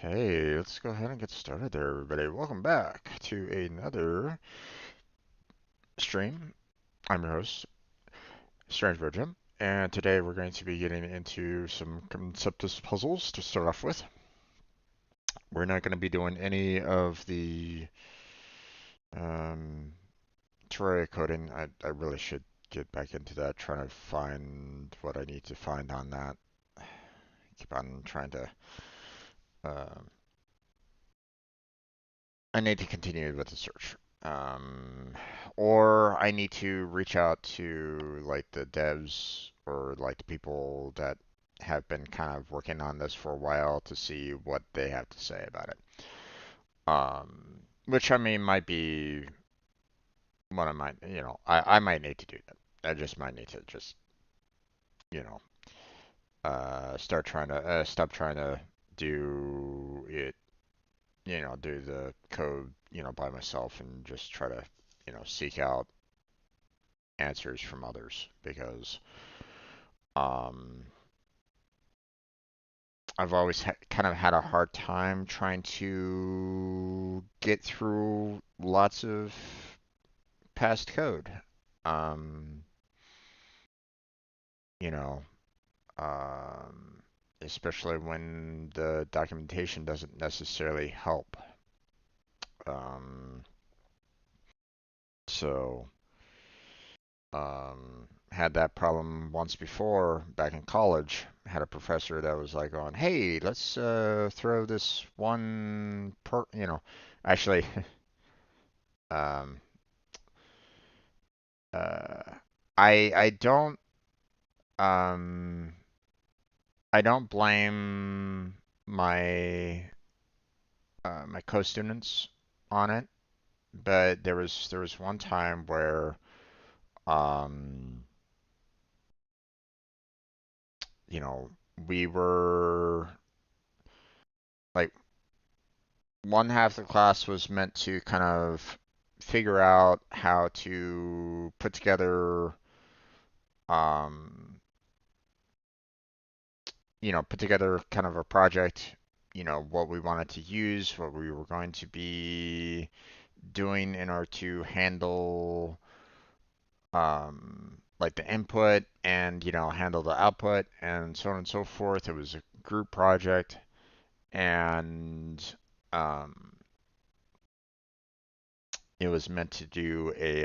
Okay, let's go ahead and get started there, everybody. Welcome back to another stream. I'm your host, Strange Virgin, and today we're going to be getting into some Conceptis puzzles to start off with. We're not going to be doing any of the Terraria coding. I really should get back into that, trying to find what I need to find on that. Keep on trying to I need to continue with the search. Or I need to reach out to like the devs or like the people that have been kind of working on this for a while to see what they have to say about it. Which I mean might be what I might, I might need to do that. I just might need to just, you know, stop trying to do it do the code, by myself and just try to, seek out answers from others because um, I've always kind of had a hard time trying to get through lots of past code. Um, you know, um, Especially when the documentation doesn't necessarily help. Um, so had that problem once before back in college. Had a professor that was like going, "Hey, let's throw this one actually um uh I don't um I don't blame my co-students on it, but there was one time where um you know, we were like one half of the class was meant to kind of figure out how to put together, um, put together kind of a project, what we wanted to use, what we were going to be doing in order to handle, like the input and, handle the output and so on and so forth. It was a group project and, um, it was meant to do a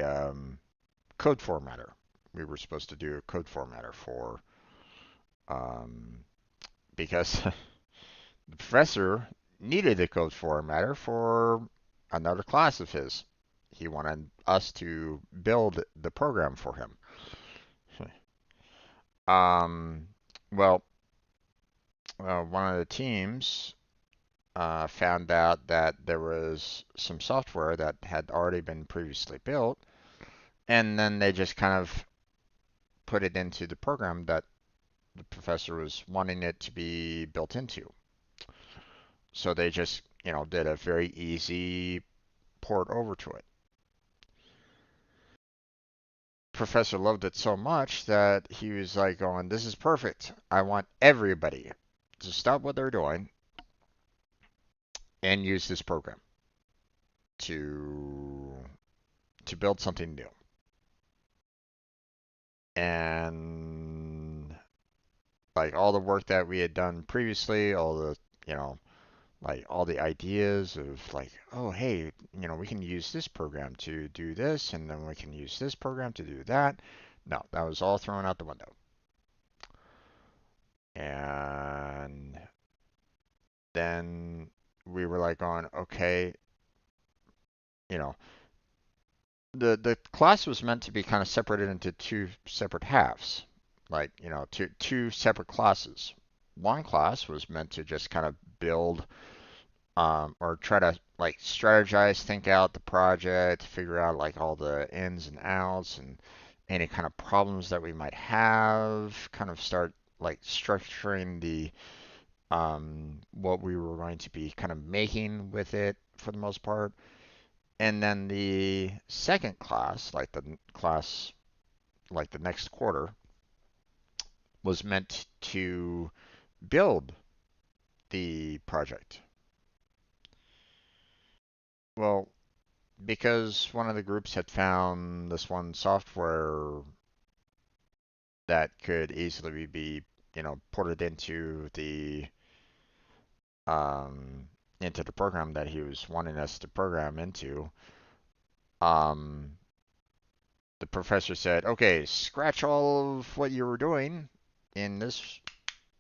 code formatter, we were supposed to do a code formatter for, um, because the professor needed a code formatter for another class of his. He wanted us to build the program for him. Um, well, one of the teams found out that there was some software that had already been previously built, and then they just kind of put it into the program that the professor was wanting it to be built into. So they just, did a very easy port over to it. Professor loved it so much that he was like going, "This is perfect. I want everybody to stop what they're doing and use this program to build something new." And like all the work that we had done previously, all the, you know, like all the ideas of like, oh, hey, we can use this program to do this, and then we can use this program to do that. No, that was all thrown out the window. And then we were like on, okay, you know, the class was meant to be kind of separated into two separate halves, like, two separate classes. One class was meant to just kind of build or try to like strategize, think out the project, figure out like all the ins and outs and any kind of problems that we might have, kind of start like structuring the what we were going to be kind of making with it for the most part. And then the second class, like the class like the next quarter, was meant to build the project. Well, because one of the groups had found this one software that could easily be, ported um, into the program that he was wanting us to program into, um, the professor said, "Okay, scratch all of what you were doing in this,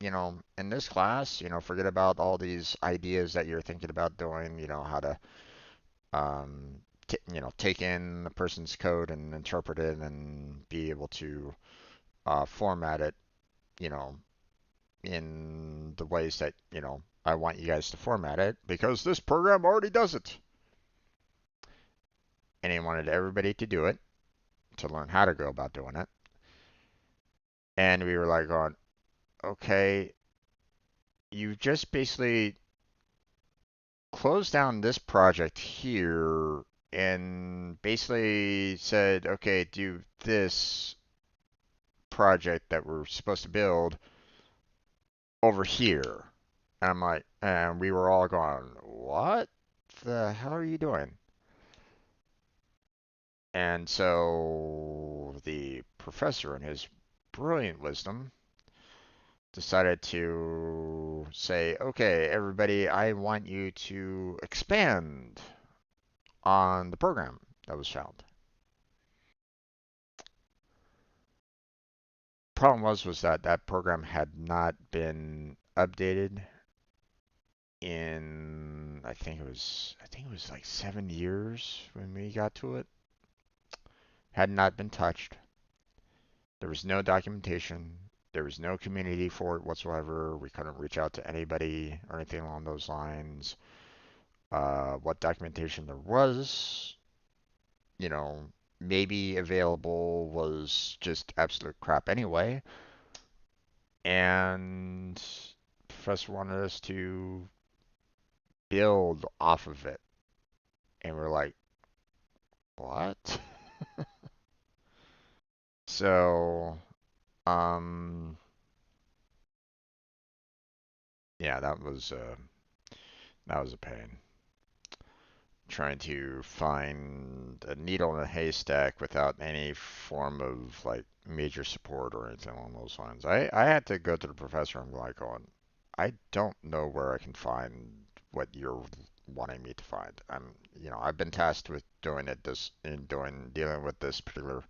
in this class. Forget about all these ideas that you're thinking about doing. How to take in the person's code and interpret it and be able to format it, you know, in the ways that, I want you guys to format it because this program already does it." And he wanted everybody to do it, to learn how to go about doing it. And we were like going, okay, you just basically closed down this project here and basically said, okay, do this project that we're supposed to build over here. And I'm like, and we were all going, what the hell are you doing? And so the professor, in his brilliant wisdom, decided to say, okay, everybody, I want you to expand on the program that was found. Problem was that that program had not been updated in I think it was like 7 years when we got to it. Had not been touched. There was no documentation. There was no community for it whatsoever. We couldn't reach out to anybody or anything along those lines. What documentation there was, you know, maybe available was just absolute crap anyway. And Professor wanted us to build off of it. And we're like, what? So, um, yeah, that was a pain. Trying to find a needle in a haystack without any form of like major support or anything along those lines. I had to go to the professor and be like, going, I don't know where I can find what you're wanting me to find. I've been tasked with doing it this in doing dealing with this particular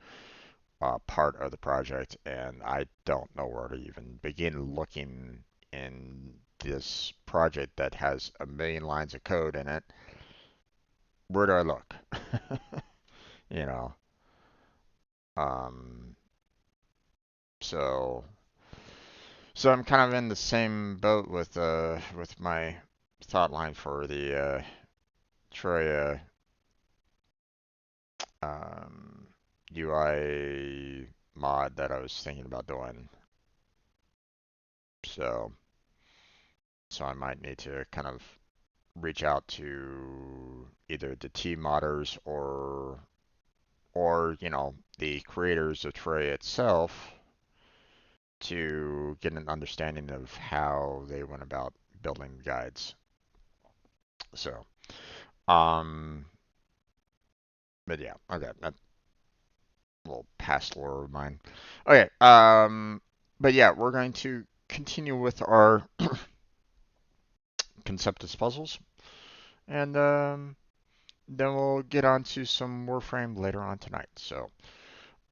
part of the project, and I don't know where to even begin looking in this project that has a million lines of code in it. Where do I look? You know, um, so so I'm kind of in the same boat with my thought line for the Troy um, UI mod that I was thinking about doing. So so I might need to kind of reach out to either the team modders or the creators of Troy itself to get an understanding of how they went about building guides. So, um, but yeah, okay, that little past lore of mine. Okay, but yeah, we're going to continue with our Conceptus puzzles, and then we'll get on to some Warframe later on tonight. So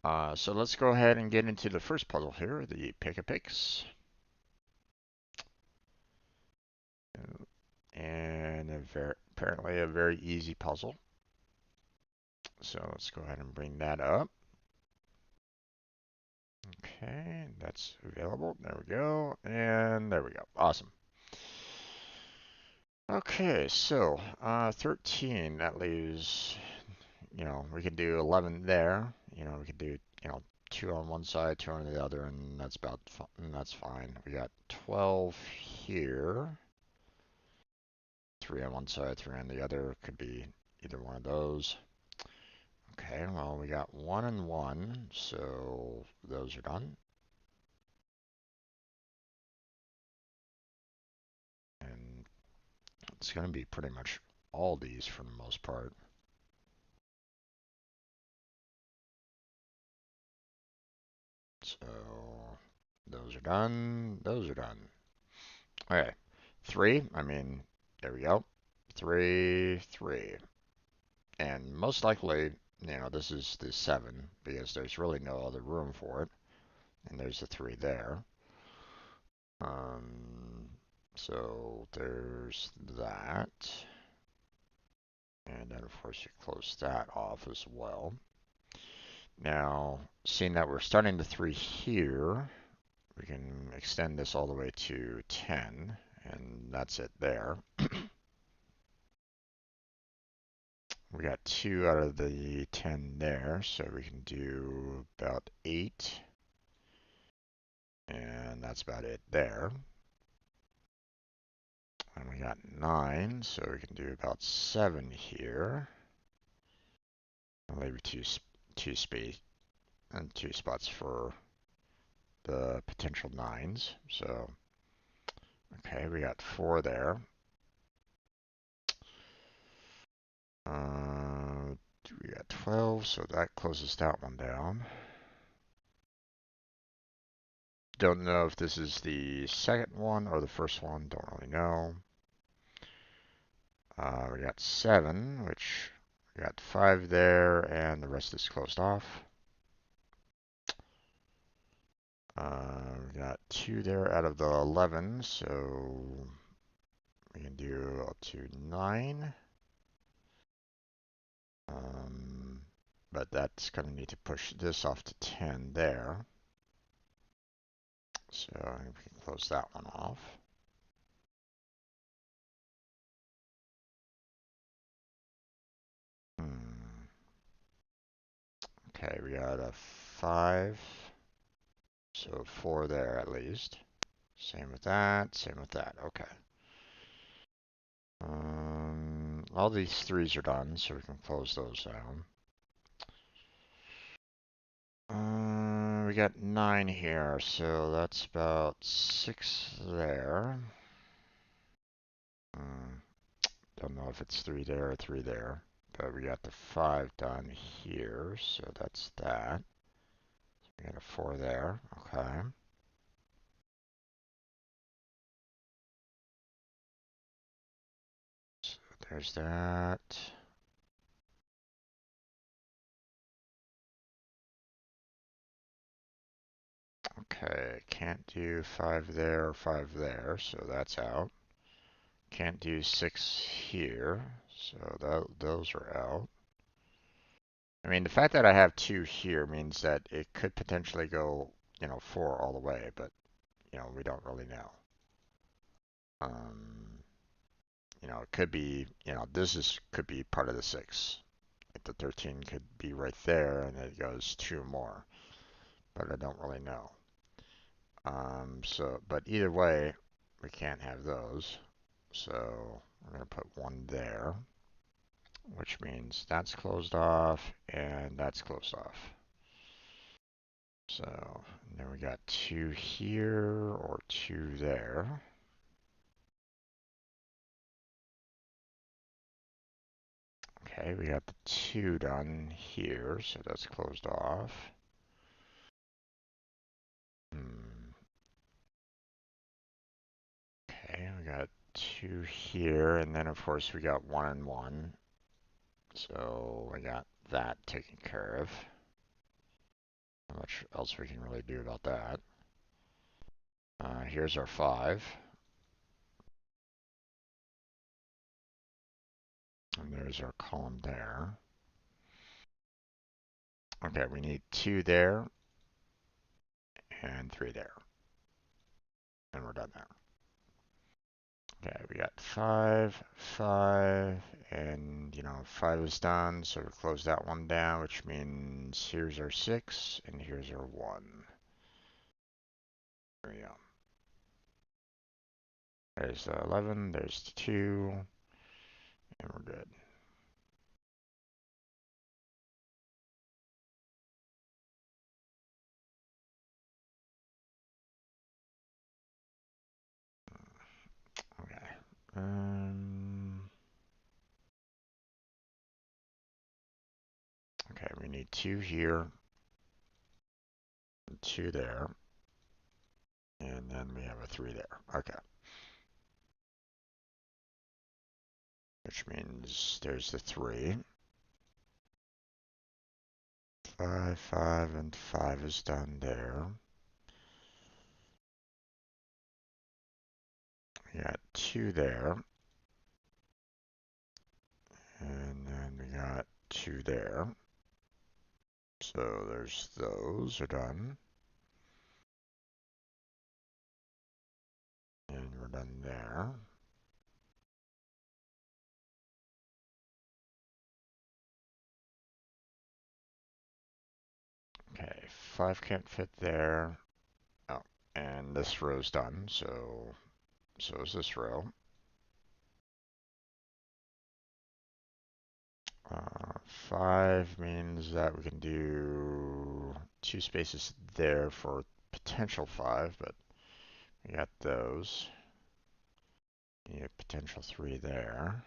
let's go ahead and get into the first puzzle here, the Pega Picks. And apparently a very easy puzzle. So let's go ahead and bring that up. Okay, that's available. There we go. And there we go. Awesome. Okay, so 13, that leaves, we can do 11 there. We can do, 2 on one side, 2 on the other, and that's fine. We got 12 here. 3 on one side, 3 on the other. Could be either one of those. Okay, well, we got 1 and 1, so those are done. And it's going to be pretty much all these for the most part. So those are done. Those are done. Okay, 3. I mean, there we go. 3, 3. And most likely, this is the 7 because there's really no other room for it. And there's a 3 there. So there's that. And then, of course, you close that off as well. Now, seeing that we're starting the 3 here, we can extend this all the way to 10, and that's it there. We got 2 out of the 10 there, so we can do about 8, and that's about it there. And we got 9, so we can do about 7 here. I'll leave two space and 2 spots for the potential 9s. So, okay, we got 4 there. We got 12, so that closes that one down. Don't know if this is the second one or the first one, don't really know. We got 7, which we got 5 there, and the rest is closed off. We got 2 there out of the 11, so we can do up to 9. But that's going to need to push this off to 10 there. So we can close that one off. Okay, we got a 5. So 4 there at least. Same with that, same with that. Okay. All these 3s are done, so we can close those down. We got 9 here, so that's about 6 there. Don't know if it's 3 there or 3 there, but we got the 5 done here, so that's that. So we got a 4 there, okay. So there's that. Okay, can't do 5 there or 5 there, so that's out. Can't do 6 here, so those are out. I mean, the fact that I have 2 here means that it could potentially go, 4 all the way, but, we don't really know. Um, it could be, could be part of the 6. Like the 13 could be right there, and it goes 2 more, but I don't really know. But either way, we can't have those. So we're going to put 1 there, which means that's closed off and that's closed off. So then we got 2 here or 2 there. Okay, we got the 2 done here, so that's closed off. Okay, we got 2 here, and then of course we got 1 and 1. So we got that taken care of. Not much else we can really do about that. Here's our 5. And there's our column there. Okay, we need 2 there and 3 there. And we're done there. Okay, we got 5, 5, and 5 is done, so we close that one down, which means here's our 6 and here's our 1. There we go. There's the 11, there's the 2, and we're good. Okay. Okay, we need 2 here, 2 there, and then we have a 3 there. Okay. Which means there's the 3. 5, 5, and 5 is done there. We got 2 there. And then we got 2 there. So there's those are done. And we're done there. Okay, 5 can't fit there. Oh, and this row's done, so is this row. 5 means that we can do 2 spaces there for potential 5, but we got those. We need a potential 3 there.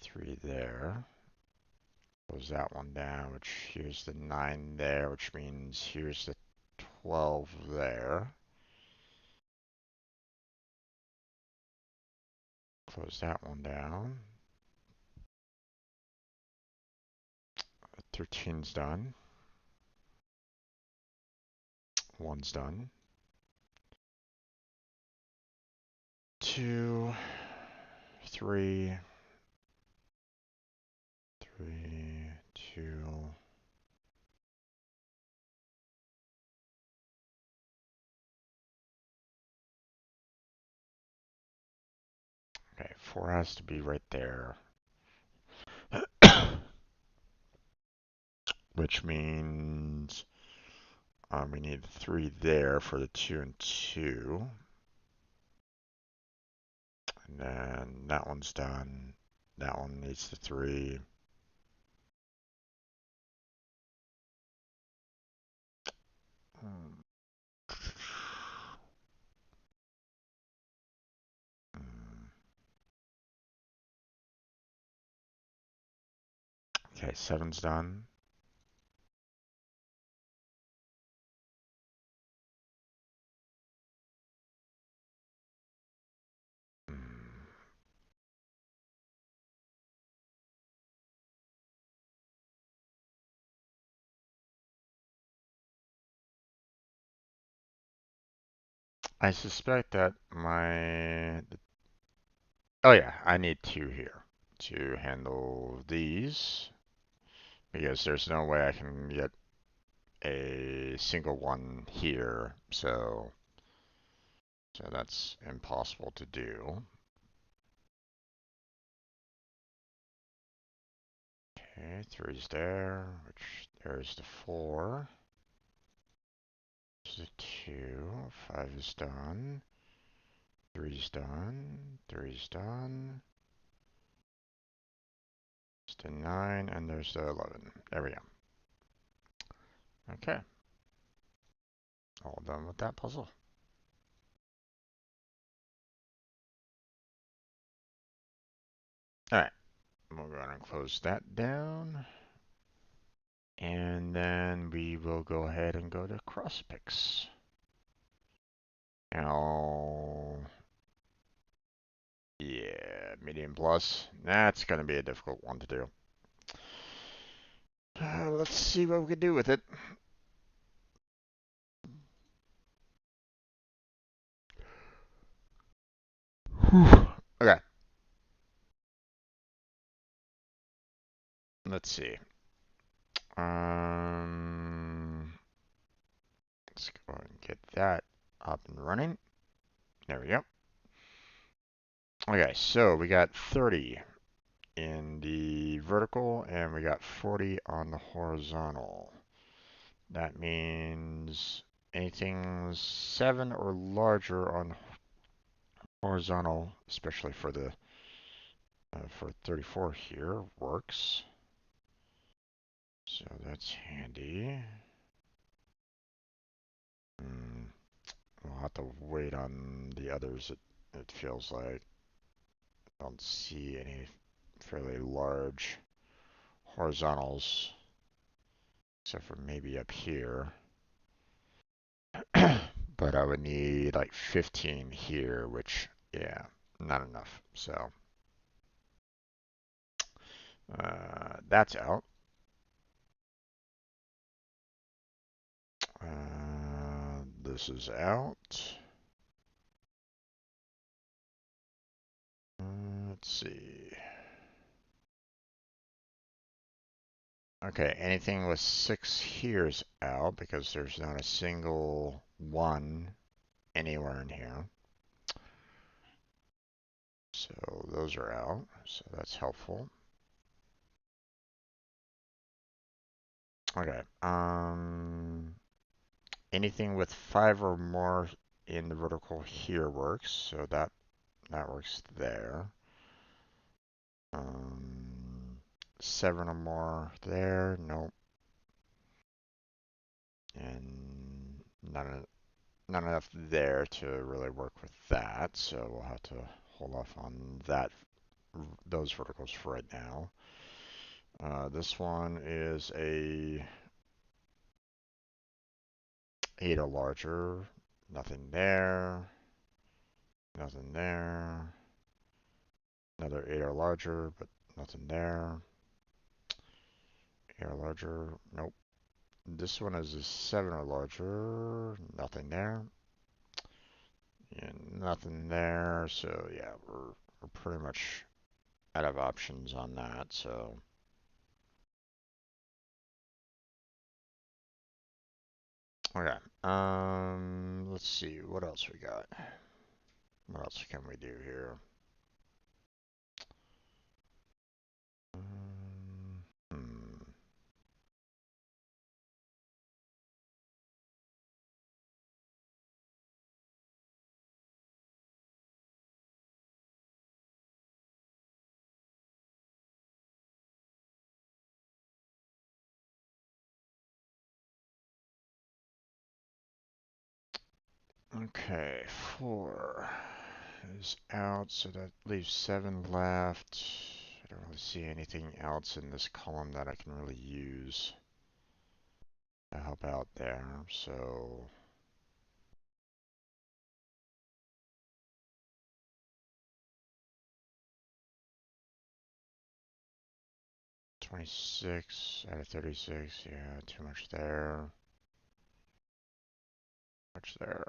3 there. Close that one down, which here's the 9 there, which means here's the 12 there. Close that one down. 13's done. 1's done. 2, 3, 3, 2. Okay, 4 has to be right there. Which means we need 3 there for the 2 and 2. And then that one's done. That one needs the 3. Okay, 7's done. I suspect that oh yeah, I need two here to handle these because there's no way I can get a single one here, so that's impossible to do. Okay, three's there, which there's the four. There's the two, five is done. Three's done, three's done. There's the nine, and there's the 11. There we go. Okay, all done with that puzzle. Alright, we'll go ahead and close that down. And then we will go ahead and go to CrossPix. Now, yeah, medium plus. That's going to be a difficult one to do. Let's see what we can do with it. Okay. Let's see. Let's go and get that up and running. There we go. Okay, so we got 30 in the vertical and we got 40 on the horizontal. That means anything 7 or larger on horizontal, especially for the for 34 here, works. So that's handy. We'll have to wait on the others. It feels like I don't see any fairly large horizontals, except for maybe up here. But I would need like 15 here, which, yeah, not enough. So that's out. This is out. Let's see. Okay, anything with 6 here is out because there's not a single one anywhere in here. So those are out, so that's helpful. Okay, anything with 5 or more in the vertical here works, so that works there. 7 or more there, nope. And not enough there to really work with that, so we'll have to hold off on those verticals for right now. This one is a 8 or larger, nothing there, nothing there. Another 8 or larger, but nothing there. 8 or larger, nope. This one is a 7 or larger, nothing there. And nothing there, so yeah, we're pretty much out of options on that, so. Okay, let's see, what else we got? What else can we do here? Hmm. Okay, 4 is out, so that leaves 7 left. I don't really see anything else in this column that I can really use to help out there, so 26 out of 36, yeah, too much there. Much there.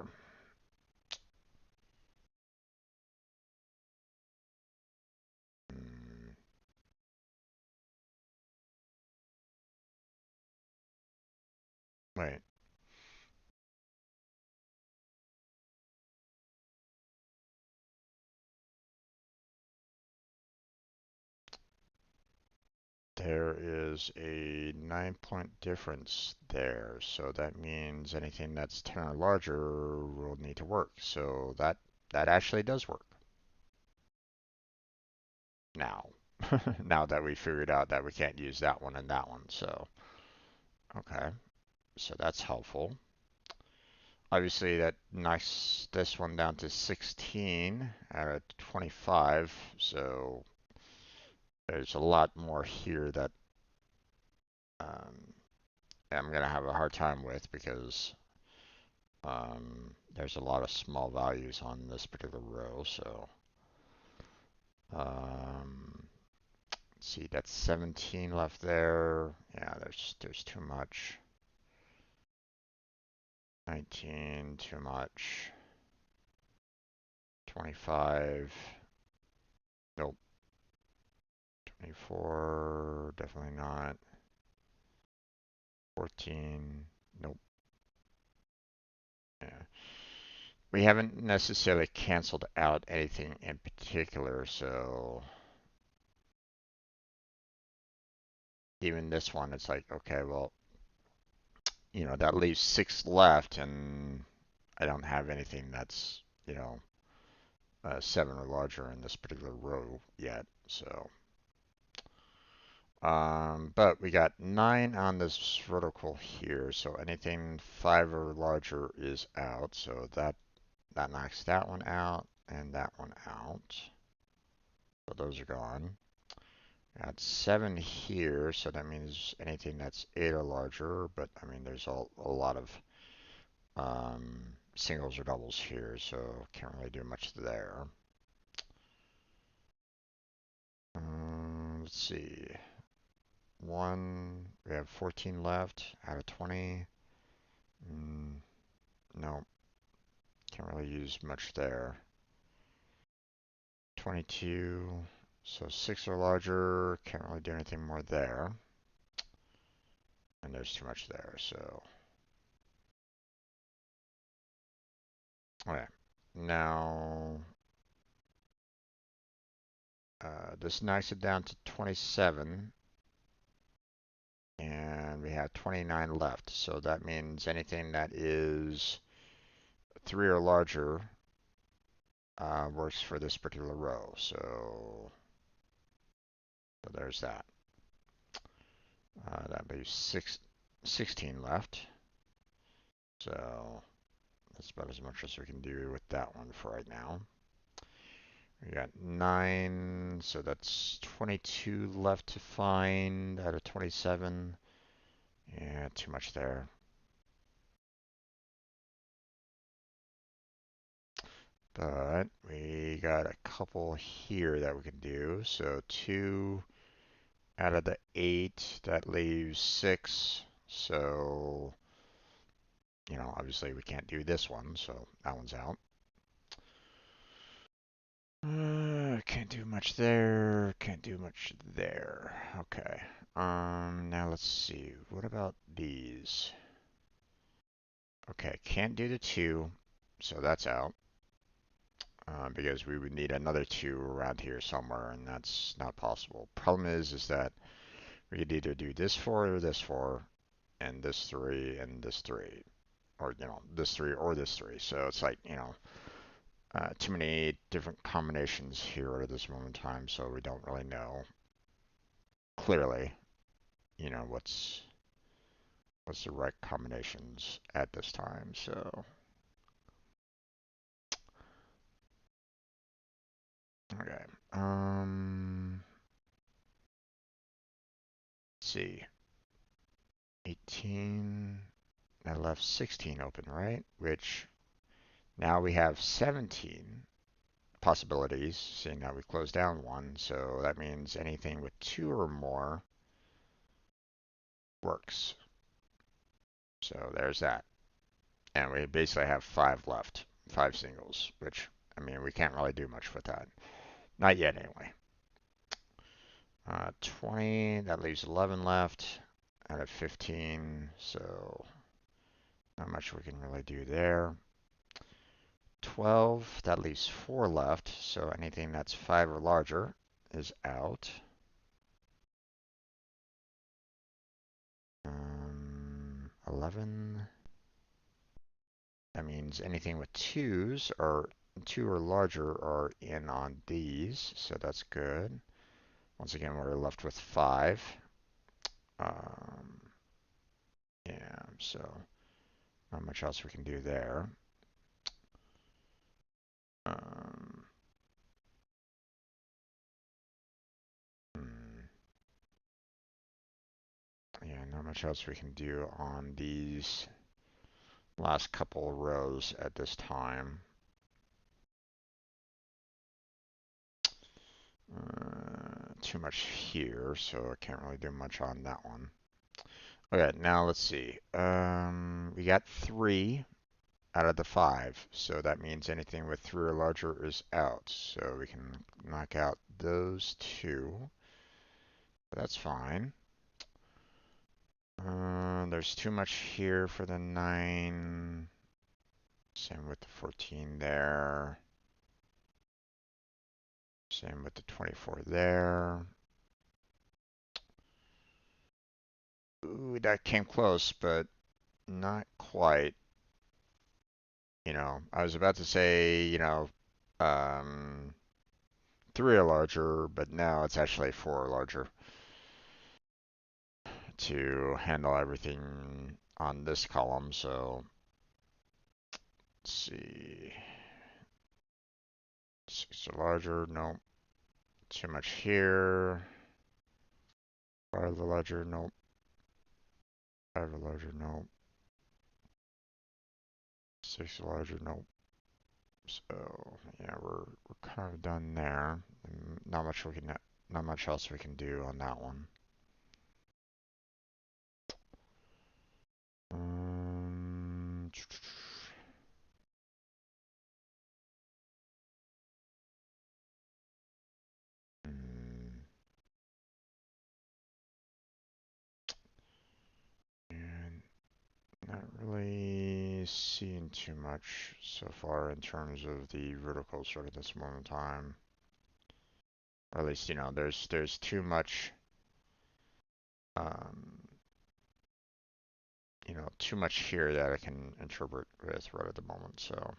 Wait. There is a 9-point difference there, so that means anything that's 10 or larger will need to work. So that actually does work now. Now that we figured out that we can't use that one and that one. So, okay. So that's helpful. Obviously, that knocks this one down to 16 out of 25. So there's a lot more here that um, I'm going to have a hard time with because there's a lot of small values on this particular row. So let's see, that's 17 left there. Yeah, there's too much. 19, too much. 25, nope. 24, definitely not. 14, nope. Yeah. We haven't necessarily canceled out anything in particular, so even this one, it's like, okay, well, that leaves 6 left, and I don't have anything that's, 7 or larger in this particular row yet, so. But we got 9 on this vertical here, so anything 5 or larger is out, so that knocks that one out and that one out. So those are gone. Got 7 here, so that means anything that's 8 or larger, but I mean there's a lot of singles or doubles here, so can't really do much there. Let's see. We have 14 left out of 20. No, can't really use much there. 22, so 6 or larger, can't really do anything more there. And there's too much there, so. Okay, now this knocks it down to 27, and we have 29 left. So that means anything that is 3 or larger works for this particular row. So there's that. That leaves 16 left. So that's about as much as we can do with that one for right now. We got 9, so that's 22 left to find out of 27. Yeah, too much there. But we got a couple here that we can do. So 2 out of the 8, that leaves 6. So, obviously we can't do this one, so that one's out. Can't do much there. Can't do much there. Okay. Now let's see. What about these? Okay, can't do the 2, so that's out. Because we would need another 2 around here somewhere, and that's not possible. Problem is that we could either do this 4 or this 4, and this 3 and this 3, or this 3 or this 3. So it's like too many different combinations here at this moment in time, so we don't really know clearly, what's the right combinations at this time. So okay, let's see, 18. That left 16 open, right? Which now we have 17 possibilities, seeing that we closed down one. So that means anything with 2 or more works. So there's that. And we basically have 5 left, 5 singles, which, I mean, we can't really do much with that. Not yet, anyway. 20, that leaves 11 left out of 15. So Not much we can really do there. 12, that leaves 4 left, so anything that's 5 or larger is out. 11. That means anything with 2s or 2 or larger are in on these, so that's good. Once again, we're left with 5. Um, yeah, so not much else we can do there. Um, hmm, yeah, not much else we can do on these last couple rows at this time. Too much here, so I can't really do much on that one. Okay, now let's see. We got 3 out of the 5, so that means anything with 3 or larger is out. So we can knock out those 2. That's fine. There's too much here for the 9. Same with the 14 there. Same with the 24 there. Ooh, that came close, but not quite. I was about to say, um, 3 or larger, but now it's actually 4 or larger to handle everything on this column. So let's see. 6 or larger, nope. Too much here. 5 or larger, nope. 5 or larger, nope. 6 or larger, nope. So yeah, we're kind of done there. Not much else we can do on that one. Um, mm, and not really seeing too much so far in terms of the vertical sort of this moment in time. Or at least, there's too much, um, too much here that I can interpret with right at the moment. So,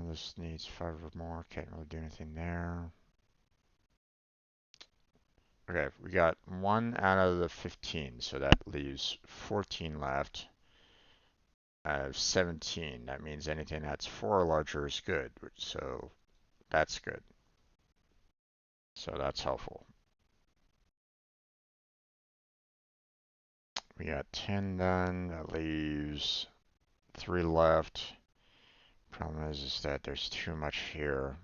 this needs 5 or more. Can't really do anything there. Okay, we got 1 out of the 15, so that leaves 14 left. Out of 17, that means anything that's 4 or larger is good, so that's good. So that's helpful. We got 10 done, that leaves 3 left. Problem is that there's too much here.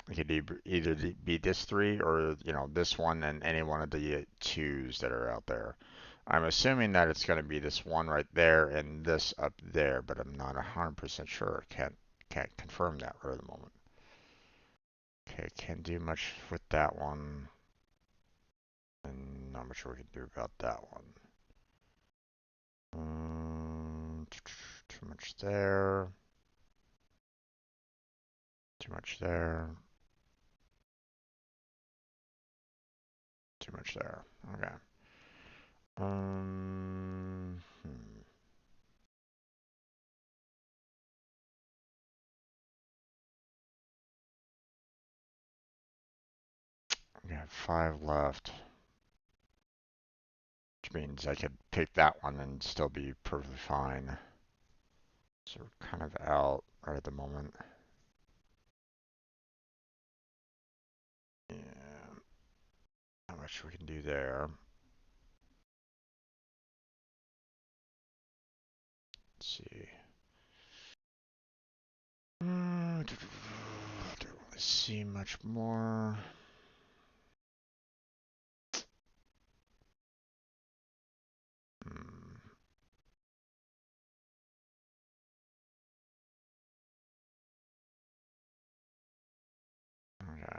It could either be this 3 or, this one and any one of the 2s that are out there. I'm assuming that it's going to be this one right there and this up there, but I'm not 100% sure. Can't confirm that right at the moment. Okay, can't do much with that one. And not much we can do about that one. Too much there. Too much there. Too much there. Okay. Um, hmm. We got 5 left, which means I could pick that one and still be perfectly fine. So we're kind of out right at the moment. Yeah, not much we can do there. Let's see. Don't really see much more. Hmm. Okay.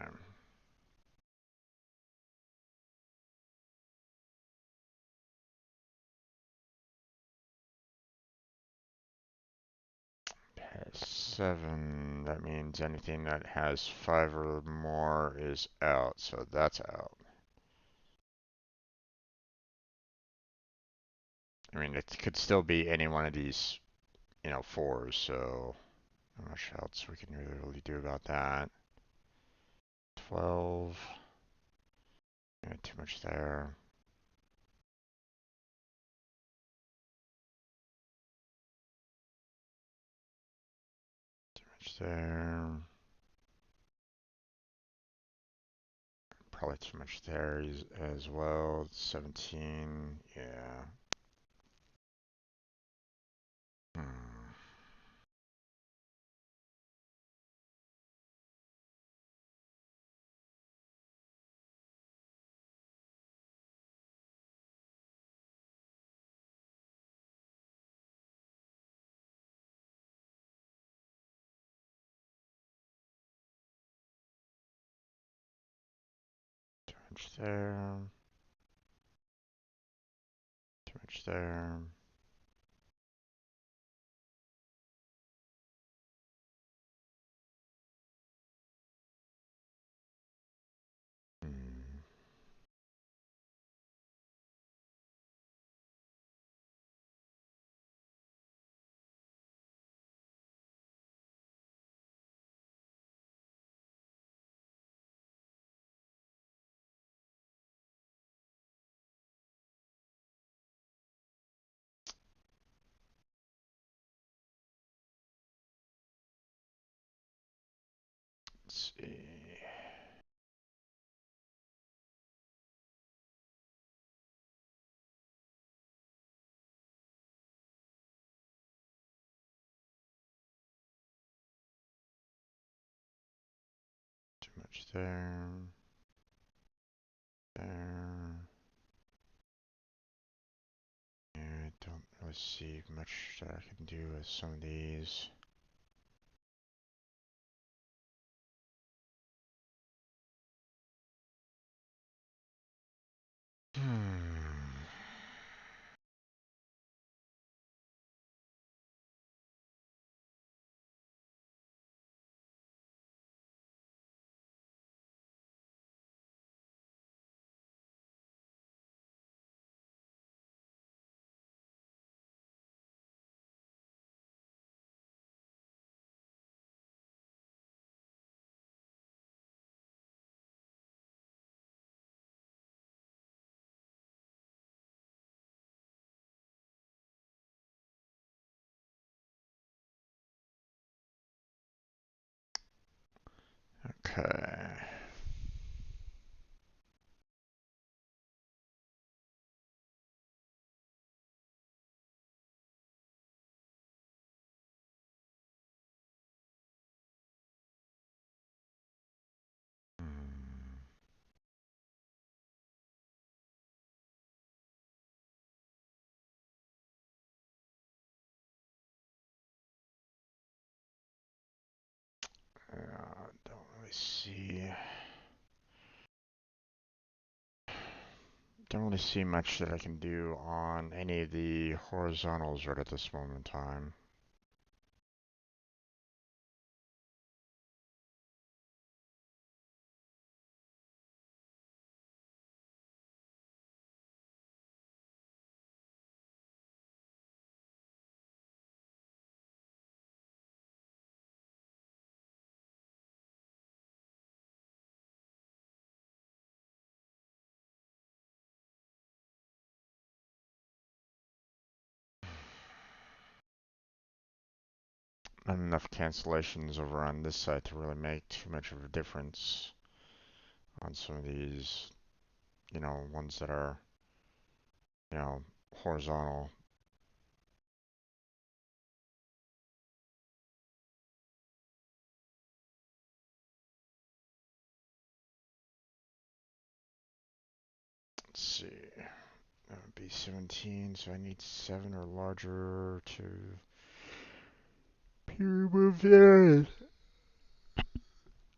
7. That means anything that has 5 or more is out, so that's out. I mean, it could still be any one of these, 4s, so not much else we can really do about that. 12. Too much there. Too much there. Probably too much there as well. 17. Yeah. Hmm. Too much there. Too much there. Hmm. Let's see. Too much there. There. Yeah, I don't really see much that I can do with some of these. Hmm. Okay. Hmm. Don't really see. Don't really see much that I can do on any of the horizontals right at this moment in time. Not enough cancellations over on this side to really make too much of a difference on some of these, ones that are, horizontal. Let's see. That would be 17, so I need 7 or larger to be removed there.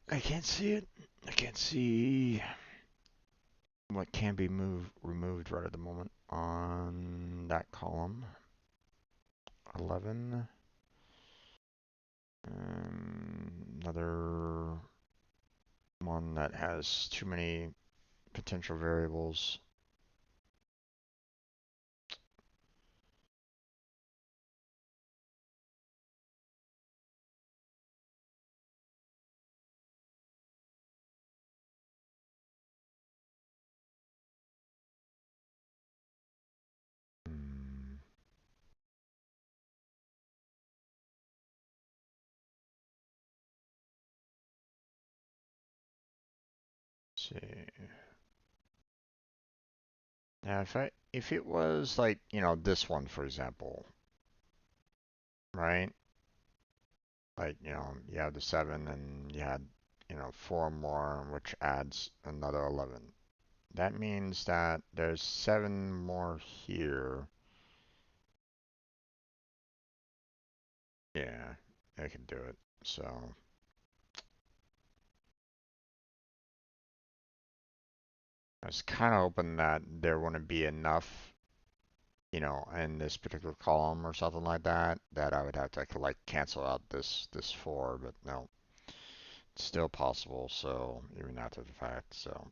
I can't see it. I can't see what can be removed right at the moment on that column. 11. Another one that has too many potential variables. Hmm, see. Now, if it was like, this one, for example, right? Like, you have the 7 and you had, 4 more, which adds another 11. That means that there's 7 more here. Yeah, I can do it. So, I was kind of hoping that there wouldn't be enough, in this particular column or something like that, that I would have to like cancel out this 4, but no, it's still possible. So, even after the fact, so.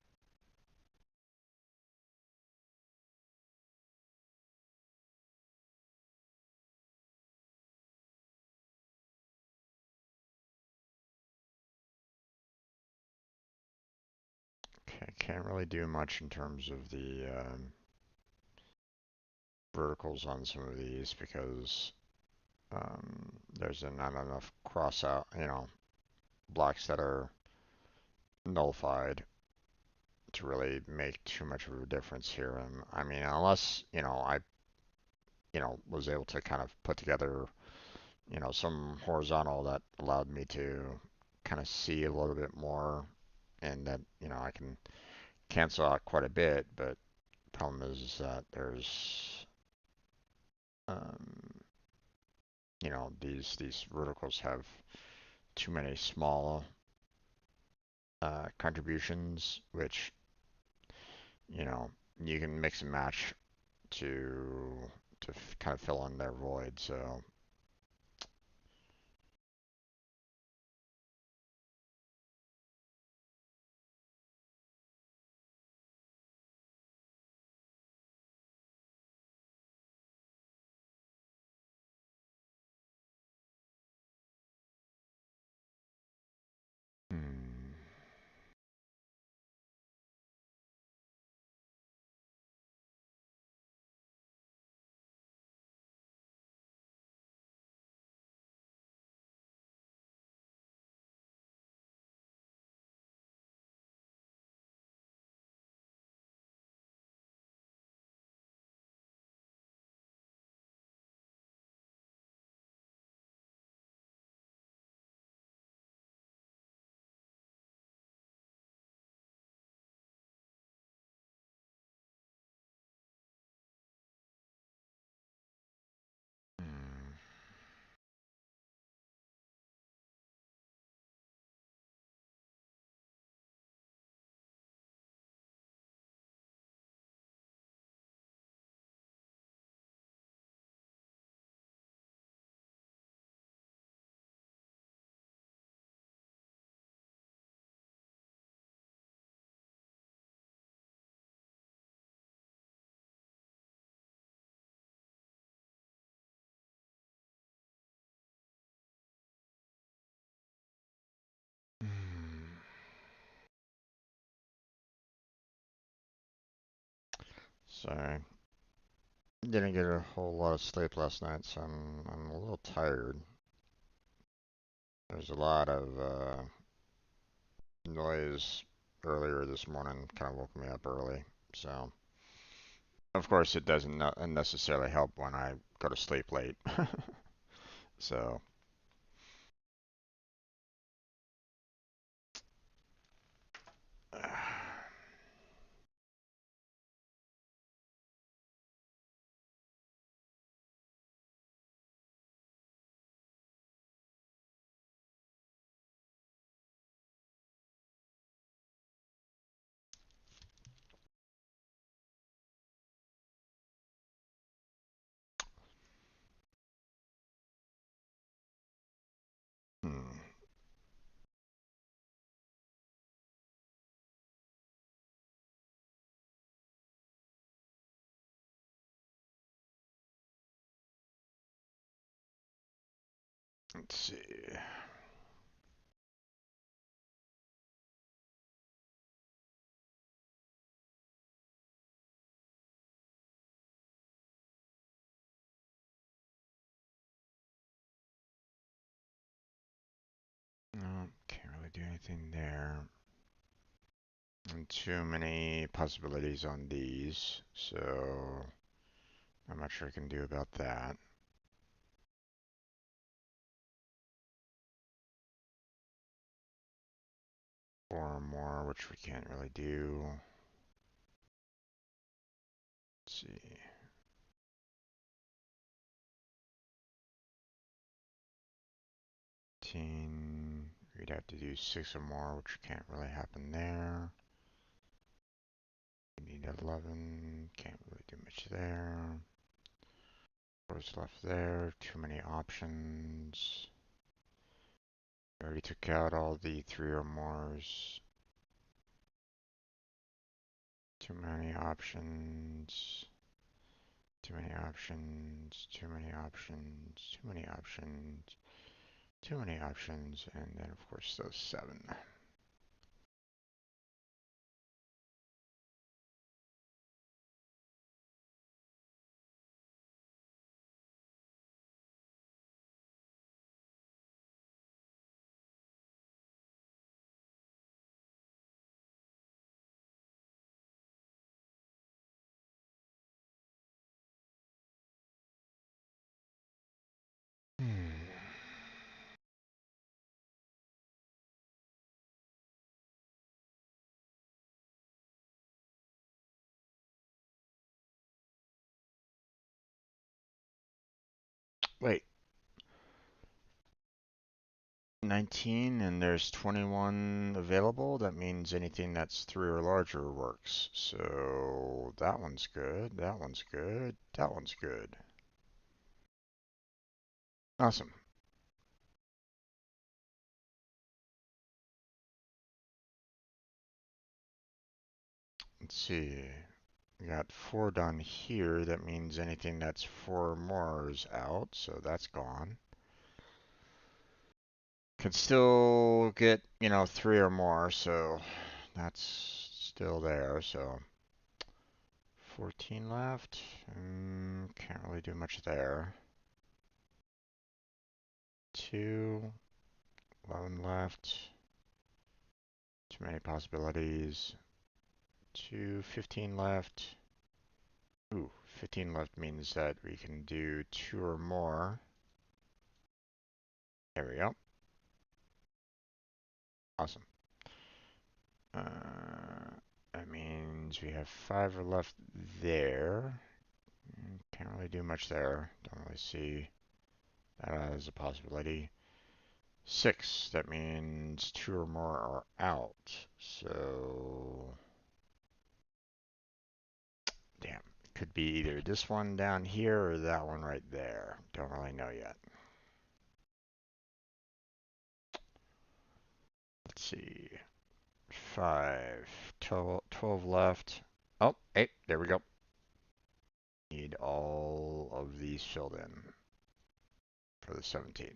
Okay, can't really do much in terms of the verticals on some of these because there's not enough cross out, blocks that are nullified to really make too much of a difference here. And I mean, unless, I, was able to kind of put together, some horizontal that allowed me to kind of see a little bit more and that, I can cancel out quite a bit, but the problem is that there's, um, these verticals have too many small contributions, which you know you can mix and match to kind of fill in their void. So, hmm, hmm. So didn't get a whole lot of sleep last night, so I'm a little tired. There's a lot of noise earlier this morning, kind of woke me up early. So, of course, it doesn't necessarily help when I go to sleep late. So, Let's see. No, can't really do anything there. And too many possibilities on these, so I'm not sure I can do about that. Or more, which we can't really do. Let's see. 10. We'd have to do 6 or more, which can't really happen there. We need 11. Can't really do much there. What's left there? Too many options. We already took out all the 3 or mores. Too many options. Too many options. Too many options. Too many options. Too many options. And then, of course, those 7. Hmm. Wait. 19 and there's 21 available. That means anything that's 3 or larger works. So that one's good. That one's good. That one's good. Awesome. Let's see. We got 4 done here. That means anything that's 4 or more is out. So that's gone. Can still get, 3 or more. So that's still there. So 14 left. Can't really do much there. 2. 11 left. Too many possibilities. 15 left. Ooh, 15 left means that we can do 2 or more. There we go. Awesome. That means we have 5 left there. Can't really do much there. Don't really see that as a possibility. 6, that means 2 or more are out. So, damn. Could be either this one down here or that one right there. Don't really know yet. Let's see. 5. 12 left. Oh, hey, there we go. Need all of these filled in for the 17.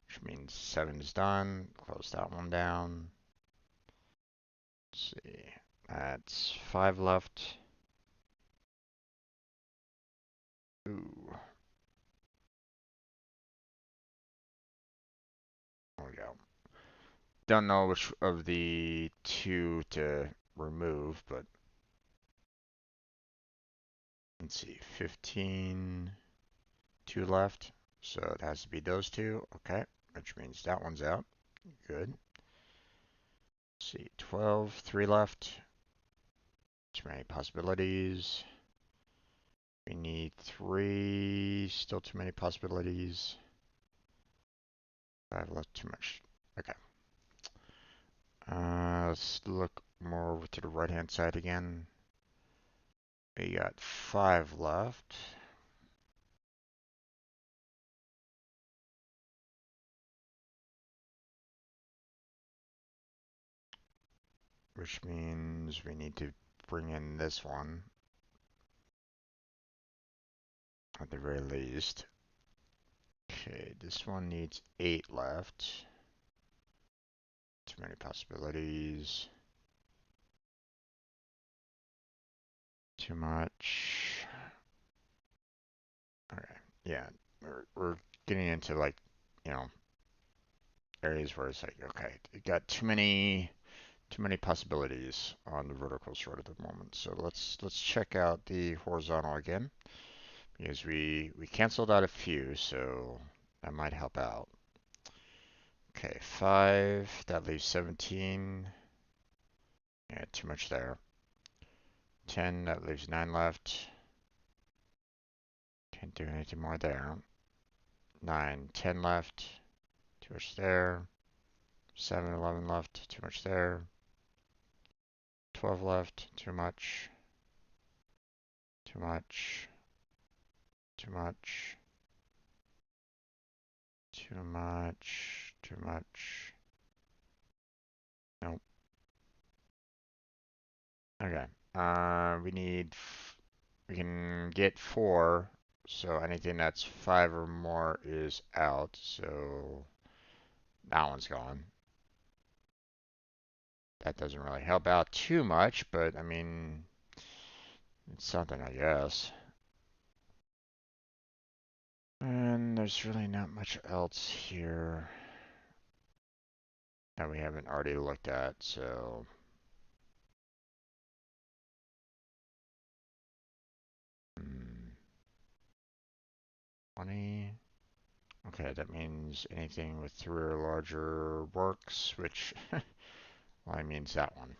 Which means 7 is done. Close that one down. Let's see. That's 5 left. Ooh. There we go. Don't know which of the 2 to remove, but let's see. 15. 2 left. So it has to be those 2. Okay. Which means that one's out. Good. Let's see. 12. 3 left. Too many possibilities. We need 3. Still too many possibilities. 5 left. Too much. Okay. Let's look more over to the right-hand side again. We got 5 left. Which means we need to bring in this one. At the very least. Okay, this one needs 8 left. Too many possibilities. Too much. Okay, yeah, we're getting into like, you know, areas where it's like, okay, it got too many possibilities on the vertical sort at the moment. So let's check out the horizontal again because we canceled out a few, so that might help out. Okay, 5, that leaves 17. Yeah, too much there. 10, that leaves 9 left. Can't do anything more there. 9, 10 left. Too much there. 7, 11 left. Too much there. 12 left. Too much. Too much. Too much. Too much. Too much. Nope. Okay. We can get 4, so anything that's 5 or more is out, so that one's gone. That doesn't really help out too much, but I mean, it's something, I guess. And there's really not much else here that we haven't already looked at, so. 20. Okay, that means anything with 3 or larger works, which, well, I means that one.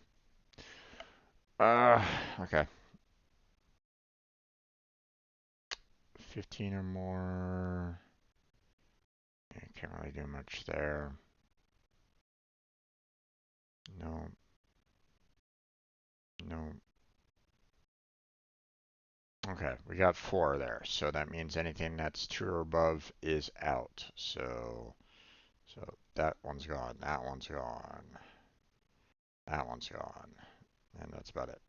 Okay. 15 or more. Yeah, can't really do much there. No. No. Okay, we got 4 there, so that means anything that's 2 or above is out. So that one's gone, that one's gone, that one's gone, and that's about it.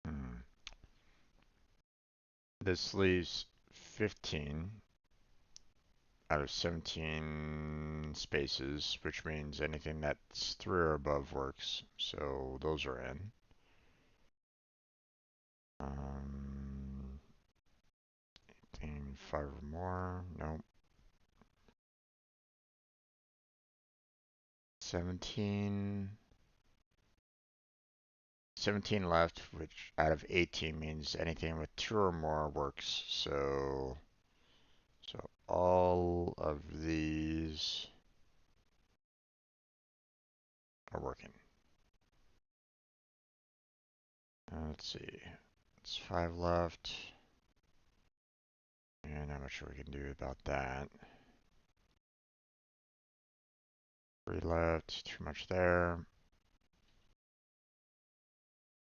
Hmm. This leaves 15 out of 17 spaces, which means anything that's 3 or above works. So those are in. 5 or more. Nope. 17. 17 left, which out of 18 means anything with 2 or more works. So all of these are working. Let's see. It's 5 left. And not much we can do about that. 3 left. Too much there.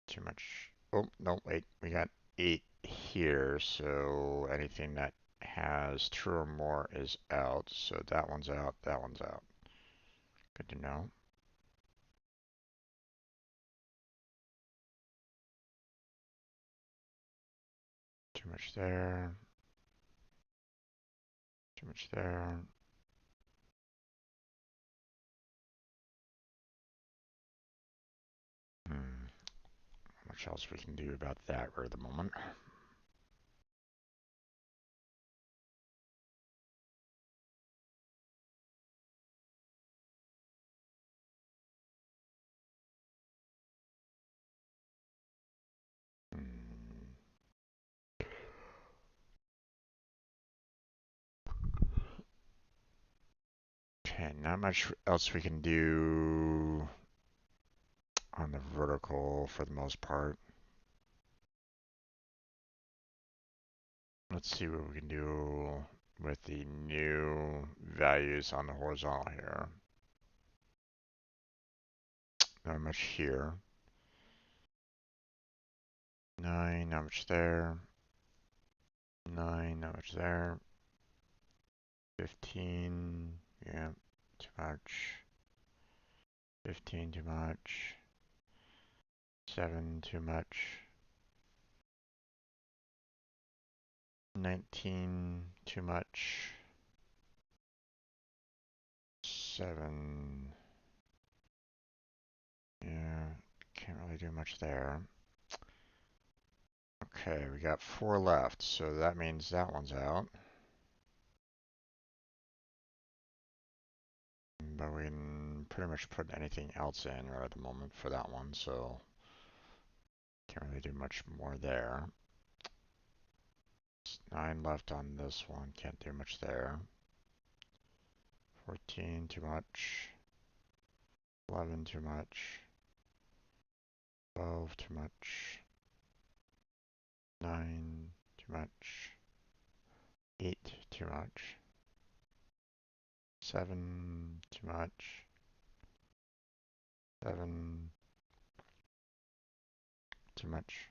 Too much. Oh, no, wait. We got 8 here. So anything that has 2 or more is out. So that one's out. That one's out. Good to know. Too much there. Too much there. Not much else we can do about that right at the moment. Okay, not much else we can do on the vertical for the most part. Let's see what we can do with the new values on the horizontal here. Not much here. 9, not much there. 9, not much there. 15, yeah, too much. 15, too much. 7, too much. 19, too much. 7, yeah, can't really do much there. Okay, we got 4 left, so that means that one's out. But we can pretty much put anything else in right at the moment for that one, so can't really do much more there. 9 left on this one, can't do much there. 14, too much. 11, too much. 12, too much. 9, too much. 8, too much. 7, too much. 7, too much.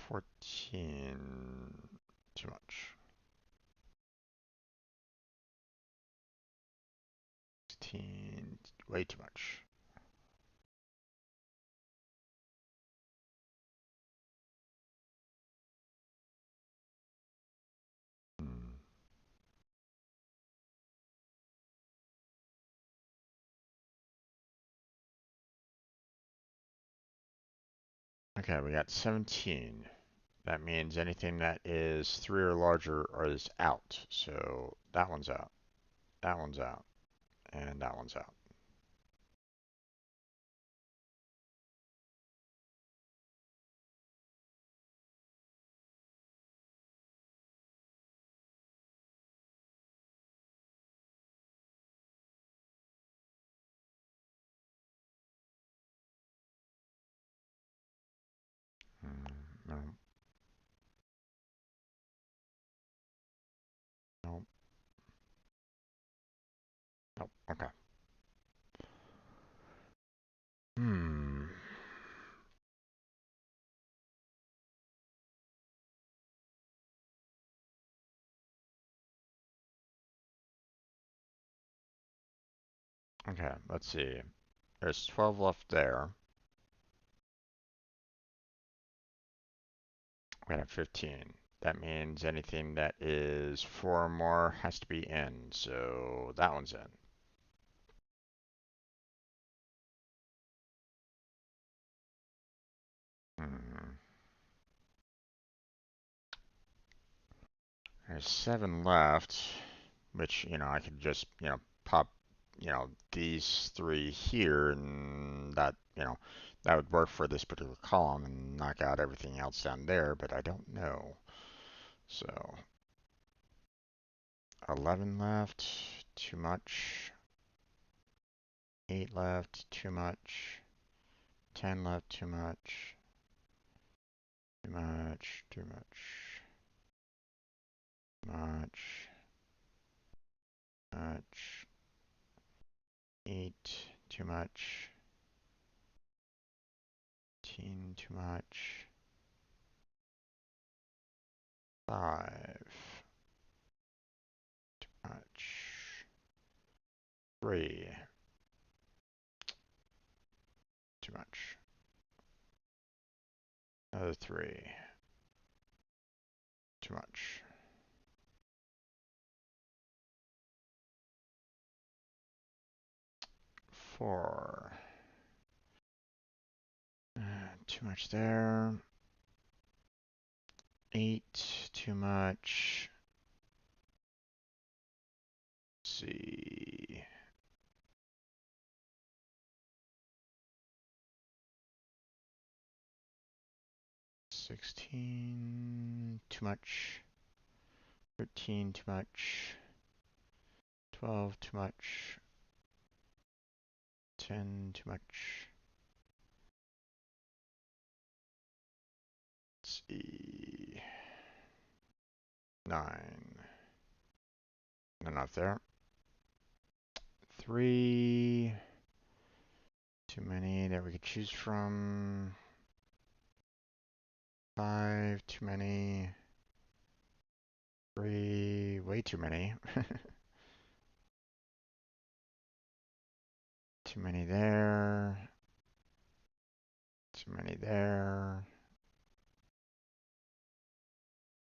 14, too much. 16, way too much. Hmm. Okay, we got 17. That means anything that is 3 or larger is out. So that one's out, that one's out, and that one's out. No, no, no. Okay. Hmm. Okay, let's see. There's 12 left there. We got 15. That means anything that is 4 or more has to be in. So that one's in. Hmm. There's 7 left, which, I could just, pop, these 3 here, and that would work for this particular column and knock out everything else down there, but I don't know. So 11 left, too much. 8 left, too much. 10 left, too much. Too much, too much. Much, much. 8, too much. 15, too much. 5, too much. 3, too much. Another 3, too much. 4, too much there. 8, too much. Let's see. 16, too much. 13, too much. 12, too much. 10, too much. Let's see. 9. Enough there. 3. Too many that we could choose from. 5, too many. 3, way too many. Too many there. Too many there.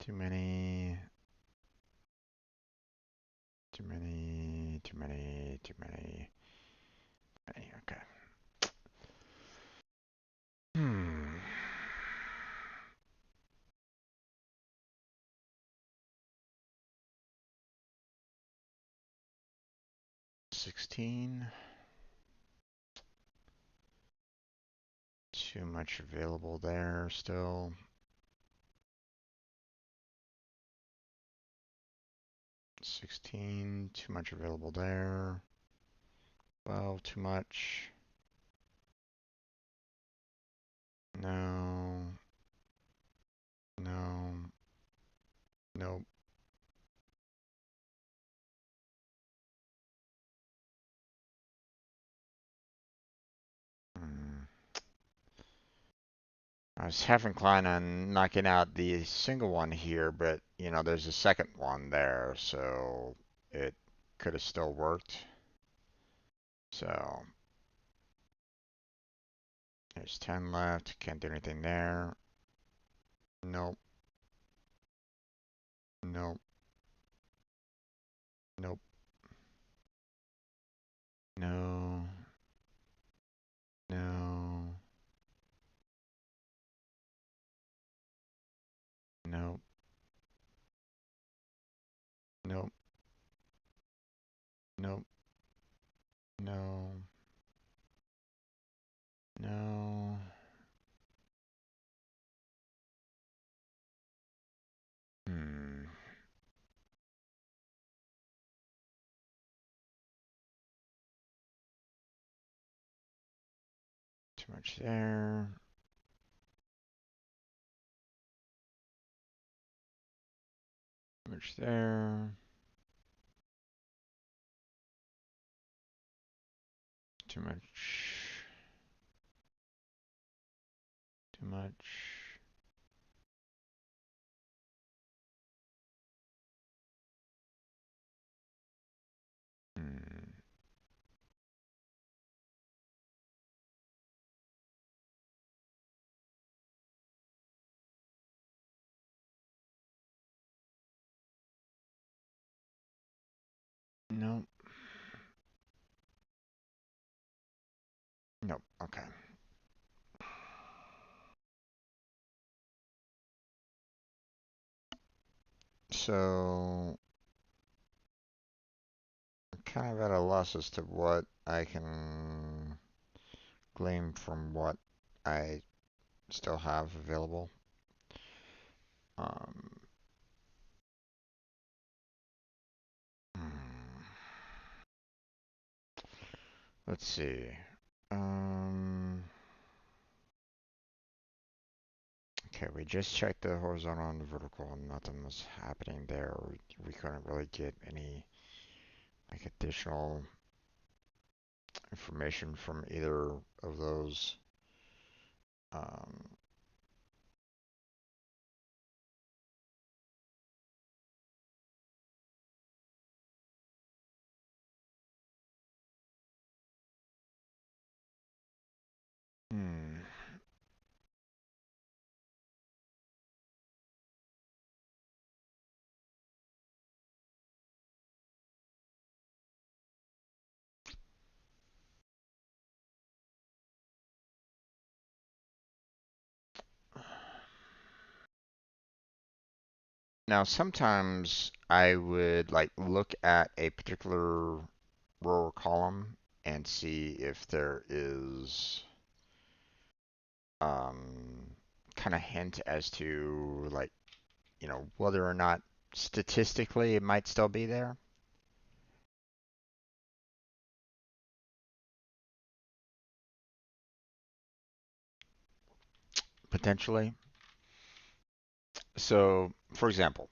Too many. Too many. Too many. Too many. Okay. Hmm. 16. Too much available there still. 16. Too much available there. 12. Too much. No. No. Nope. Hmm. I was half inclined on knocking out the single one here, but you know, there's a second one there, so it could have still worked. So there's 10 left. Can't do anything there. Nope. Nope. Nope. No. No. Nope. Nope. Nope. No. No. Hmm. Too much there. Too much there. Too much. Too much. Hmm. Nope. Nope. Okay. So I'm kind of at a loss as to what I can glean from what I still have available. Um, hmm. Let's see. Um, okay, we just checked the horizontal and the vertical, and nothing was happening there. We couldn't really get any like additional information from either of those. Um, hmm. Now, sometimes I would like look at a particular row or column and see if there is um, kind of hint as to like, you know, whether or not statistically it might still be there, potentially. So, for example,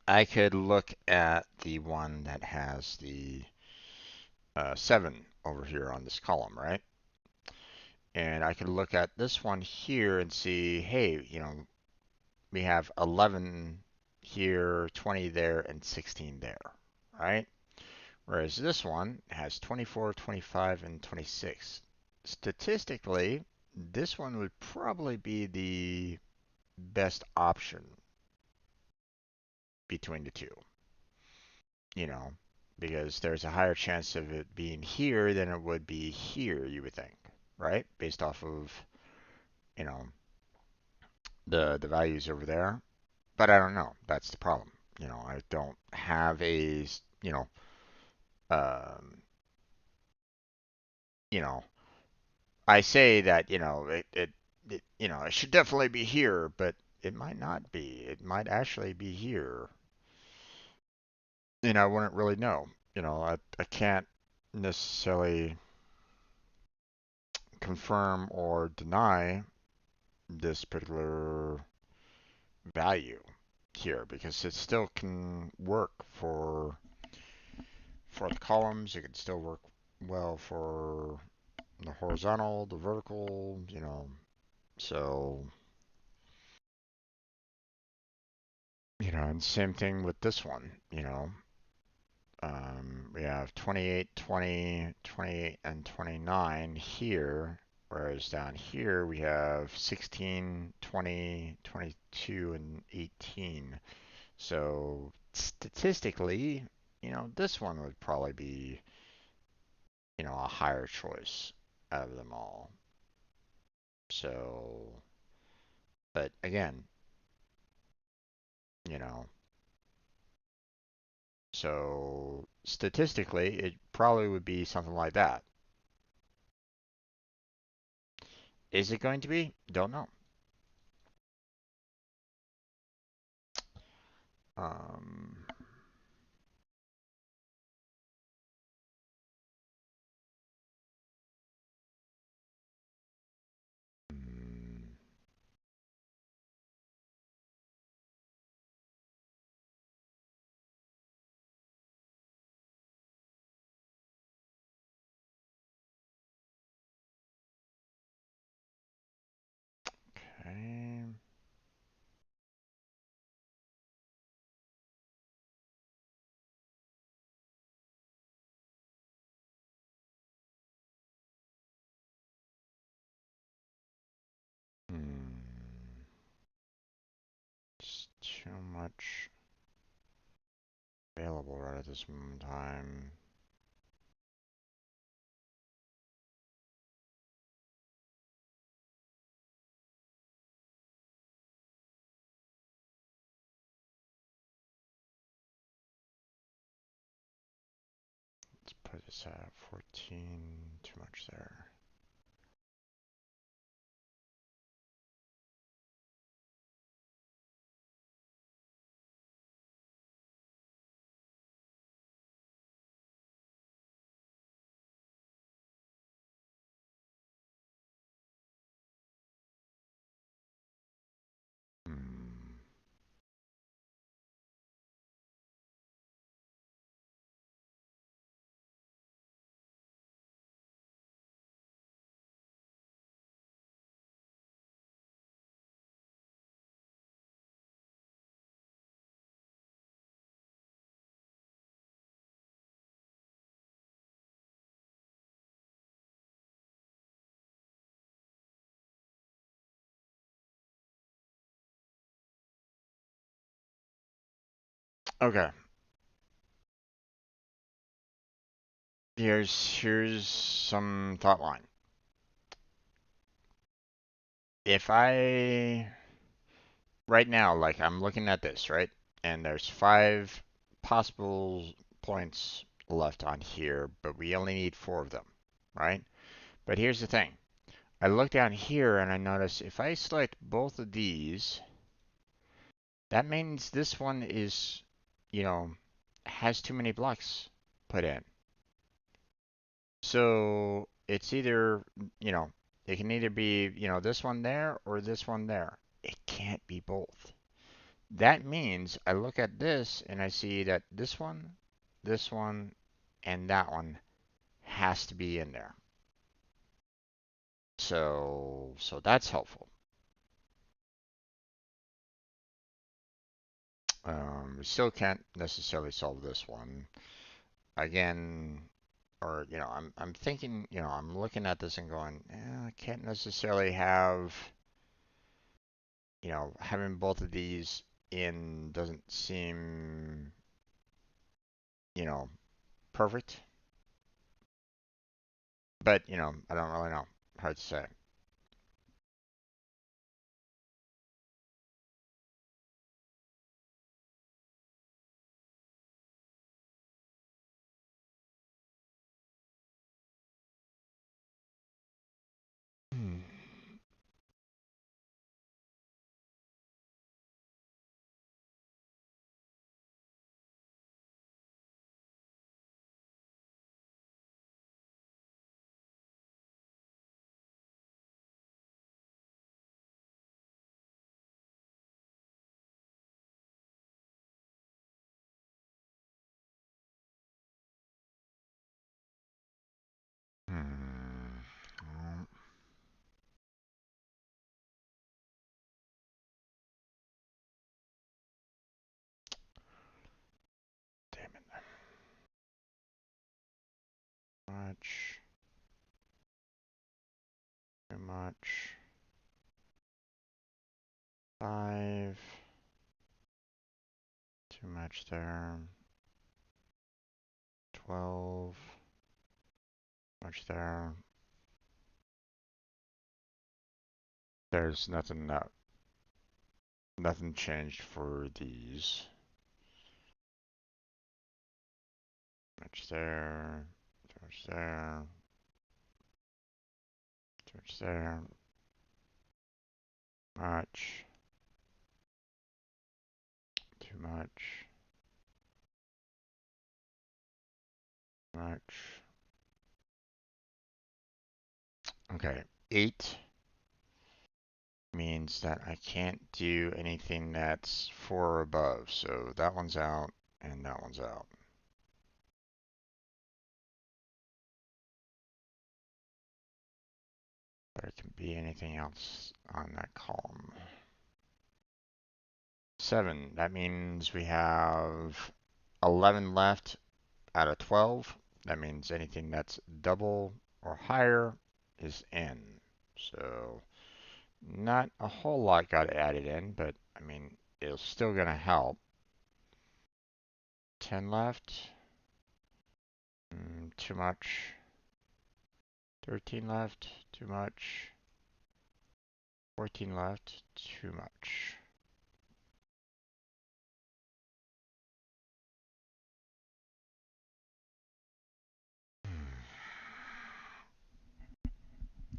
I could look at the one that has the 7 over here on this column, right? And I could look at this one here and see, hey, we have 11 here, 20 there, and 16 there, right? Whereas this one has 24, 25, and 26. Statistically, this one would probably be the best option between the two, you know, because there's a higher chance of it being here than it would be here, you would think, right? Based off of, you know, the values over there. But I don't know. That's the problem. I don't have a, um, you know, I say that, it should definitely be here, but it might not be. It might actually be here. I wouldn't really know. I can't necessarily confirm or deny this particular value here because it still can work for the columns. It can still work well for the horizontal, the vertical, So, and same thing with this one. We have 28, 20, 28, and 29 here, whereas down here we have 16, 20, 22, and 18. So statistically, this one would probably be, a higher choice out of them all. So, but again, you know, so statistically, it probably would be something like that. Is it going to be? Don't know. Um, mm, okay. Hmm. It's too much available right at this moment in time. Let's put this at 14. Too much there. Hmm. Okay. Here's some thought line. If I right now, like I'm looking at this, right? And there's 5 possible points left on here, but we only need 4 of them, right? But here's the thing. I look down here and I notice if I select both of these, that means this one is, you know, has too many blocks put in. So it's either, you know, it can either be, this one there or this one there. It can't be both. That means I look at this and I see that this one, and that one has to be in there. So that's helpful. We still can't necessarily solve this one. Again, or I'm thinking, I'm looking at this and going, I can't necessarily have, having both of these in doesn't seem, you know, perfect. But, I don't really know. Hard to say. Hmm. Hmm. Damn it. Much. Too much. 5. Too much there. 12. Much there. There's nothing changed for these. Much there. Too much there. Too much there. Much. Too much. Much. Okay. 8 means that I can't do anything that's 4 or above. So that one's out and that one's out. There can be anything else on that column. 7, that means we have 11 left out of 12. That means anything that's double or higher is in. So not a whole lot got added in, but I mean, it's still gonna help. 10 left. Too much. 13 left. Too much. 14 left. Too much.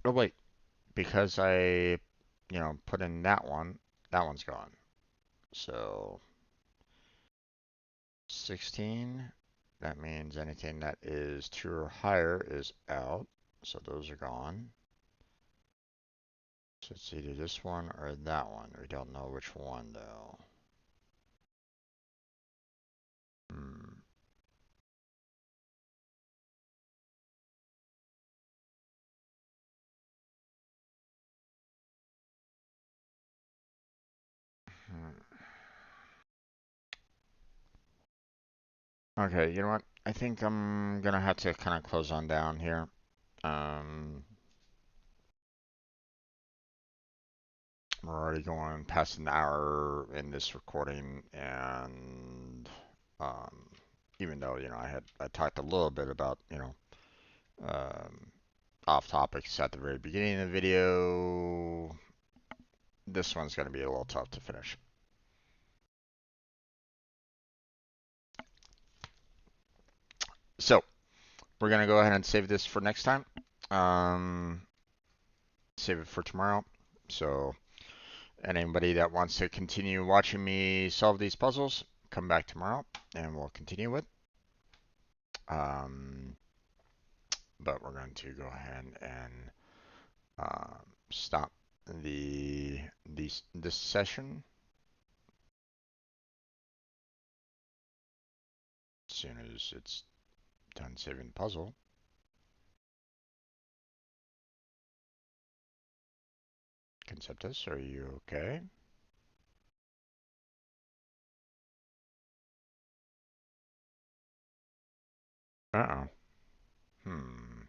Oh wait, because I, put in that one's gone. So 16, that means anything that is 2 or higher is out. So those are gone. So it's either this one or that one. We don't know which one though. Hmm. Hmm. Okay, you know what? I think I'm gonna have to kind of close on down here. Um, we're already going past an hour in this recording, and um, even though I talked a little bit about um, off topics at the very beginning of the video, this one's gonna be a little tough to finish. So we're gonna go ahead and save this for next time. Um, Save it for tomorrow. So anybody that wants to continue watching me solve these puzzles, come back tomorrow and we'll continue with. Um, but we're going to go ahead and stop this session as soon as it's done saving the puzzle. Conceptus, are you okay? Uh-oh. Hmm.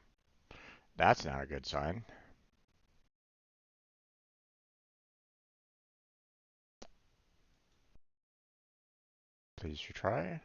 That's not a good sign. Please retry.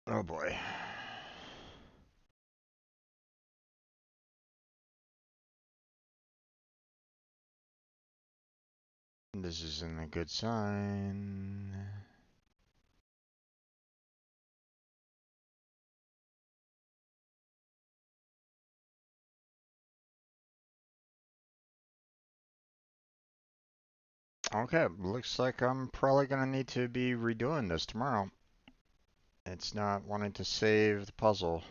Oh boy. This isn't a good sign. Okay, looks like I'm probably gonna need to be redoing this tomorrow. It's not wanting to save the puzzle.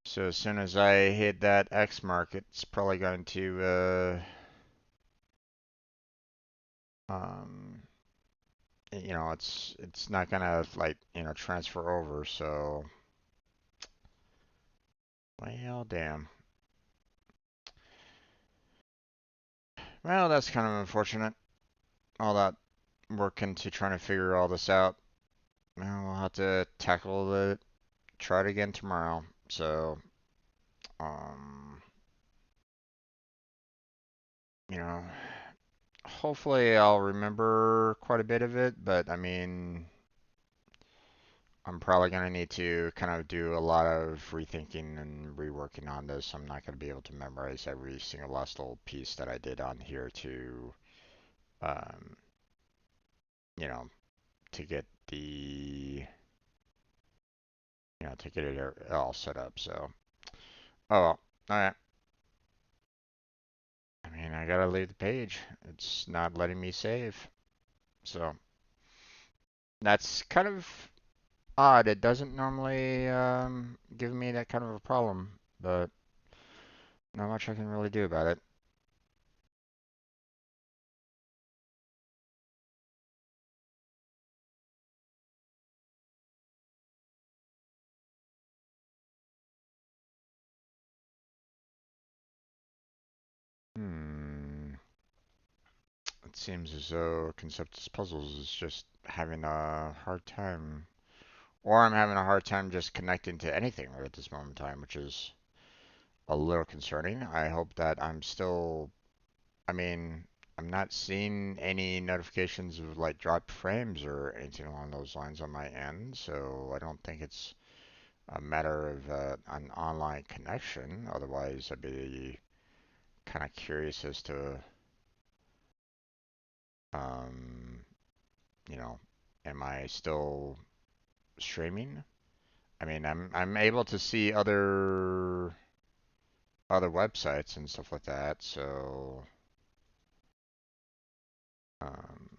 So as soon as I hit that X mark, it's probably going to, it's not gonna like, transfer over. So, well, damn. Well, that's kind of unfortunate. All that work into trying to figure all this out. Well, we'll have to tackle it, try it again tomorrow. So, um, you know, hopefully I'll remember quite a bit of it, but I mean, I'm probably going to need to kind of do a lot of rethinking and reworking on this. I'm not going to be able to memorize every single last little piece that I did on here um, you know, to get to get it all set up. So, oh well, all right. I mean, I gotta leave the page. It's not letting me save. So that's kind of odd. It doesn't normally give me that kind of a problem, but not much I can really do about it. Hmm. It seems as though Conceptus Puzzles is just having a hard time, or I'm having a hard time just connecting to anything right at this moment in time, which is a little concerning. I hope that I'm still, I mean, I'm not seeing any notifications of like dropped frames or anything along those lines on my end, so I don't think it's a matter of an online connection. Otherwise, I'd be kind of curious as to, um, you know, am I still streaming? I mean, I'm able to see other websites and stuff like that, so um,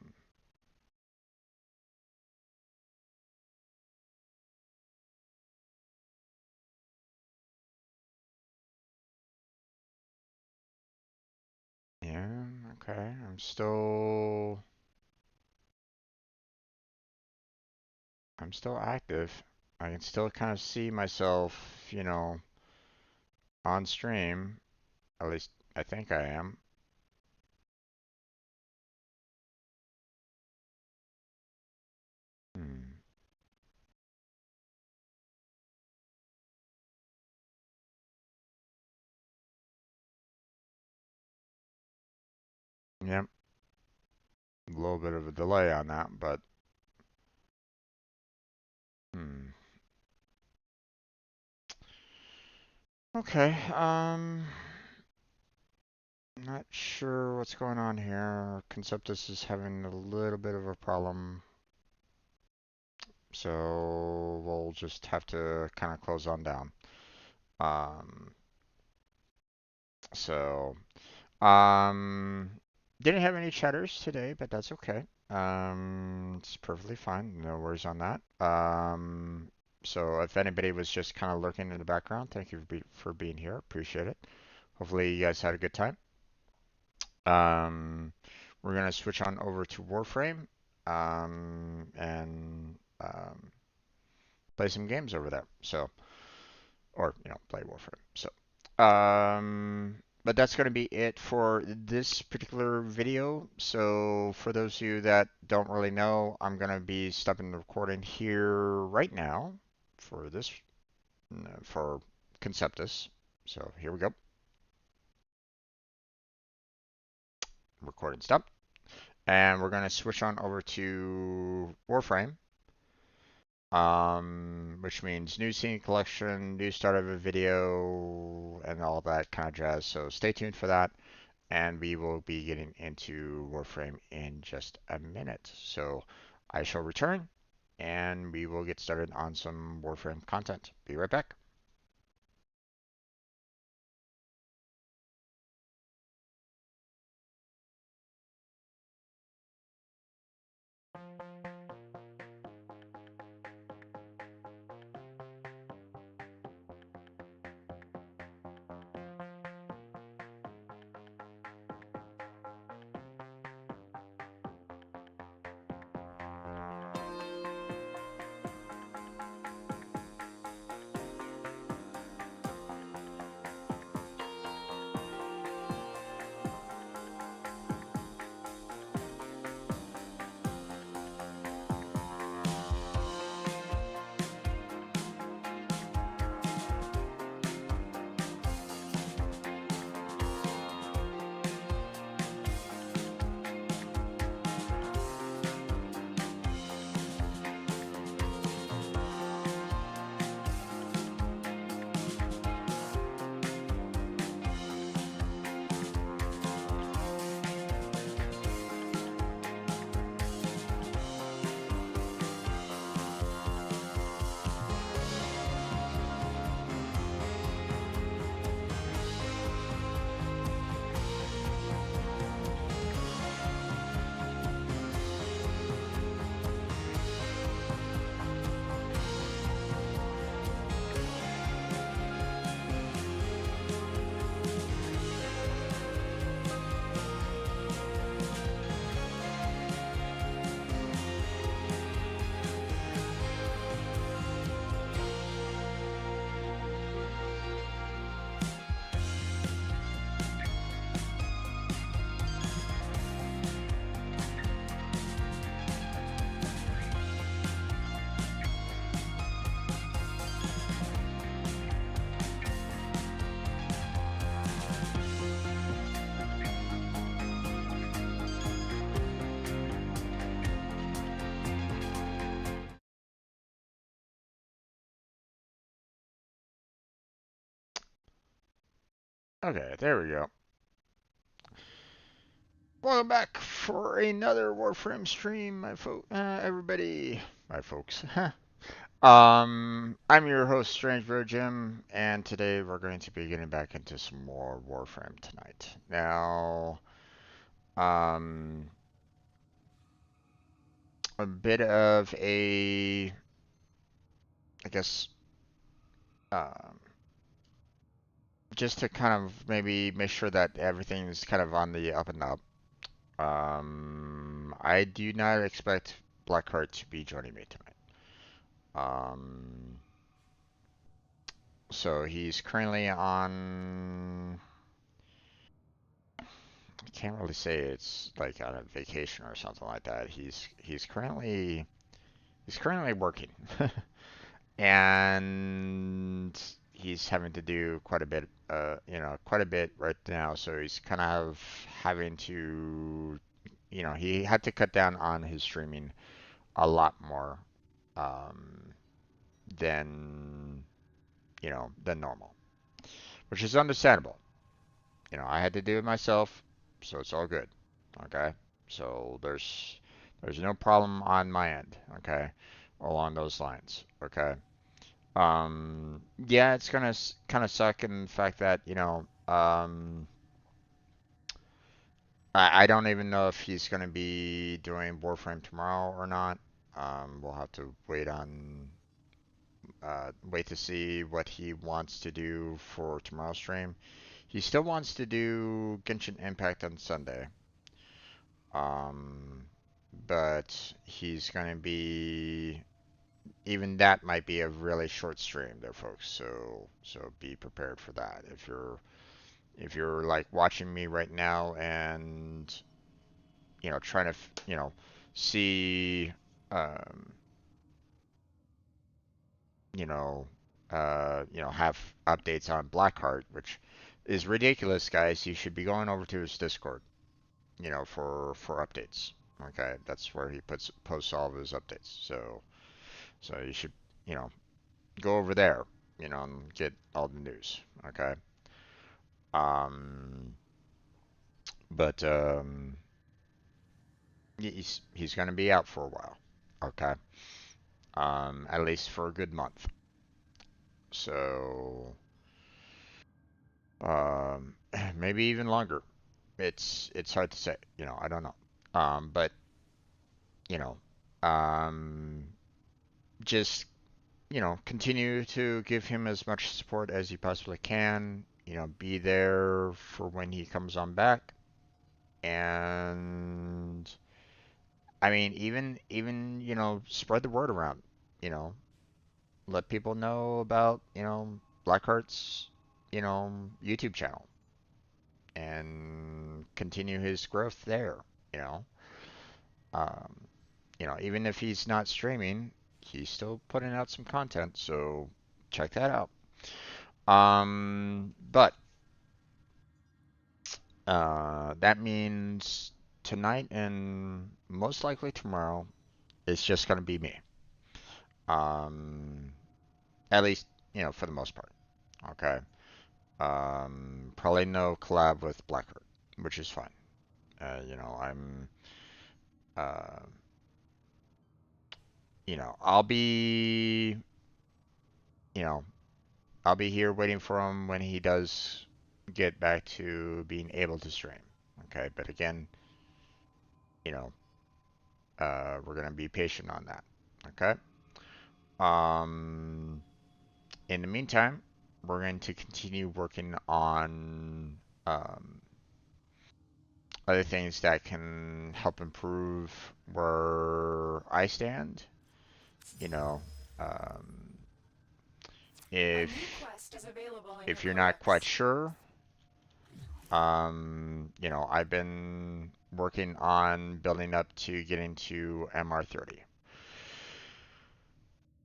yeah, okay. I'm still active. I can still kind of see myself, on stream. At least I think I am. Hmm. Yep. A little bit of a delay on that, but hmm. Okay. Not sure what's going on here. Conceptus is having a little bit of a problem, so we'll just have to kind of close on down. Um, so, um, didn't have any chatters today, but that's okay. It's perfectly fine. No worries on that. So if anybody was just kind of lurking in the background, thank you for being here. Appreciate it. Hopefully you guys had a good time. Um, we're gonna switch on over to Warframe, and play some games over there. So, or play Warframe. So, but that's gonna be it for this particular video. So for those of you that don't really know, I'm gonna be stopping the recording here right now for this for Conceptis. So here we go. Recording stop. And we're gonna switch on over to Warframe, which means new scene collection, new start of a video, and all that kind of jazz. So stay tuned for that, and we will be getting into Warframe in just a minute. So I shall return, and we will get started on some Warframe content. Be right back. Okay, there we go. Welcome back for another Warframe stream, everybody, my folks. I'm your host, Strange Bro Jim, and today we're going to be getting back into some more Warframe tonight. Now, um, a bit of a, I guess, um, just to kind of maybe make sure that everything's kind of on the up and up. I do not expect Blackheart to be joining me tonight. Um, so he's currently on. I can't really say it's like on a vacation or something like that. He's currently working, and he's having to do quite a bit, quite a bit right now. So he's kind of having to, he had to cut down on his streaming a lot more, um, than than normal, which is understandable. I had to do it myself, so it's all good. Okay, so there's no problem on my end. Okay, along those lines. Okay. Yeah, it's gonna kind of suck in the fact that I don't even know if he's going to be doing Warframe tomorrow or not. We'll have to wait to see what he wants to do for tomorrow's stream. He still wants to do Genshin Impact on Sunday. Um, but he's going to be, even that might be a really short stream there, folks. So be prepared for that. If you're like watching me right now and trying to see um, you know have updates on Blackheart, which is ridiculous, guys. You should be going over to his Discord, for updates. Okay, that's where he posts all of his updates. So you should you know go over there, and get all the news. Okay. Um, but he's gonna be out for a while. Okay. At least for a good month. So um, maybe even longer. It's hard to say. I don't know. But you know, um, just continue to give him as much support as you possibly can. Be there for when he comes on back. And I mean, even spread the word around. You know, let people know about Blackheart's YouTube channel and continue his growth there. You know, um, even if he's not streaming, he's still putting out some content. So check that out. But that means tonight and most likely tomorrow it's just gonna be me. Um, at least for the most part. Okay. Probably no collab with Blackheart, which is fine. I'm uh, I'll be you know I'll be here waiting for him when he does get back to being able to stream. Okay, but again, you know, we're gonna be patient on that. Okay. Um, in the meantime, we're going to continue working on um, other things that can help improve where I stand. You know, um, if if you're not quite sure, I've been working on building up to getting to MR30.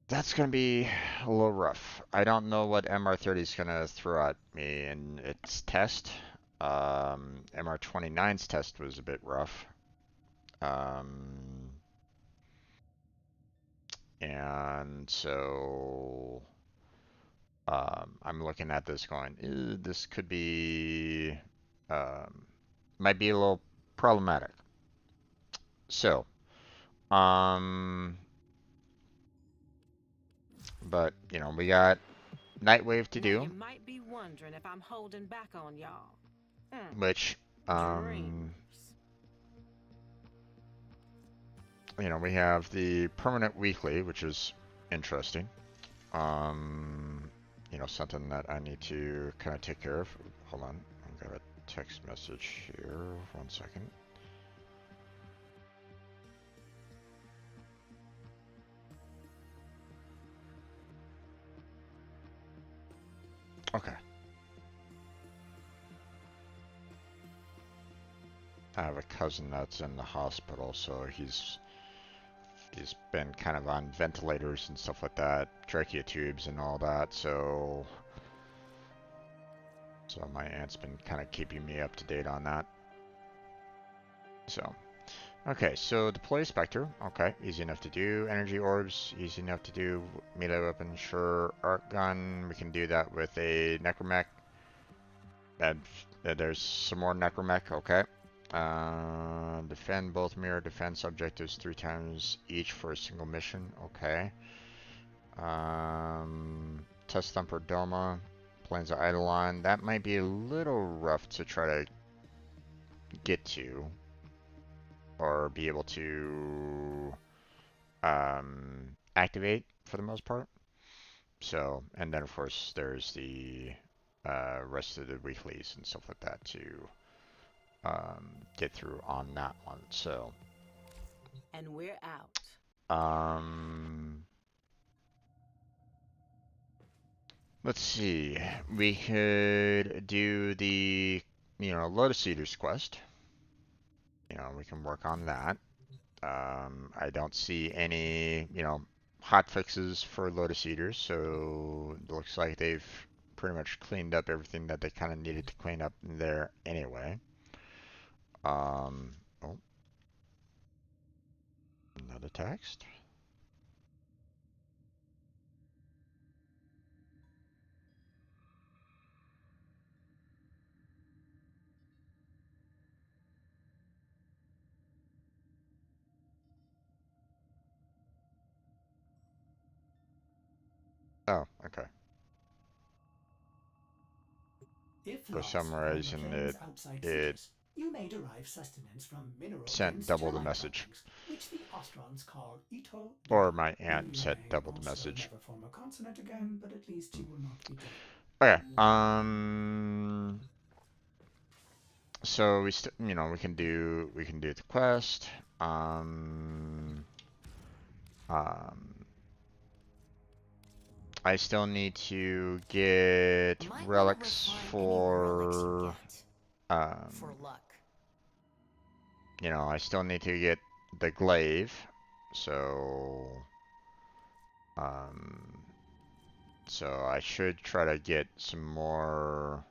That's gonna be a little rough. I don't know what MR30 is gonna throw at me in its test. MR29's test was a bit rough. Um, and so I'm looking at this going, this could be, um, might be a little problematic. So, um, but we got Nightwave to Now you do, might be wondering if I'm holding back on y'all. which, Dreamers. we have the permanent weekly, which is interesting. Um, something that I need to kind of take care of. Hold on, I've got a text message here. 1 second. Okay. I have a cousin that's in the hospital, so he's been kind of on ventilators and stuff like that, trachea tubes and all that. So my aunt's been kind of keeping me up to date on that. So okay, so deploy Spectre. Okay, easy enough to do. Energy orbs, easy enough to do. Melee weapon, sure. Arc gun, we can do that with a necromech. And there's some more necromech. Okay. Defend both mirror defense objectives 3 times each for a single mission. Okay. Test Thumper Doma, Plains of Eidolon. That might be a little rough to try to, get to or be able to activate for the most part. So, and then of course there's the rest of the weeklies and stuff like that to get through on that one. So, And we're out. let's see. We could do the, Lotus Eaters quest. We can work on that. I don't see any, hot fixes for Lotus Eaters, so it looks like they've pretty much cleaned up everything that they kind of needed to clean up in there anyway. Oh, another text. Oh, okay. If For lost some on the reason, plains outside it Thetis, you may derive sustenance from sent mineral-dense double the termite message, droppings, which the Ostrons call ito or da. my aunt You sent may double the also message. never form a consonant again, but at least you will not be dead. Okay. So we can do the quest. Um, I still need to get Might want to relics refine any relics you for, get. For um, luck. I still need to get the glaive. So, um, so I should try to get some more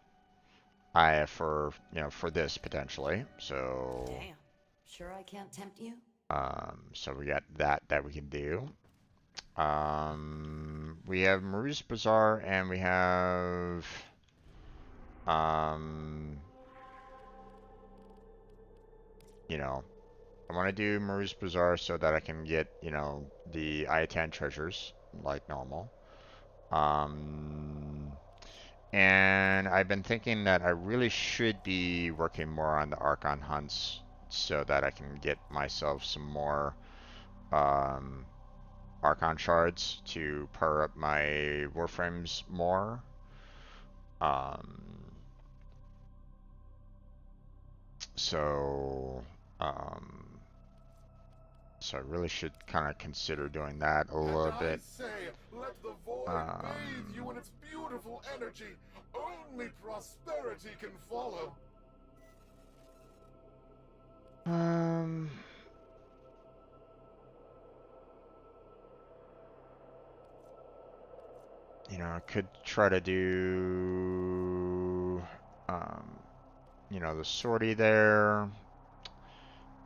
for, for this potentially. So, Damn. Sure I can't tempt you? so we got that we can do. We have Maurice Bazaar and we have, um, I want to do Maurice Bazaar so that I can get, the I-10 treasures like normal. Um, and I've been thinking that I really should be working more on the Archon hunts so that I can get myself some more um, Archon shards to power up my Warframes more. Um, so, um, so I really should kind of consider doing that a little And I bit. say, let the void bathe you in its beautiful energy. Only prosperity can follow. Um, I could try to do, the sortie there.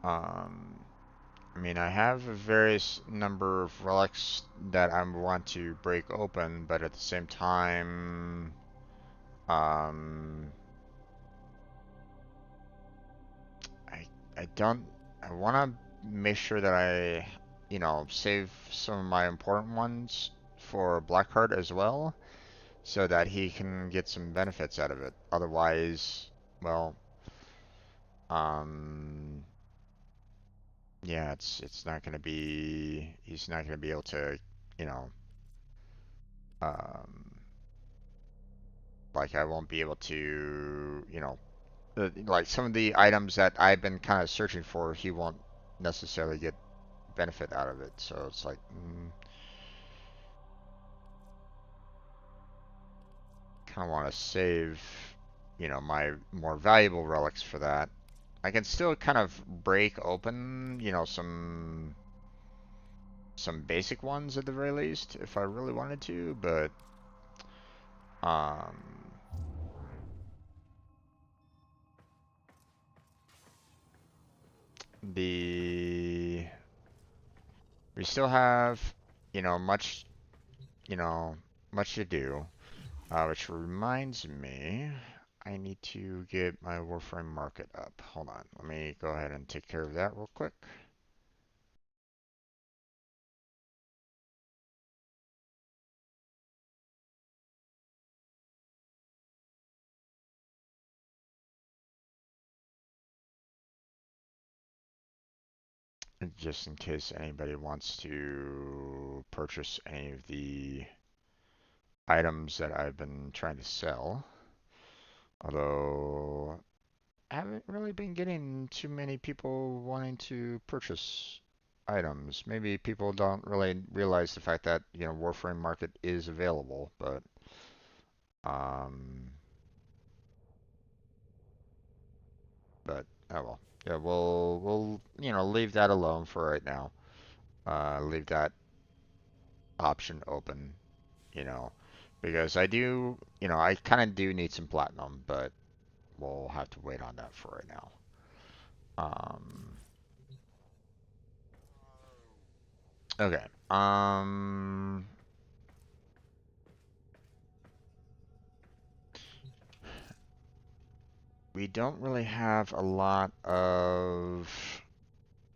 Um, I mean, I have a various number of relics that I want to break open, but at the same time, um, I I don't. I want to make sure that I, save some of my important ones for Blackheart as well, so that he can get some benefits out of it. Otherwise, well, um, yeah, it's not gonna be. He's not gonna be able to, you know, um, like I won't be able to, like some of the items that I've been kind of searching for, he won't necessarily get benefit out of it. So it's like, kind of want to save, my more valuable relics for that. I can still kind of break open, some basic ones at the very least if I really wanted to, but um the we still have, much, you know, much to do. Which reminds me, I need to get my Warframe market up. Hold on, let me go ahead and take care of that real quick. just in case anybody wants to purchase any of the items that I've been trying to sell. Although I haven't really been getting too many people wanting to purchase items. Maybe people don't really realize the fact that, Warframe market is available, but um oh well. Yeah, we'll leave that alone for right now. Leave that option open, you know, because I kind of do need some platinum, but we'll have to wait on that for right now. Okay. We don't really have a lot of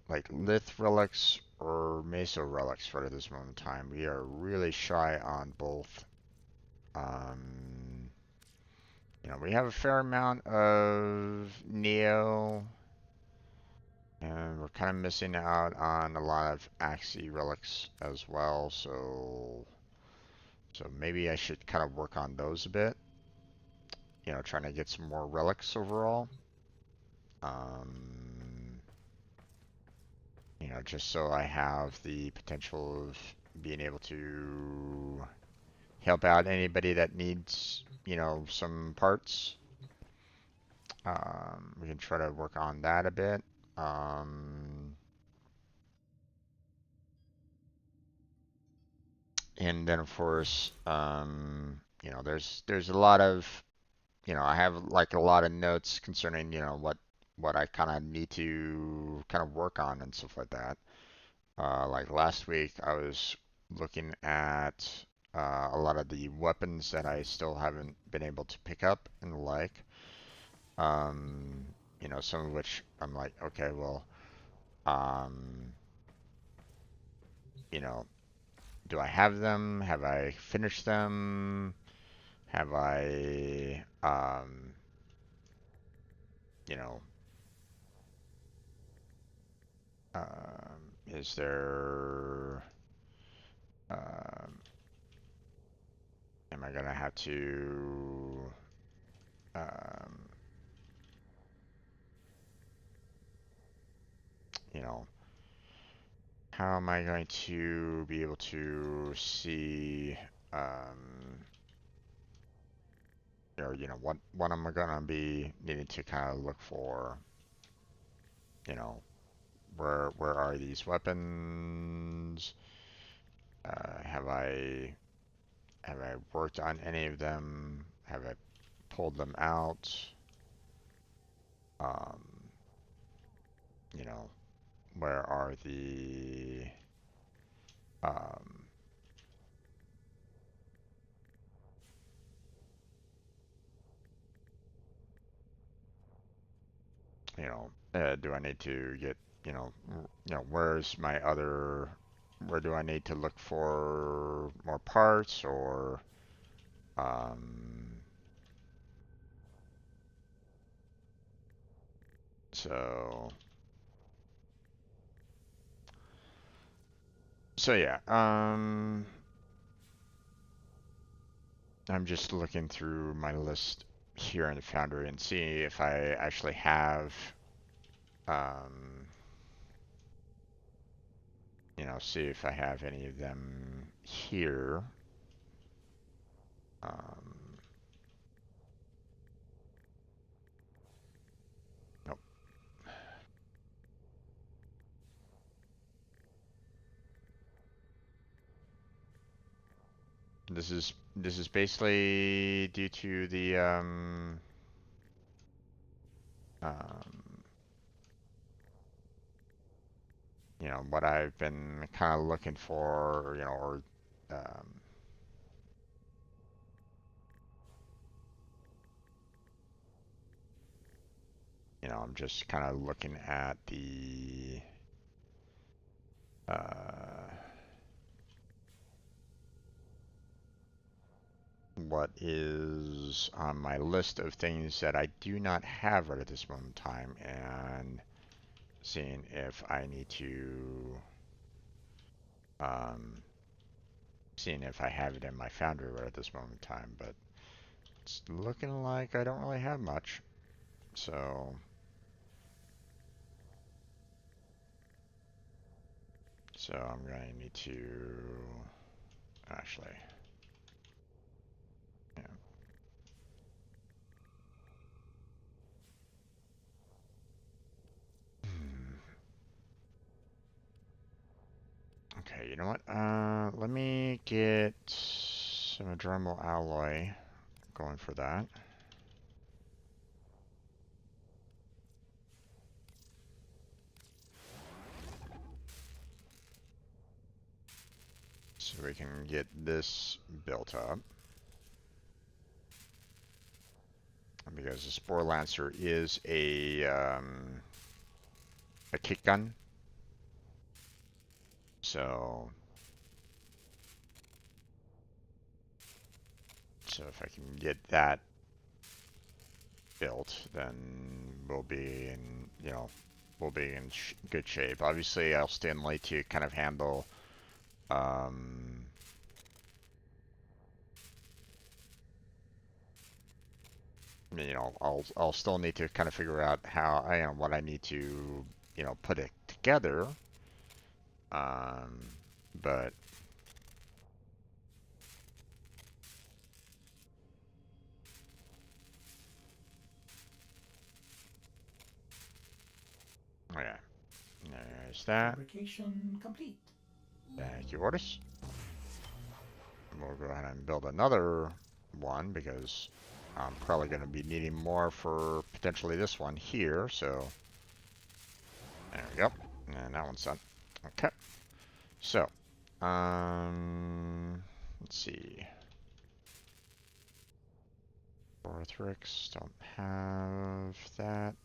like Lith relics or Meso relics for this moment in time. We are really shy on both. Um, we have a fair amount of Neo, and we're kind of missing out on a lot of Axii relics as well. So maybe I should kind of work on those a bit. Trying to get some more relics overall. Just so I have the potential of being able to help out anybody that needs, some parts. We can try to work on that a bit. And then of course, there's a lot of, I have like a lot of notes concerning, what I kind of need to kind of work on and stuff like that. Like last week, I was looking at a lot of the weapons that I still haven't been able to pick up and the like. Some of which I'm like, okay, well, um, you know, do I have them? Have I finished them? Have I, you know, is there, um, am I gonna have to, um, you know, how am I going to be able to see, or what am I gonna be needing to kind of look for, you know, where are these weapons? Have I worked on any of them? Have I pulled them out? Um, you know, where are the um, do I need to get, where's my other, where do I need to look for more parts or, um, so, so yeah, I'm just looking through my list here in the Foundry and see if I actually have, um, see if I have any of them here. Um, nope. This is basically due to the um, what I've been kind of looking for, or um, I'm just kind of looking at the what is on my list of things that I do not have right at this moment in time, and seeing if I need to, seeing if I have it in my foundry right at this moment in time, but it's looking like I don't really have much. So I'm going to need to actually, yeah. Okay, you know what? Let me get some adrenal alloy going for that. So we can get this built up. Because the Spore Lancer is a kick gun. So if I can get that built, then we'll be in, good shape. Obviously, I'll stand late to kind of handle, I'll still need to kind of figure out how what I need to, put it together. But okay, there's that. Fabrication complete. Thank you, Otis. We'll go ahead and build another one because I'm probably going to be needing more for potentially this one here. So there we go, and that one's done. Okay, so let's see. Orthrix, don't have that.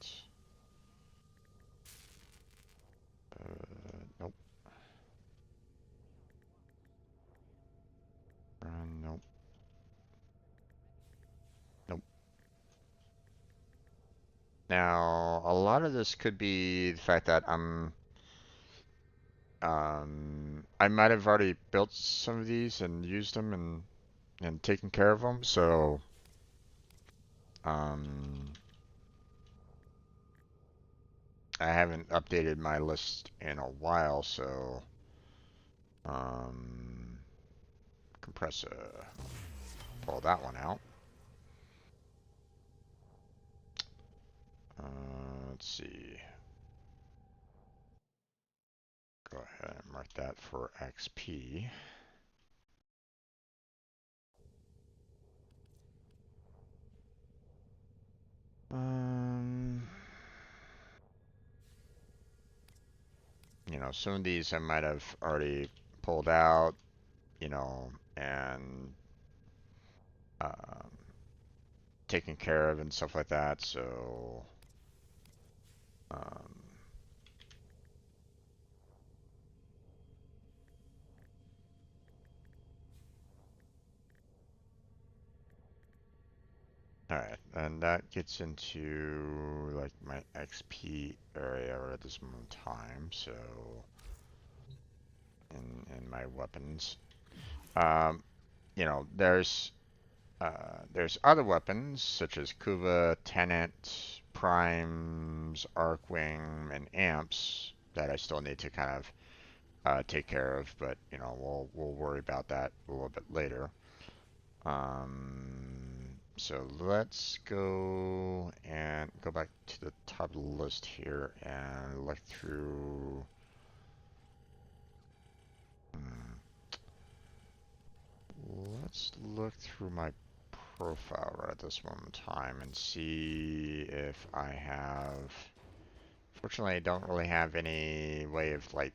Nope. Nope. Nope. Now, a lot of this could be the fact that I might have already built some of these and used them and taken care of them, so I haven't updated my list in a while, so compressor, pull that one out. Let's see. Go ahead and mark that for XP. Some of these I might have already pulled out, and taken care of and stuff like that, so alright, and that gets into like my XP area at this moment in time, so in my weapons. There's other weapons such as Kuva, Tenant, Primes, Arcwing, and Amps that I still need to kind of take care of, but we'll worry about that a little bit later. So let's go back to the top of the list here and look through. Let's look through my profile right at this moment in time and see if I have. Fortunately, I don't really have any way of like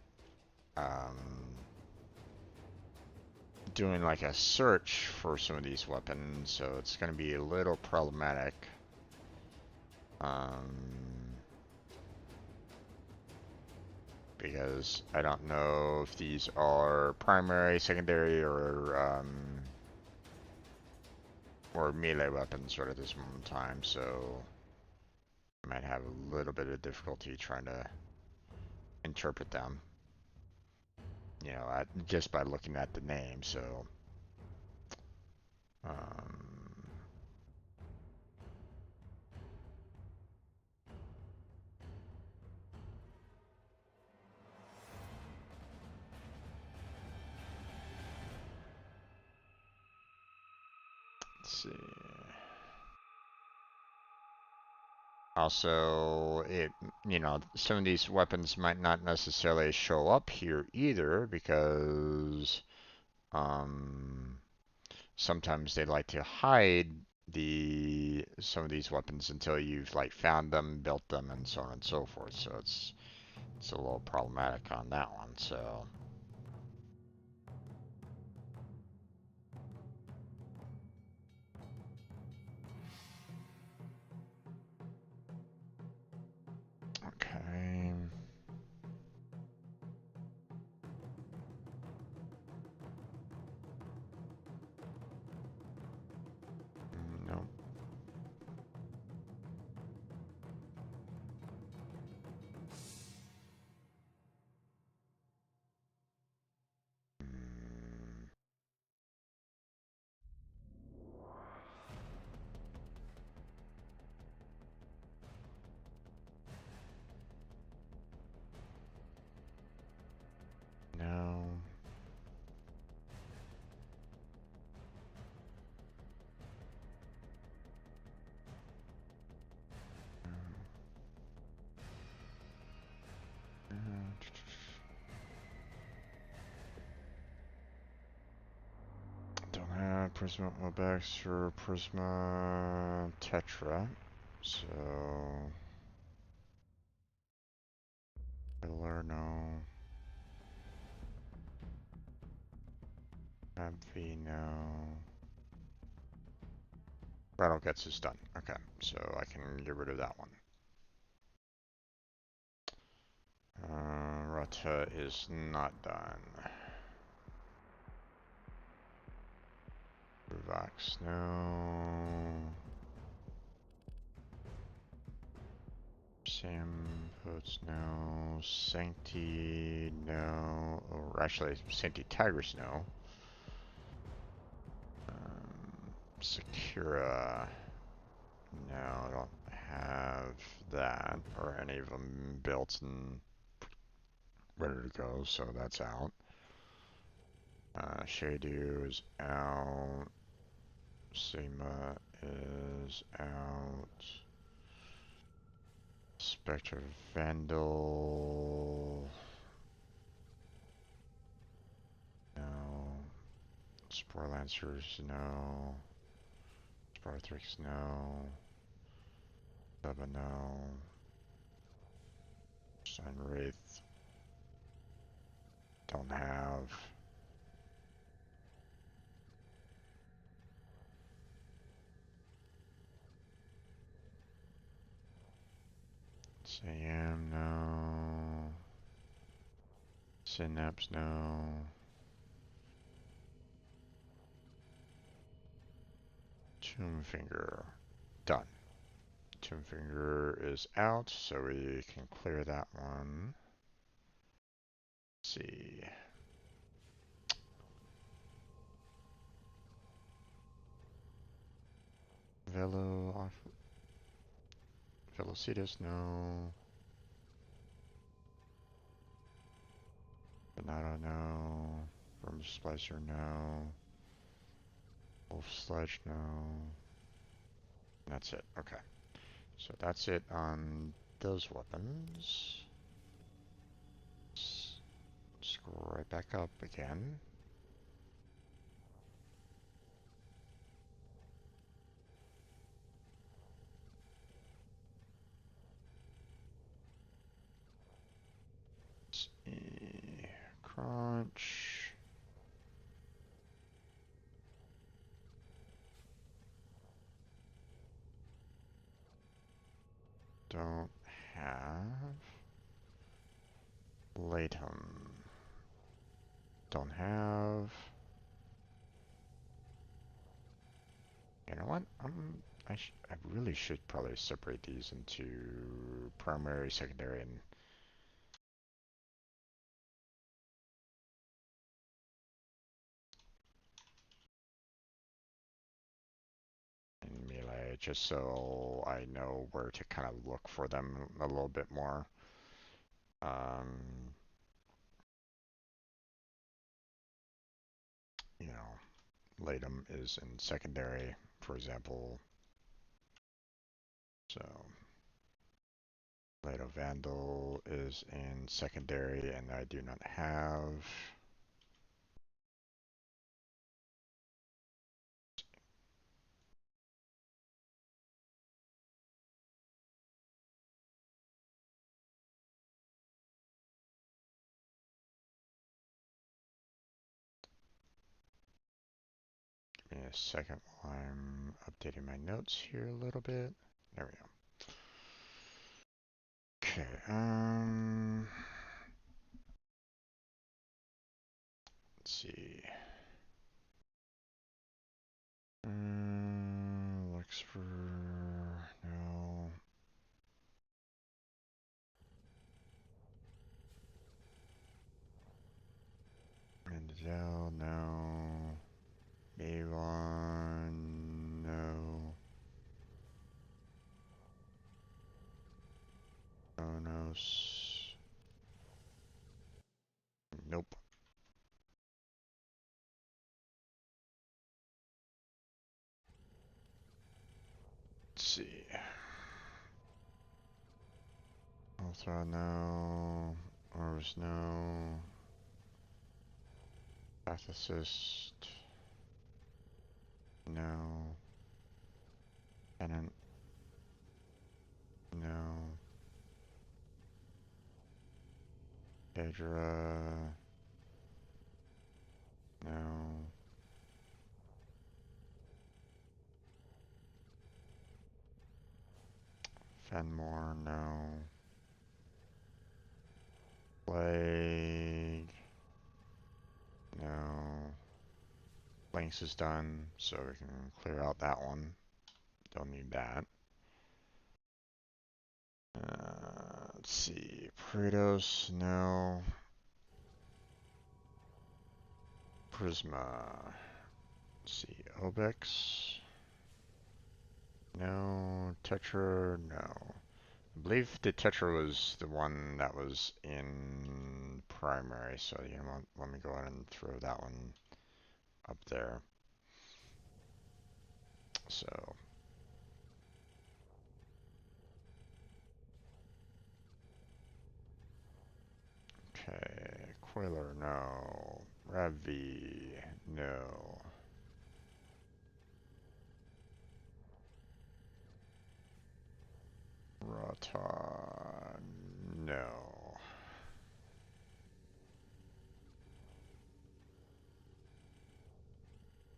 doing like a search for some of these weapons, so it's going to be a little problematic. Because I don't know if these are primary, secondary, or melee weapons right at this moment in time, so I might have a little bit of difficulty trying to interpret them. You know, just by looking at the name. So, let's see. Also, you know, some of these weapons might not necessarily show up here either because sometimes they like to hide some of these weapons until you've like found them, built them, and so on and so forth. So it's a little problematic on that one. So. Okay. Nope. No. Don't have Prisma Obex or Prisma Tetra, so Pillar, no. Abv, no. Rattle gets is done. Okay, so I can get rid of that one. Rata is not done. Ruvax, no. Sam Potes, no. Sancti, no. Or actually, Sancti Tigris, no. Sakura, no, I don't have that or any of them built and ready to go, so that's out. Shadu is out. Sigma is out. Spectre Vandal. No. Spore Lancers, no. Sparthrix, no. Bubba, no. Sun Wraith. Don't have. Sam, no. Synapse, no. Tombfinger, done. Tombfinger is out, so we can clear that one. Let's see. Velocitus, no. Banana, no. Worm Splicer, no. Wolf Sledge, no. That's it. Okay. So that's it on those weapons. Scroll right back up again. Crunch. Don't have. Latham. Don't have. You know what? I really should probably separate these into primary, secondary, and just so I know where to kind of look for them a little bit more. You know, Latum is in secondary, for example. So Lato Vandal is in secondary, and I do not have. Give me a second while I'm updating my notes here a little bit. There we go. Okay, let's see. Lexfer, no. Menzel, no. Avon, no. Kronos. Nope. Let's see. Ultra, no. Orbs, no. Pathicist, no. Tenant, no. Pedra, no. Fenmore, no. Plague, no. Lynx is done, so we can clear out that one. Don't need that. Let's see. Praetos, no. Prisma. Let's see. Obex. No. Tetra, no. I believe the Tetra was the one that was in primary, so you know what, let me go ahead and throw that one up there. So okay, Coiler, no. Ravi, no. Rata, no.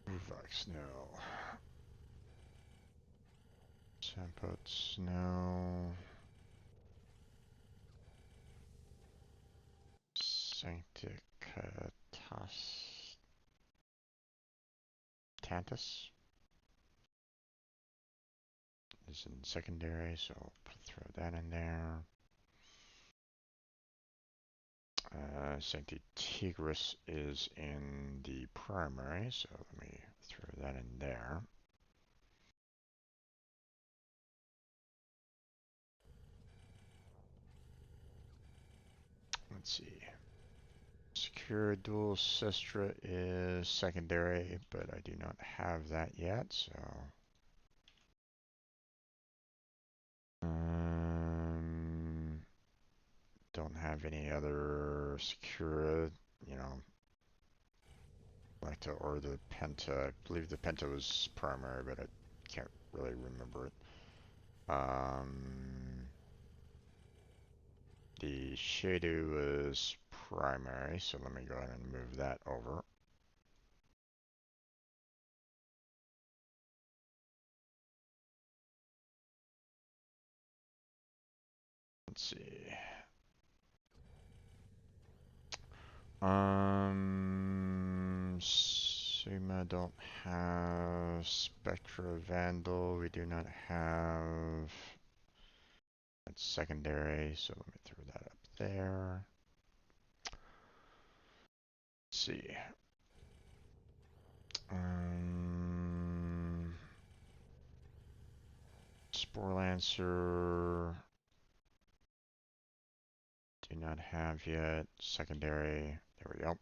Uvax, no. Sampots, no. Sancticatas Tantus is in secondary, so I'll throw that in there. Sancti Tigris is in the primary, so let me throw that in there. Let's see. Secure Dual Sestra is secondary, but I do not have that yet, so. Don't have any other Secura, you know, Lacta or the Penta. I believe the Penta was primary, but I can't really remember it. The Shadu was primary, so let me go ahead and move that over. Let's see. Sigma don't have Spectra Vandal. We do not have. That's secondary, so let me throw that up there. Let's see. Spore Lancer. Do not have yet. Secondary. There we go.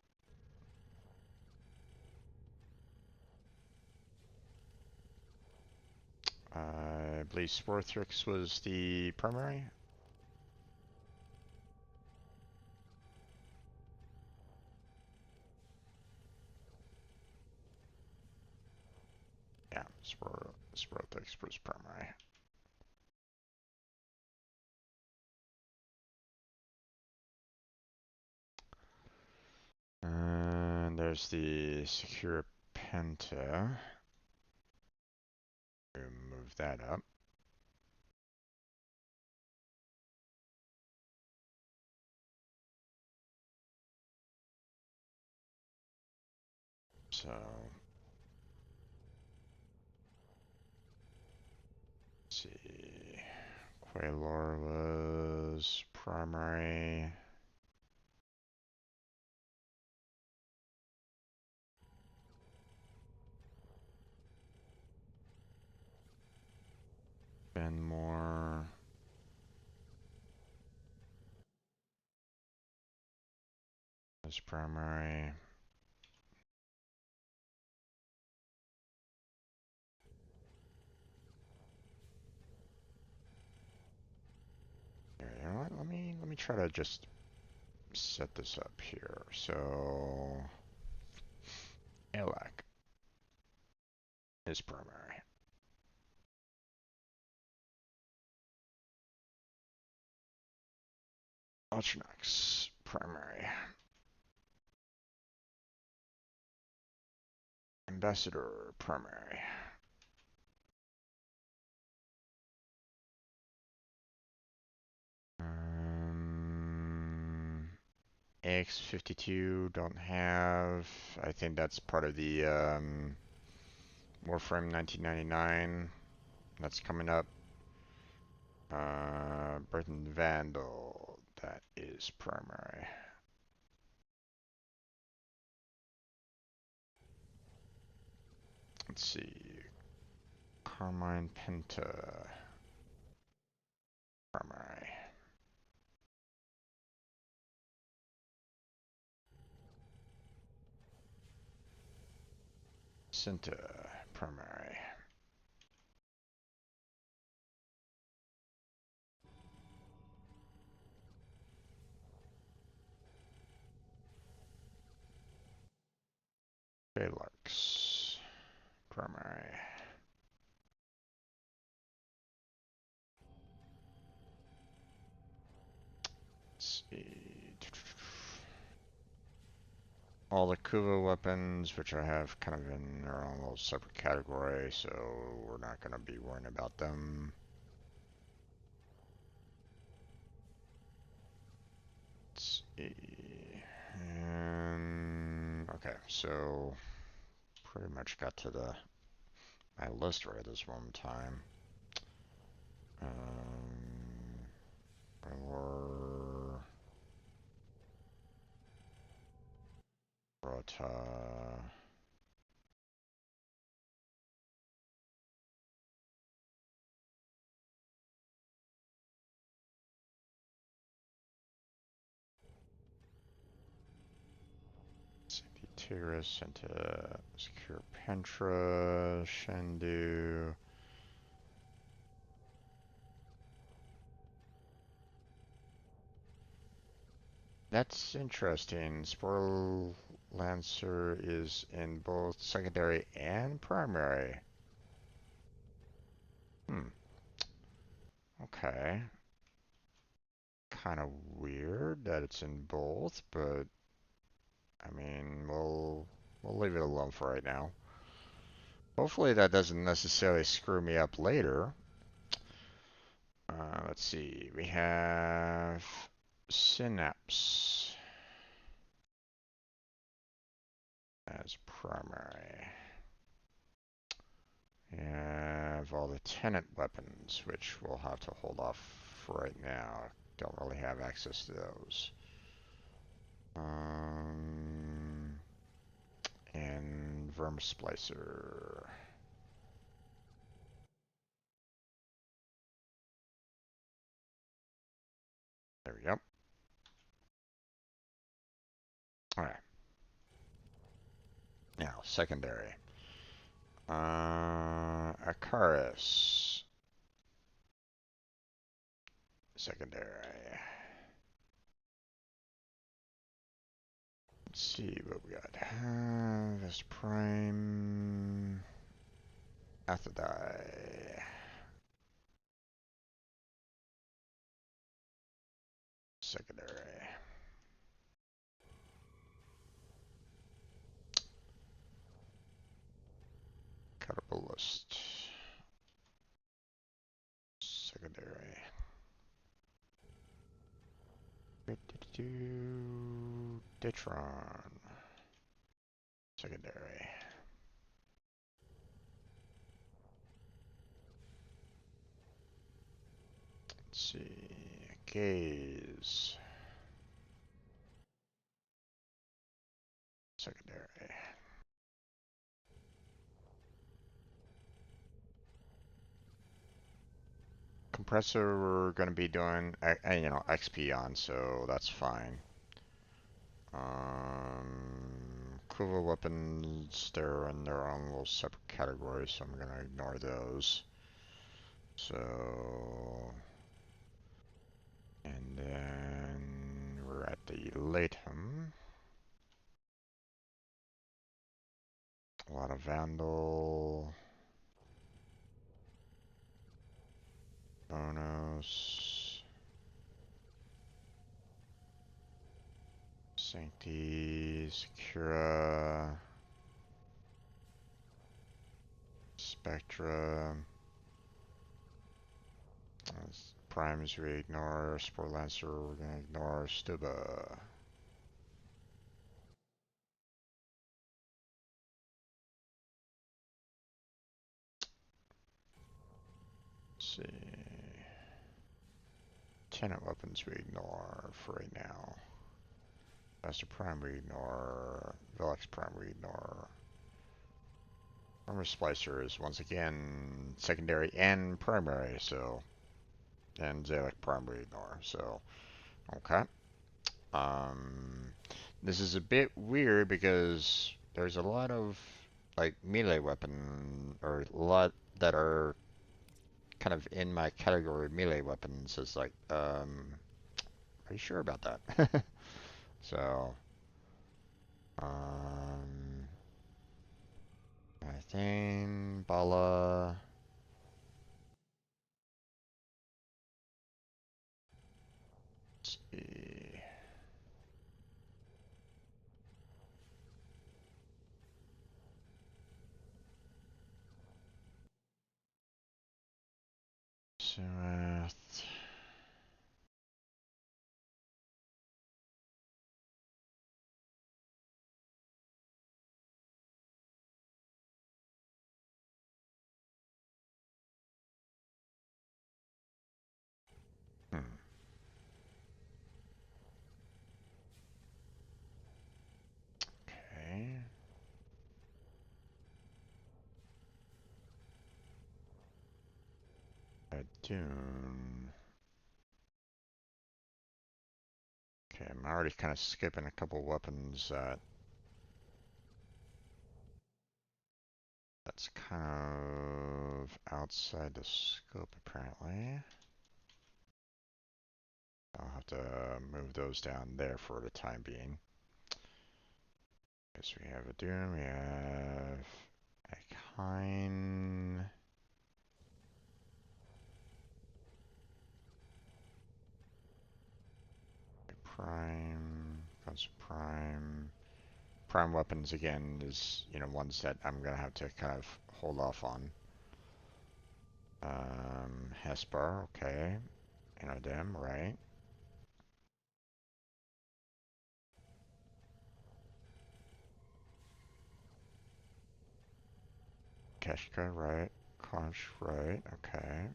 I believe Sporthrix was the primary. Yeah, Sporthrix was primary. And there's the Secure Penta. Move that up. So let's see. Quailor was primary. Benmore. Was primary. Here, you know what? Let me try to just set this up here. So Elak is primary. Ultranax primary. Ambassador primary. AX52 don't have. I think that's part of the Warframe 1999 that's coming up. Burton Vandal, that is primary. Let's see. Carmine Penta, primary. Cinta, primary. Baylarks, primary. Let's see. All the Kuva weapons, which I have kind of in their own little separate category, so we're not going to be worrying about them. Let's see. And okay, so pretty much got to my list right at this moment in time. Or Rota. Tigris into Secure Pentra, Shendu. That's interesting. Spore Lancer is in both secondary and primary. Okay. Kind of weird that it's in both, but I mean, we'll leave it alone for right now. Hopefully that doesn't necessarily screw me up later. Let's see. We have Synapse as primary. We have all the tenant weapons, which we'll have to hold off for right now. Don't really have access to those. And Vermisplicer. Alright. Now, secondary. Akaris. Secondary. Let's see what we got. This prime. Aphrodite. Secondary. Catapultist. Secondary. Ditron. Secondary. Let's see. Gaze. Secondary. Compressor we're going to be doing, XP on, so that's fine. Quiver weapons, they're in their own little separate categories, so I'm going to ignore those. So, and then we're at the Latham. A lot of Vandal. Bonus. Sancti, Secura. Spectra. Primes we ignore. Sport Lancer we're gonna ignore. Stuba. Let's see. Tenant weapons we ignore for right now. Master Prime we ignore. Velox Prime we ignore. Armor Splicer is once again secondary and primary, so. And Zalek Prime we ignore, so. Okay. This is a bit weird because there's a lot of like melee weapon, or a lot that are kind of in my category of melee weapons. It's like, are you sure about that? So, I think Bala. Let's see. So, hmm. Okay. Dune. Okay, I'm already kind of skipping a couple weapons that's kind of outside the scope apparently. I'll have to move those down there for the time being. Guess we have a Dune, we have a Kine. Prime, Guns Prime. Prime weapons again is, ones that I'm gonna have to kind of hold off on. Hesper, okay. Them, right. Keshka, right. Conch, right, okay.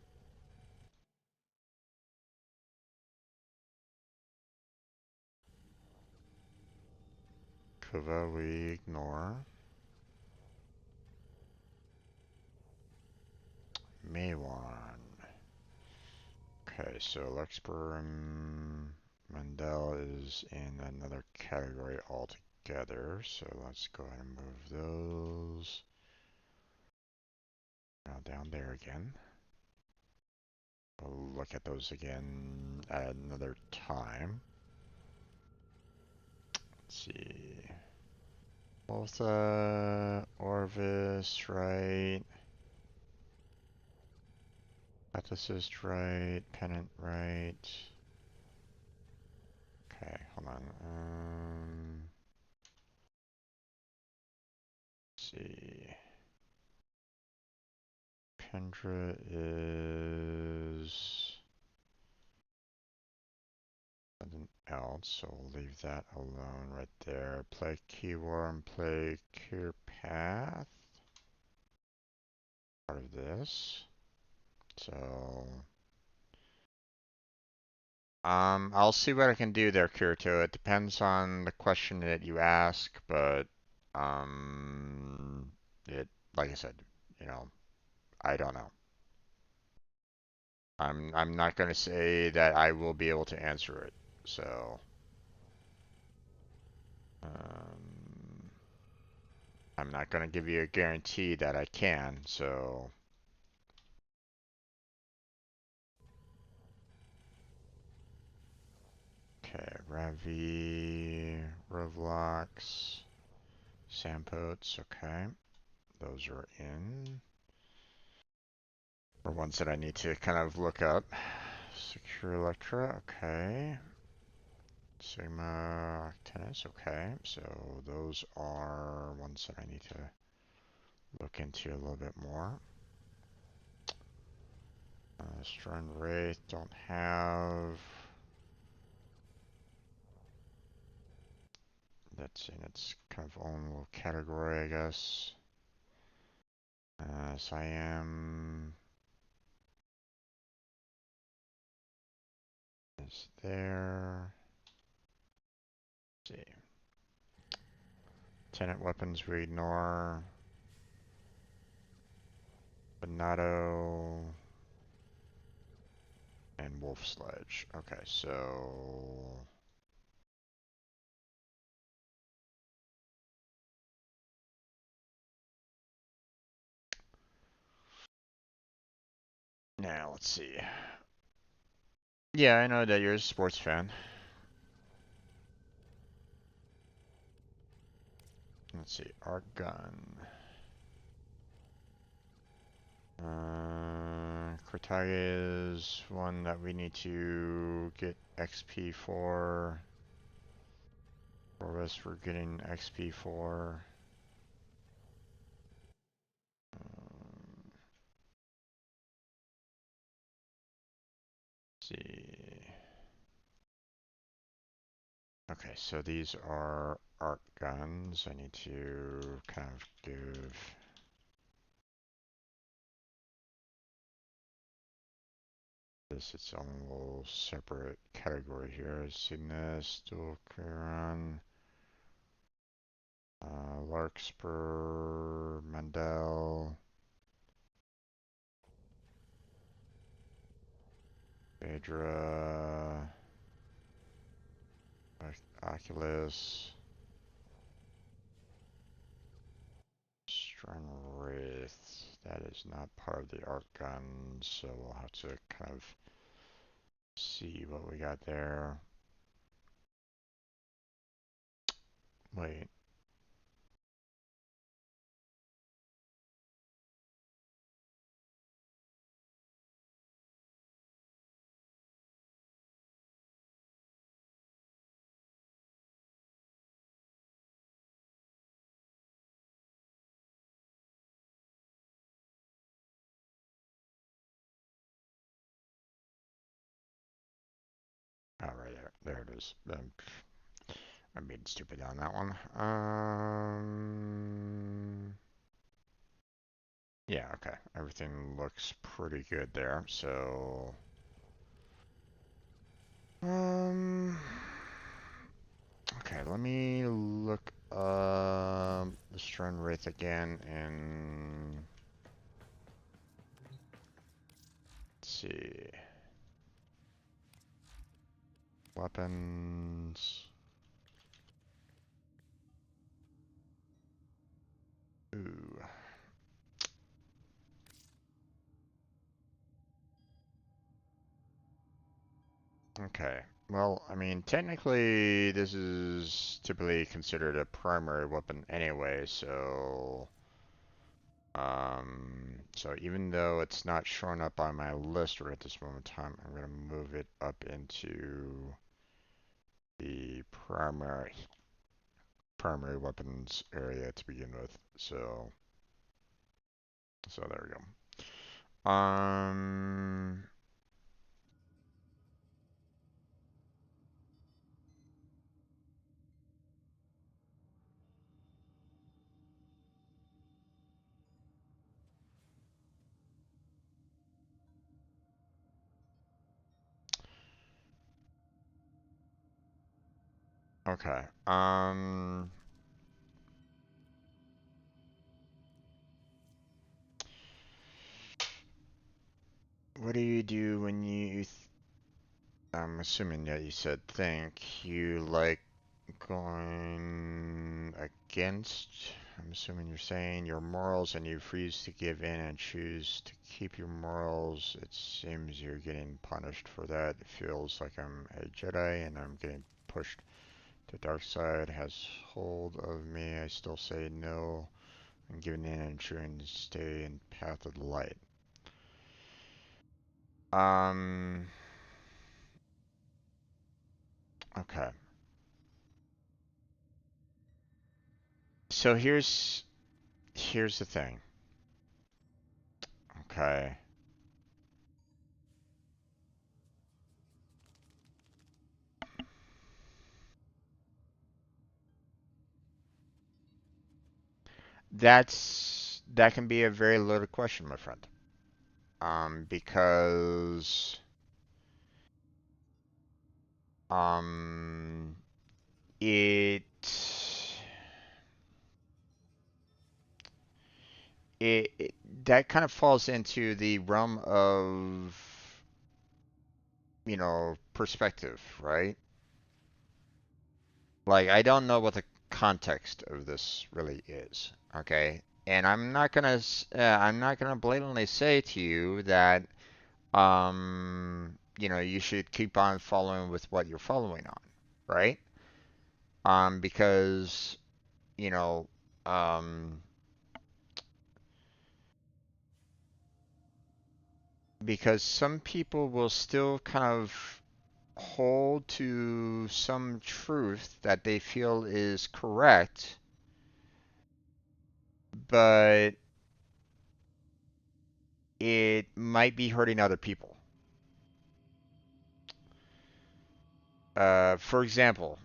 Kuva we ignore. Maywan. Okay, so Lexper and Mandel is in another category altogether. together. So let's go ahead and move those. Now down there again. We'll look at those again at another time. Let's see. Malta, Orvis, right? Ethicist, right? Pennant, right? Okay, hold on. Let's see. Kendra is something else, so we'll leave that alone right there. Play Keyword and play Cure Path. Part of this. So I'll see what I can do there, Kirito. It depends on the question that you ask, but it, like I said, you know, I don't know. I'm not gonna say that I will be able to answer it. So I'm not gonna give you a guarantee that I can. So okay, Ravi, Roblox, Sampotes. Okay, those are in. Or ones that I need to kind of look up. Secure Electra, okay. Sigma Tennis, okay. So those are ones that I need to look into a little bit more. Strand Wraith, don't have. That's in its kind of own little category, I guess. Siam is there. Let's see. Tenant weapons we ignore. Bonato. And Wolf Sledge. Okay, so now let's see. Yeah, I know that you're a sports fan. Let's see, Art Gun. Cortage is one that we need to get XP for. Orvis we're getting XP for. Let's see. Okay, so these are art guns. I need to kind of give this its own little separate category here. Cygnus, Dual Chiron, Larkspur, Mandel, Phaedra, Oculus, Wraith. That is not part of the art guns, so we'll have to kind of see what we got there. Wait. Oh, right there. There it is. I'm being stupid on that one. Yeah, okay. Everything looks pretty good there. So, okay, let me look the Strand Wraith again and let's see. Weapons. Okay. Well, I mean, technically, this is typically considered a primary weapon anyway, so even though it's not showing up on my list right at this moment in time, I'm gonna move it up into the primary weapons area to begin with. So there we go. Okay. What do you do when I'm assuming that you said think you like going against, I'm assuming you're saying your morals and you refuse to give in and choose to keep your morals. It seems you're getting punished for that. It feels like I'm a Jedi and I'm getting pushed. The dark side has hold of me. I still say no. I'm giving in and ensuring to stay in path of the light. Um. Okay. So here's the thing. Okay. That can be a very loaded question, my friend. Because um, it it that kind of falls into the realm of, perspective, right? Like, I don't know what the context of this really is, okay? And I'm not gonna blatantly say to you that you should keep on following with what you're following on, right? Because, you know, um, because some people will still kind of hold to some truth that they feel is correct, but it might be hurting other people. For example,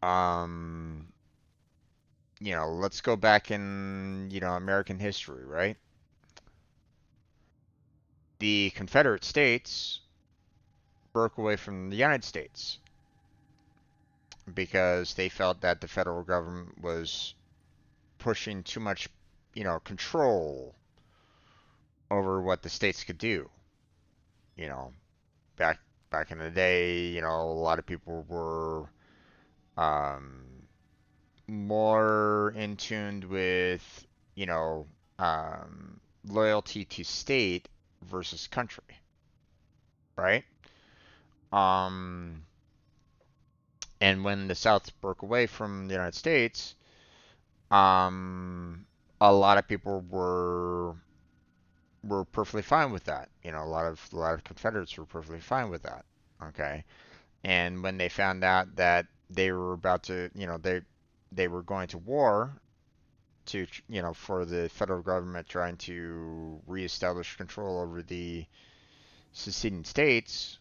um, let's go back in, American history, right? The Confederate States broke away from the United States because they felt that the federal government was pushing too much, control over what the states could do. You know, back back in the day, a lot of people were um, more in tune with, you know, loyalty to state versus country, right? Um, and when the South broke away from the United States, a lot of people were perfectly fine with that. A lot of Confederates were perfectly fine with that. Okay, and when they found out that they were about to, they were going to war to, for the federal government trying to reestablish control over the seceding states,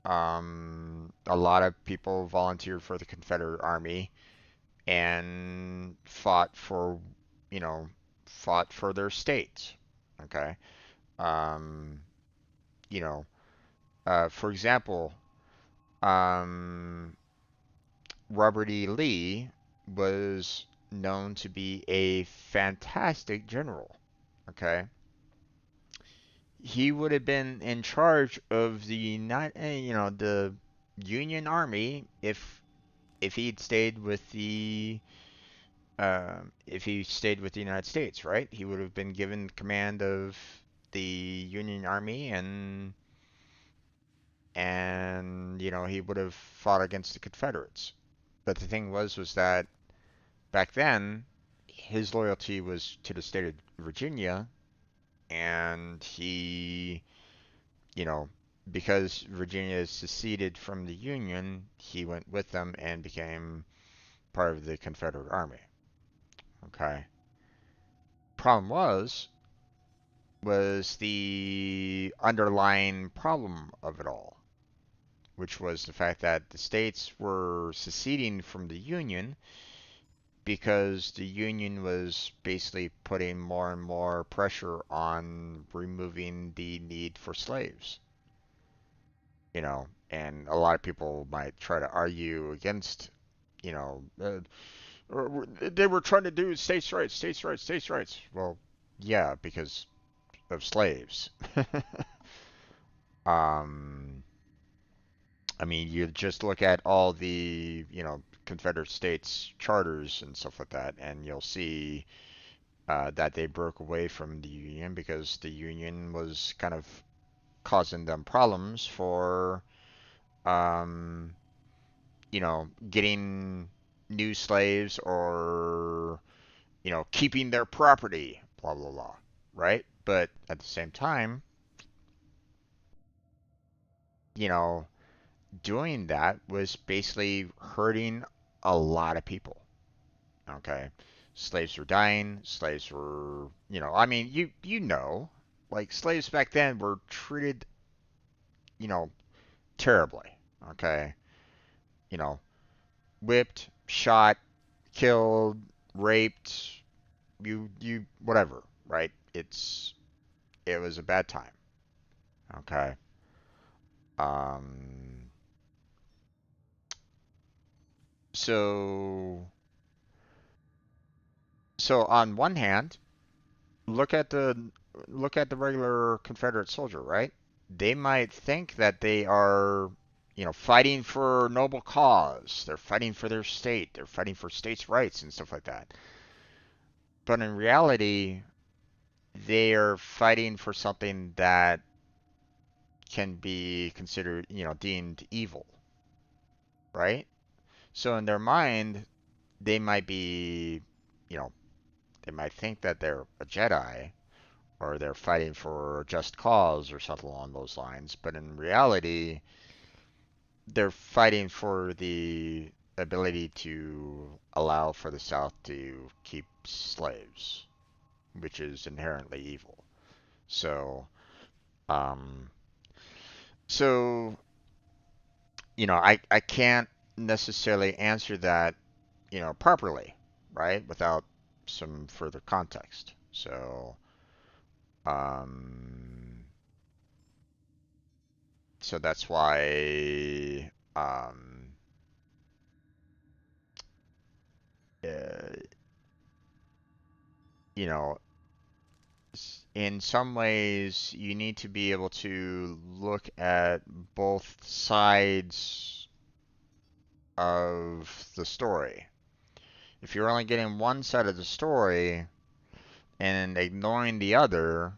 a lot of people volunteered for the Confederate Army and you know, fought for their states. Okay. Um, you know, for example, um, Robert E. Lee was known to be a fantastic general. Okay. He would have been in charge of the Union Army if he'd stayed with the if he stayed with the United States, right? He would have been given command of the Union Army, and and he would have fought against the Confederates. But the thing was that back then his loyalty was to the state of Virginia, and he, you know, because Virginia seceded from the Union, he went with them and became part of the Confederate Army. Okay. Problem was the underlying problem of it all, which was the fact that the states were seceding from the Union because the Union was basically putting more and more pressure on removing the need for slaves. And a lot of people might try to argue against, you know, they were trying to do states' rights, states' rights, states' rights. Well, yeah, because of slaves. um, I mean, you just look at all the, Confederate States charters and stuff like that, and you'll see that they broke away from the Union because the Union was kind of causing them problems for, um, getting new slaves or, keeping their property, blah, blah, blah, right? But at the same time, you know, doing that was basically hurting a lot of people. Okay. Slaves were dying. Slaves were, I mean, like slaves back then were treated, you know, terribly. Okay. You know, whipped, shot, killed, raped, whatever, right? It was a bad time. Okay. Um, so so on one hand, look at the regular Confederate soldier, right? They might think that they are, fighting for a noble cause. They're fighting for their state. They're fighting for states' rights and stuff like that. But in reality, they are fighting for something that can be considered, deemed evil, right? So in their mind, they might be, you know, they might think that they're a Jedi, or they're fighting for a just cause or something along those lines. But in reality, they're fighting for the ability to allow for the South to keep slaves, which is inherently evil. So, um, so I can't necessarily answer that, properly, right, without some further context. Um, so that's why, uh, you know, in some ways, you need to be able to look at both sides of the story. If you're only getting one side of the story and ignoring the other,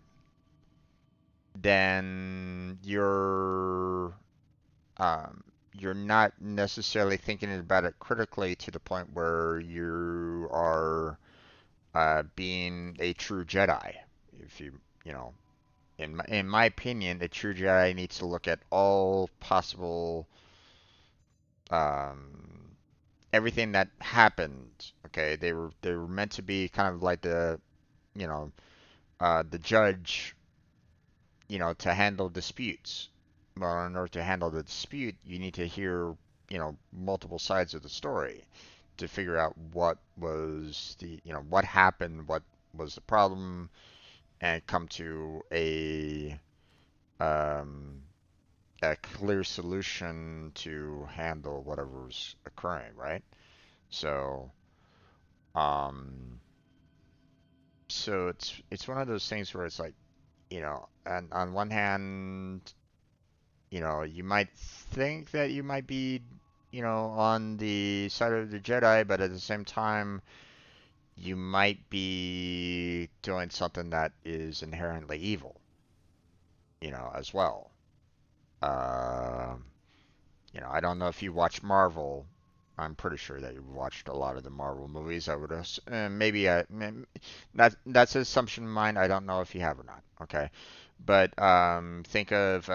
then you're not necessarily thinking about it critically to the point where you are being a true Jedi. If you know, in my opinion, a true Jedi needs to look at all possible, um, everything that happened. Okay, they were meant to be kind of like you know the judge, to handle disputes. Well, in order to handle the dispute, you need to hear, multiple sides of the story to figure out what was what happened, what was the problem, and come to um, a clear solution to handle whatever's occurring, right? So, um, so it's one of those things where it's like, and on one hand, you might think that you might be, on the side of the Jedi, but at the same time, you might be doing something that is inherently evil, as well. You know, I don't know if you watch Marvel. I'm pretty sure that you've watched a lot of the Marvel movies. I would maybe that's an assumption of mine. I don't know if you have or not. Okay, but think of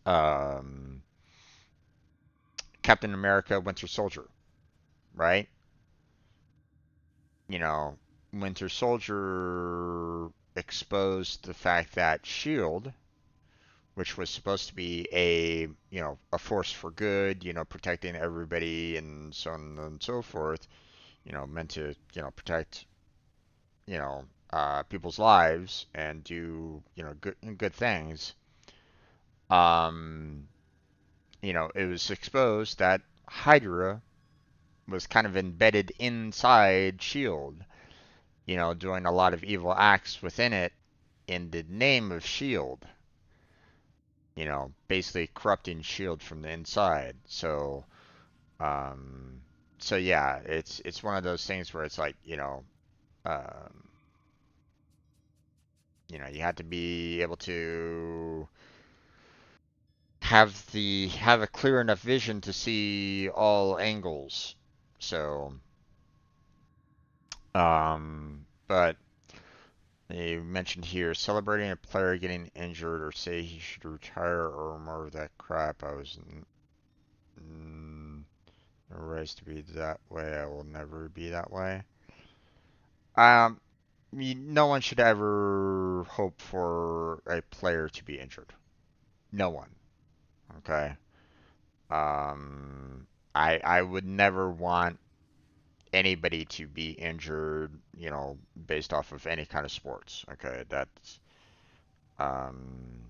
um, Captain America: Winter Soldier, right? You know, Winter Soldier exposed the fact that Shield, which was supposed to be a a force for good, protecting everybody and so on and so forth, meant to protect people's lives and do good things. Um, it was exposed that Hydra was kind of embedded inside Shield, doing a lot of evil acts within it in the name of Shield. Basically corrupting Shield from the inside. Um, so yeah, it's one of those things where it's like, um, you have to be able to have a clear enough vision to see all angles. So, but they mentioned here celebrating a player getting injured or say he should retire or more of that crap. I was raised to be that way. I will never be that way. Um, no one should ever hope for a player to be injured. No one. Okay. Um, I would never want anybody to be injured, based off of any kind of sports. Okay, that's um.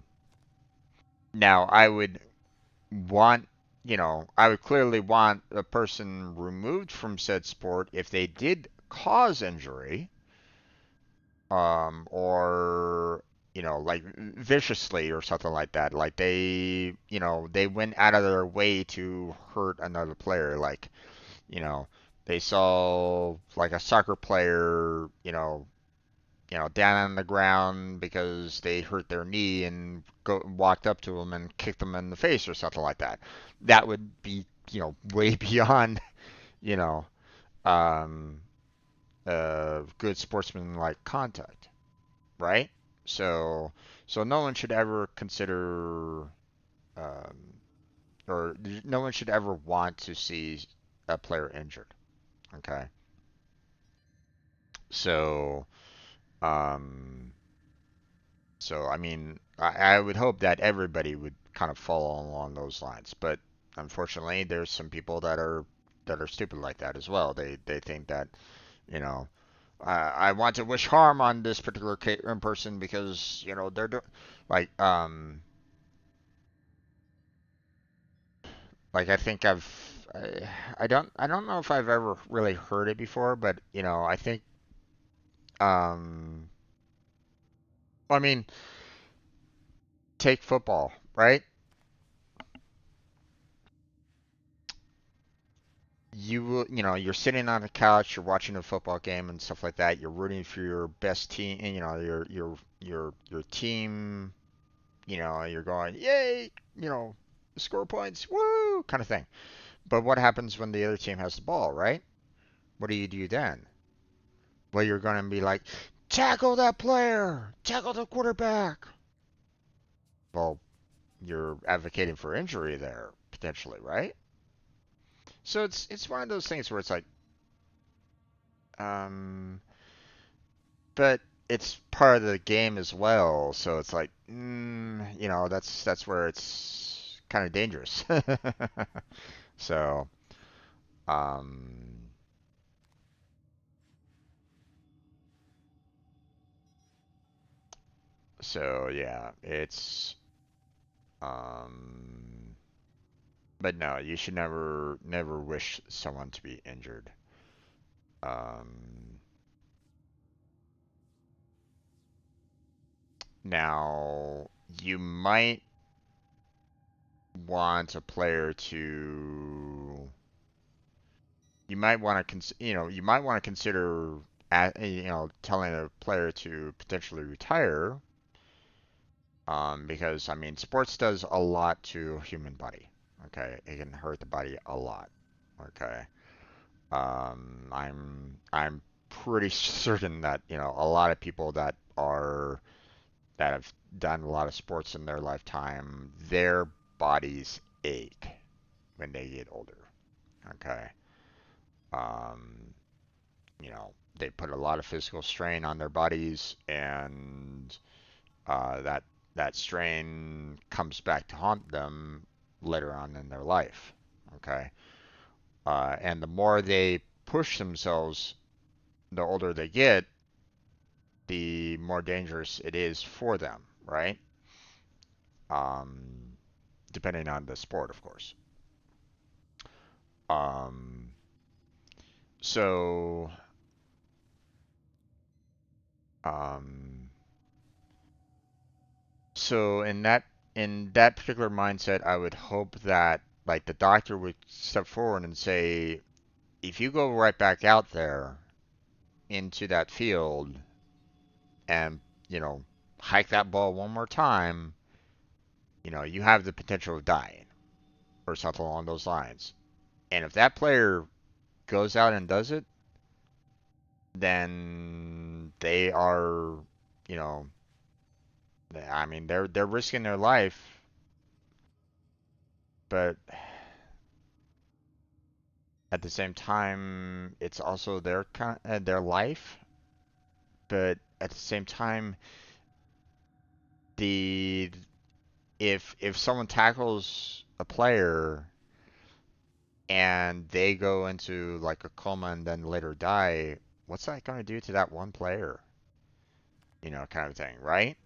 Now I would want, I would clearly want a person removed from said sport if they did cause injury, or like viciously or something like that. Like they went out of their way to hurt another player. Like, you know, they saw like a soccer player, down on the ground because they hurt their knee and walked up to him and kicked them in the face or something like that. That would be, way beyond, you know, um, good sportsman-like contact, right? So, so no one should ever consider, um, or no one should ever want to see a player injured. Okay. So, um, so I mean, I would hope that everybody would kind of follow along those lines, but unfortunately, there's some people that are stupid like that as well. They think that, you know, I want to wish harm on this particular person because they're like um like I think I don't know if I've ever really heard it before, but I think um I mean, take football, right? You're sitting on a couch, you're watching a football game and stuff like that. You're rooting for your best team, and, your team. You're going, yay, score points, woo, kind of thing. But what happens when the other team has the ball, right? What do you do then? Well, you're going to be like, tackle that player, tackle the quarterback. Well, you're advocating for injury there potentially, right? So it's one of those things where it's like, um, but it's part of the game as well. So it's like, that's where it's kind of dangerous. So, um, so yeah, um, but no, you should never wish someone to be injured. Um, Now you might want a player to you might want to consider telling a player to potentially retire Because I mean, sports does a lot to human body. Okay, it can hurt the body a lot. Okay, I'm pretty certain that a lot of people that have done a lot of sports in their lifetime, their bodies ache when they get older. Okay, um, they put a lot of physical strain on their bodies, and that strain comes back to haunt them later on in their life. Okay, and the more they push themselves, the older they get, the more dangerous it is for them, right? Um, Depending on the sport, of course. Um, so, um, so in that particular mindset, I would hope that like the doctor would step forward and say, if you go right back out there into that field and you know hike that ball one more time, you have the potential of dying or something along those lines. And if that player goes out and does it, then they are, you know, I mean, they're risking their life, but at the same time, it's also their life. But at the same time, the if someone tackles a player and they go into like a coma and then later die, what's that going to do to that one player? Kind of thing, right?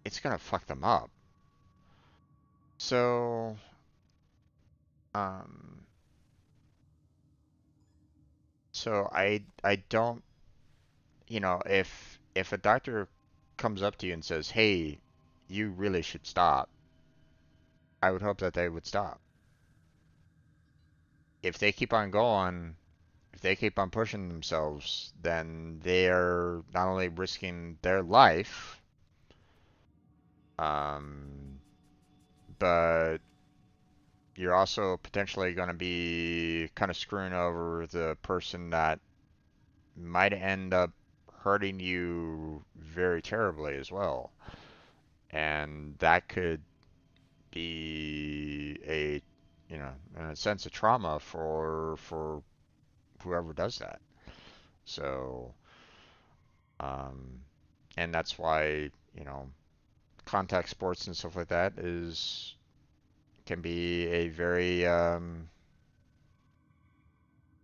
It's going to fuck them up. So, um, so I don't, if a doctor comes up to you and says, "Hey, you really should stop," I would hope that they would stop. If they keep on going, if they keep on pushing themselves, then they're not only risking their life, um, but you're also potentially going to be kind of screwing over the person that might end up hurting you very terribly as well. And that could be in a sense, a trauma for whoever does that. So, um, and that's why, contact sports and stuff like that is can be a very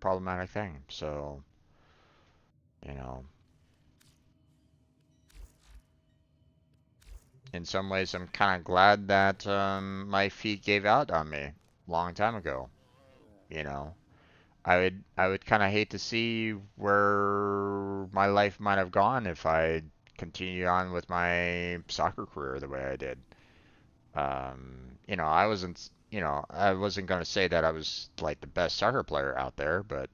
problematic thing. So, you know, in some ways, I'm kind of glad that my feet gave out on me a long time ago. You know, I would kind of hate to see where my life might have gone if I continued on with my soccer career the way I did. I wasn't gonna say that I was like the best soccer player out there, but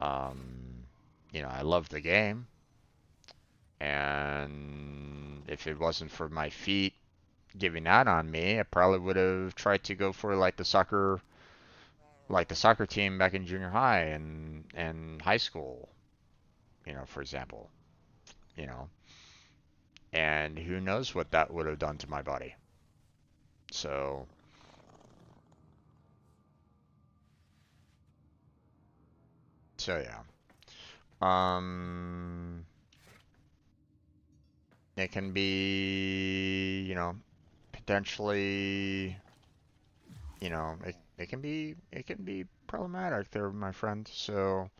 um, I loved the game, and if it wasn't for my feet giving out on me, I probably would have tried to go for like the soccer team back in junior high and high school, for example, you know, and who knows what that would have done to my body. So, so yeah. Um, it can be, potentially, it can be problematic there, my friend. So,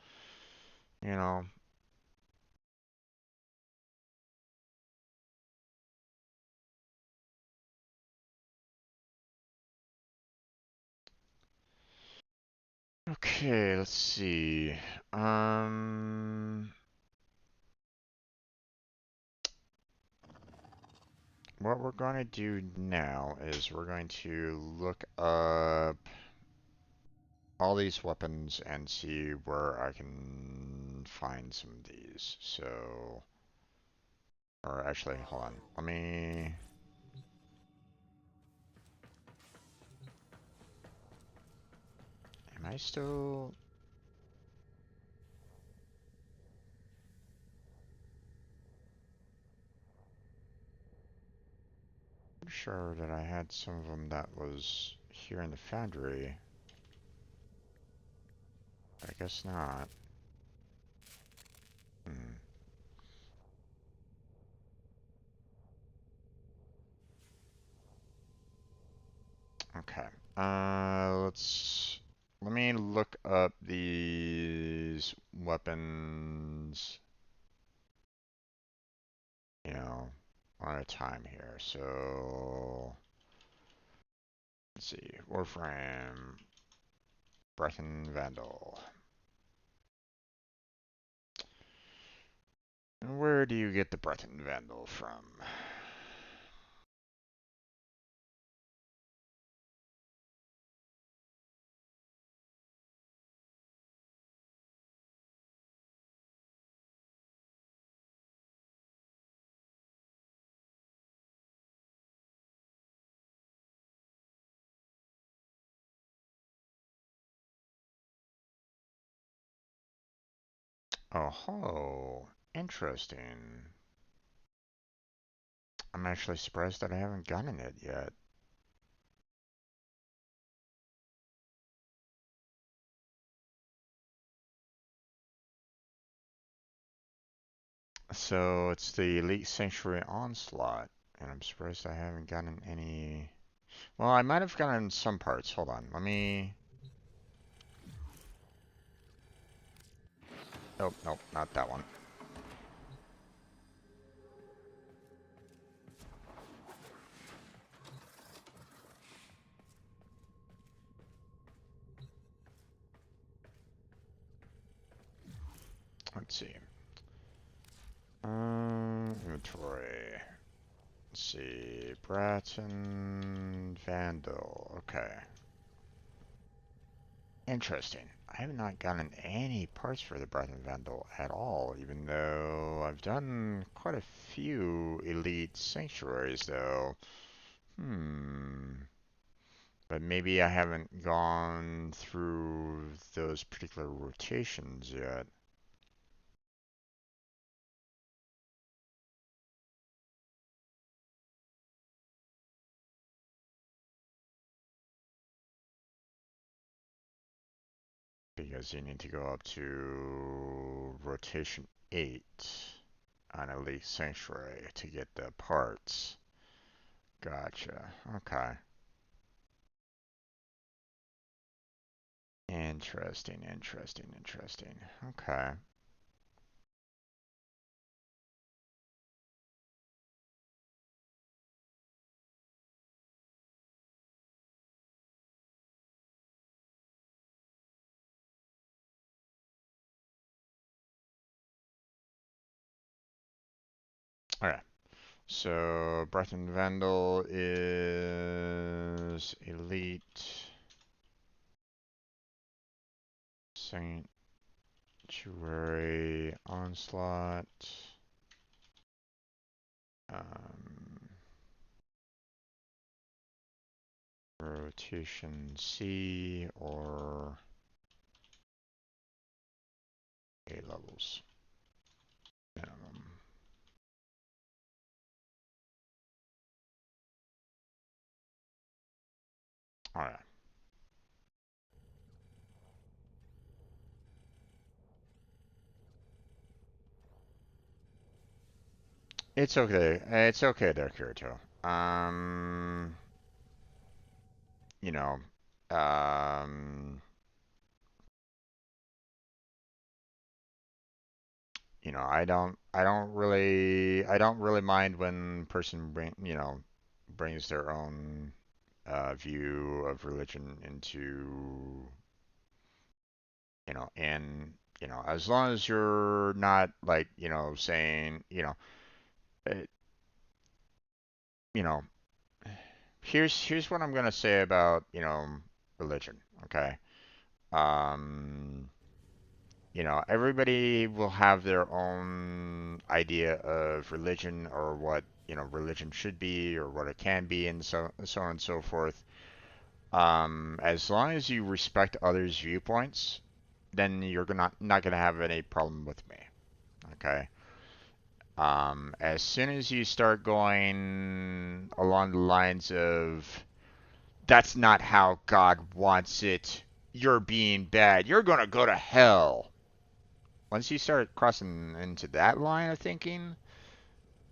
you know, okay, let's see. Um, what we're going to do now is we're going to look up all these weapons and see where I can find some of these. So, Or actually, hold on. Let me... Am I still... I'm sure that I had some of them that was here in the foundry. I guess not. Hmm. Okay. Let me look up these weapons, you know, one at a time here. So, let's see. Warframe, Breath and Vandal. And where do you get the Breath and Vandal from? Oh ho, interesting. I'm actually surprised that I haven't gotten it yet. So it's the Elite Sanctuary Onslaught, and I'm surprised I haven't gotten any. Well, I might have gotten some parts. Hold on, let me. Nope, nope, not that one. Let's see. Inventory. Let's see. Bratton Vandal. Okay. Interesting. I have not gotten any parts for the Bratton Vandal at all, even though I've done quite a few Elite Sanctuaries, though. But maybe I haven't gone through those particular rotations yet. Because you need to go up to rotation 8 on Elite Sanctuary to get the parts. Gotcha. Okay. Interesting, interesting, interesting. Okay. Okay. So, Breath and Vandal is Elite Sanctuary Onslaught. Um, Rotation C or A levels minimum. All right. It's okay. It's okay there, Kirito. You know, um, I don't really mind when person brings their own view of religion into, and as long as you're not like, saying, uh, you know, here's what I'm gonna say about, religion, okay? Um, Everybody will have their own idea of religion or what, religion should be or what it can be and so on and so forth. As long as you respect others' viewpoints, then you're not gonna have any problem with me. Okay. As soon as you start going along the lines of that's not how God wants it, you're being bad, you're gonna go to hell. Once you start crossing into that line of thinking,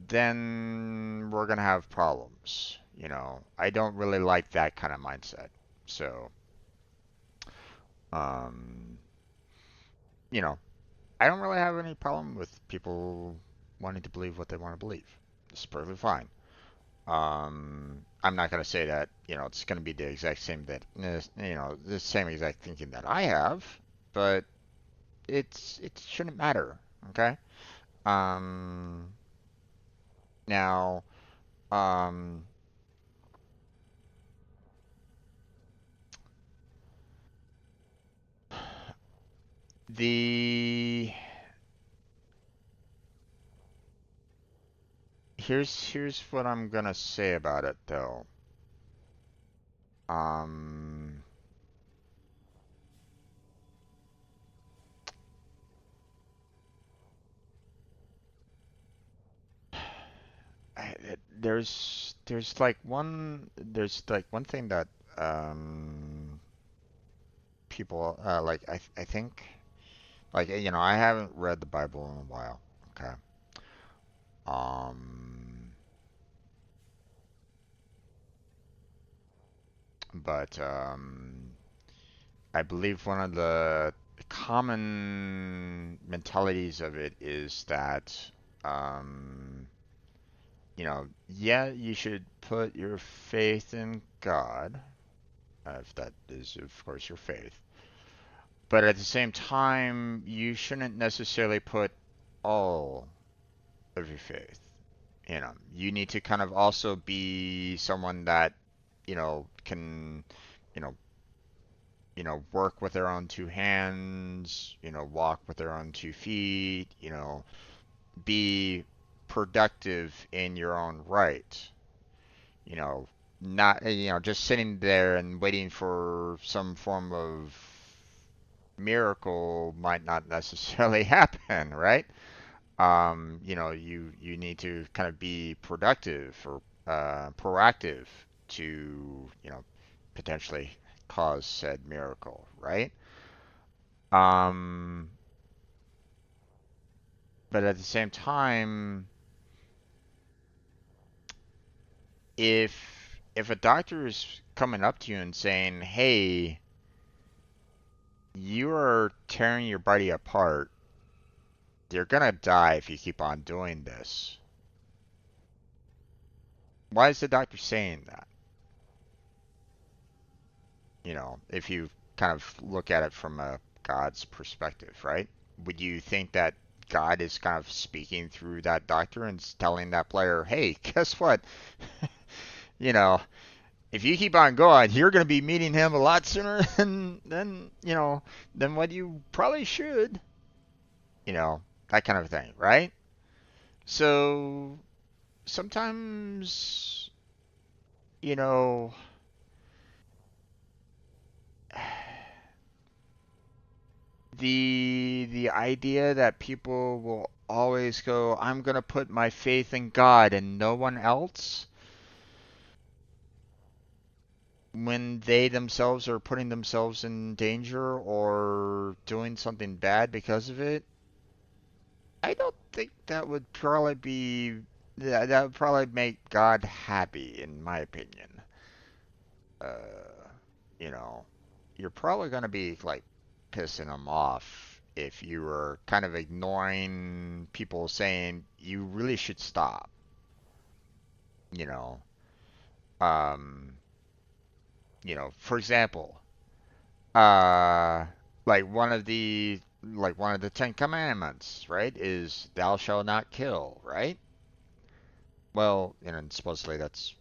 then we're gonna have problems. I don't really like that kind of mindset. So, um, you know, I don't really have any problem with people wanting to believe what they want to believe. It's perfectly fine. I'm not gonna say that it's gonna be the exact same the same exact thinking that I have, but it shouldn't matter. Okay. Um, Now, um, the here's what I'm gonna say about it though. Um, there's like one thing that people like I think like I haven't read the Bible in a while. Okay. Um, but I believe one of the common mentalities of it is that, um, yeah, you should put your faith in God, if that is, of course, your faith. But at the same time, you shouldn't necessarily put all of your faith. You need to kind of also be someone that, can, you know, work with their own two hands, walk with their own 2 feet, be productive in your own right. You know, not, just sitting there and waiting for some form of miracle might not necessarily happen, right? You need to kind of be productive or proactive to, potentially cause said miracle, right? Um, but at the same time, if a doctor is coming up to you and saying, "Hey, you are tearing your body apart. You're gonna die if you keep on doing this." Why is the doctor saying that? If you kind of look at it from a God's perspective, right? Would you think that God is kind of speaking through that doctor and telling that player, "Hey, guess what? you know, if you keep on going, you're going to be meeting him a lot sooner than what you probably should." That kind of thing, right? So sometimes, you know, the idea that people will always go, "I'm going to put my faith in God and no one else," when they themselves are putting themselves in danger or doing something bad because of it, I don't think that would probably be that would probably make God happy, in my opinion. Uh, you know, you're probably gonna be like pissing him off if you were kind of ignoring people saying you really should stop. You know, um, for example, uh, like one of the Ten Commandments, right, is thou shalt not kill, right? Well, supposedly that's,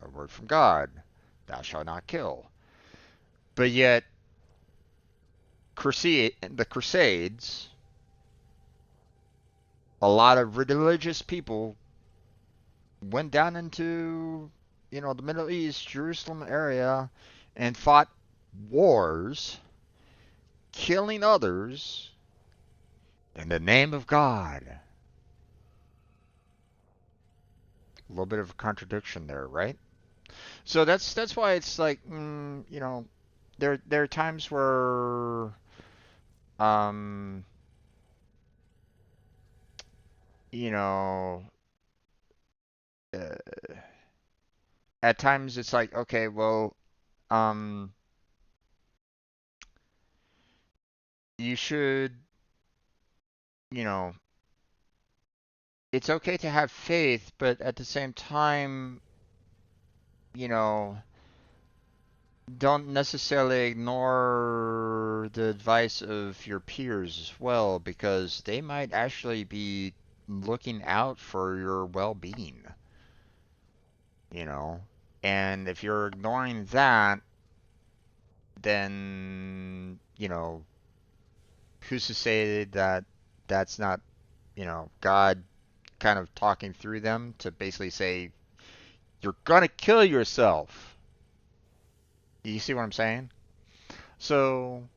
a word from God, thou shalt not kill. But yet, the Crusades, a lot of religious people went down into, the Middle East, Jerusalem area, and fought wars, killing others in the name of God. A little bit of a contradiction there, right? So that's why it's like, there are times where, um, you know, uh, at times it's like, okay, well, um, you should, you know, it's okay to have faith, but at the same time, you know, don't necessarily ignore the advice of your peers as well, because they might actually be looking out for your well-being, you know. And if you're ignoring that, then, who's to say that that's not, God kind of talking through them to basically say, you're gonna kill yourself. You see what I'm saying? So,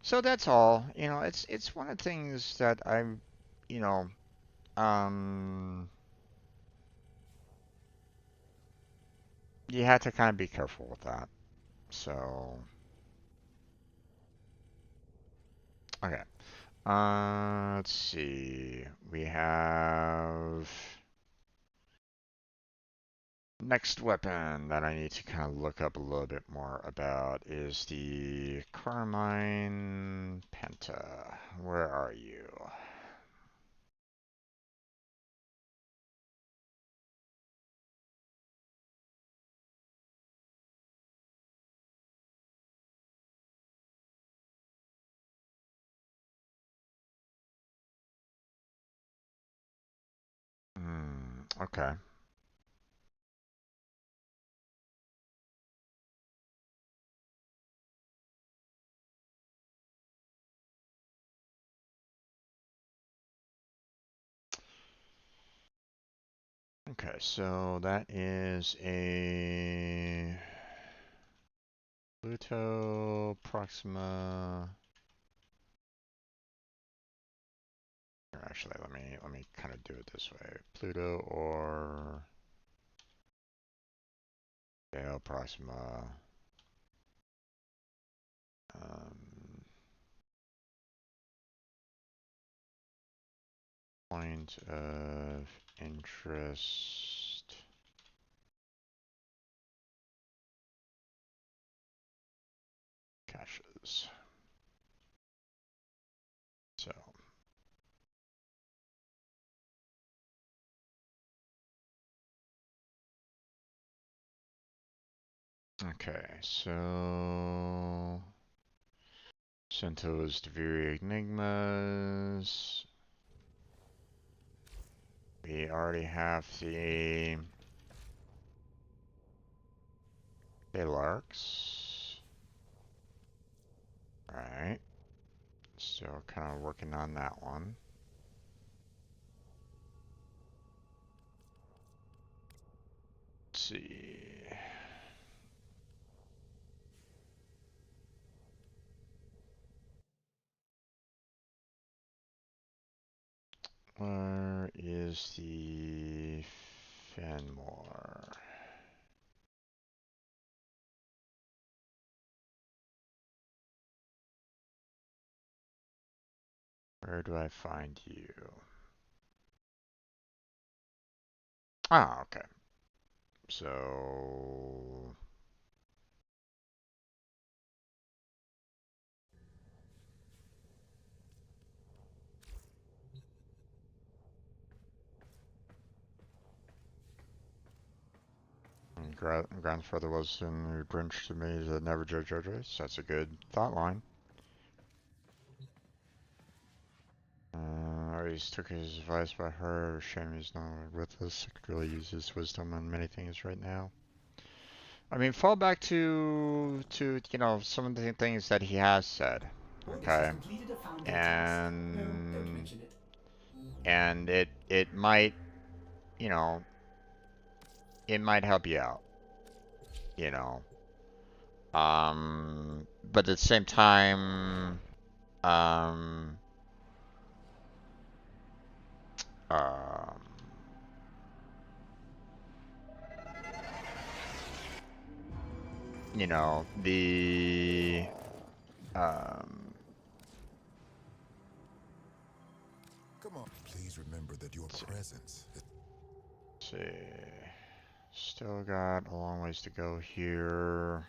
so that's all. It's one of the things that you know, um, you have to kind of be careful with that. So, okay. Let's see. We have next weapon that I need to kind of look up a little bit more about is the Carmine Penta. Where are you? Okay. Okay, so that is a Pluto Proxima. Actually, let me kind of do it this way. Pluto or Deo Proxima. Um, Point of interest. Caches. So, okay, so Centos Deviri Enigmas. We already have the Larks. Alright. Still kind of working on that one. Let's see. Where is the Fenmore? Where do I find you? Ah, okay. So grandfather was in who drenched me that never judge others. That's a good thought line. I always took his advice by her. Shame he's no longer with us. I could really use his wisdom on many things right now. I mean, fall back to some of the things that he has said. Or this has Okay, completed a founding task. No, don't mention it. and it might, you know, it might help you out, you know. But at the same time, um, um, you know, the Come on. Please remember that your presence is... let's see, still got a long ways to go here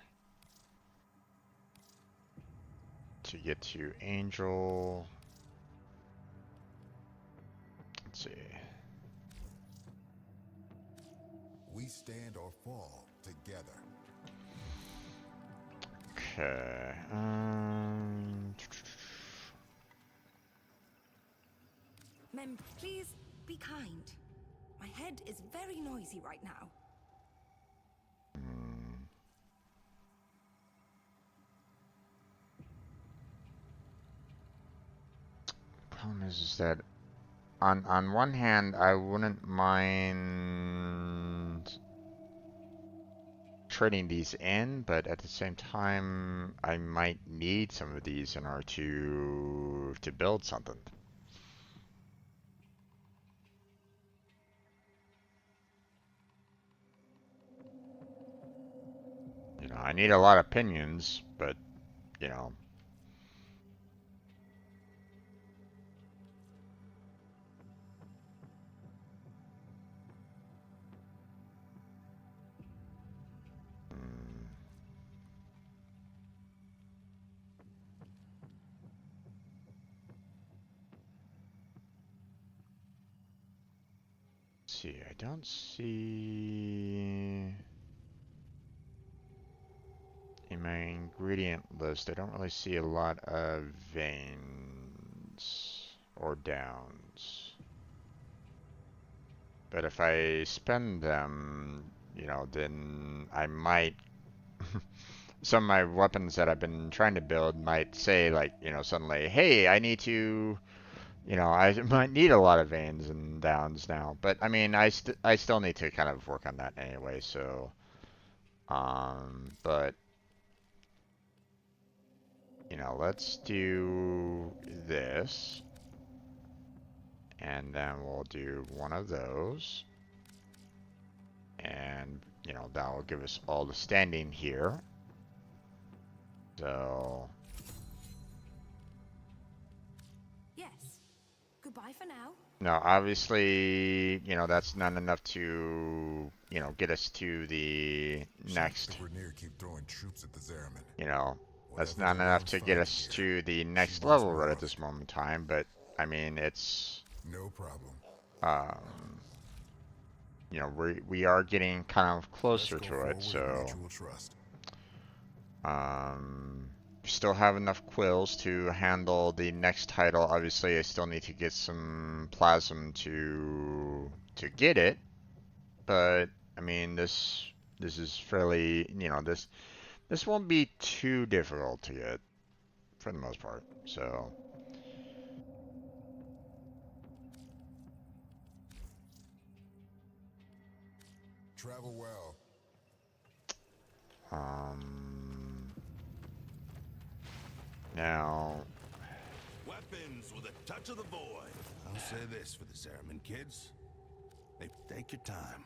to get to Angel. Let's see. We stand or fall together. Okay. Mem, please be kind. My head is very noisy right now. Problem is that on one hand, I wouldn't mind trading these in, but at the same time, I might need some of these in order to build something. You know, I need a lot of pinions, but you know. See, I don't see in my ingredient list, I don't really see a lot of veins or downs. But if I spend them, you know, then I might some of my weapons that I've been trying to build might say like, you know, suddenly, hey, I need to, you know, I might need a lot of veins and downs now. But I mean, I still need to kind of work on that anyway. So, but you know, let's do this, and then we'll do one of those, and you know, that will give us all the standing here. So. Yes. Goodbye for now. Now, obviously, you know, that's not enough to, you know, get us to the next, Keep throwing troops at the Zeraman. you know, that's Whatever not the enough world's to get finding us here, to the next wants level more right of at this it. moment in time, but, I mean, it's, No problem. you know, we are getting kind of closer Let's go to it, forward in so, mutual trust. we still have enough quills to handle the next title. Obviously, I still need to get some plasm to get it, but I mean, this is fairly, you know, this won't be too difficult to get for the most part. So, Travel well. now, Weapons with a touch of the void. I'll say this for the Zeraman kids. They take your time.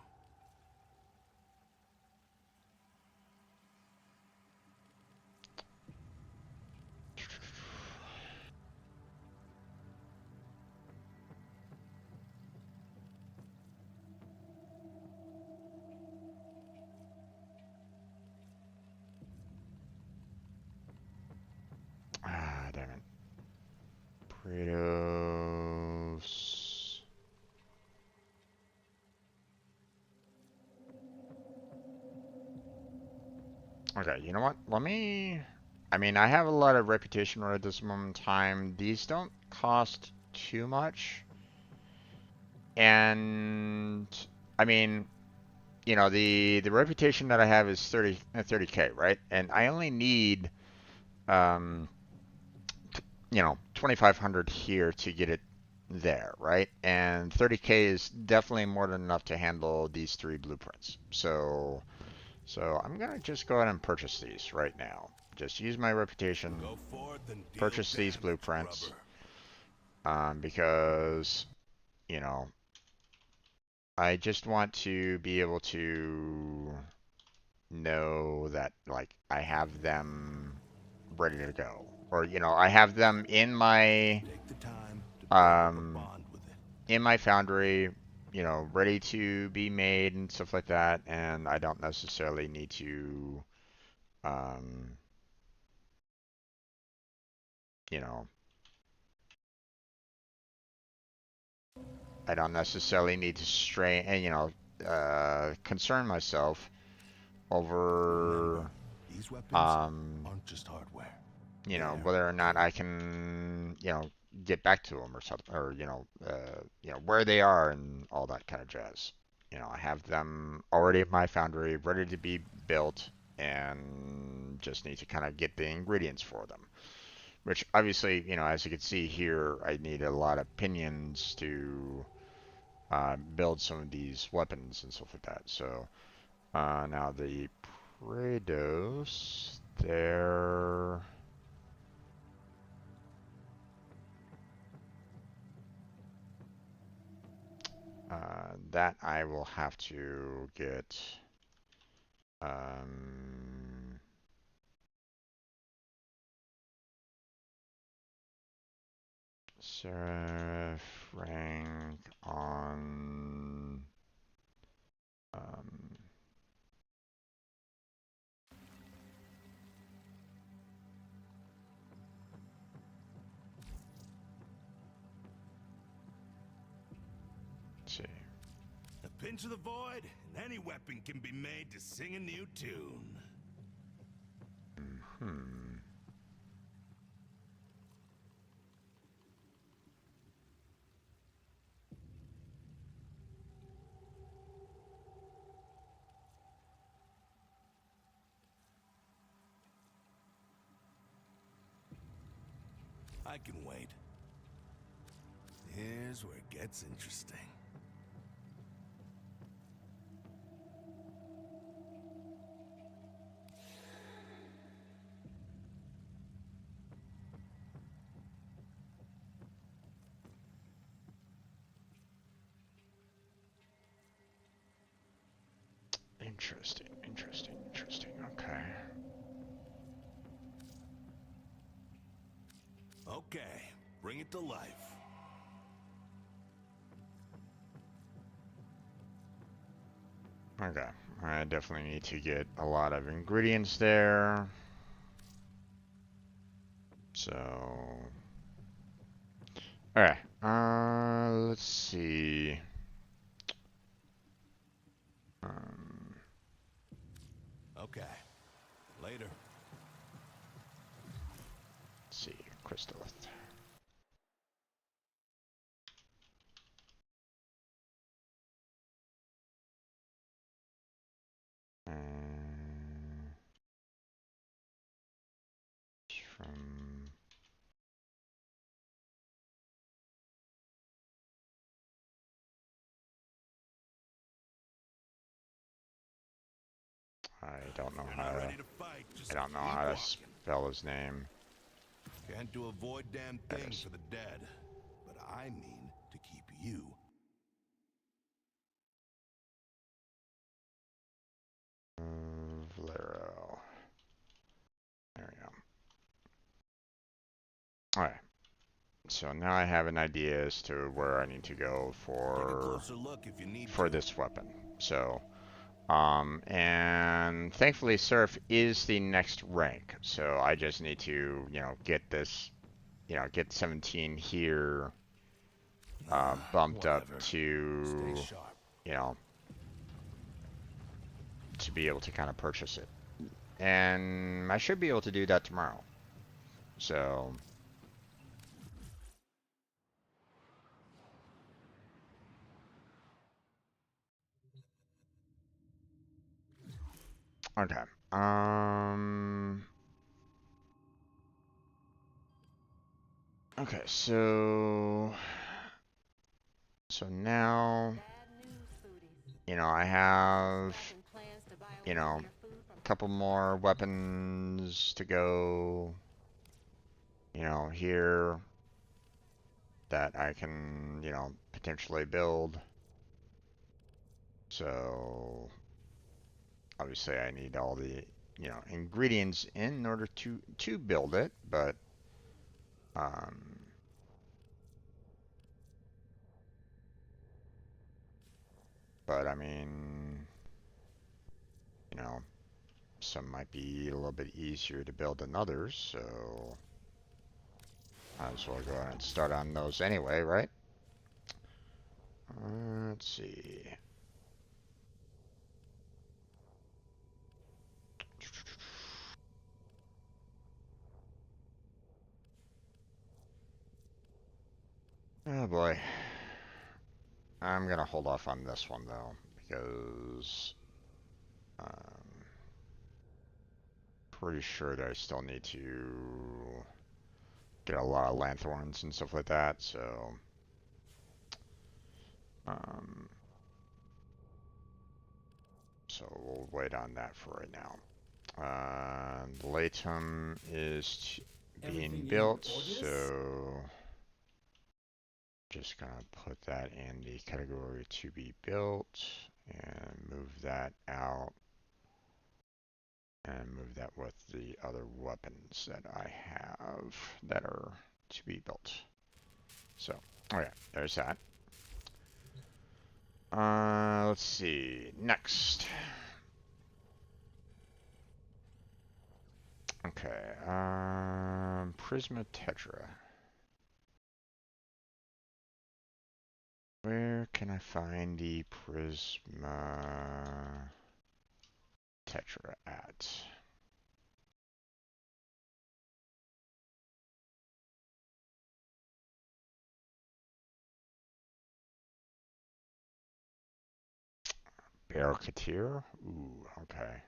damn it, Kratos. Okay, you know what? Let me. I mean, I have a lot of reputation right at this moment in time. These don't cost too much. And I mean, you know, the reputation that I have is 30k, right? And I only need you know, 2,500 here to get it there, right? And 30K is definitely more than enough to handle these 3 blueprints. So I'm gonna just go ahead and purchase these right now. Just use my reputation, Go forth and deal purchase these damage, blueprints, grubber. because, you know, I just want to be able to know that, like, I have them ready to go. Or, you know, I have them Take the time to build up a um, bond with it. in my foundry, you know, ready to be made and stuff like that, and I don't necessarily need to, um, you know, I don't necessarily need to strain and, you know, concern myself Remember, over, these weapons um, aren't just hardware. you know, They're whether or not code. I can, you know, get back to them or something, or, you know, where they are and all that kind of jazz. You know, I have them already at my foundry, ready to be built, and just need to kind of get the ingredients for them. Which obviously, you know, as you can see here, I need a lot of pinions to build some of these weapons and stuff like that. So now the Praedos, they're that I will have to get. Um, Seraph rank on. Um, let's see. A pinch of the void, and any weapon can be made to sing a new tune. Hmm. I can wait. Here's where it gets interesting. Interesting. Interesting. Interesting. Okay. Okay, bring it to life. Okay. I definitely need to get a lot of ingredients there. So, alright. Let's see. Um, Okay, later. let's see. Crystallith. Um, from I don't know If how you're not to. ready to fight, I just don't know keep how to walking. spell his name. Can't do a void damn There it thing is. for the dead, but I mean to keep you. Valero. There we go. Alright. So now I have an idea as to where I need to go Take a closer look if you need for to. this weapon. So, and thankfully Surf is the next rank. So I just need to, you know, get this, you know, get 17 here bumped up Whatever. Stay to, sharp. you know, to be able to kind of purchase it. And I should be able to do that tomorrow. So, okay. Um, Okay, so now, I have, a couple more weapons to go, here that I can, potentially build. So obviously I need all the, ingredients in order to build it, um, but I mean, some might be a little bit easier to build than others, so might as well go ahead and start on those anyway, right? Let's see. Oh boy. I'm gonna hold off on this one though, because pretty sure that I still need to get a lot of lanthorns and stuff like that, so um, we'll wait on that for right now. The Latum is being built, so just gonna put that in the category to be built and move that out and move that with the other weapons that I have that are to be built. So, okay, there's that. Let's see. Next. Okay, Prisma Tetra. Where can I find the Prisma Tetra at? Barricadier? Ooh, okay.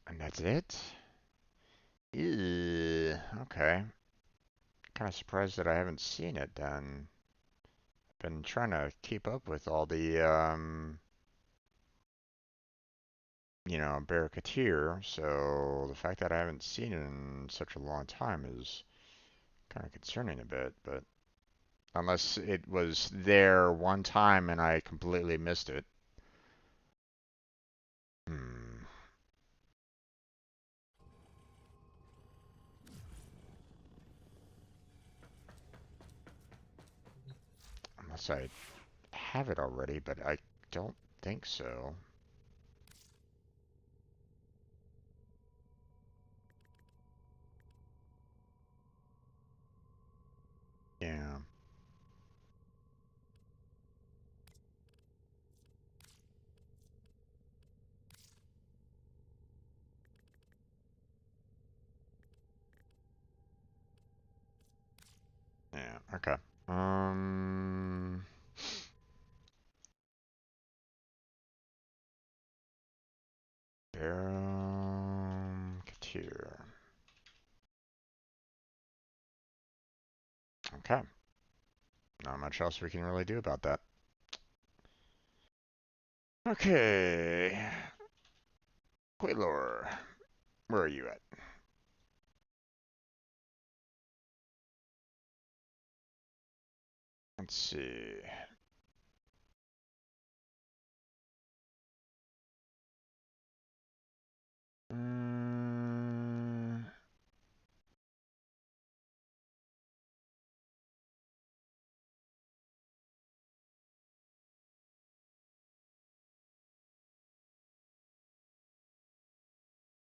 And that's it? Ew, okay. Kind of surprised that I haven't seen it then. Been trying to keep up with all the, Barricadier, so the fact that I haven't seen it in such a long time is kind of concerning a bit, but unless it was there one time and I completely missed it. Hmm. Unless I have it already, but I don't think so. Yeah. Yeah, okay. Um, Barricadier. Okay. Not much else we can really do about that. Okay. Quaylor, where are you at? Let's see. Mm,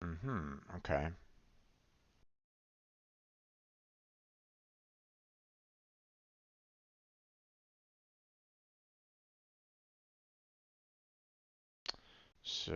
mm-hmm. Okay. So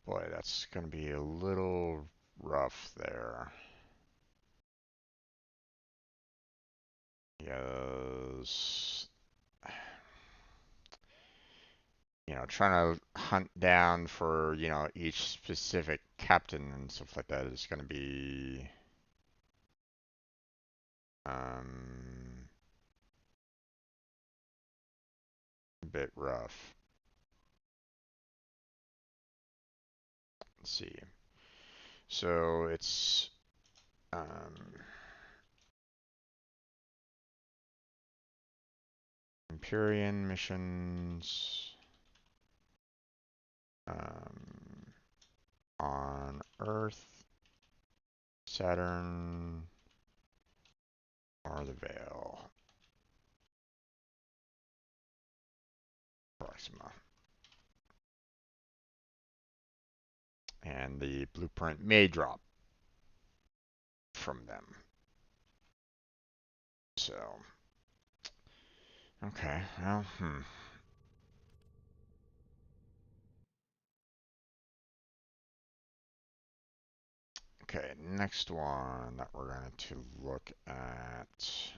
Boy, that's gonna be a little rough there. Yes. Trying to hunt down for, each specific captain and stuff like that is gonna be um a bit rough. Let's see. So it's Empyrean missions um, on Earth, Saturn, or the Veil, Proxima. And the blueprint may drop from them. So, okay, well, Okay, next one that we're going to look at,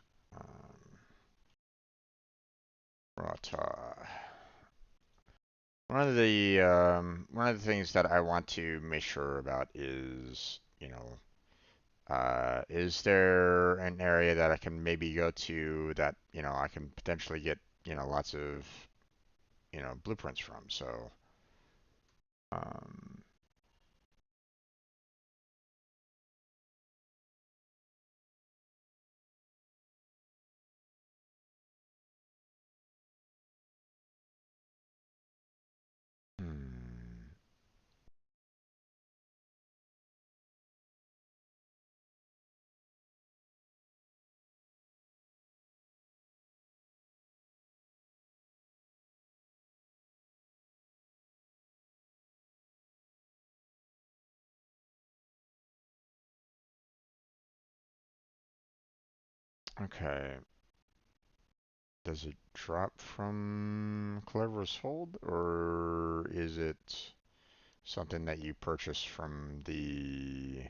Rata. One of the things that I want to make sure about is, is there an area that I can maybe go to that, I can potentially get, lots of, blueprints from. So, um, hmm. Okay. Does it drop from Clever's Hold, or is it something that you purchase from the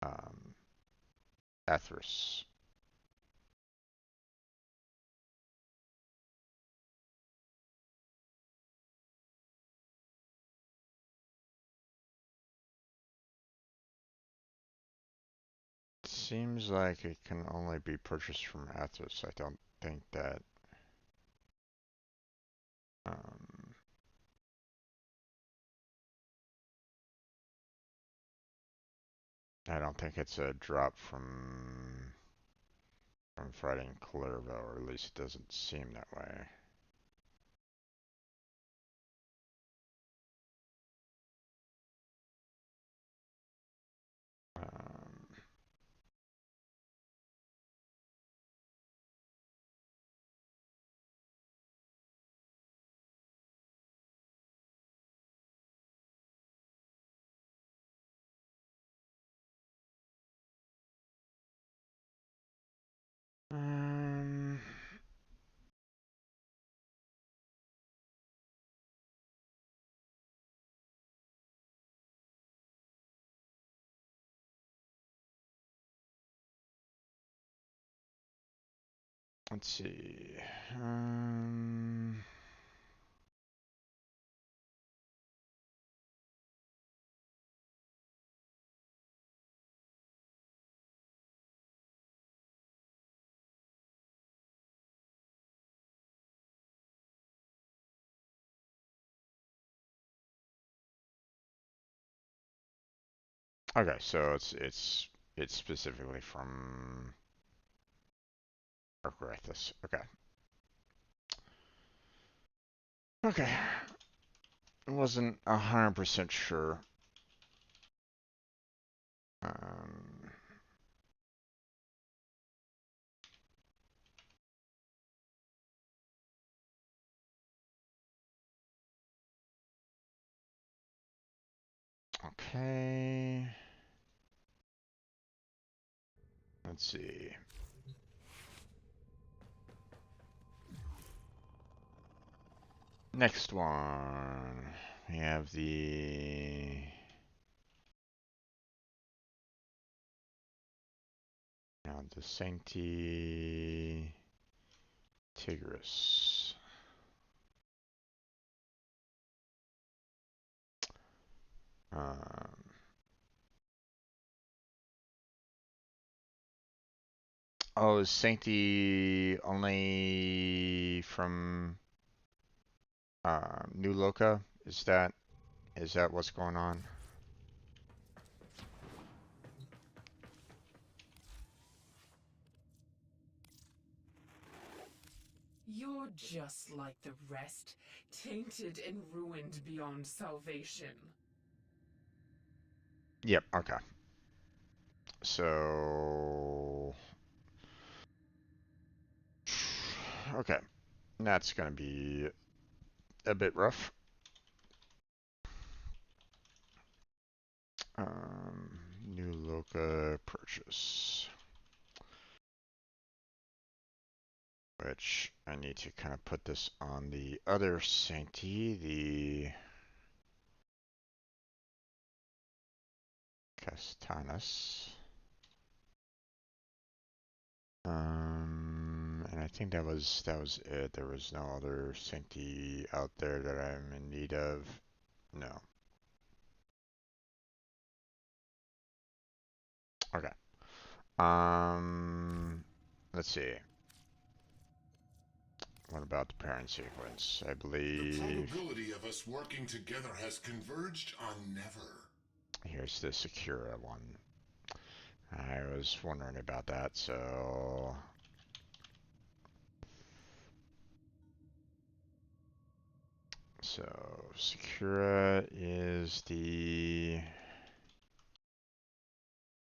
um, Ethris? Seems like it can only be purchased from Ethris. I don't think that. Um, I don't think it's a drop from fighting Clervo, or at least it doesn't seem that way. Um, um, let's see. Um, okay, so it's specifically from Archerathus. Okay. Okay. I wasn't 100% sure. Um, okay. Let's see. Next one. We have the Sancti Tigris. Oh, is Sancti only from New Loca? Is that what's going on? You're just like the rest, tainted and ruined beyond salvation. Yep, okay. So, okay, that's gonna be a bit rough. New Loca purchase, which I need to kind of put this on the other Sancti, the Castanis. And I think that was it. There was no other Sancti out there that I'm in need of. No. Okay. Let's see. What about the parent sequence? I The believe probability of us working together has converged on never. here's the Secura one. I was wondering about that, so Secura is the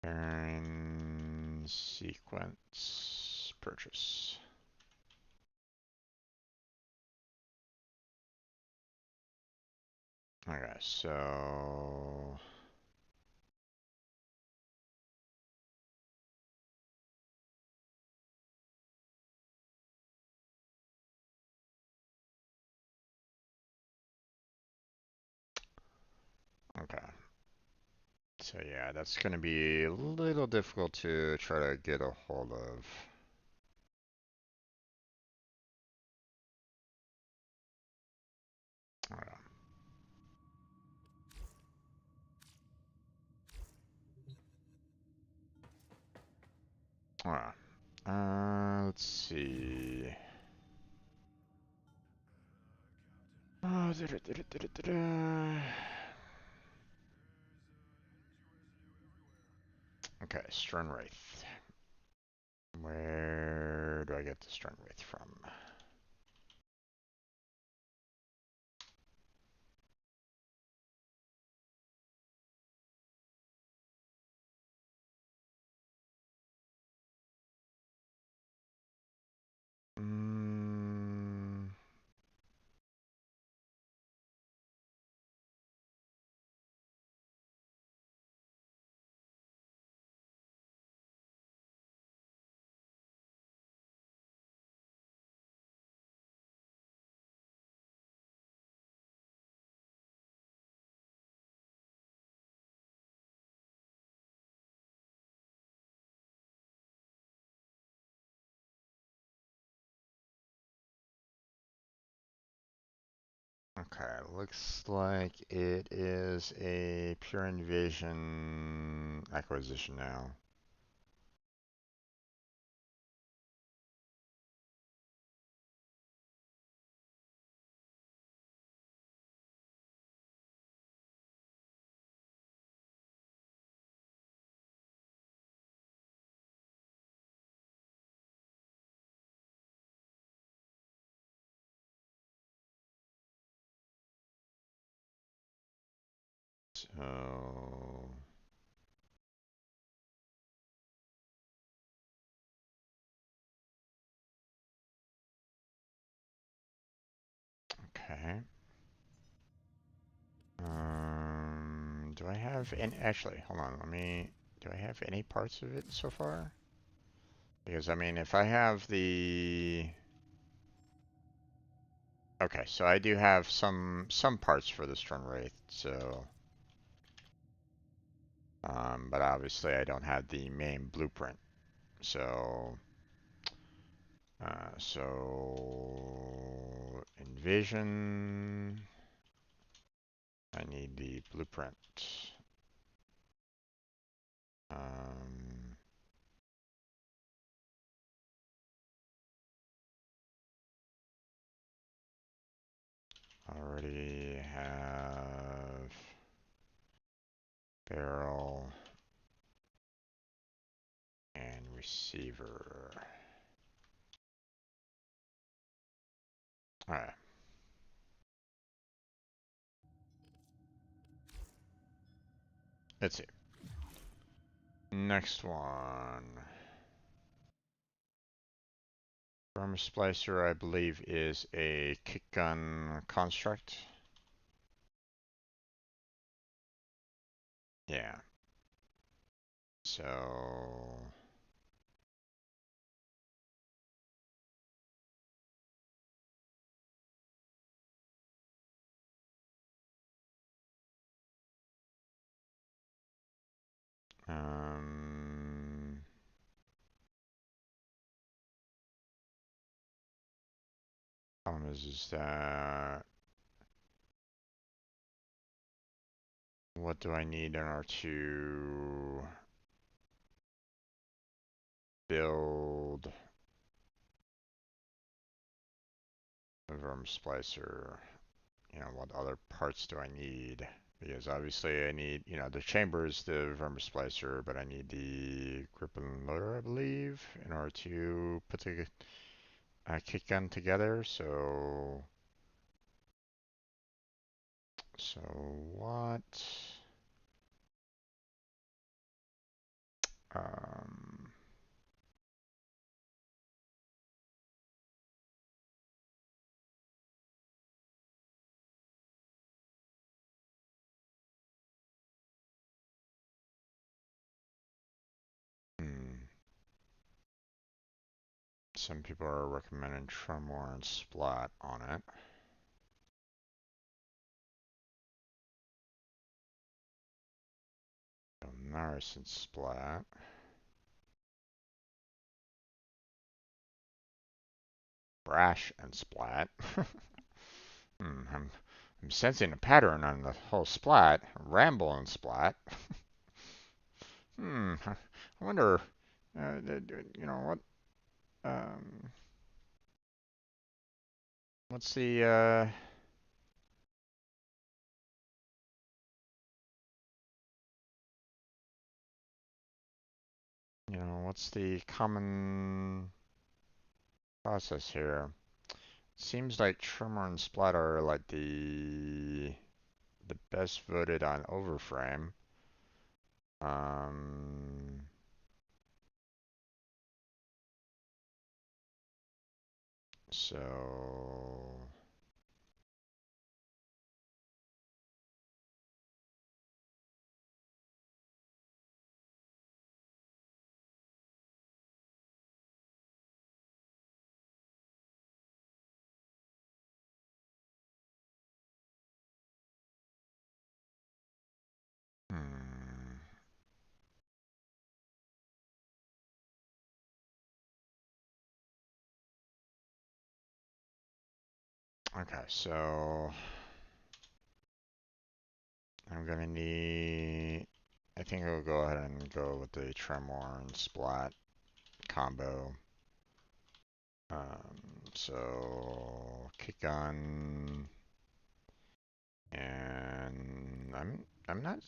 parent sequence purchase. Okay, so okay. So yeah, that's gonna be a little difficult to try to get a hold of. Alright. Let's see. Oh, okay, Stern Wraith. Where do I get the Stern Wraith from? Mm, okay, looks like it is a Pure Invasion acquisition now. So okay. Do I have any? Actually, hold on. Do I have any parts of it so far? Because I mean, if I have the Okay, so I do have some parts for the Stern Wraith, so but obviously I don't have the main blueprint. So so Envision, I need the blueprint. Already have barrel and receiver. All right. Let's see. Next one. Armor Splicer, I believe, is a kick gun construct. Yeah. So problem is that what do I need in order to build a Verm Splicer? You know, what other parts do I need? Because obviously I need, you know, the chambers, the Verm Splicer, but I need the grip and loader, I believe, in order to put the kick gun together. So what? Um, hmm. Some people are recommending Tremor and Splat on it. Naris and Splat. Brash and Splat. I'm sensing a pattern on the whole Splat. Ramble and Splat. I wonder, you know, what's the, you know, what's the common process here? Seems like Tremor and Splat are like the best voted on Overframe. So okay, so I'm gonna need. I think I'll go ahead and go with the Tremor and Splat combo. So kick on, and I'm not.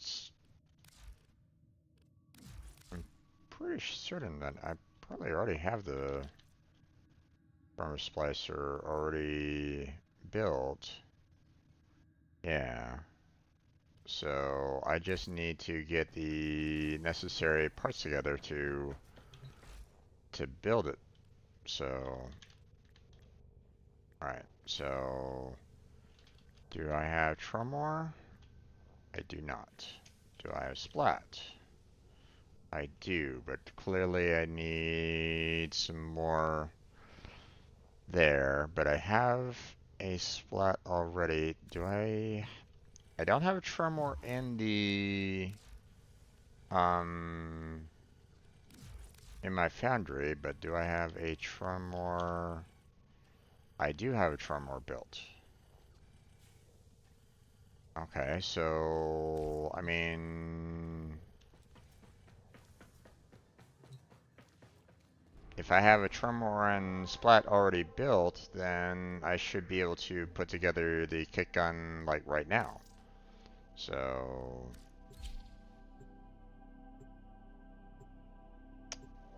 I'm pretty certain that I probably already have the Armor Splicer already built. Yeah. So I just need to get the necessary parts together to build it. So, alright, so do I have Tremor? I do not. Do I have Splat? I do, but clearly I need some more there. But I have a splat already. Do I? I don't have a tremor in the um in my foundry, but do I have a tremor? I do have a tremor built. Okay, so I mean, if I have a tremor and splat already built, then I should be able to put together the kick gun like right now. So,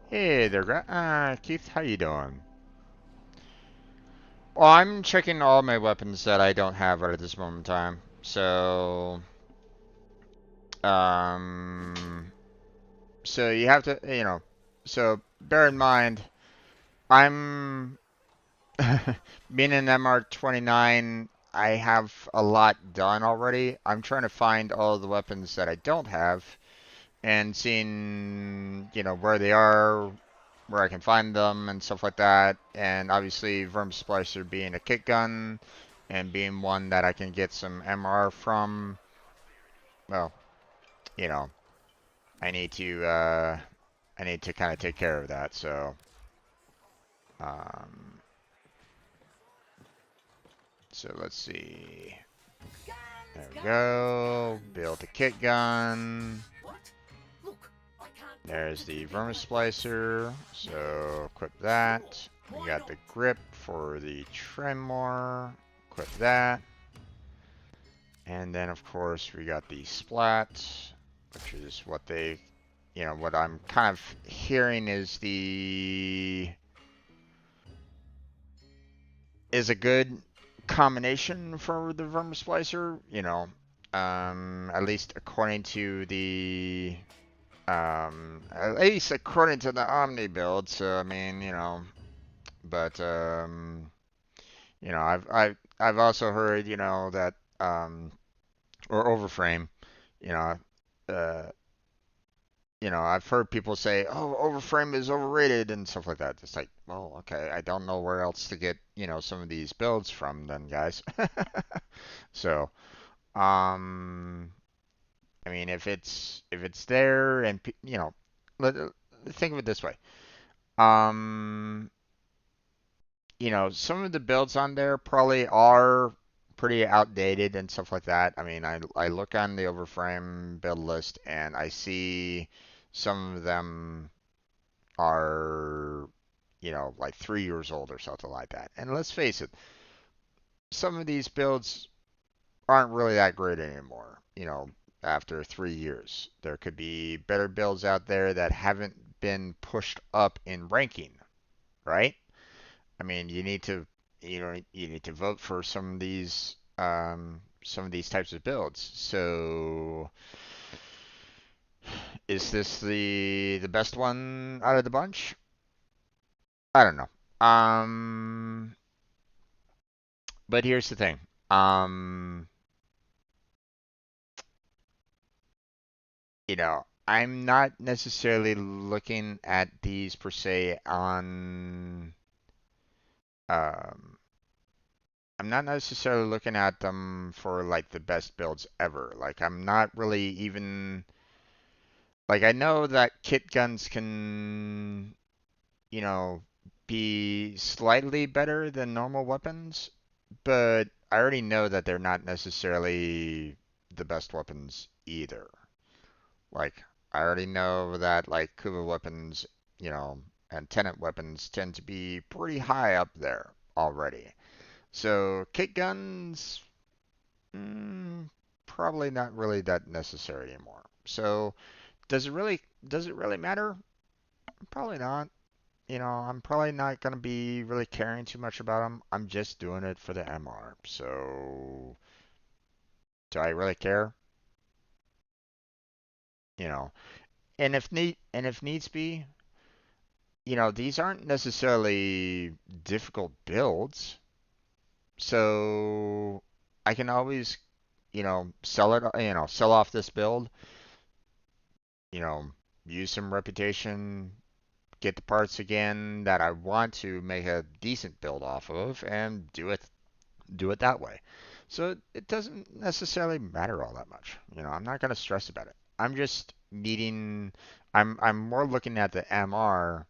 hey there, Keith, how you doing? Well, I'm checking all my weapons that I don't have right at this moment in time. So, um, so you have to, so bear in mind, I'm being an MR29, I have a lot done already. I'm trying to find all the weapons that I don't have and seeing, where they are, where I can find them and stuff like that. And obviously, Verm Splicer being a kick gun and being one that I can get some MR from, well, you know, I need to, kind of take care of that. So, um, so let's see. There we go. Build a kit gun. There's the Vermis Splicer. So equip that. We got the grip for the Tremor. Equip that. And then of course we got the Splat, which is what they, what I'm kind of hearing is is a good combination for the Vermis Splicer, at least according to the at least according to the Omni build. So I mean, but I've also heard, that or Overframe, you know, uh, I've heard people say, "Oh, Overframe is overrated" and stuff like that. It's like, well, okay, I don't know where else to get, some of these builds from then, guys. So, um, I mean, if it's there and think of it this way. Um, some of the builds on there probably are pretty outdated and stuff like that. I mean, I look on the Overframe build list and I see some of them are, like 3 years old or something like that. And let's face it, some of these builds aren't really that great anymore, after 3 years. There could be better builds out there that haven't been pushed up in ranking, right? I mean, you need to vote for some of these types of builds. So, is this the best one out of the bunch? I don't know. But here's the thing. I'm not necessarily looking at these per se on um I'm not necessarily looking at them for like the best builds ever. Like I'm not really even like I know that kit guns can, you know, be slightly better than normal weapons, but I already know that they're not necessarily the best weapons either. Like I already know that like Kuba weapons, and Tenant weapons tend to be pretty high up there already. So kit guns, mm, probably not really that necessary anymore. So does it really matter? Probably not. I'm probably not gonna be really caring too much about them. I'm just doing it for the MR. So do I really care? You know, and if needs be, these aren't necessarily difficult builds. So I can always, sell it, sell off this build, you know, use some reputation, get the parts again that I want to make a decent build off of, and do it do it that way. So it doesn't necessarily matter all that much. You know, I'm not going to stress about it. I'm just needing, I'm more looking at the MR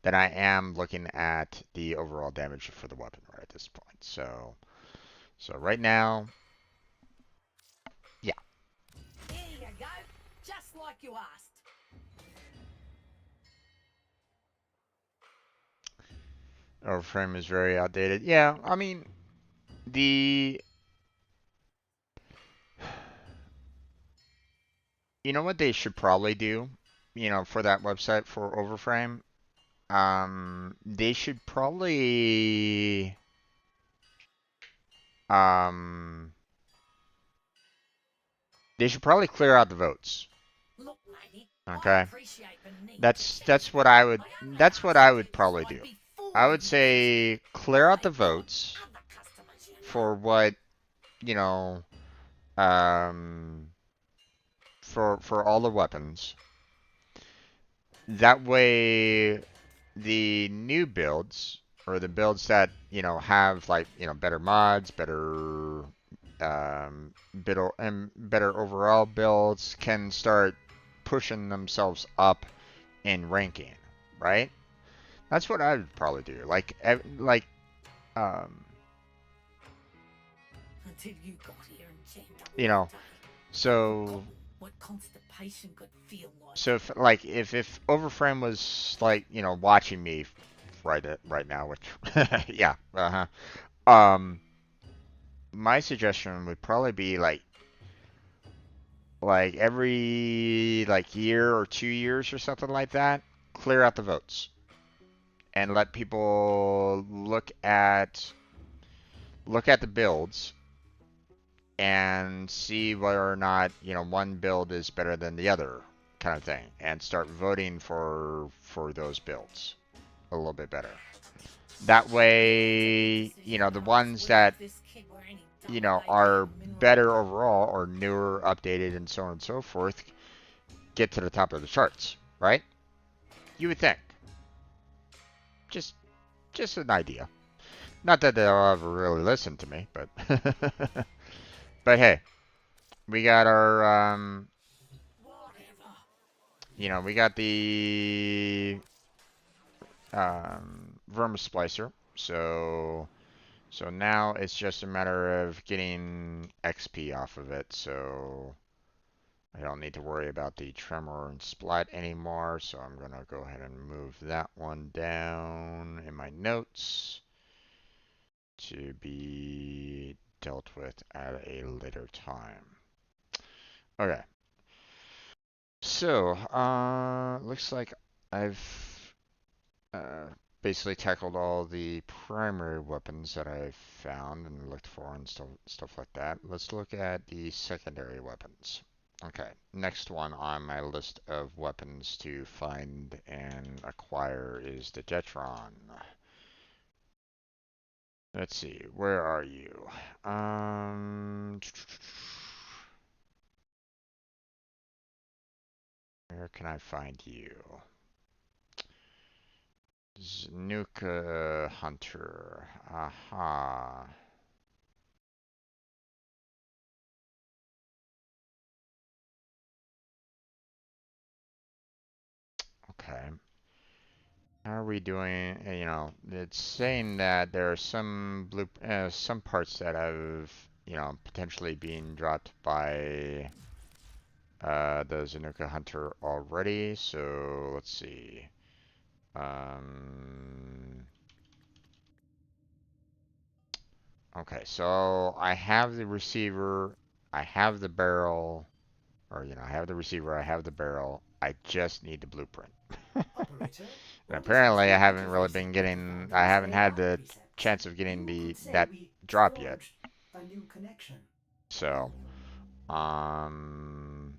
than I am looking at the overall damage for the weapon right at this point. So right now, yeah. Here you go, just like you asked. Warframe is very outdated. Yeah, I mean, the you know what they should probably do, you know, for that website for Overframe, they should probably um they should probably clear out the votes. Look, matey, I Okay, appreciate the need to that's test you. what I would I only that's what asked I you would because probably I'd do. be I fooling would you if say clear out the I want votes other customers, you for know. what you know um for all the weapons. That way, the new builds or the builds that you know have like you know better mods, better overall builds can start pushing themselves up in ranking, right? That's what I would probably do. Um, Until you got here and jammed up you one know, day. so Forgotten what constipation could feel like. so if Overframe was like you know watching me right now, which yeah, um, my suggestion would probably be like every like year or 2 years or something like that, clear out the votes and let people look at the builds and see whether or not you know one build is better than the other kind of thing and start voting for those builds a little bit better. That way, you know, the ones that you know are better overall or newer, updated, and so on and so forth get to the top of the charts, right? You would think. Just just an idea. Not that they'll ever really listen to me, but but hey, we got our you know, we got the Vermisplicer. So now it's just a matter of getting XP off of it. So I don't need to worry about the tremor and splat anymore, so I'm going to go ahead and move that one down in my notes to be dealt with at a later time. Okay. So, looks like I've uh, basically tackled all the primary weapons that I've found and looked for and stuff like that. Let's look at the secondary weapons. Okay, next one on my list of weapons to find and acquire is the Jetron. Let's see, where are you? Where can I find you? Snuka Hunter. Aha. Okay. How are we doing? You know, it's saying that there are some parts that have, you know, potentially been dropped by the Zanuka Hunter already. So let's see. Um, okay, so I have the receiver, I have the barrel, or you know, I have the receiver, I have the barrel. I just need the blueprint. Operator, And what is this apparently, I haven't really ridiculous been interference getting, I haven't had AI the precepts? chance of getting You the could say that we drop yet. forged a new connection. So, um,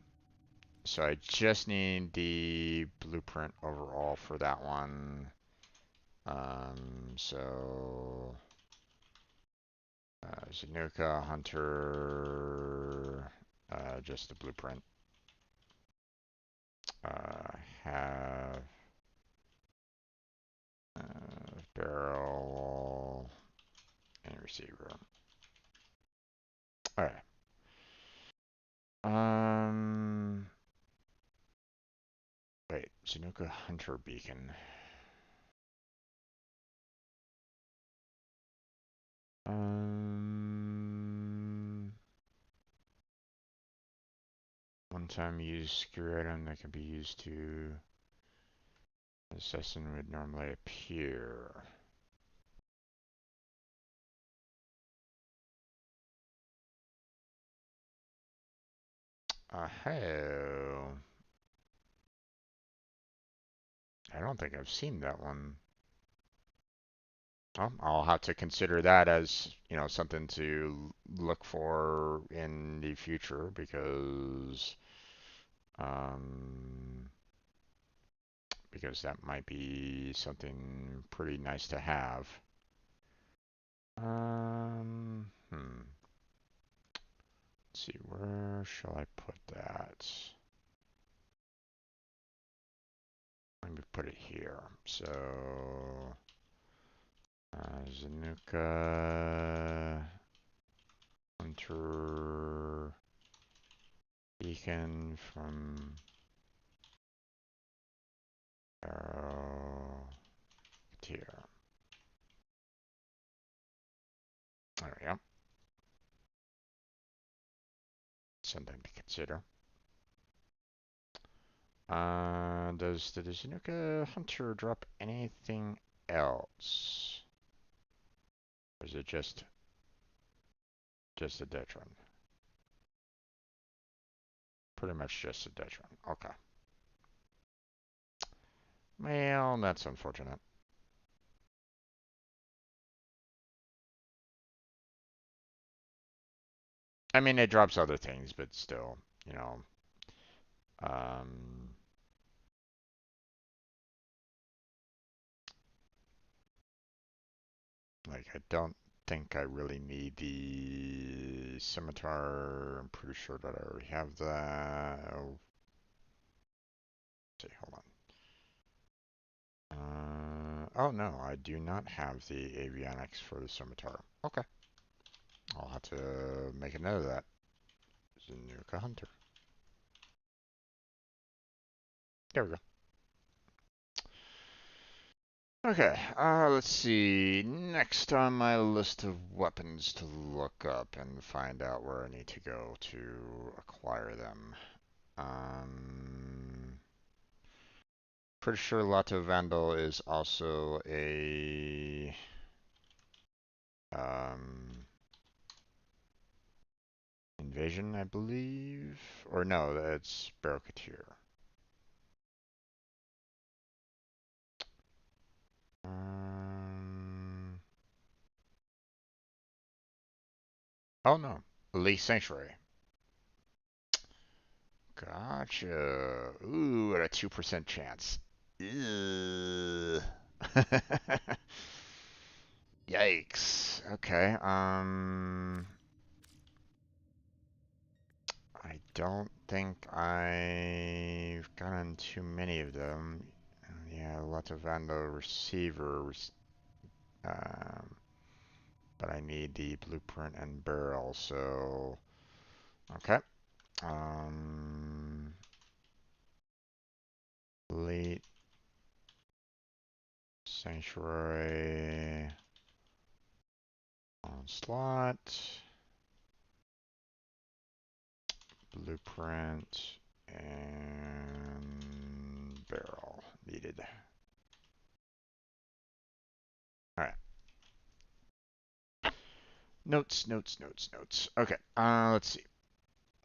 so I just need the blueprint overall for that one. So, Zanuka, Hunter, just the blueprint. Have barrel and receiver. Alright. Wait, Zanuka Hunter Beacon. One-time use secure item that can be used to assassin would normally appear. Hell. I don't think I've seen that one. Well, I'll have to consider that as, something to look for in the future because that might be something pretty nice to have. Let's see, where shall I put that? Let me put it here. So, Zanuka Hunter Beacon from Arrow tier. There we go. Something to consider. Does the Zanuka Hunter drop anything else? Or is it just a Detron? Pretty much just a Detron. Okay. Well, that's unfortunate. I mean, it drops other things, but still, um, like, I don't think I really need the scimitar. I'm pretty sure that I already have that. Oh, let's see, hold on. Oh no, I do not have the avionics for the scimitar. Okay. I'll have to make a note of that. Zanuka Hunter. There we go. Okay, let's see. Next on my list of weapons to look up and find out where I need to go to acquire them. Pretty sure Lato Vandal is also a invasion, I believe. Or no, that's Barokatir. Oh no, Elite Sanctuary. Gotcha. Ooh, at a 2% chance. Ew. Yikes. Okay. I don't think I've gotten too many of them. Yeah, lots of Vandal receivers. Um, but I need the blueprint and barrel, so okay. Elite Sanctuary Onslaught, blueprint, and barrel needed. Alright. Notes, notes, notes, notes. Okay, let's see.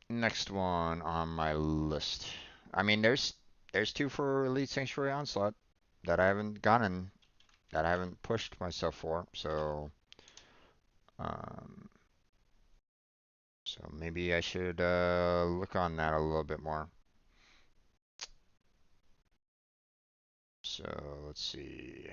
Next one on my list. I mean, there's two for Elite Sanctuary Onslaught that I haven't gotten, that I haven't pushed myself for, um, so maybe I should look on that a little bit more. So let's see.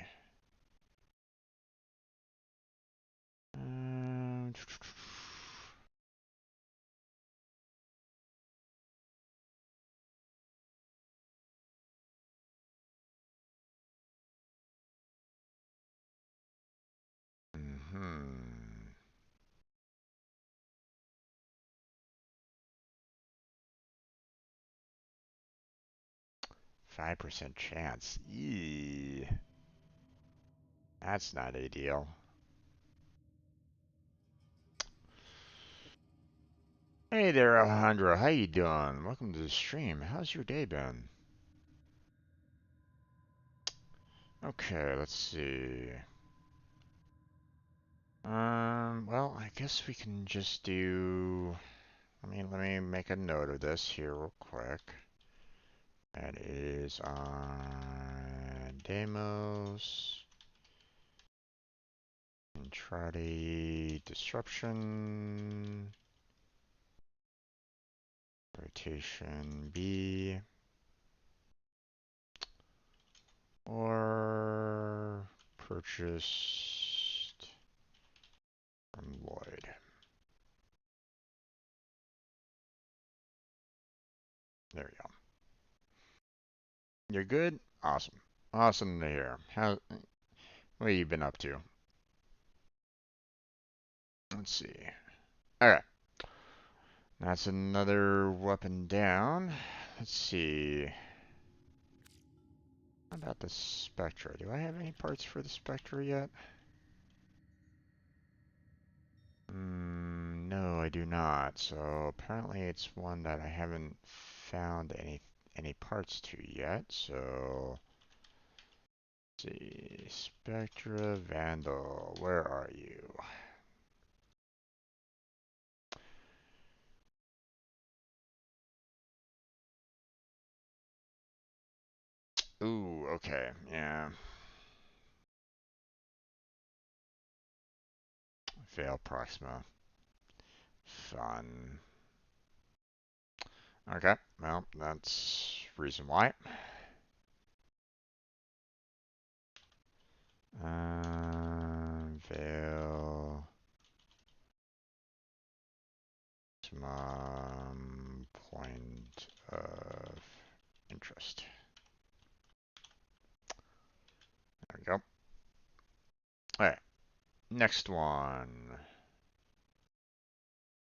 5% chance. Eee. That's not ideal. Hey there, Alejandro. How you doing? Welcome to the stream. How's your day been? Okay, let's see. Well, I guess we can just do... let me make a note of this here real quick. That is on demos. Intraday disruption. Rotation B. Or purchased from Lloyd. There we go. You're good? Awesome. Awesome to hear. What have you been up to? Let's see. Alright. That's another weapon down. Let's see. How about the Spectra? Do I have any parts for the Spectra yet? No, I do not. So apparently it's one that I haven't found any parts to yet. So let's see. Spectra Vandal, where are you? Ooh, okay, yeah. Fail Proxima. Fun. Okay, well, that's reason why. Veil. Maximum point of interest. There we go. Alright, next one.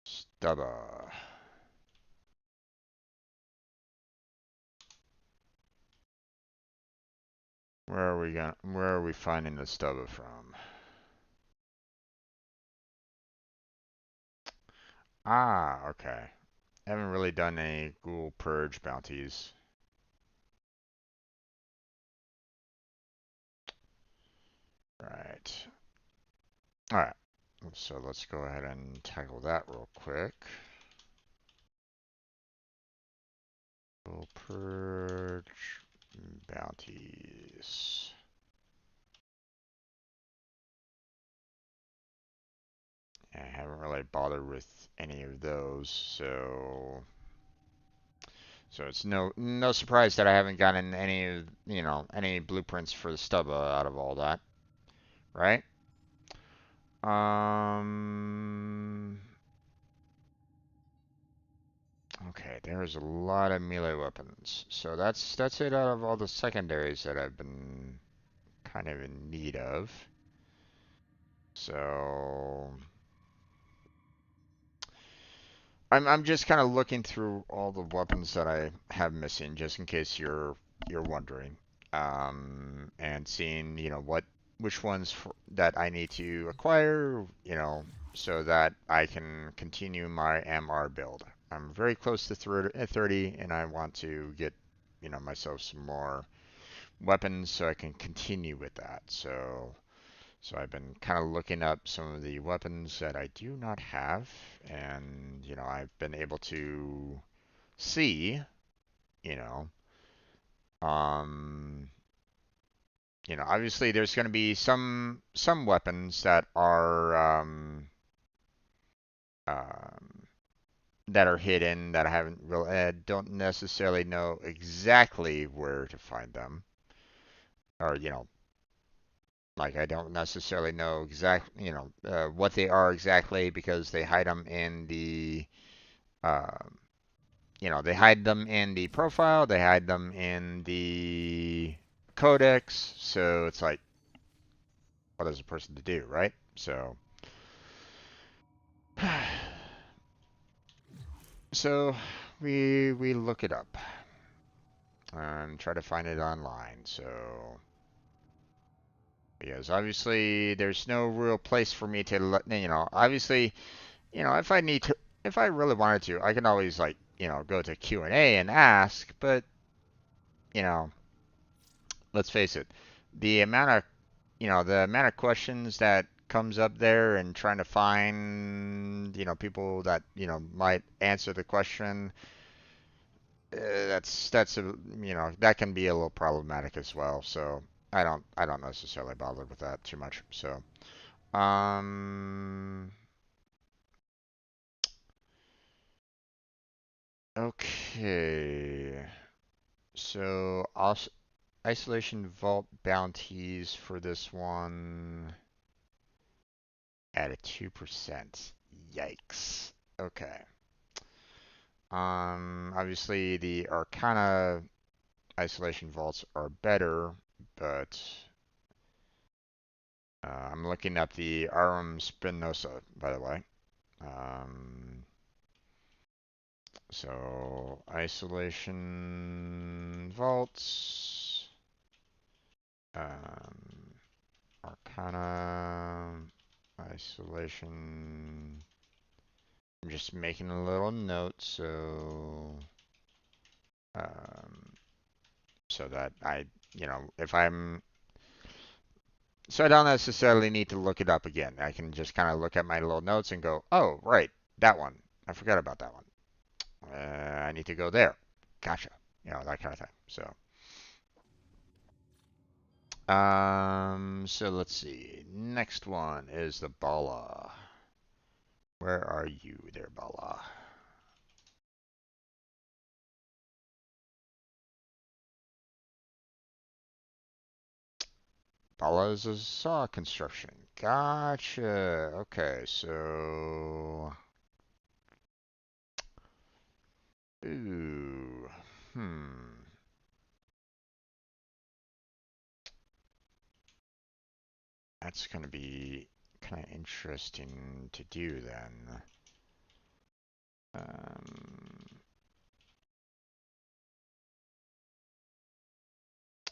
Stubba. Where are we finding the Stubba from? Ah, okay. Haven't really done any ghoul purge bounties. Right. Alright. So let's go ahead and tackle that real quick. Ghoul purge bounties. I haven't really bothered with any of those, so it's no surprise that I haven't gotten any any blueprints for the Stubba out of all that, right? Okay, there's a lot of melee weapons, so that's it out of all the secondaries that I've been kind of in need of. So I'm just kind of looking through all the weapons that I have missing, just in case you're wondering, and seeing which ones that I need to acquire, so that I can continue my MR build. I'm very close to 30, and I want to get myself some more weapons so I can continue with that. So I've been kind of looking up some of the weapons that I do not have, and I've been able to see, you know, um, obviously there's going to be some weapons um, that are hidden that I haven't really don't necessarily know exactly where to find them, or like I don't necessarily know what they are exactly because they hide them in the um, they hide them in the profile, they hide them in the codex, so it's like, what is a person to do, right? So, so we look it up. and try to find it online. So, because obviously there's no real place for me to let, obviously, if I need to, if I really wanted to, I can always like, go to Q&A and ask, but, you know, let's face it, the amount of, the amount of questions that comes up there and trying to find, people that, might answer the question, that's a, that can be a little problematic as well. So I don't necessarily bother with that too much. So um okay. So isolation vault bounties for this one at a 2%. Yikes. Okay. Obviously the Arcana isolation vaults are better, but I'm looking at the Arum Spinosa, by the way. So isolation vaults, um, Arcana, isolation. I'm just making a little note um, so that if so I don't necessarily need to look it up again. I can just kind of look at my little notes and go, oh, right, that one. I forgot about that one. I need to go there. Gotcha. That kind of thing. So let's see. Next one is the Bala. Where are you there, Bala? Bala is a saw construction. Gotcha. Okay, so. Ooh. That's going to be kind of interesting to do then.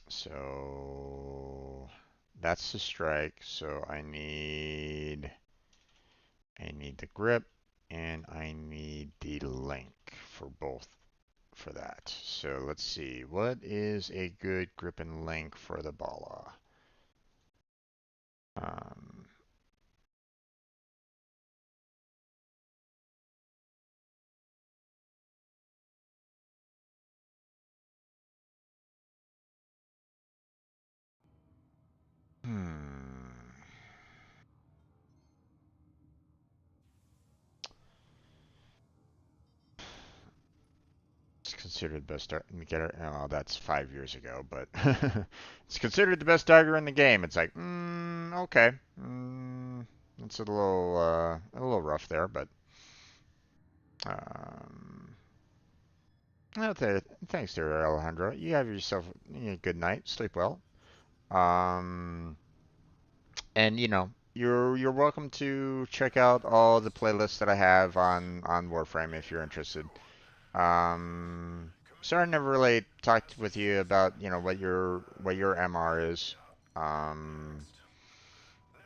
So that's the strike. So I need the grip and I need the link for both for that. So let's see. What is a good grip and link for the Bala? Um, hmm. It's considered the best getter. Oh, that's 5 years ago, but it's considered the best dagger in the game. It's like, okay, it's a little rough there, but um, thanks, dear Alejandro. You have yourself a good night. Sleep well. Um, and you're welcome to check out all the playlists that I have on Warframe if you're interested. Sorry, I never really talked with you about, what your MR is. Um,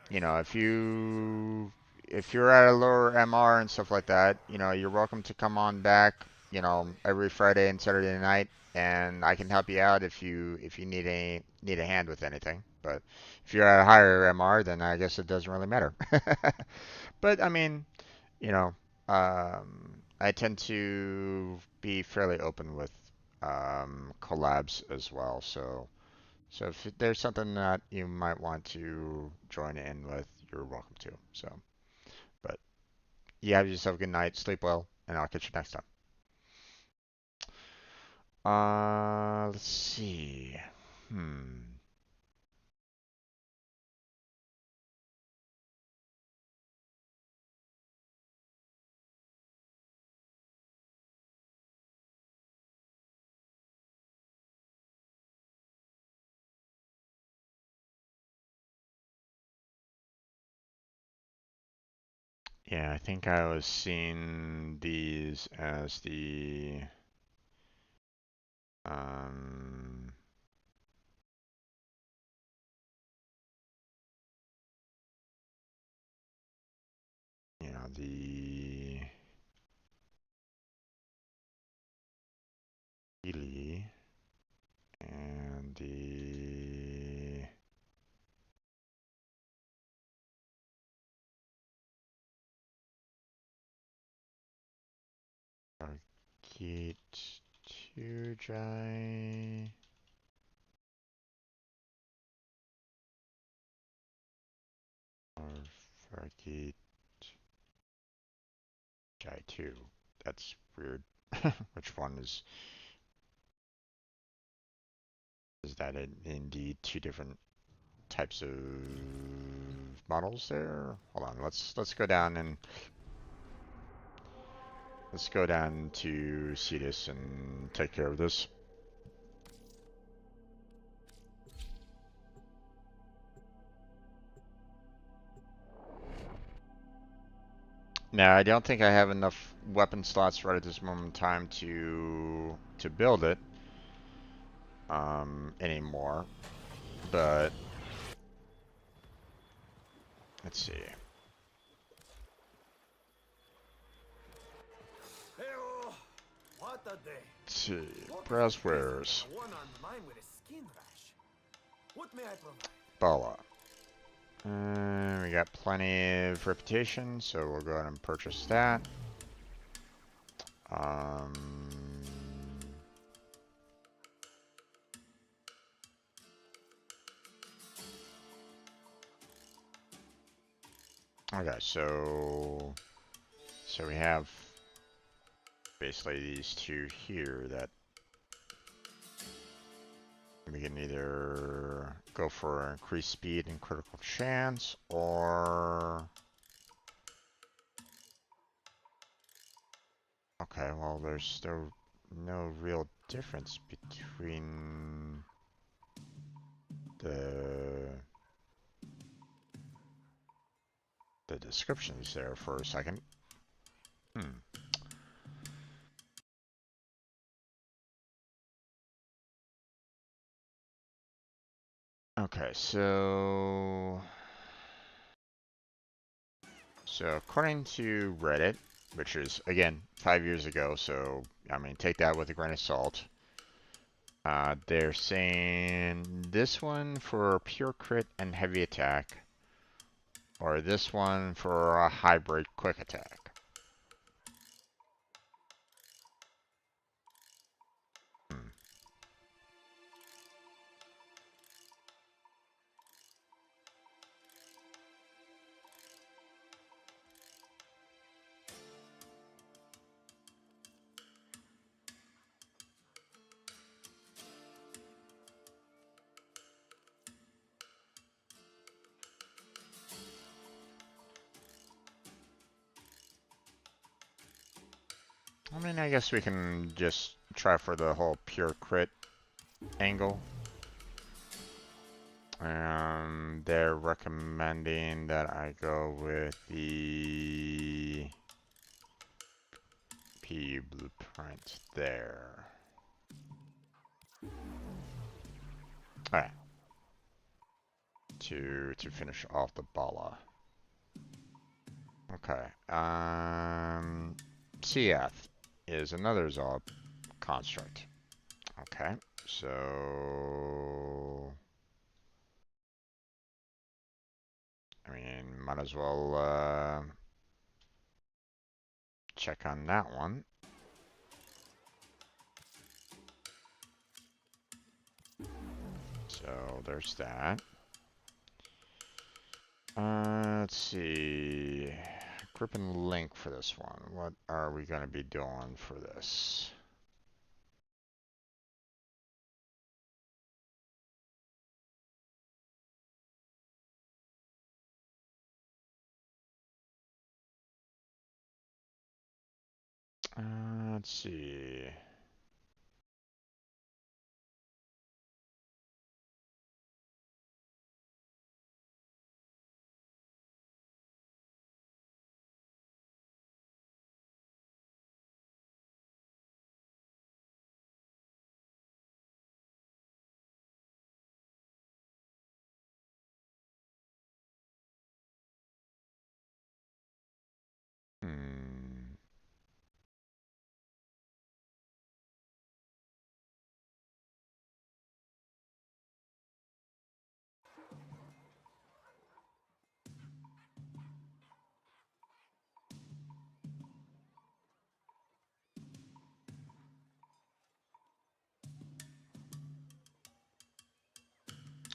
if you're at a lower MR and stuff like that, you're welcome to come on back, every Friday and Saturday night, and I can help you out if you need a hand with anything. But if you're at a higher MR, then I guess it doesn't really matter. But I mean, you know, I tend to be fairly open with collabs as well. So if there's something that you might want to join in with, you're welcome to. So, but you have yourself a good night, sleep well, and I'll catch you next time. Let's see. Hmm. Yeah, I think I was seeing these as Um, the Ely and the Arcade 2 Jai. Or Arcade Jai 2. That's weird. Which one is that indeed two different types of models there? Hold on, let's go down and let's go down to see this and take care of this. Now, I don't think I have enough weapon slots right at this moment in time to build it anymore. But let's see. Hey-oh, what a day. Let's see. Browse wares. A one-armed mine with a skin rash. What may I provide? Bala. We got plenty of reputation, so we'll go ahead and purchase that. Okay, so we have basically these two here that we can either go for increased speed and critical chance, or okay, well, there's still no real difference between the descriptions there for a second. Okay, so according to Reddit, which is again 5 years ago, so I mean take that with a grain of salt. They're saying this one for pure crit and heavy attack, or this one for a hybrid quick attack. I mean, I guess we can just try for the whole pure crit angle. They're recommending that I go with the PU blueprint there. Alright. To finish off the Bala. Okay. Seath is another Zob construct. Okay, so I mean, might as well check on that one. So there's that. Let's see. Grip and link for this one. What are we going to be doing for this? Let's see.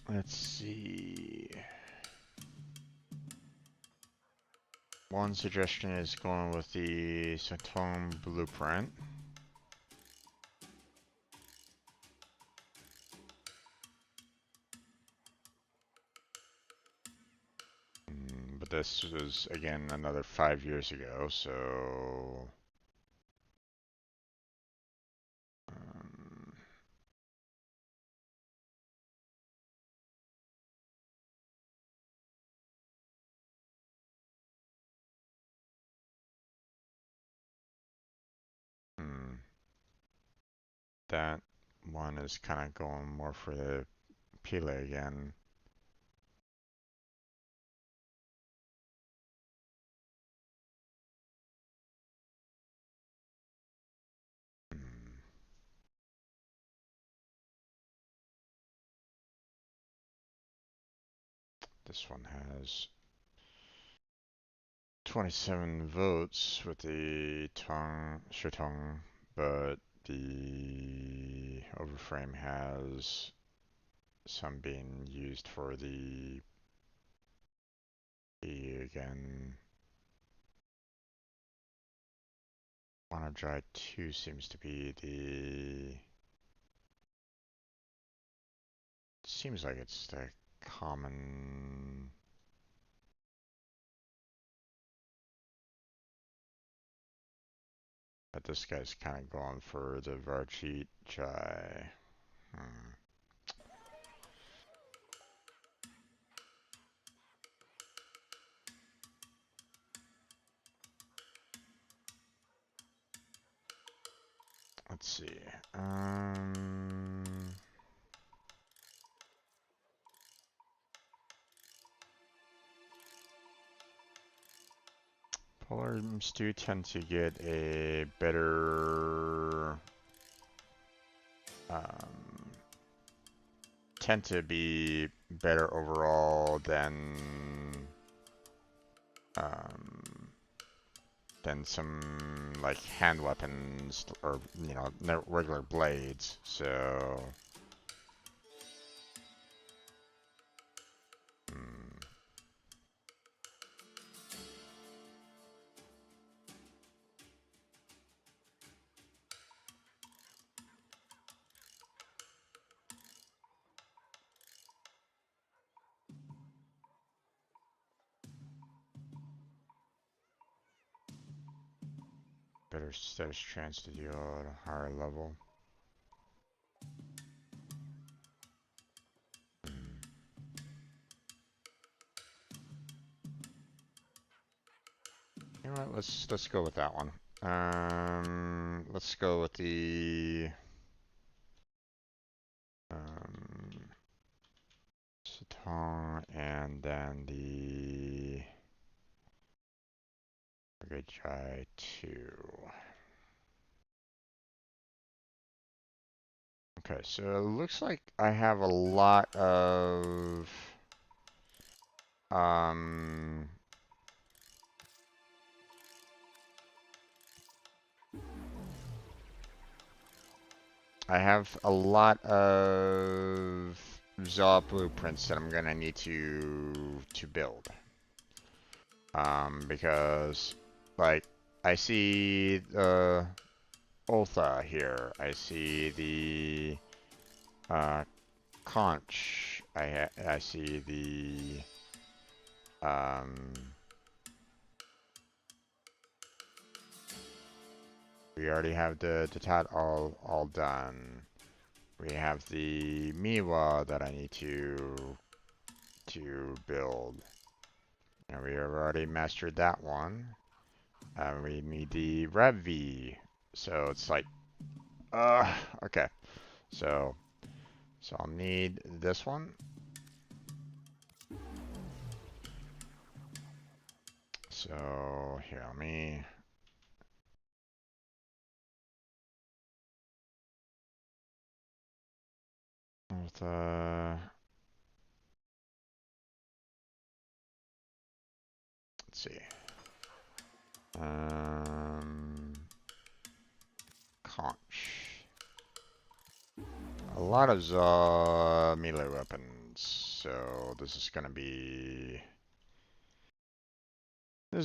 Let's see. One suggestion is going with the Satong blueprint. But this was, again, another 5 years ago, so... that one is kind of going more for the Pele again. This one has 27 votes with the Shitong, but the Overframe has some being used for the again. Wanna 2 seems to be the... Seems like it's the common... But this guy's kind of going for the Varcheet Jai. Let's see. Polarms do tend to get a better... tend to be better overall than some like hand weapons or regular blades. So better status chance to deal at a higher level. You know what? Let's go with that one. Let's go with the Satong and then the Jai 2. Okay, so it looks like I have a lot of I have a lot of Zaw blueprints that I'm gonna need to build. Because like I see the Otha here, I see the Conch, I see the we already have the Tat all done. We have the Miwa that I need to build. And we have already mastered that one. We need the Rev. So it's like okay. So I'll need this one. So here, let me let's see. Conch. A lot of melee weapons. so this is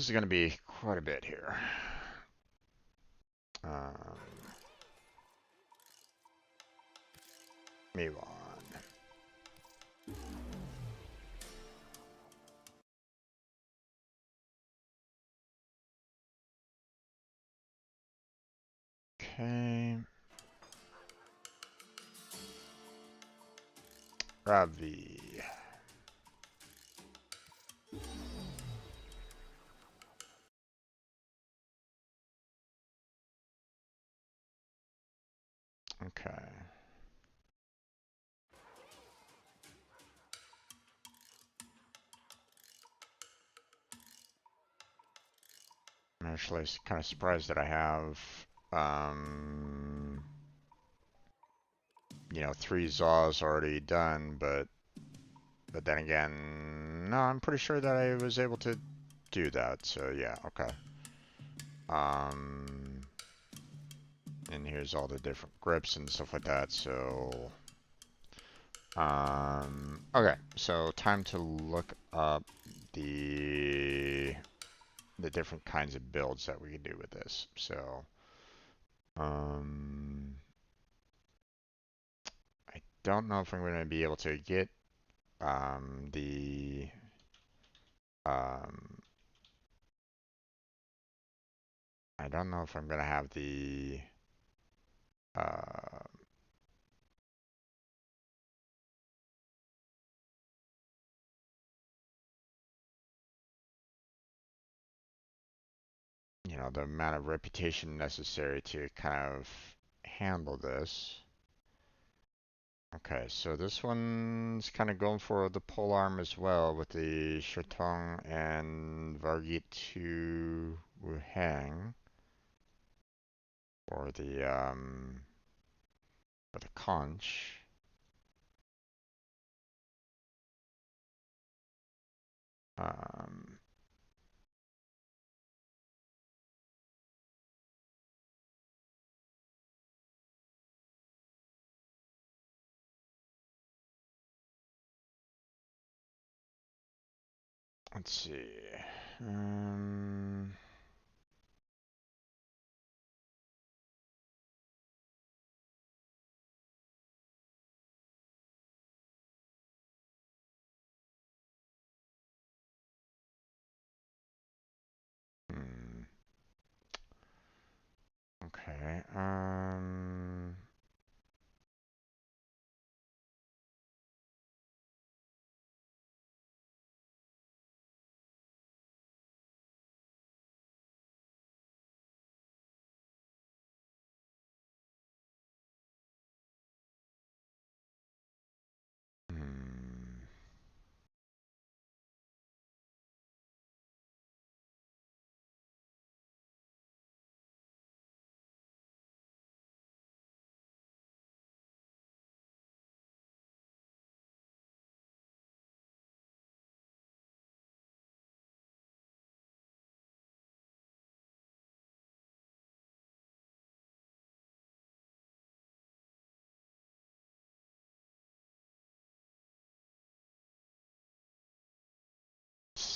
gonna be quite a bit here. Move on. Okay. Ravi. Okay. I'm actually kind of surprised that I have, you know, 3 Zaws already done, but then again, no, I'm pretty sure that I was able to do that. So yeah, okay. And here's all the different grips and stuff like that. So, okay. So time to look up the different kinds of builds that we can do with this. So, I don't know if I'm going to be able to get the I don't know if I'm going to have the uh, you know, the amount of reputation necessary to kind of handle this. Okay, so this one's kind of going for the pole arm as well with the Shatong and Vargit to Wuhang for the conch. Um, let's see. Um, hmm. Okay. Hmm.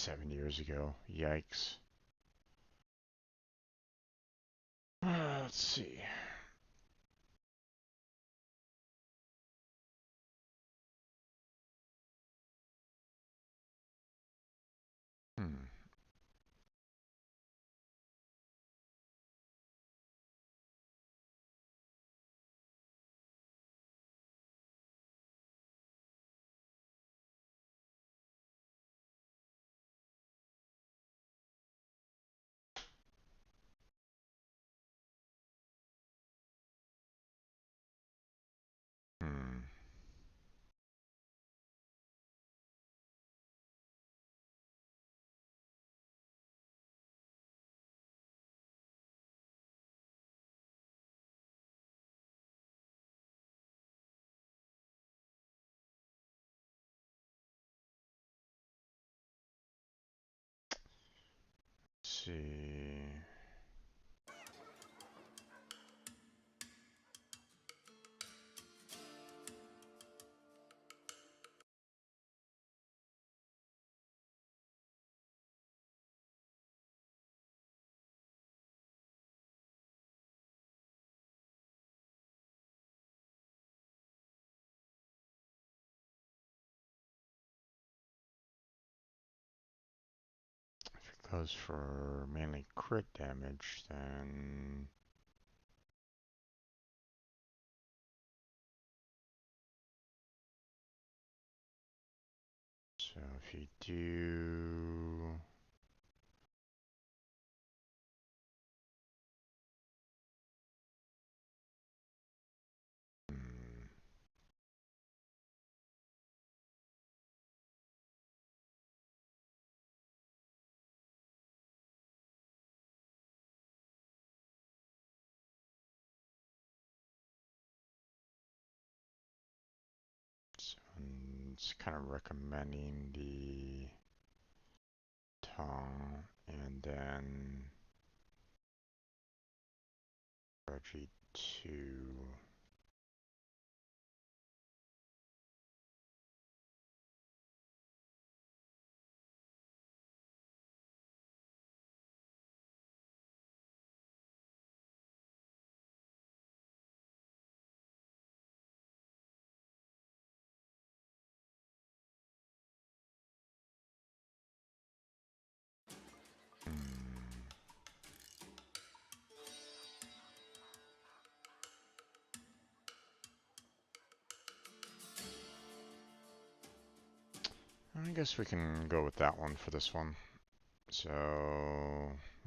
Seven years ago. Yikes. Let's see. Hmm. Hmm. Let's see. goes for mainly crit damage, then so if you do so it's kind of recommending the tongue and then Reggie 2. I guess we can go with that one for this one. So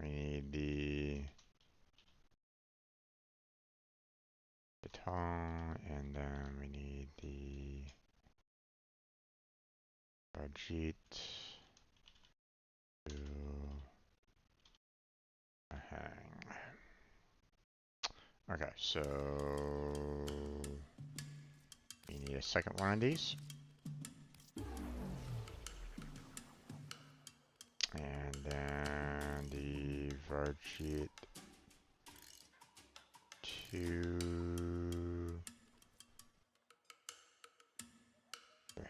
we need the tongue, and then we need the Rajit to hang. Okay, so we need a second one of these. And then the Varjit 2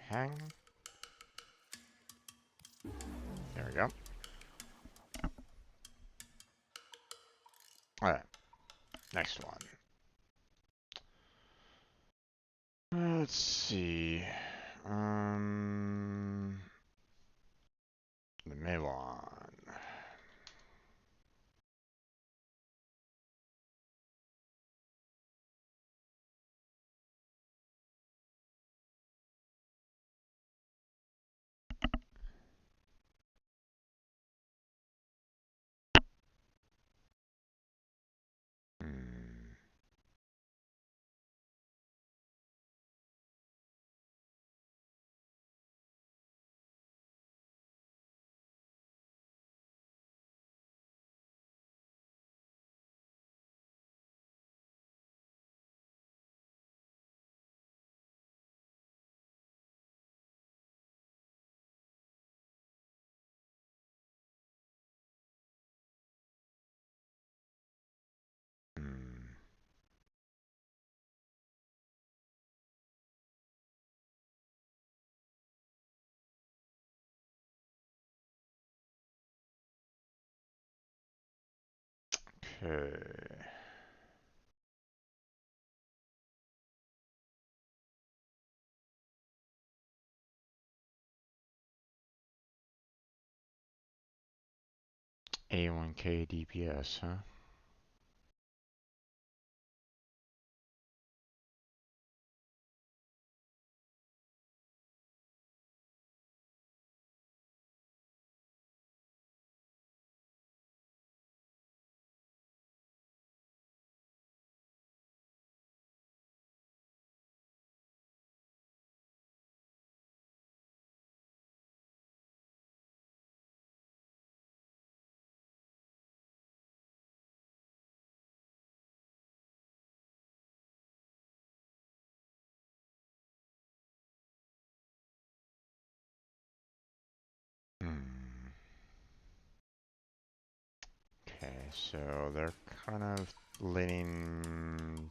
hang. There we go. Alright, next one. Let's see. The Melon. Okay. A1K DPS, huh? Okay, so they're kind of leaning,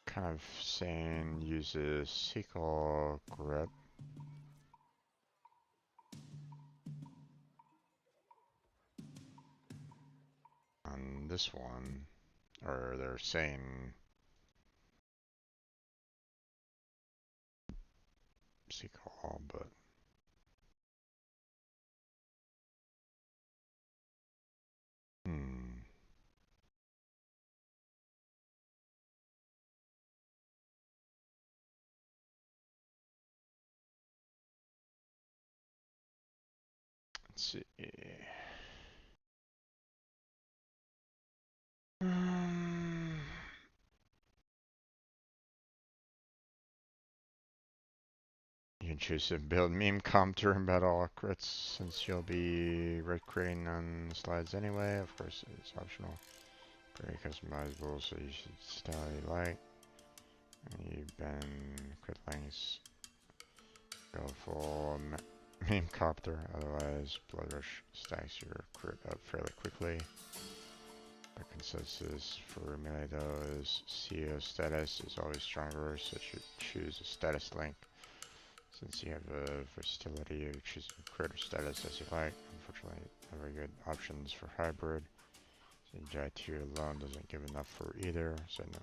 kind of saying use a SQL grip. On this one, or they're saying SQL, but Let's see. You can choose to build meme comp to embed all crits since you'll be recreating on slides anyway. Of course, it's optional. Very customizable, so you should style you like. And you've been crit lengths. Go full meme copter, otherwise Blood Rush stacks your crit up fairly quickly. The consensus for melee though is CO status is always stronger, so you should choose a status link. Since you have a versatility of choosing crit or status as you like. Unfortunately, not very good options for hybrid. So Jai tier alone doesn't give enough for either, so no.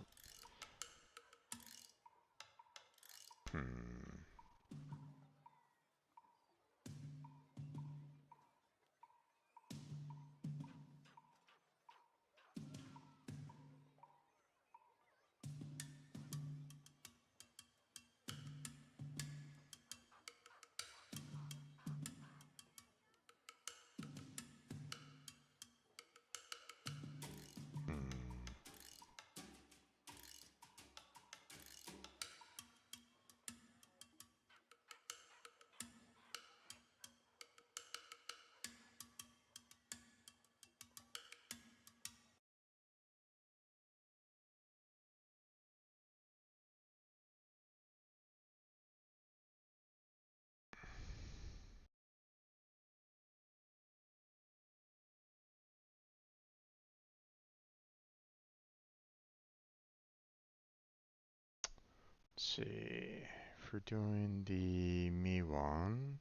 Let's see, if we're doing the Mi one,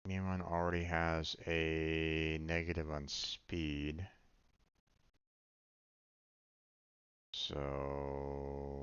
Mi one already has a negative on speed, so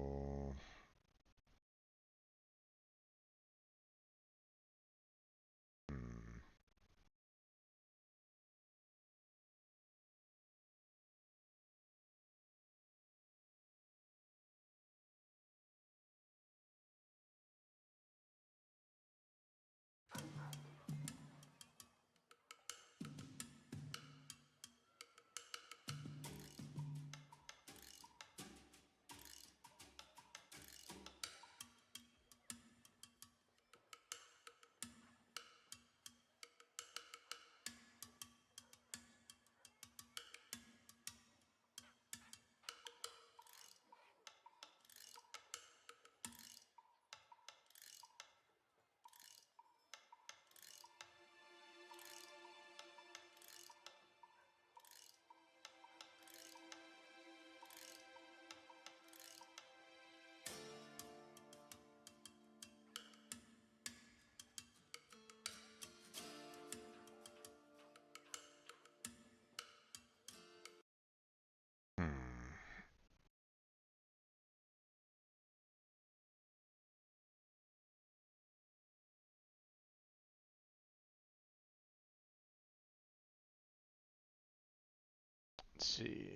let's see.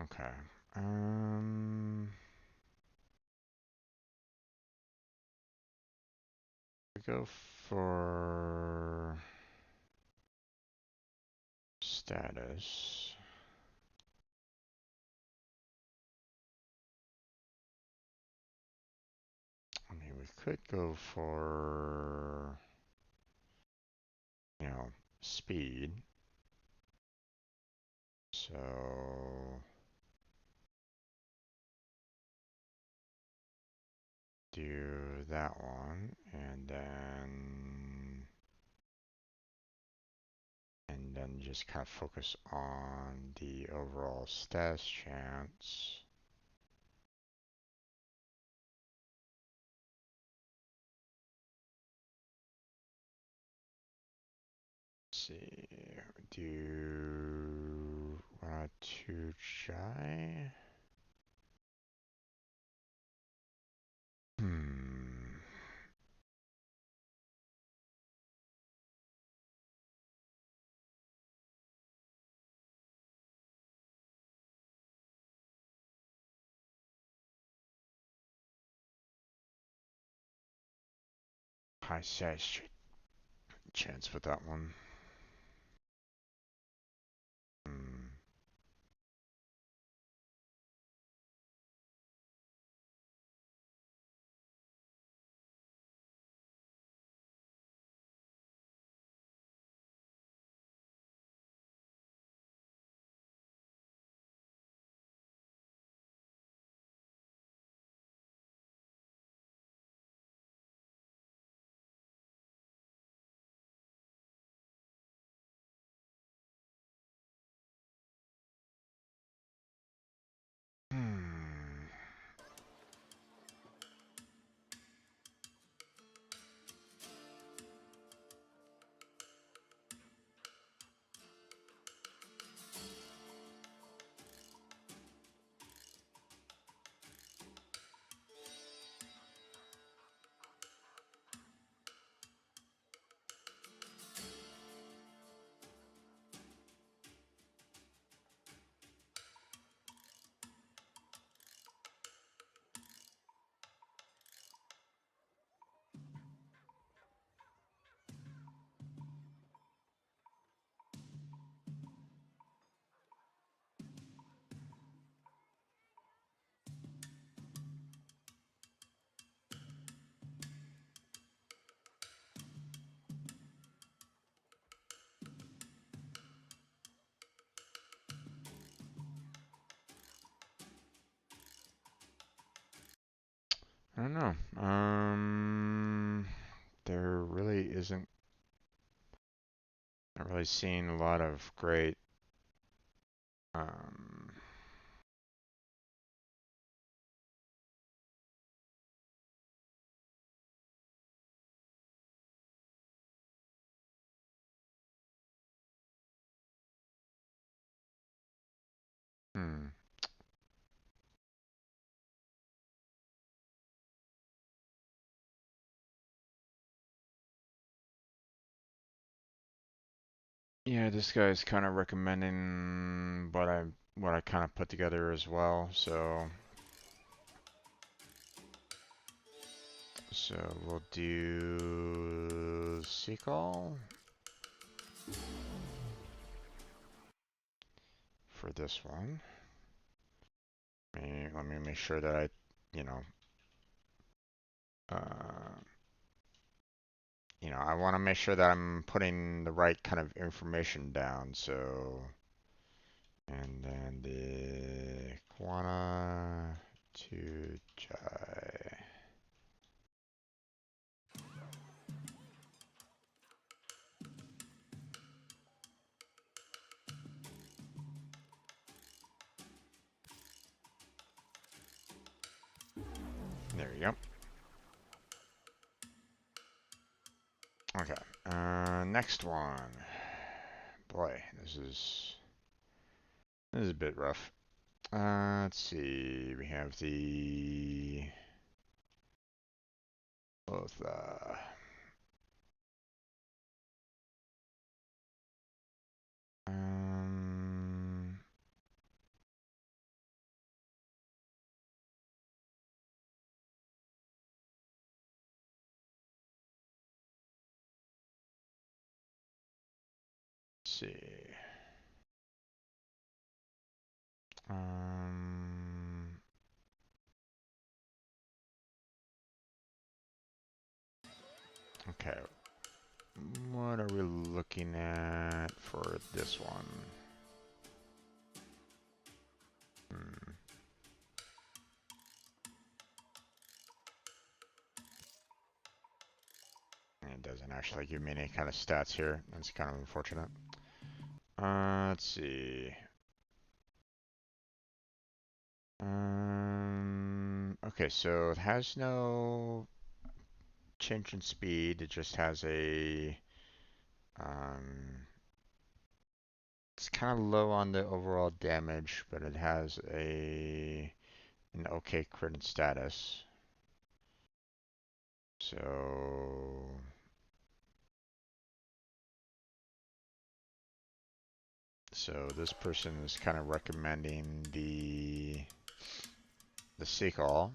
Okay. We go for status. I mean, we could go for, speed. So do that one, and then just kind of focus on the overall status chance. Let's see, do 102 shy. High size chance with that one. I don't know. There really isn't. Not really seeing a lot of great. Um, hmm. Yeah, this guy's kind of recommending what I kind of put together as well. So we'll do Seacall for this one. Let me make sure that I, you know, uh, I want to make sure that I'm putting the right kind of information down. So, and then the Quana to Jai. There you go. Okay. Next one. Boy, this is a bit rough. Let's see. We have the both. Um, let's see. Um, okay. What are we looking at for this one? Hmm. it doesn't actually give me any kind of stats here. That's kind of unfortunate. Let's see. Okay, so it has no change in speed. It just has a it's kind of low on the overall damage, but it has an okay crit status. So this person is kind of recommending the Seagull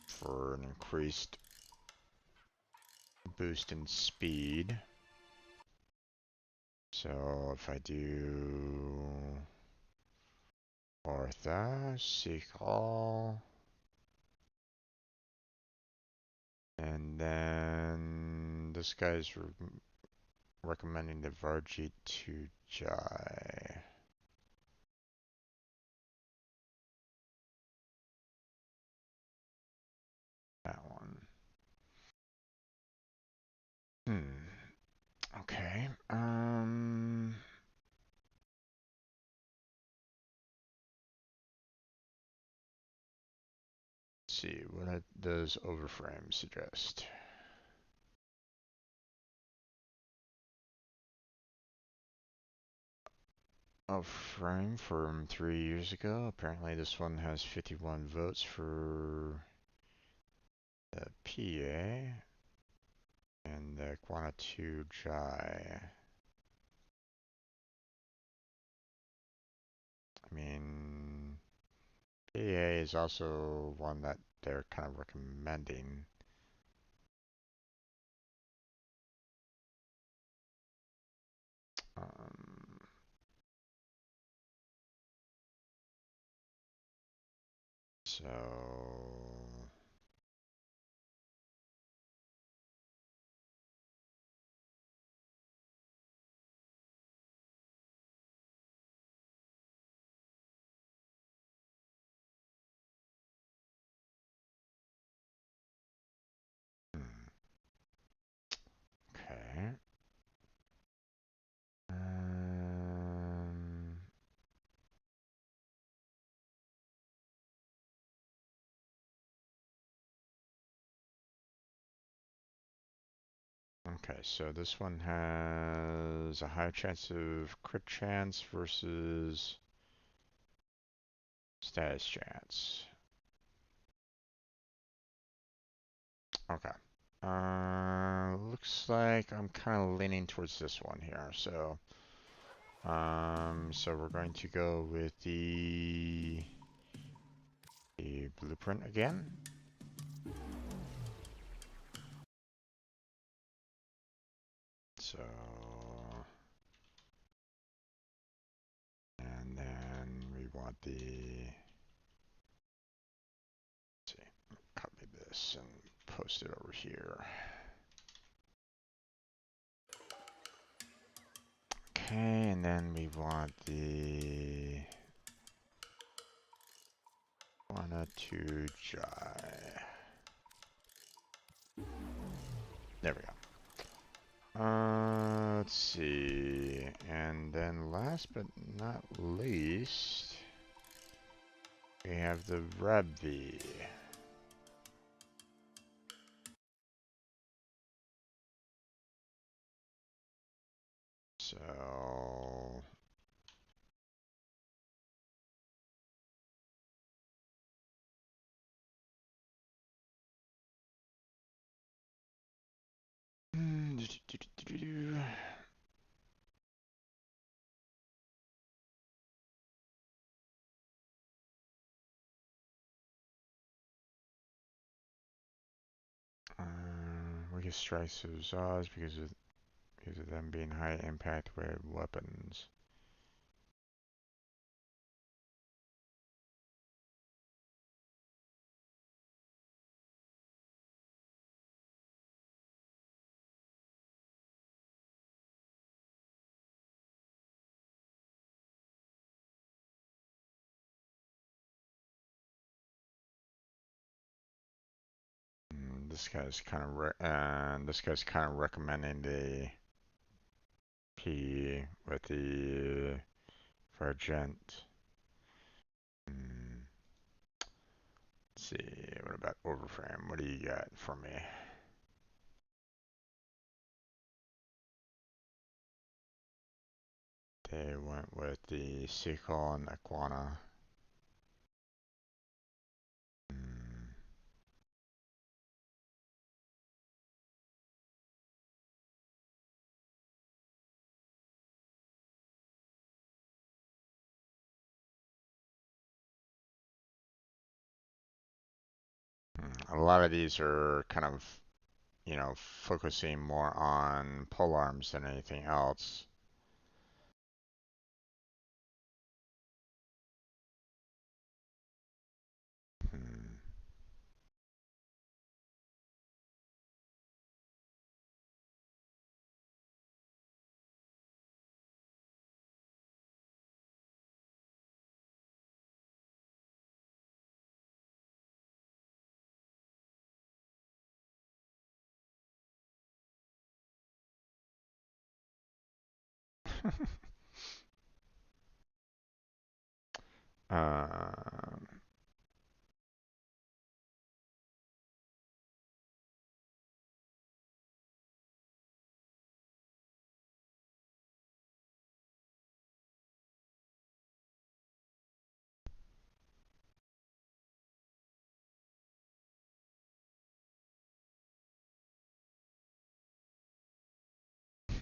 for an increased boost in speed. So if I do Ortha, Seagull, and then this guy's recommending the Varjit to Jai. That one. Okay. Let's see, what does Overframe suggest? Overframe from 3 years ago. Apparently this one has 51 votes for the PA and the Quanatu Jai. I mean, PA is also one that they're kind of recommending. So okay. Okay, so this one has a higher chance of crit chance versus status chance. Okay. Looks like I'm kind of leaning towards this one here. So we're going to go with the blueprint again. So, and then we want the, let's see, copy this and post it over here. Okay, and then we want the Quanatu Jai. There we go. Let's see, and then last but not least, we have the Rebvi. So weakest strikes of Zaz because of them being high impact weapons. this guy's kind of recommending the P with the Vargent. Let's see, what about Overframe? What do you got for me? They went with the Seagull and Iguana. A lot of these are kind of, focusing more on polearms than anything else. um,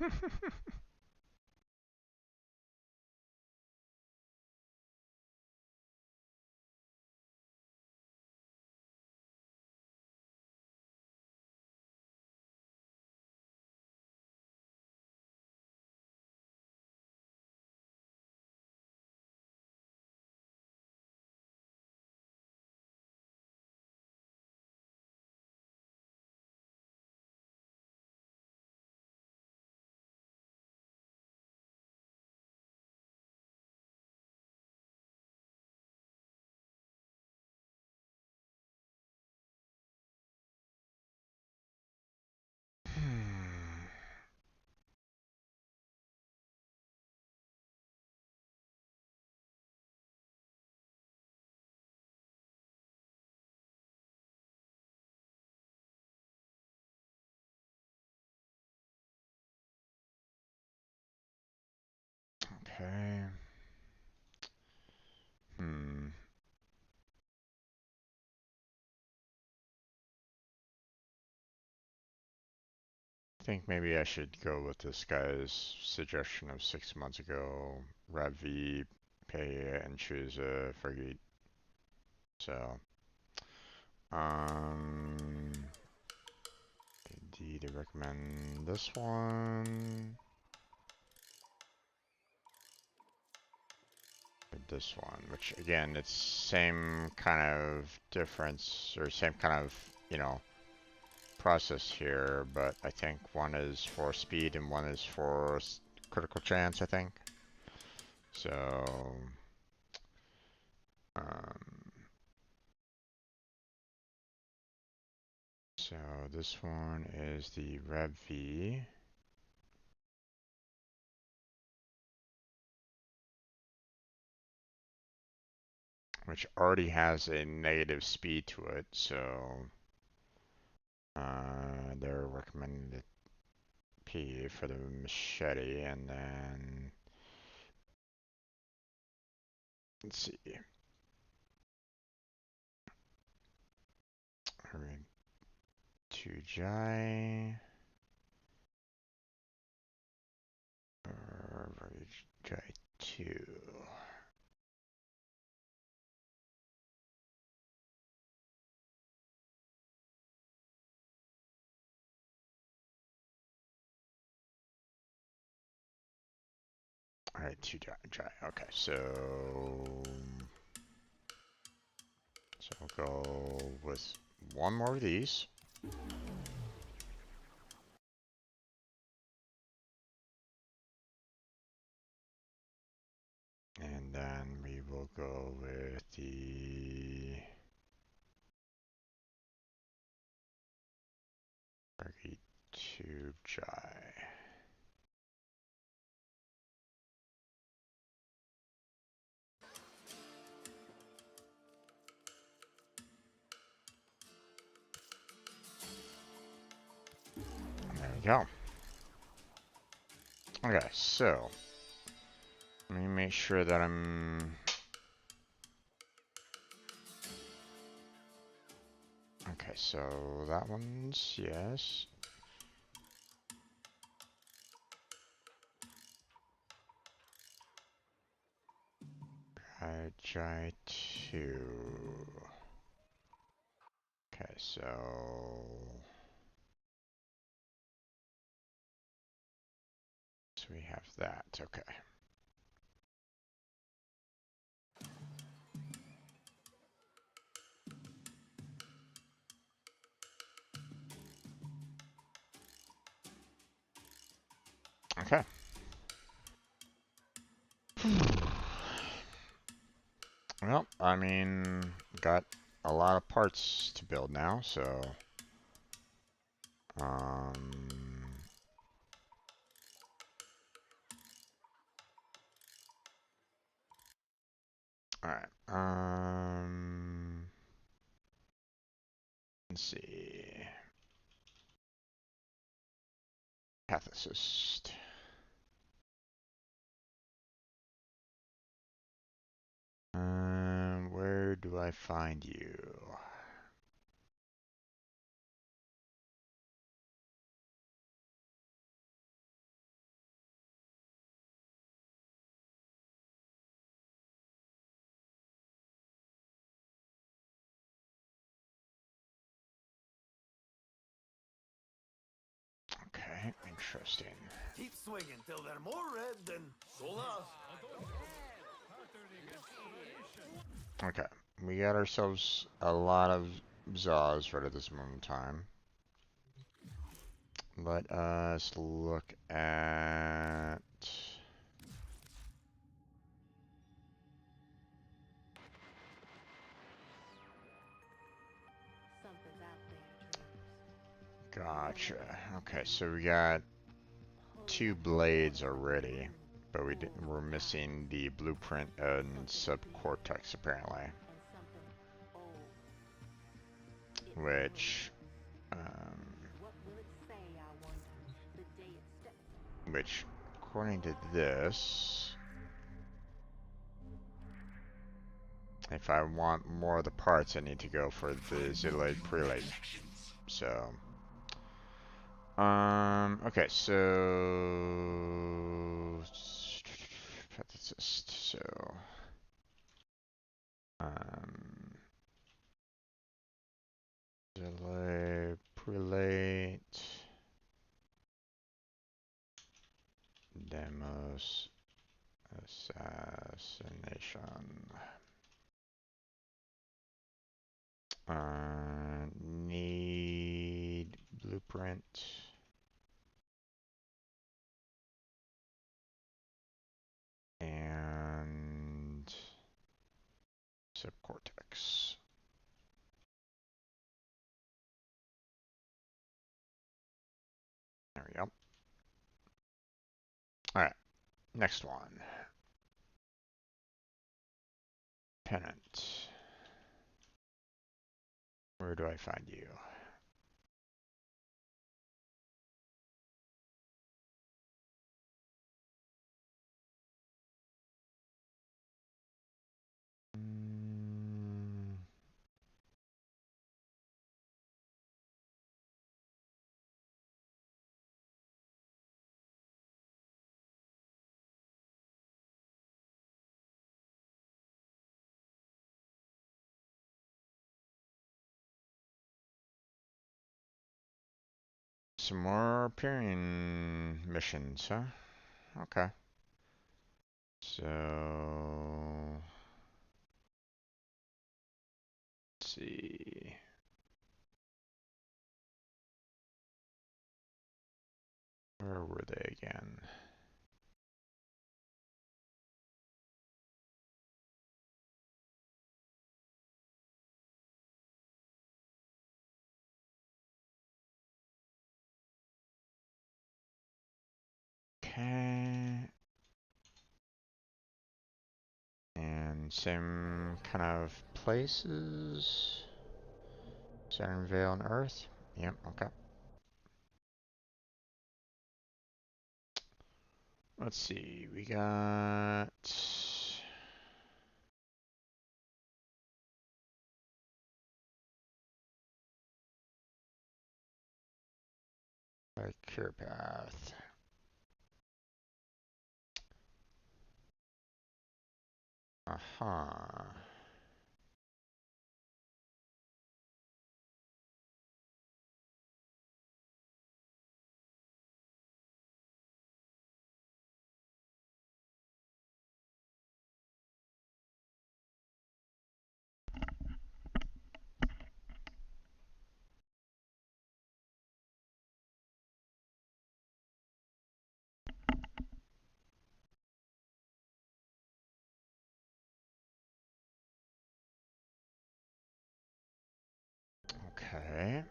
Okay. I think maybe I should go with this guy's suggestion of 6 months ago. Rev V, pay and choose a frigate. So, D to recommend this one. Or this one, which again, it's same kind of difference, or same kind of, process here, but I think one is for speed and one is for critical chance, I think. So, so this one is the Rev V. Which already has a negative speed to it, so they're recommending the P for the machete, and then let's see. Alright, 2 Jai. Jai 2. Alright, 2 Jai. Okay, so we'll go with one more of these. And then we will go with the Tube Jai. There we go. Okay, so let me make sure that I'm okay, so that one's yes. Jai 2. Okay, so we have that. Okay. Okay. Well, I mean, got a lot of parts to build now, so all right. Let's see. Pathicist. Where do I find you? Okay, interesting. Keep swinging till they're more red than Sola. Okay, we got ourselves a lot of Zaws right at this moment in time. Let us look at Gotcha. Okay, so we got 2 blades already, but we're missing the blueprint and subcortex apparently, which according to this, if I want more of the parts, I need to go for the Zilate Prelate. So, okay, so Delay, prelate, demos, assassination. Need blueprint. And subcortex. There we go. Alright, next one. Pennant. Where do I find you? Some more appearing missions, huh? Okay. So, let's see. Where were they again? Okay. And same kind of places. Saturn, Vale, and Earth. Yep, okay. Let's see, we got... a cure path. Uh-huh. Okay.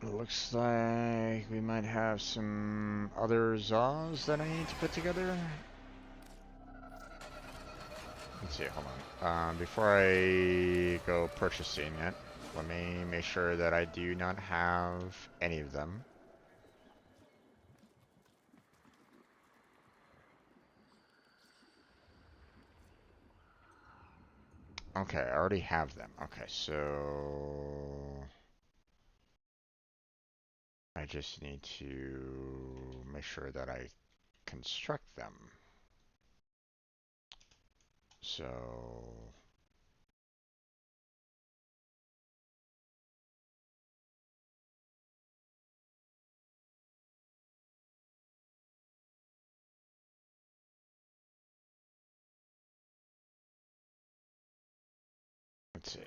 Looks like we might have some other Zaws that I need to put together. Let's see, hold on. Before I go purchasing it, let me make sure that I do not have any of them. Okay, I already have them. Okay, so I just need to make sure that I construct them. So let's see.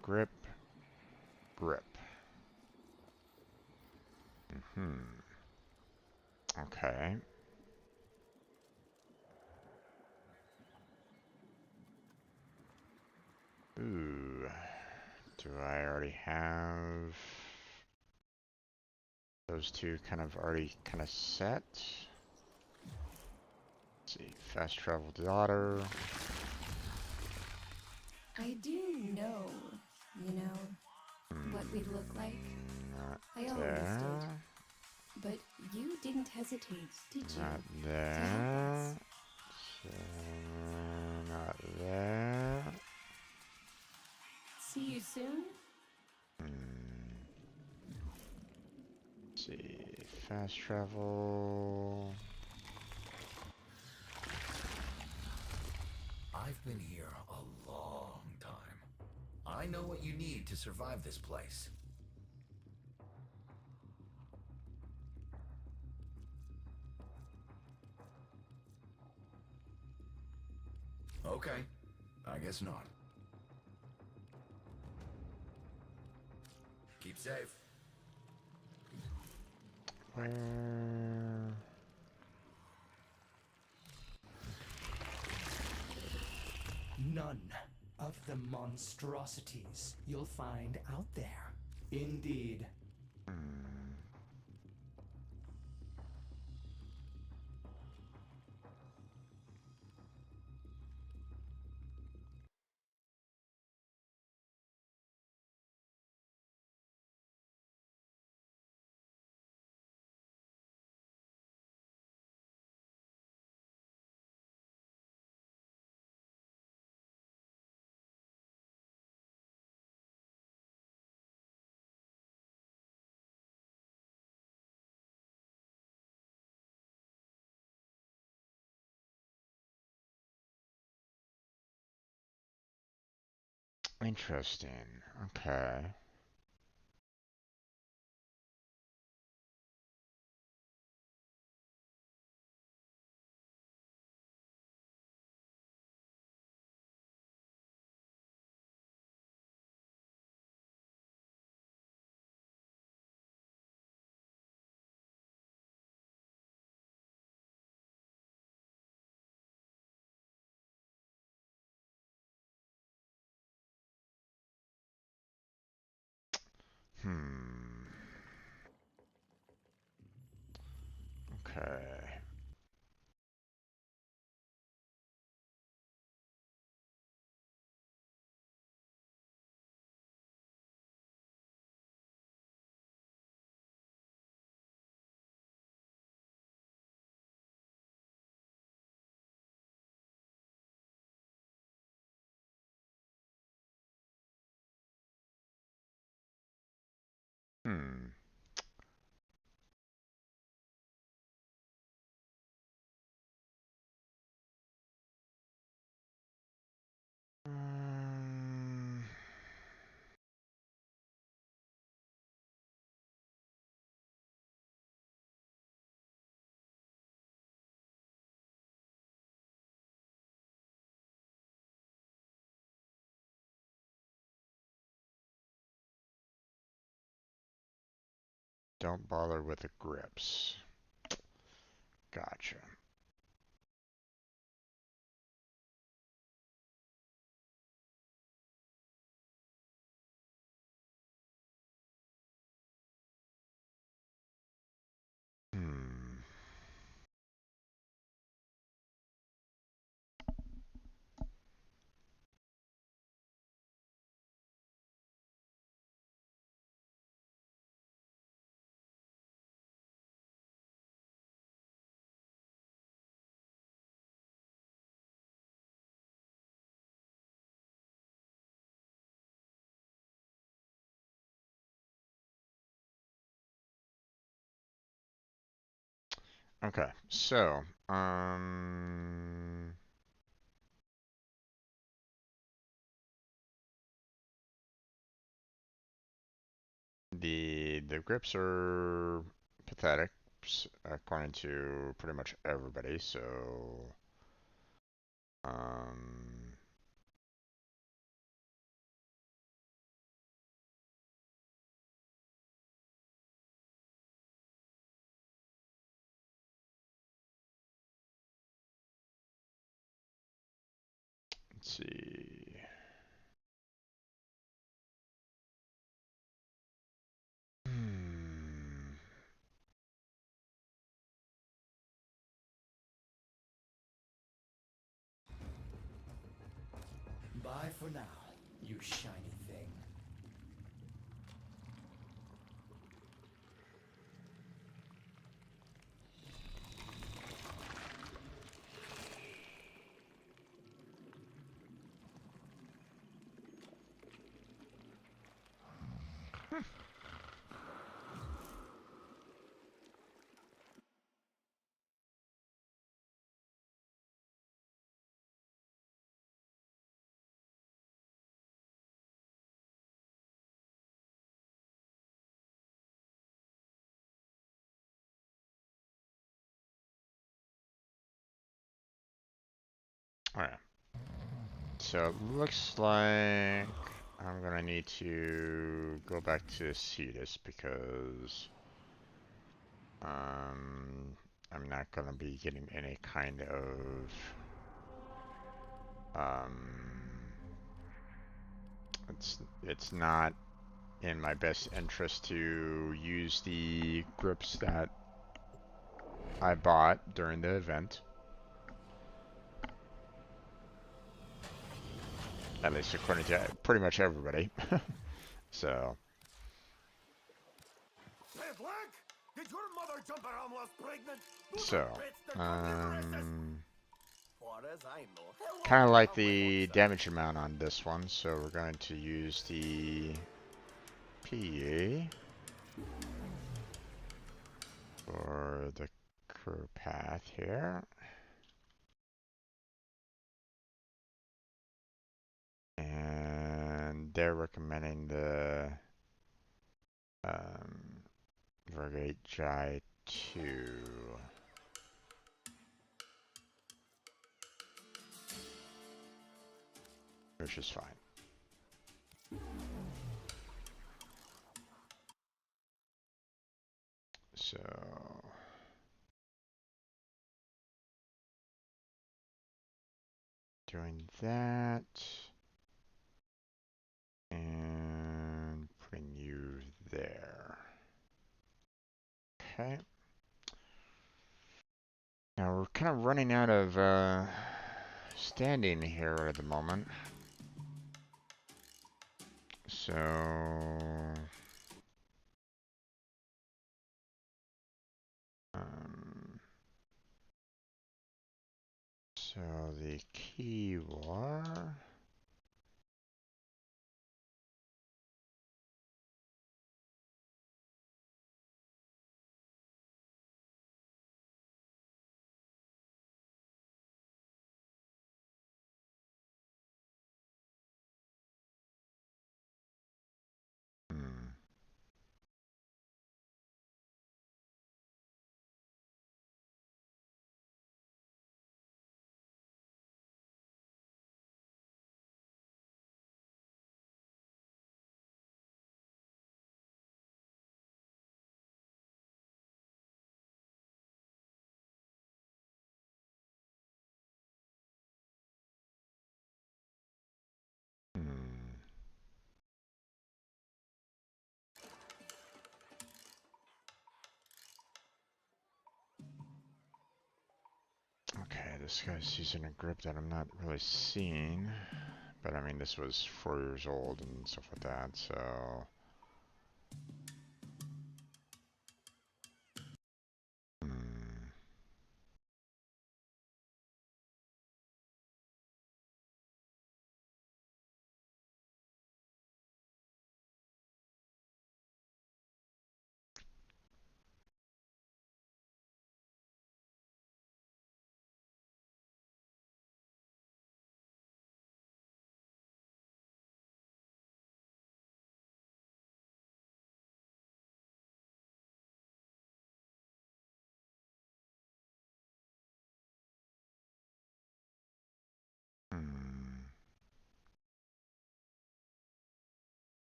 Grip, grip. Okay. Ooh. Do I already have those two kind of already kind of set? Let's see. Fast travel daughter. I do know, what we'd look like. Not I always there. did. But you didn't hesitate, did you? Not To help us. there. So, not there. See you soon? Let's see. Fast travel. I've been here a long time. I know what you need to survive this place. Okay, I guess not. Keep safe. Where? None of the monstrosities you'll find out there. Indeed. Interesting. Okay. Okay. Hmm. Um, don't bother with the grips. Gotcha. Hmm. Okay, so, the grips are pathetic, according to pretty much everybody. So, um, let's see. Hmm. Bye for now, you shiny thing. All right. So it looks like I'm gonna need to go back to Cetus because I'm not gonna be getting any kind of it's not in my best interest to use the grips that I bought during the event. At least according to pretty much everybody. So, Did your mother jump around whilst pregnant? so, Far as I know. kind of like the damage amount on this one, so we're going to use the PE for the curve path here. And they're recommending the Vergate Jai 2, which is fine. So, doing that, and putting you there. Okay. Now we're kind of running out of standing here at the moment. So so the key var Okay, this guy's using a grip that I'm not really seeing, but I mean this was 4 years old and stuff like that, so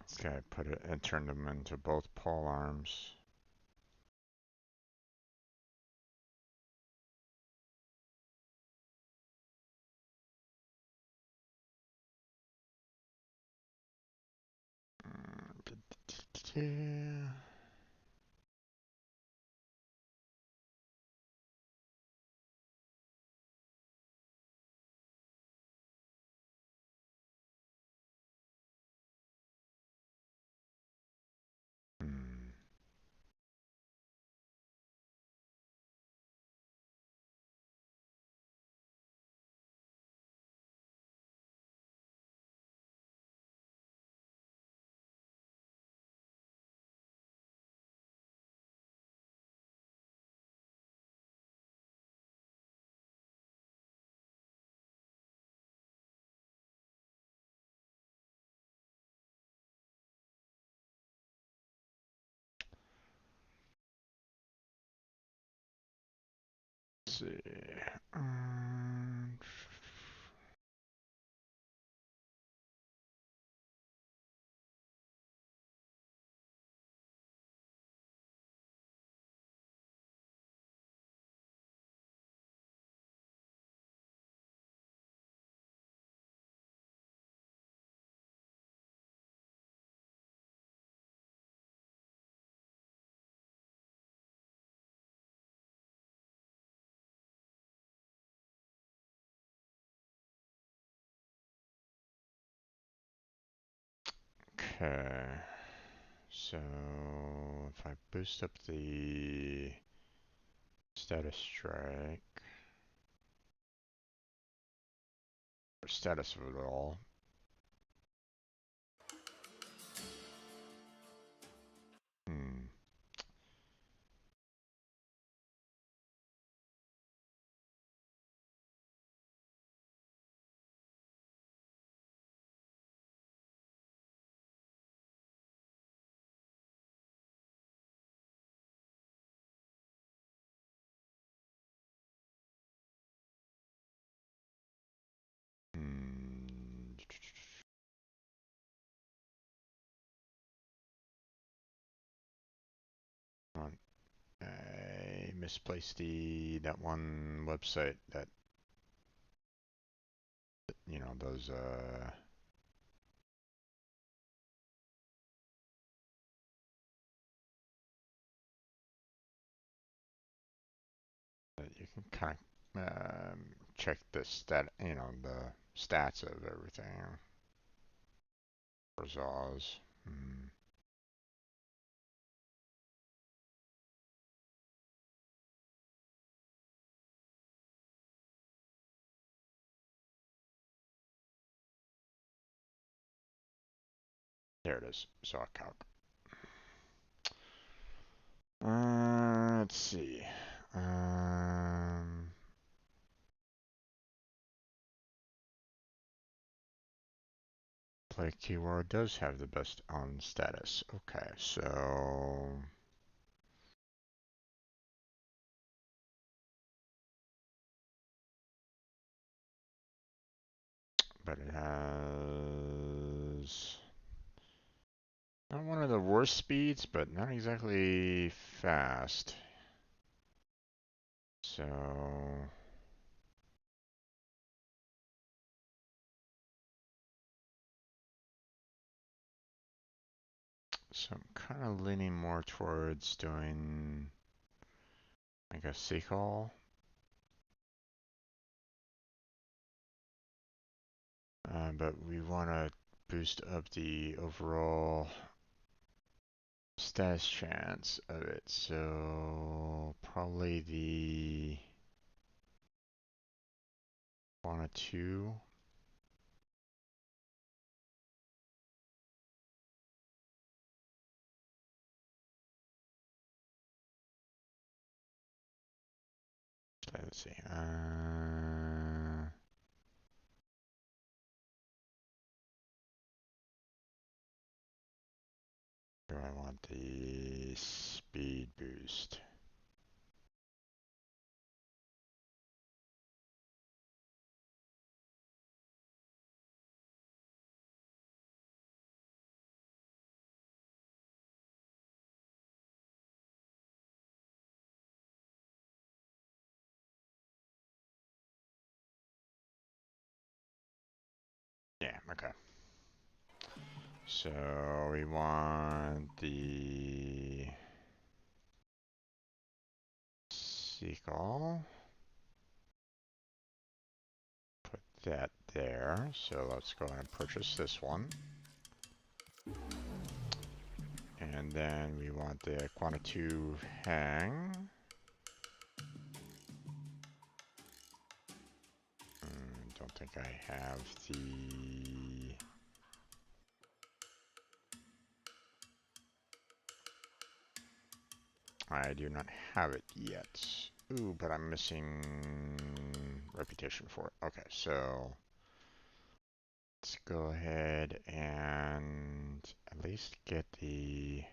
this guy put it and turned them into both pole arms. Yeah. Let's see. Um, okay. So if I boost up the status strike or status of it all. Hmm. Hmm. I misplaced that one website that those you can kind of check the the stats of everything. For Zaws. There it is. Zaw calc. Let's see. Play keyword does have the best on status. Okay, so but it has not one of the worst speeds, but not exactly fast. So I'm kind of leaning more towards doing like a sequel. But we want to boost up the overall status chance of it. So probably the 1 or 2. Let's see. Do I want the speed boost? Yeah, okay. So we want the sequel. Put that there. So let's go ahead and purchase this one. And then we want the Quanta 2 hang. Don't think I have the... I do not have it yet. Ooh, but I'm missing reputation for it. Okay, so let's go ahead and at least get the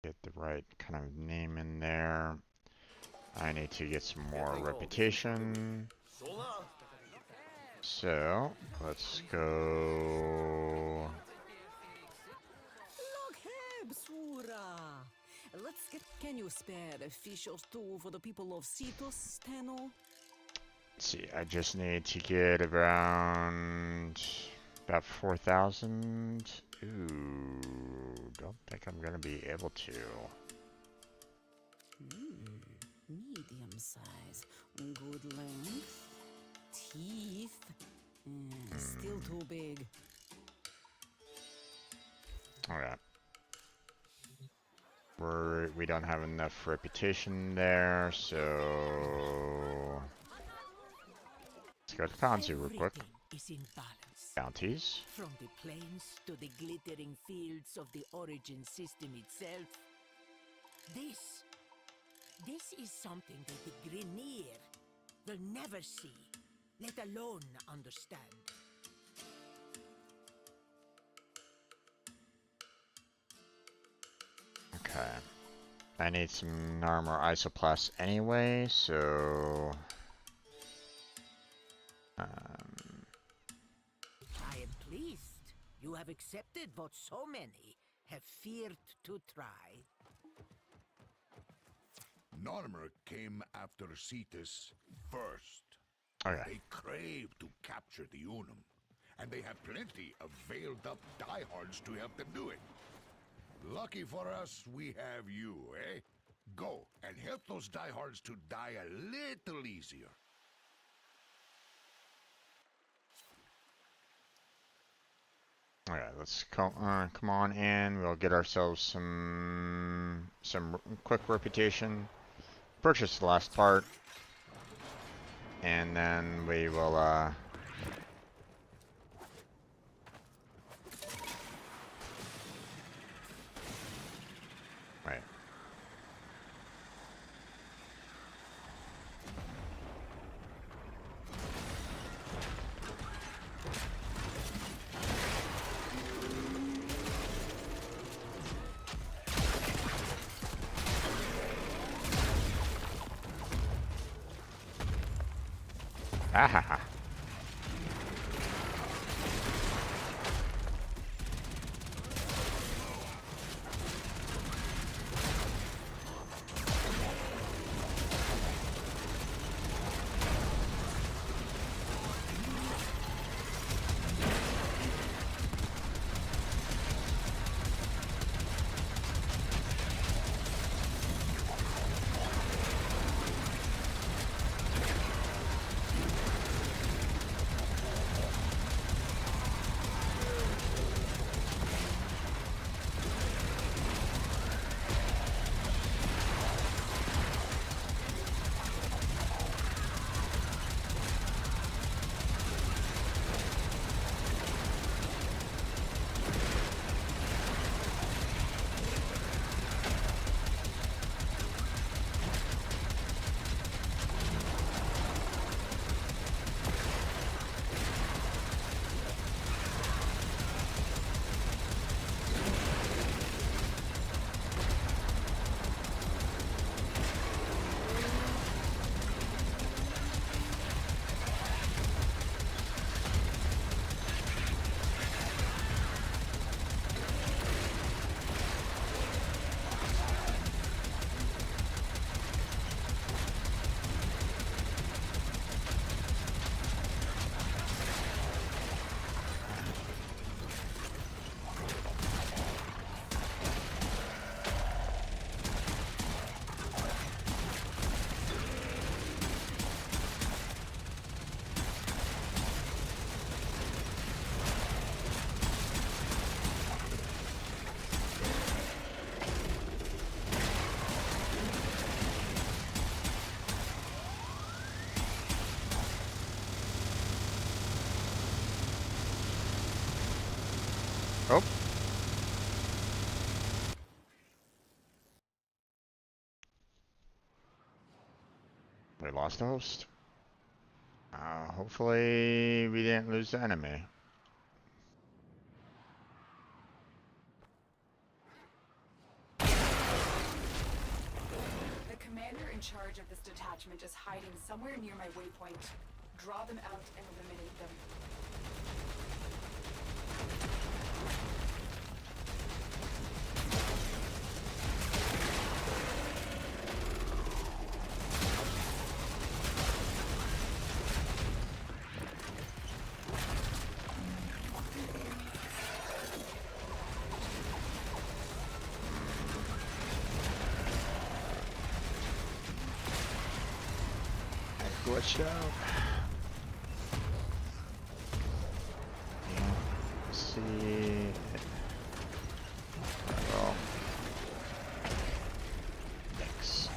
get the right kind of name in there. I need to get some more reputation. So let's go. Let's get. Can you spare a fish or two for the people of Cetus, Tenno? Let's see, I just need to get around about 4,000. Ooh, don't think I'm gonna be able to. Medium size, good length, teeth, still too big. Okay. We don't have enough reputation there, so let's go to Kanzu real quick. Is in balance. Bounties. From the plains to the glittering fields of the origin system itself. This is something that the Grineer will never see, let alone understand. Okay. I need some armor isoplast anyway, so I am pleased you have accepted what so many have feared to try. Narmer came after Cetus first. Okay. They crave to capture the Unum, and they have plenty of veiled-up diehards to help them do it. Lucky for us, we have you, eh? Go and help those diehards to die a little easier. Alright, let's come on in. We'll get ourselves some quick reputation. Purchase the last part. And then we will right. Ahaha. Oh. We lost a host. Hopefully we didn't lose the enemy. The commander in charge of this detachment is hiding somewhere near my waypoint. Draw them out and eliminate them. Glitched out. Yeah. Let's see. Well. Thanks.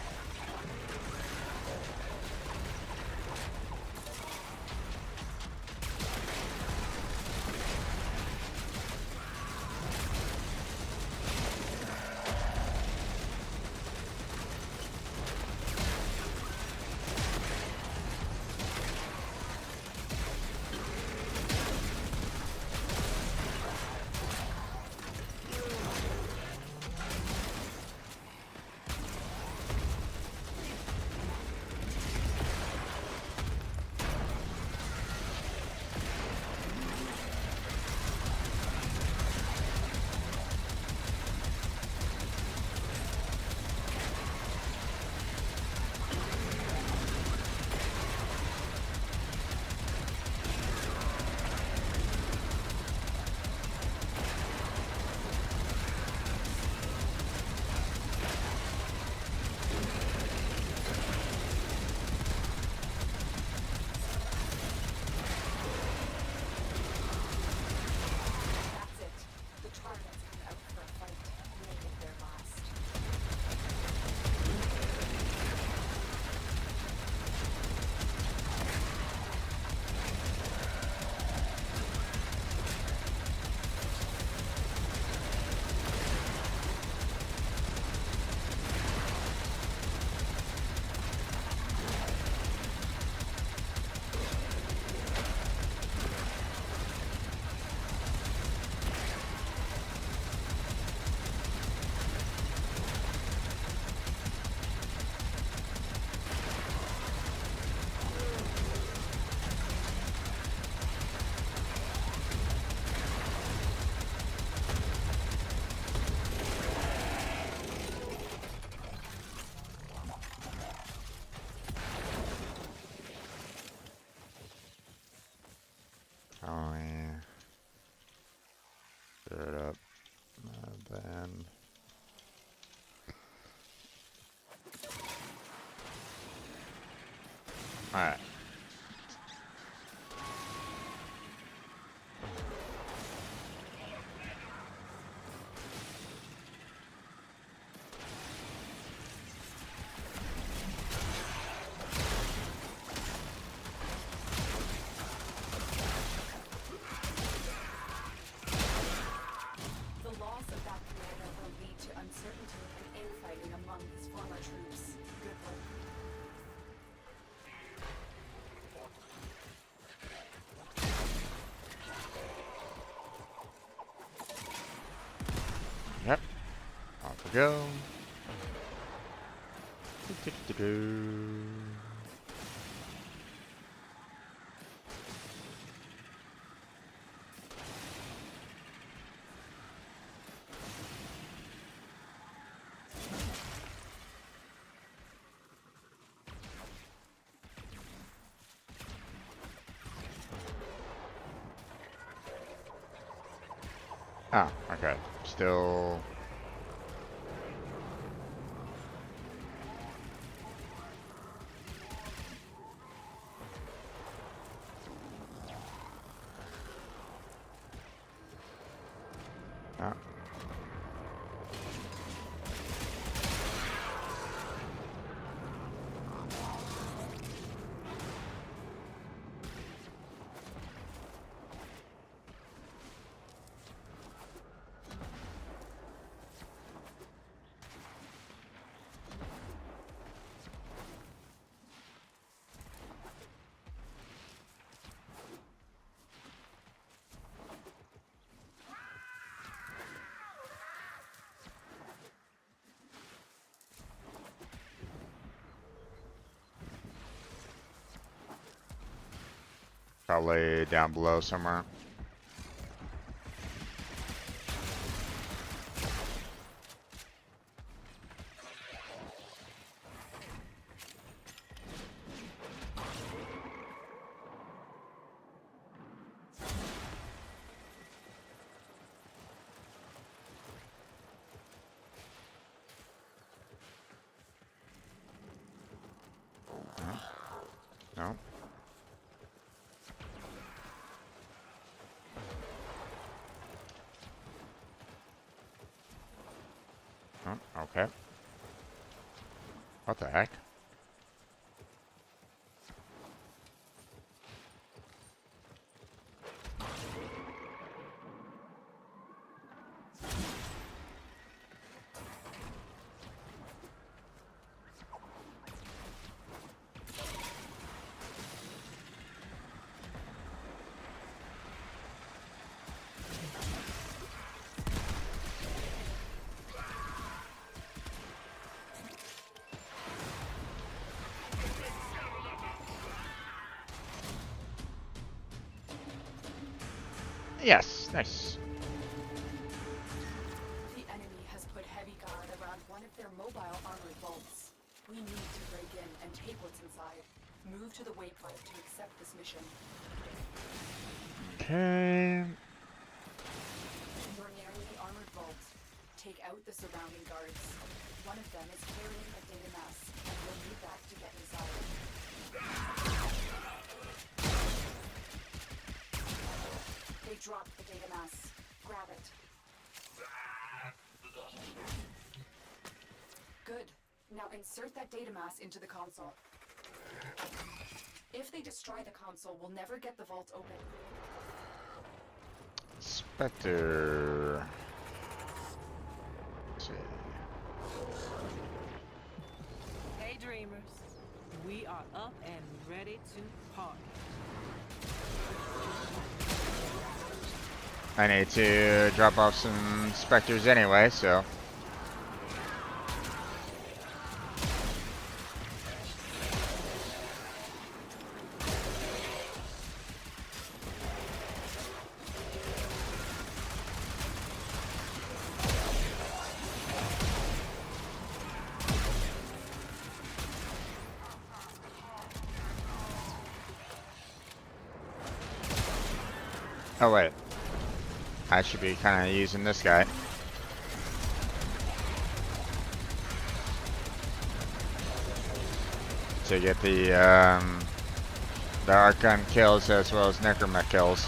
Alright. The loss of that commander will lead to uncertainty and infighting among his former troops. Good work. Yep. Off we go. Do-do-do-do. Ah, okay. Still. Ah. Probably down below somewhere. No. Oh, okay. What the heck? Yes, nice. The enemy has put heavy guard around one of their mobile armored vaults. We need to break in and take what's inside. Move to the waypoint to accept this mission. Okay. You're nearing the armored vault. Take out the surrounding guards. One of them is carrying a data mass, and you'll need that to get inside. They dropped the data mass. Grab it. Good. Now insert that data mass into the console. If they destroy the console, we'll never get the vault open. Spectre. Let's see. Hey, dreamers. We are up and ready to party. I need to drop off some specters anyway, so. Oh wait, I should be kind of using this guy. To get the There are gun kills as well as necromech kills.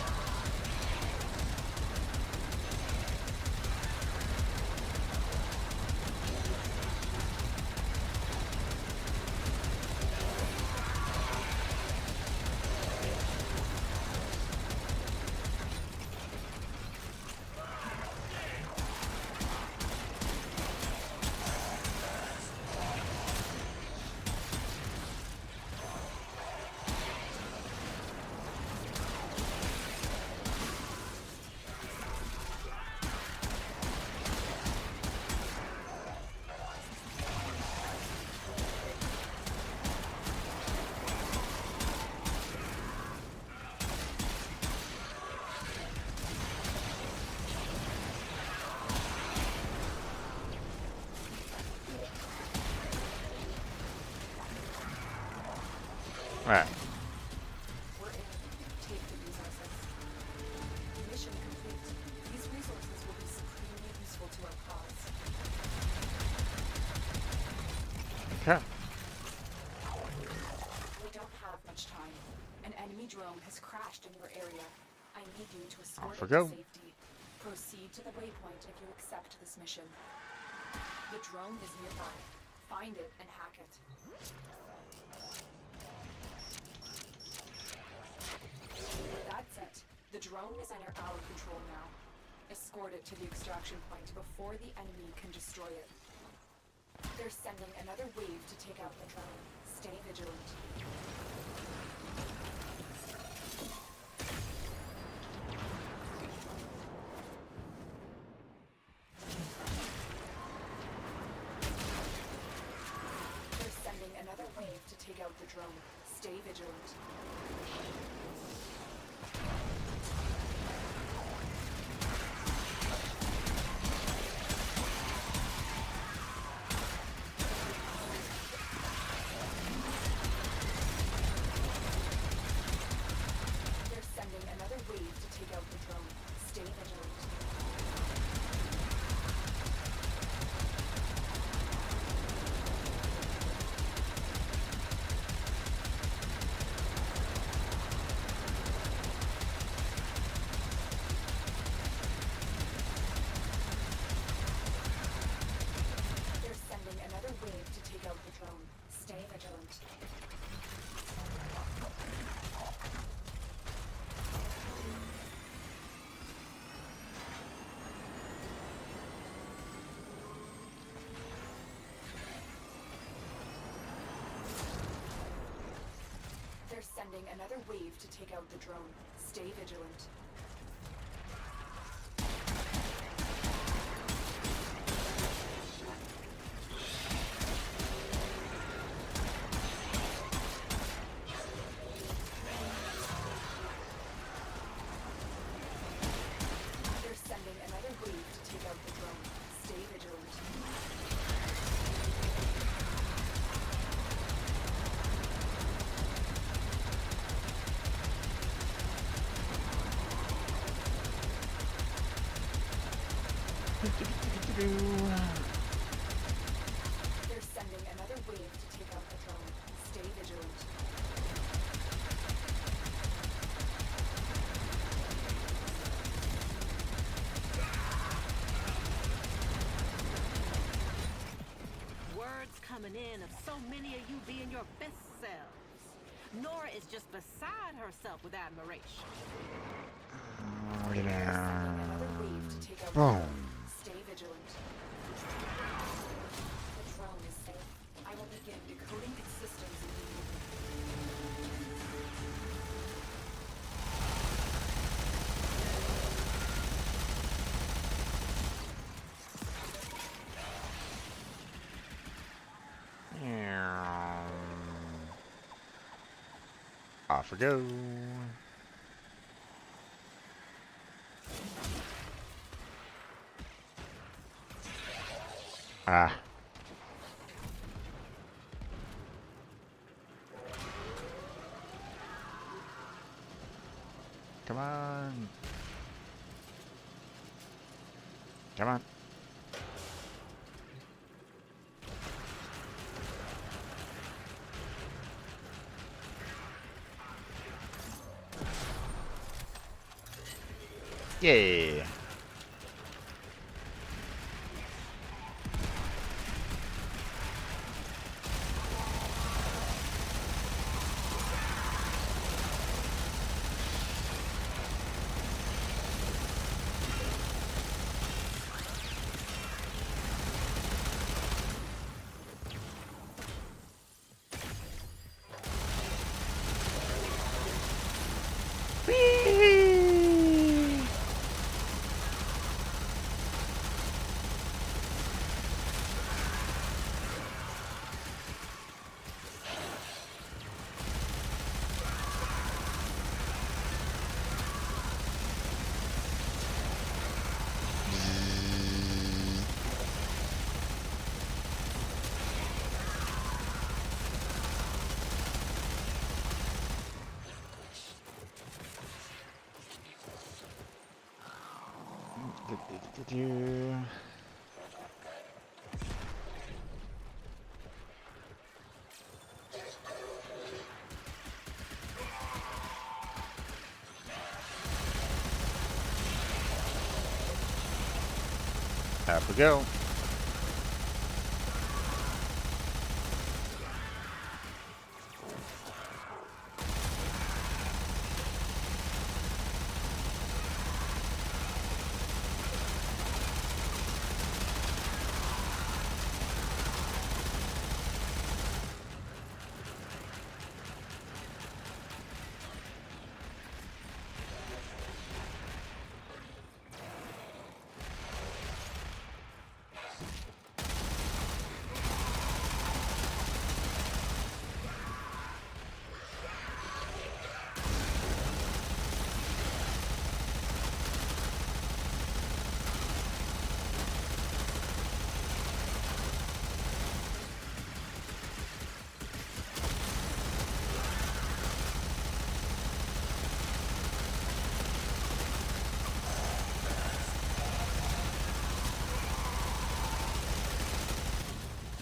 Alright. We're in. Take the resources. Mission complete. These resources will be supremely useful to our cause. Okay. We don't have much time. An enemy drone has crashed in your area. I need you to escort Off we it go. to safety. Proceed to the waypoint if you accept this mission. The drone is nearby. Find it and hack it. That's it. The drone is under our control now. Escort it to the extraction point before the enemy can destroy it. They're sending another wave to take out the drone. Stay vigilant. They're sending another wave to take out the drone. Stay vigilant. They're sending another wave to take out the drone. Stay vigilant. They're sending another wave to take out the drone. Stay vigilant. They're sending another wave to take out the drone. Stay vigilant. They're sending another wave to take out the drone. Stay vigilant. They're sending another wave to take out the drone. Stay vigilant. Words coming in of so many of you being your best selves. Nora is just beside herself with admiration. They're sending another wave to take out the Boom. drone. Stay vigilant. The drone is safe. I will begin decoding its systems immediately. Off we go. Ah. Come on. Come on. Yay! Up we go.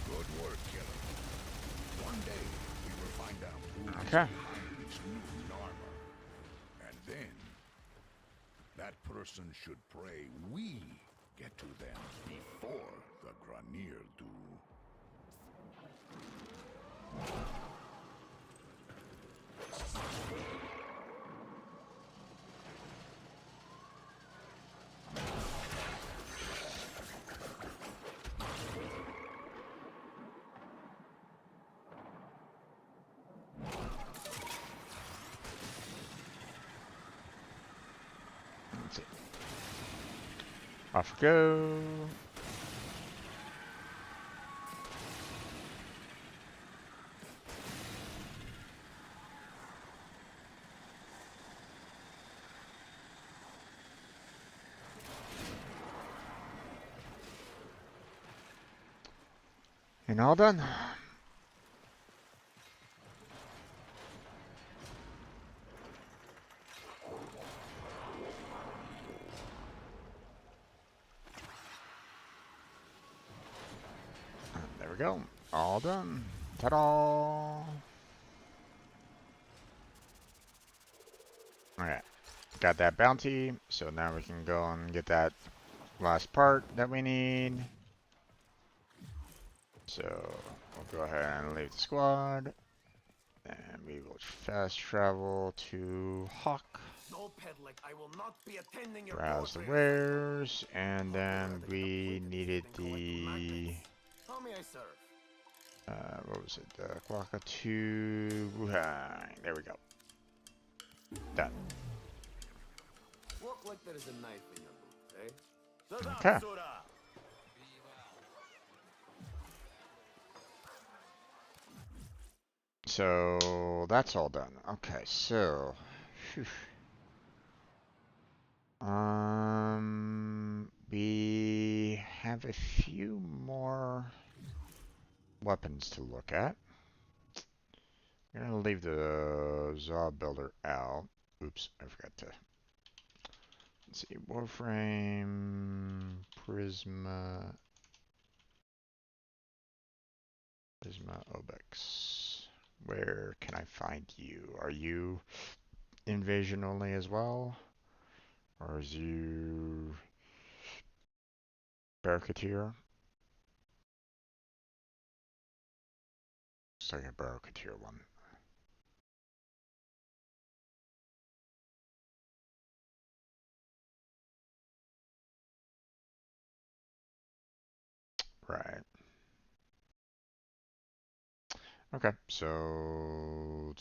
Good work, killer. One day we will find out who is Okay. behind this mutant armor. And then that person should pray we get to them before the Granir do. Let's see. Off we go. And all done. There we go. All done. Ta-da! Alright. Got that bounty, so now we can go and get that last part that we need. So we'll go ahead and leave the squad. And we will fast travel to Hawk. No, Pedlick, I will not be attending your Browse the warfare. wares, and then we needed the How may I serve? what was it? The Quokka 2 Wuhan. There we go. Done. Walk like there is a knife in your boot, eh? Okay. So that's all done. Okay, so phew. We have a few more weapons to look at. I'm gonna leave the Zaw builder out. Oops, I forgot to. Let's see, Warframe, Prisma, Obex. Where can I find you? Are you Invasion only as well? Or is you Barracuteer? Looks like a Barracuteer one. Right. Okay, so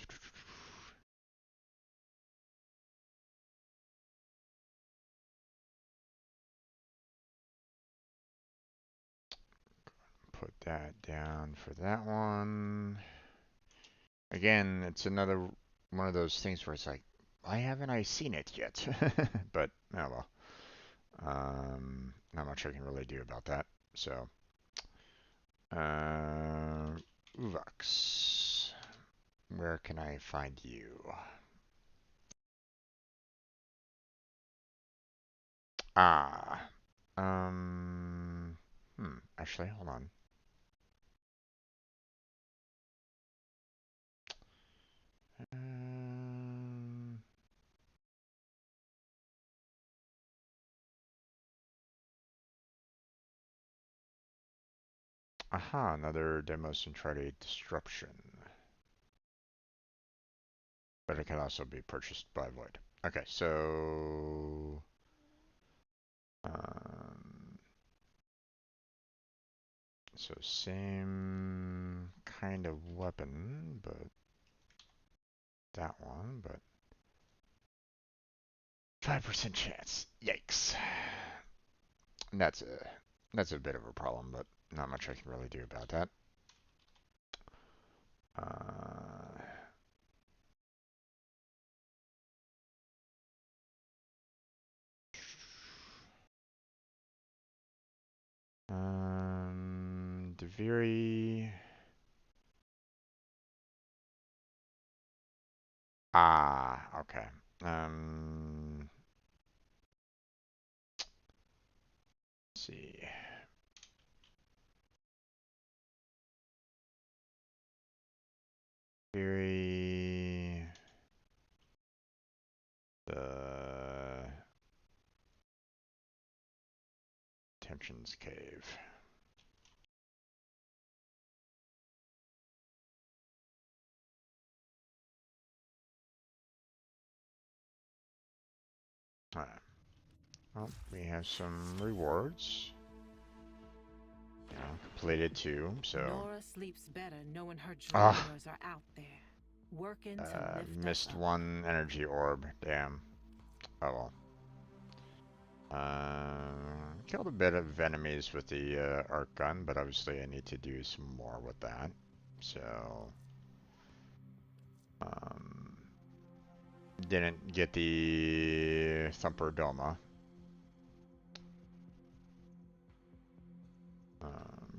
put that down for that one. Again, it's another one of those things where it's like, why haven't I seen it yet? But oh well. Not much I can really do about that. So, Uvox, where can I find you? Ah, actually, hold on. Aha, another demonstrated disruption. But it can also be purchased by Void. Okay, so so same kind of weapon, but that one, but 5% chance. Yikes. And that's a bit of a problem, but not much I can really do about that. Deviri. Ah, okay. Let's see. Deviri. The Tensions Cave. Alright. Well, we have some rewards. You know, completed 2, so. Nora sleeps better knowing her Ah. dreamers are out there, working to lift Missed us up. 1 energy orb. Damn. Oh well. Killed a bit of enemies with the arc gun, but obviously I need to do some more with that. So, didn't get the Thumper Doma.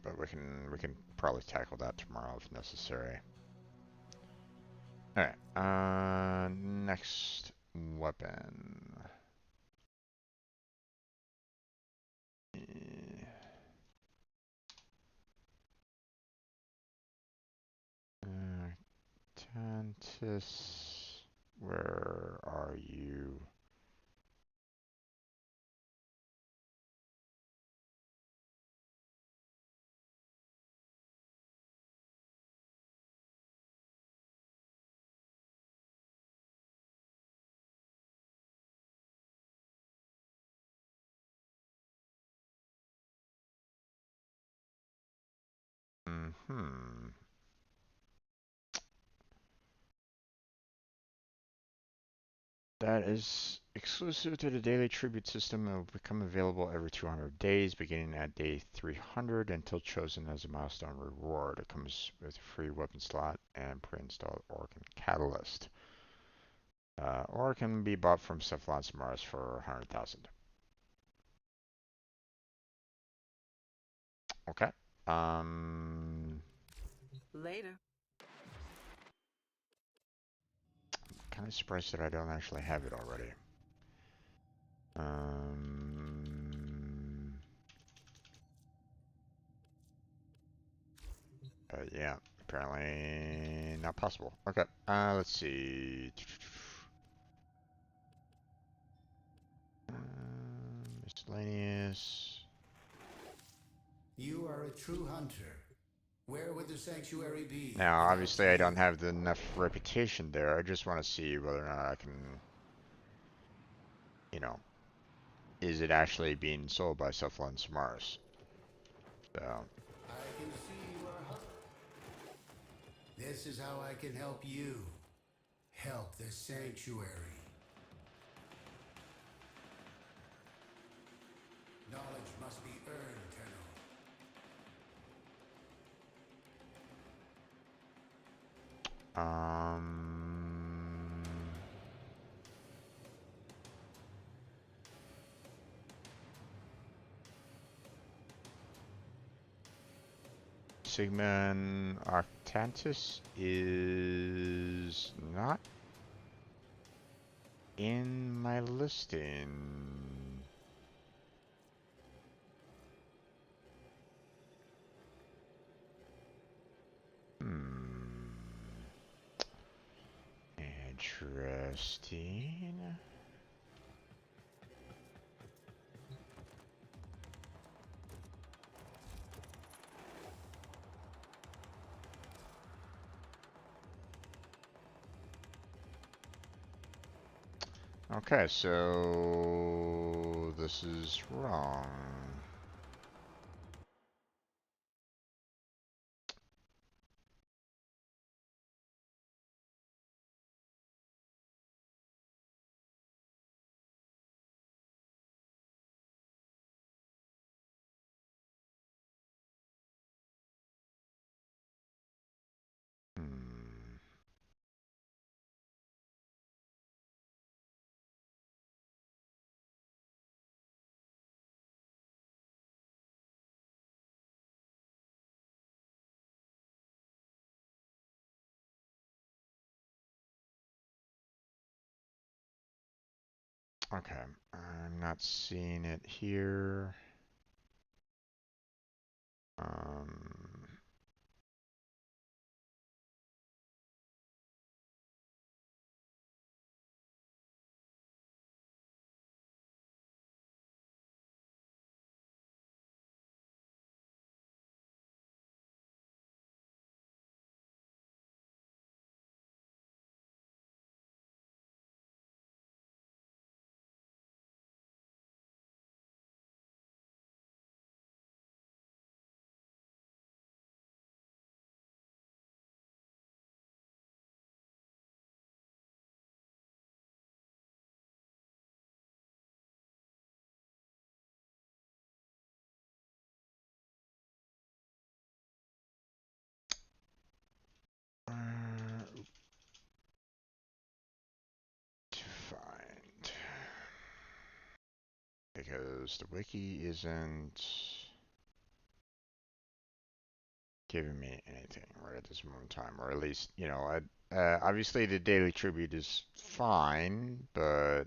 But we can probably tackle that tomorrow if necessary. Alright, next weapon. Tantis, where are you? That is exclusive to the daily tribute system and will become available every 200 days, beginning at day 300 until chosen as a milestone reward. It comes with a free weapon slot and pre-installed Orc and Catalyst. Or can be bought from Cephalon Mars for 100,000. Okay. Later. Kind of surprised that I don't actually have it already. Yeah, apparently not possible. Okay, let's see. Miscellaneous. You are a true hunter. Where would the sanctuary be? Now, without obviously, I you? don't have enough reputation there. I just want to see whether or not I can, you know, is it actually being sold by Cephalon and Samaras? So. I can see you are This is how I can help you. Help the sanctuary. Knowledge must be earned, Colonel. Sigmund Octantis is not in my listing. Interesting. Okay, so this is wrong. Okay, I'm not seeing it here. To find, because the wiki isn't giving me anything right at this moment in time, or at least, you know, obviously the Daily Tribute is fine, but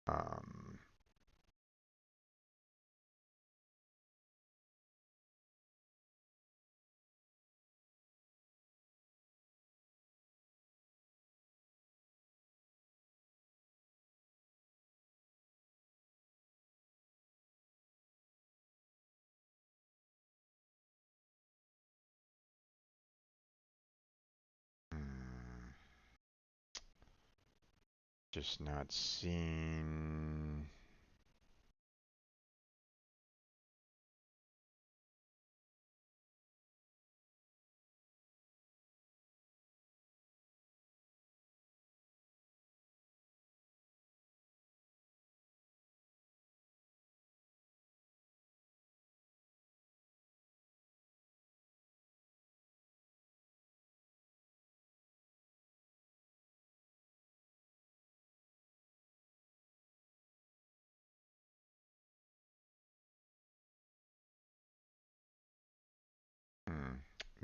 um, just not seeing.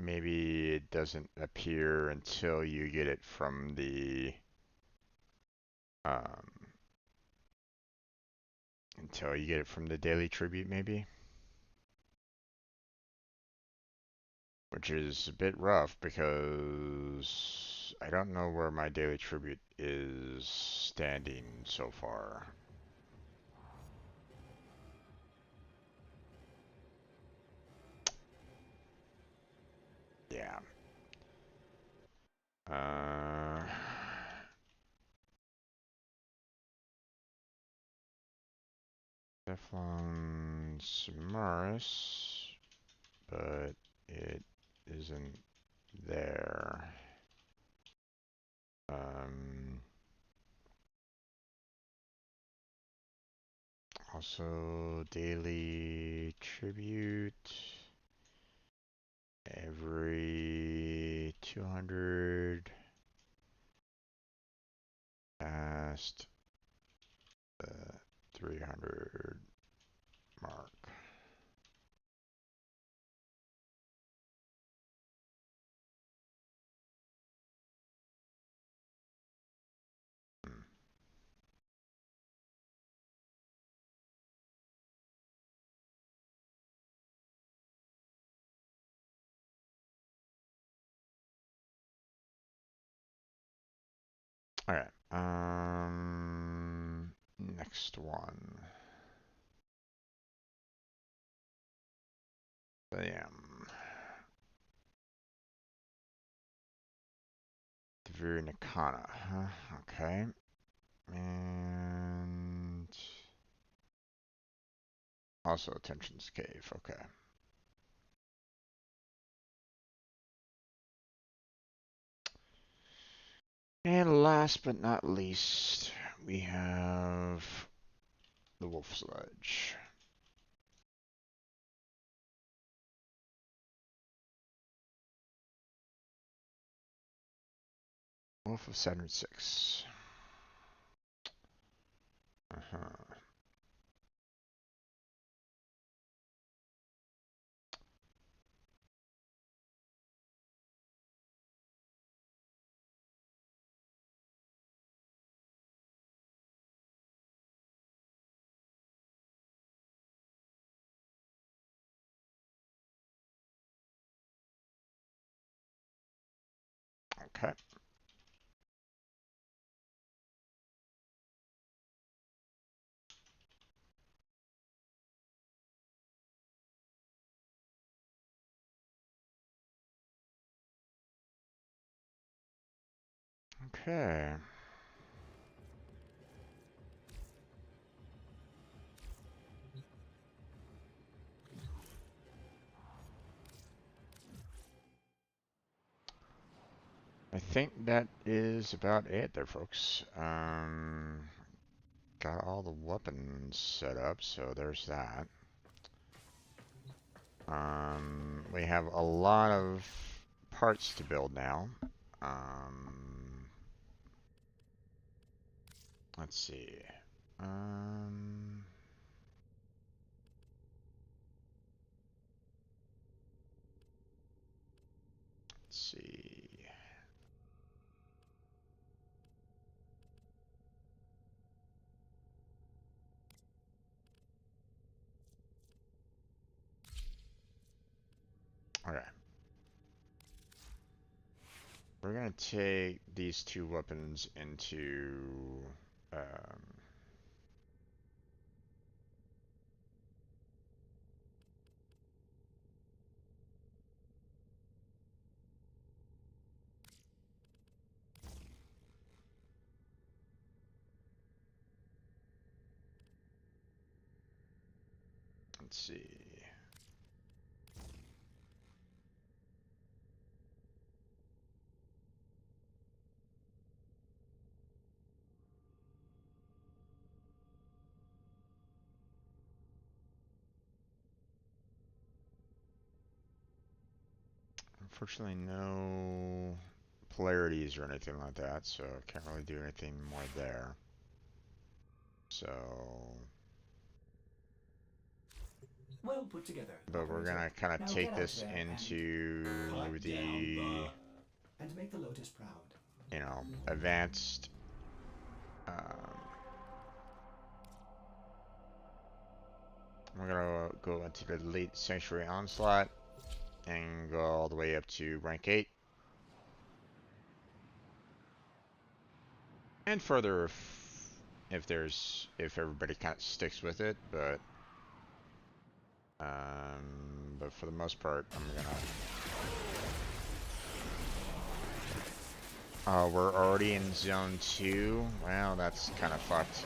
Maybe it doesn't appear until you get it from the um, Daily Tribute, maybe, which is a bit rough because I don't know where my daily tribute is standing so far. Yeah. Teflon Submaris, but it isn't there. Also daily tribute every 200 past the 300 mark. All right. Next one. Bam. Devir Nakana, huh? Okay. And also Attention's Cave, okay. And last but not least, we have the Wolf Sledge. Wolf of Saturn 6. Okay. Okay. I think that is about it there, folks. Got all the weapons set up, so there's that. We have a lot of parts to build now. Let's see. Let's see. Okay. We're gonna take these two weapons into let's see. Unfortunately, no polarities or anything like that, so I can't really do anything more there. So, Well put together. but we're gonna kind of take this into the, and make the Lotus proud. you know, advanced. We're gonna go into the Elite Sanctuary Onslaught and go all the way up to rank 8. and further if everybody kind of sticks with it, but for the most part, I'm gonna. We're already in zone 2. Well, that's kind of fucked.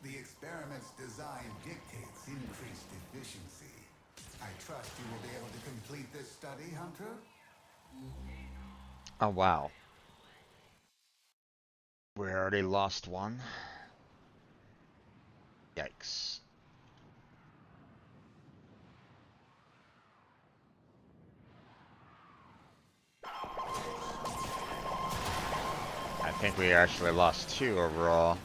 The experiment's design dictates increased efficiency. I trust you will be able to complete this study, Hunter? Oh, wow. We already lost one. Yikes. I think we actually lost 2 overall.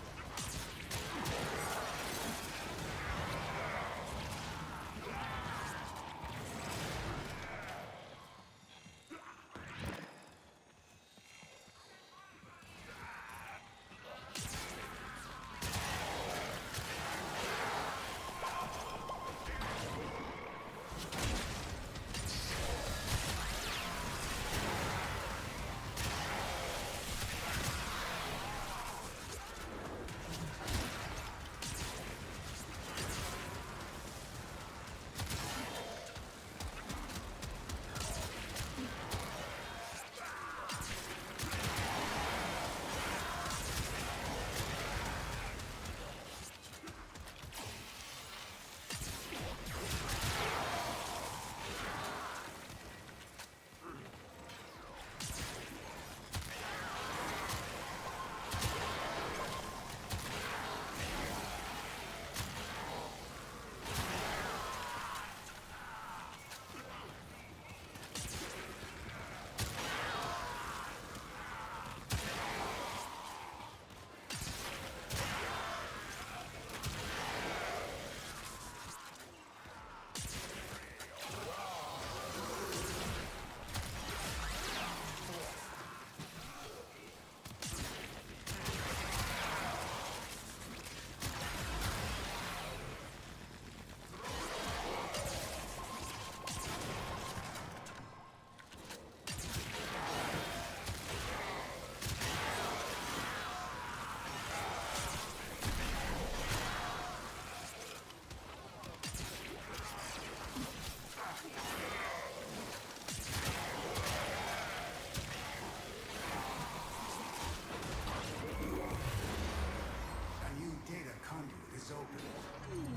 A new data conduit is open.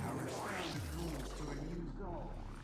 Our experiment moves to a new zone.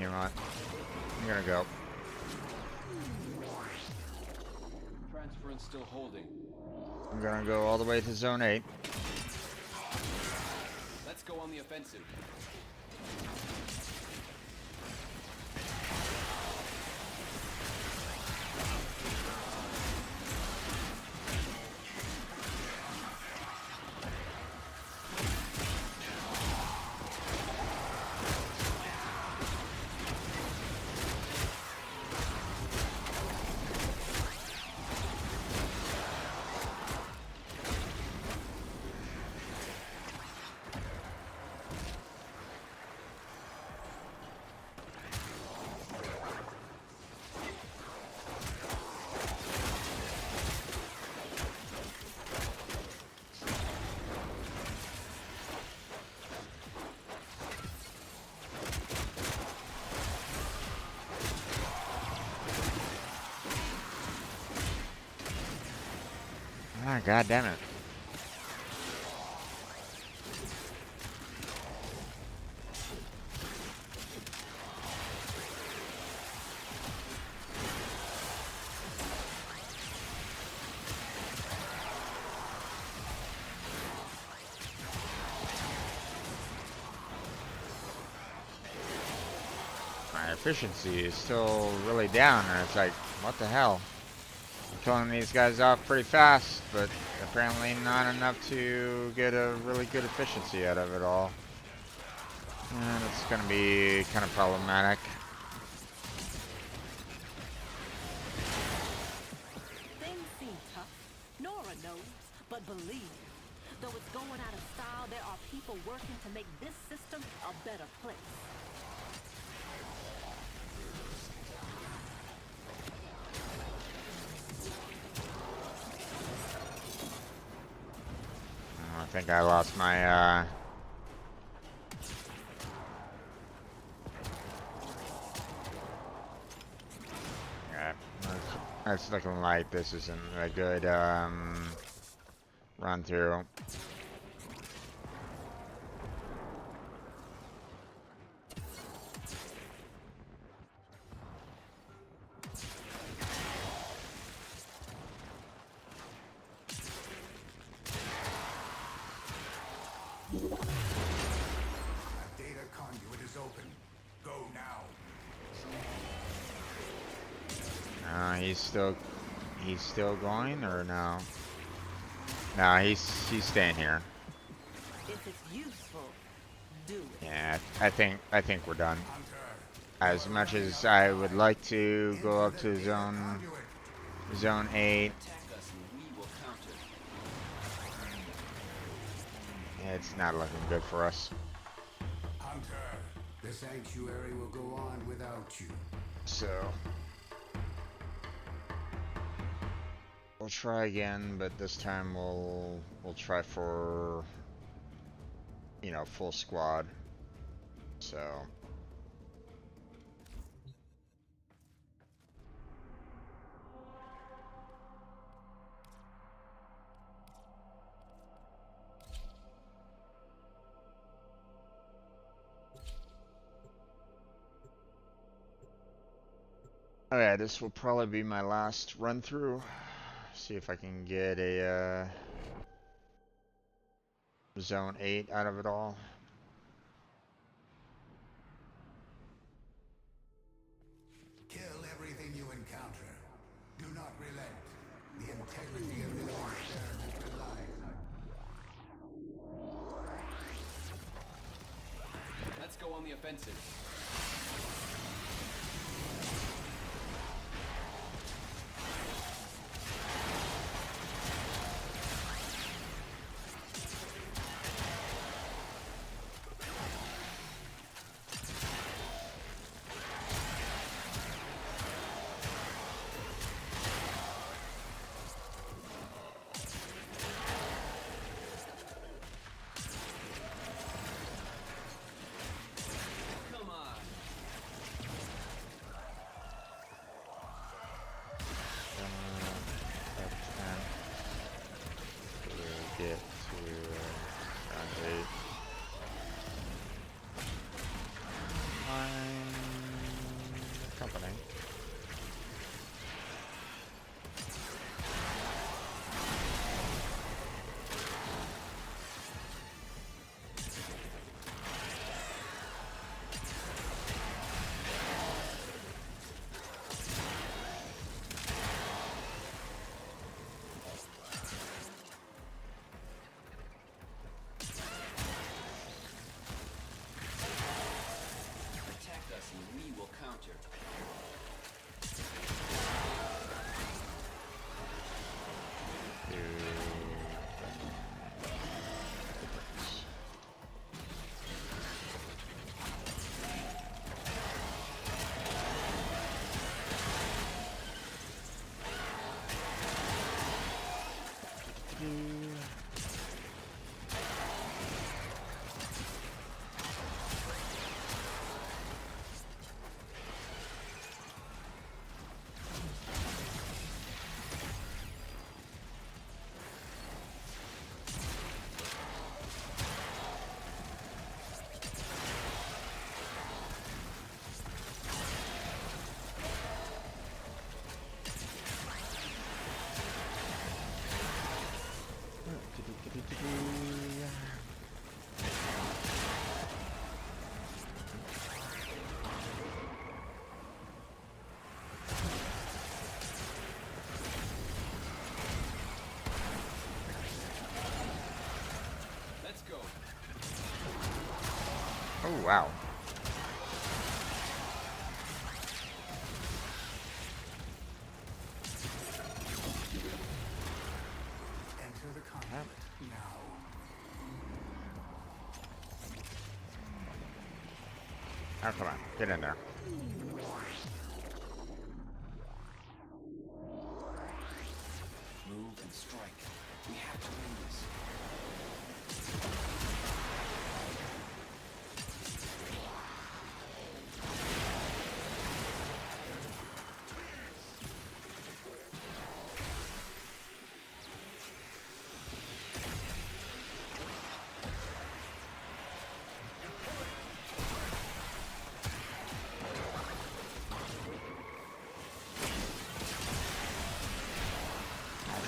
You know what? I'm gonna go. Transference still holding. I'm gonna go all the way to Zone 8. Let's go on the offensive. Ah, god damn it. My efficiency is still really down, and it's like, what the hell? I'm killing these guys off pretty fast, but apparently not enough to get a really good efficiency out of it all. And it's gonna be kind of problematic. Things seem tough. Nora knows, but believe, though it's going out of style, there are people working to make this system a better place. I think I lost my, yeah, it's looking like this isn't a good, run through. Data conduit is open. Go now. He's still going, or no? No, he's staying here. If it's useful, do it. Yeah, I think we're done. As much as I would like to go up to zone 8, it's not looking good for us. Hunter, the sanctuary will go on without you. So we'll try again, but this time we'll try for, you know, full squad. So okay, this will probably be my last run through. See if I can get a zone 8 out of it all. Kill everything you encounter. Do not relent. The integrity of this experiment relies on... Let's go on the offensive. Come on. counter. Let's go. Oh, wow. Enter the conflict now. Oh, come on. Get in there. Move and strike. We have to win this.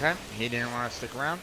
Okay, he didn't want to stick around.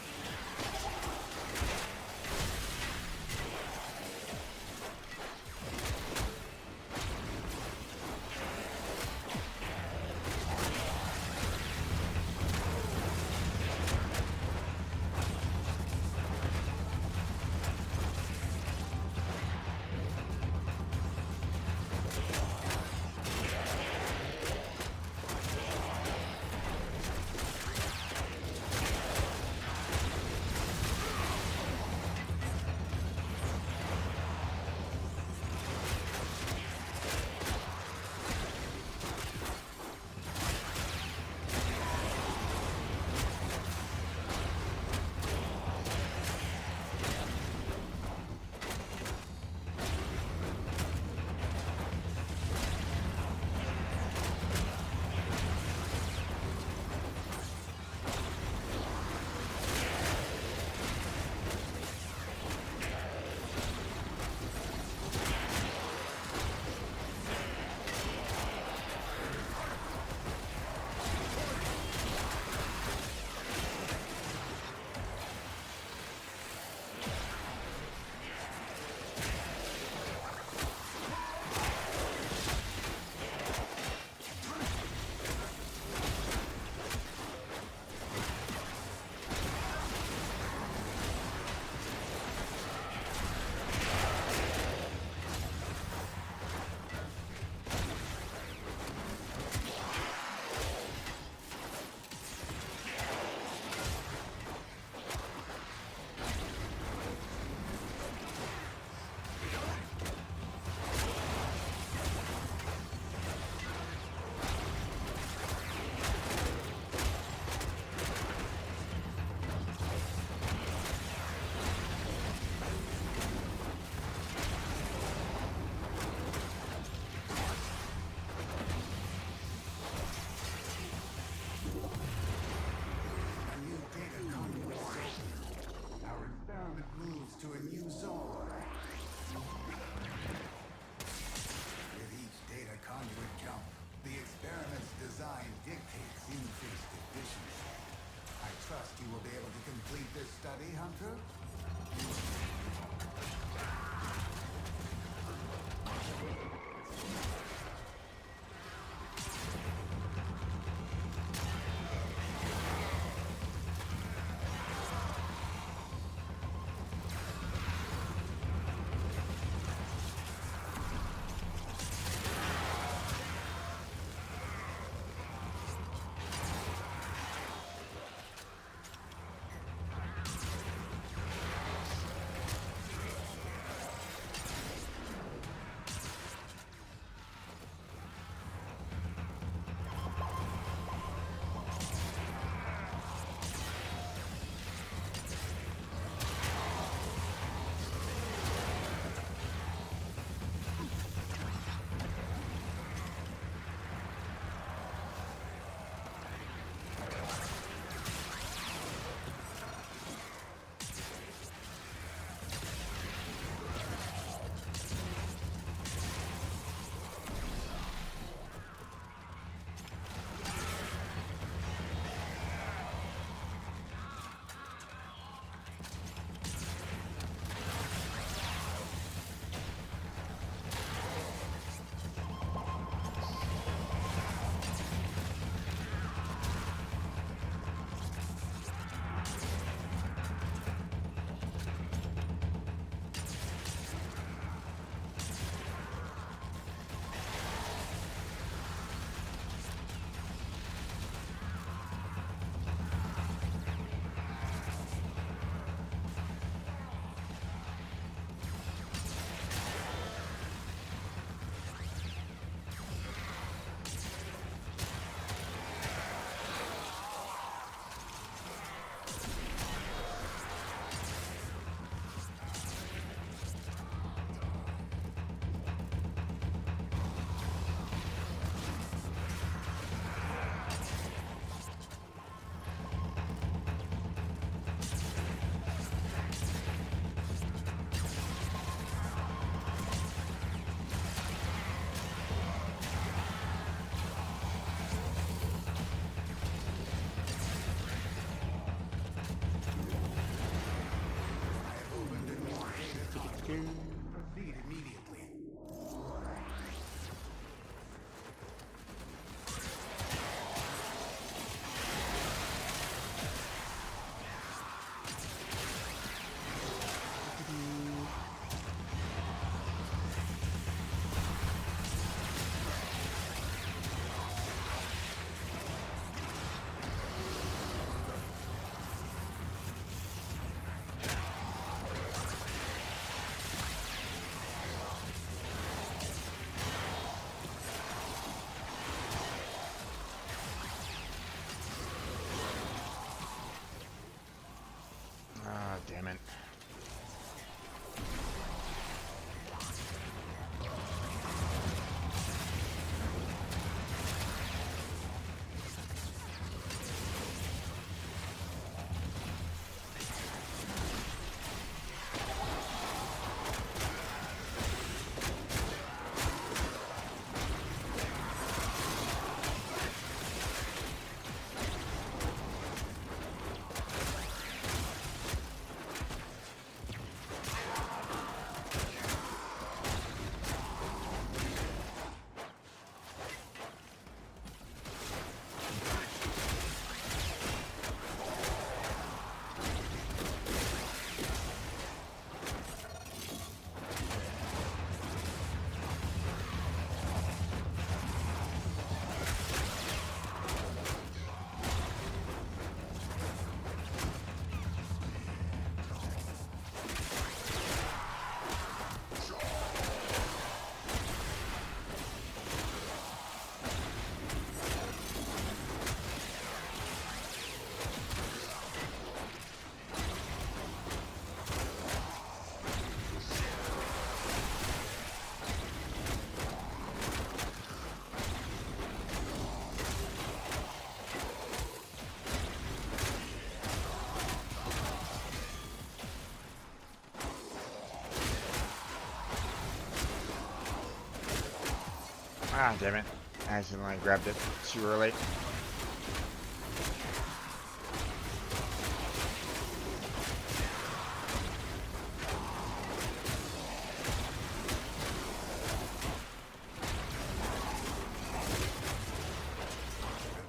Ah, damn it. I accidentally grabbed it too early. The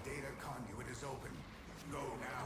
data conduit is open. Go now.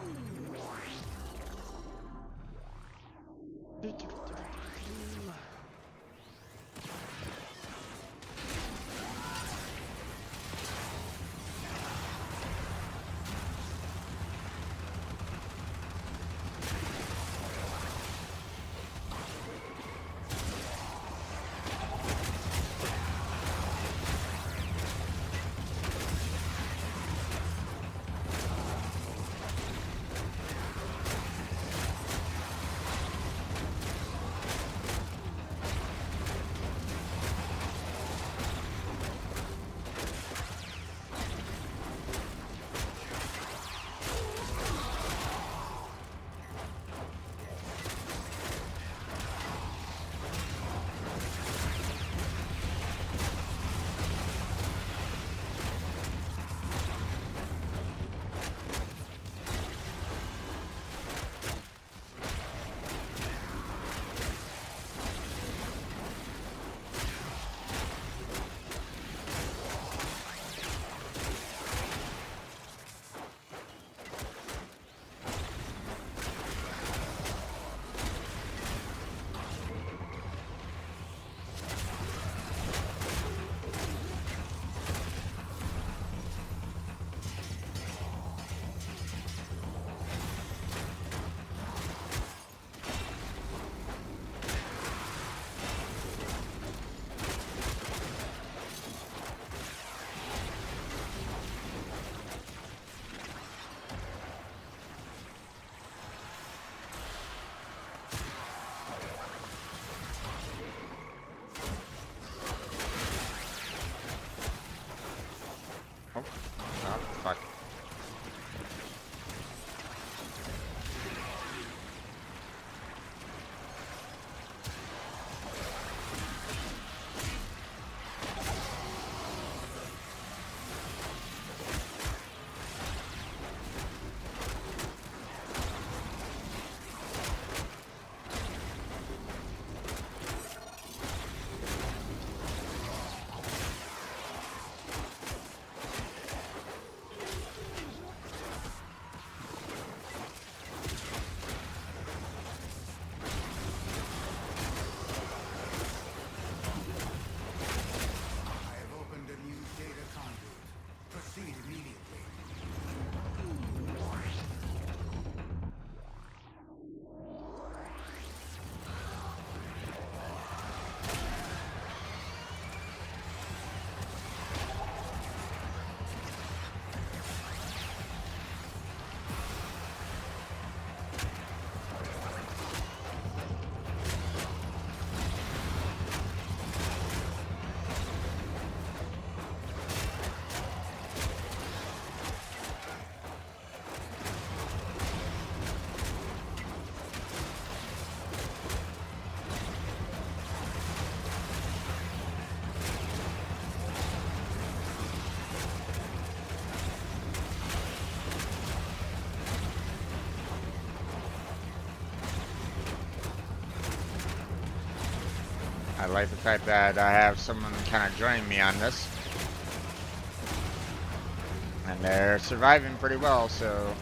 Oh, oh, fuck. I have opened a new data conduit. Proceed immediately. I like the fact that I have someone kind of joining me on this. And they're surviving pretty well, so...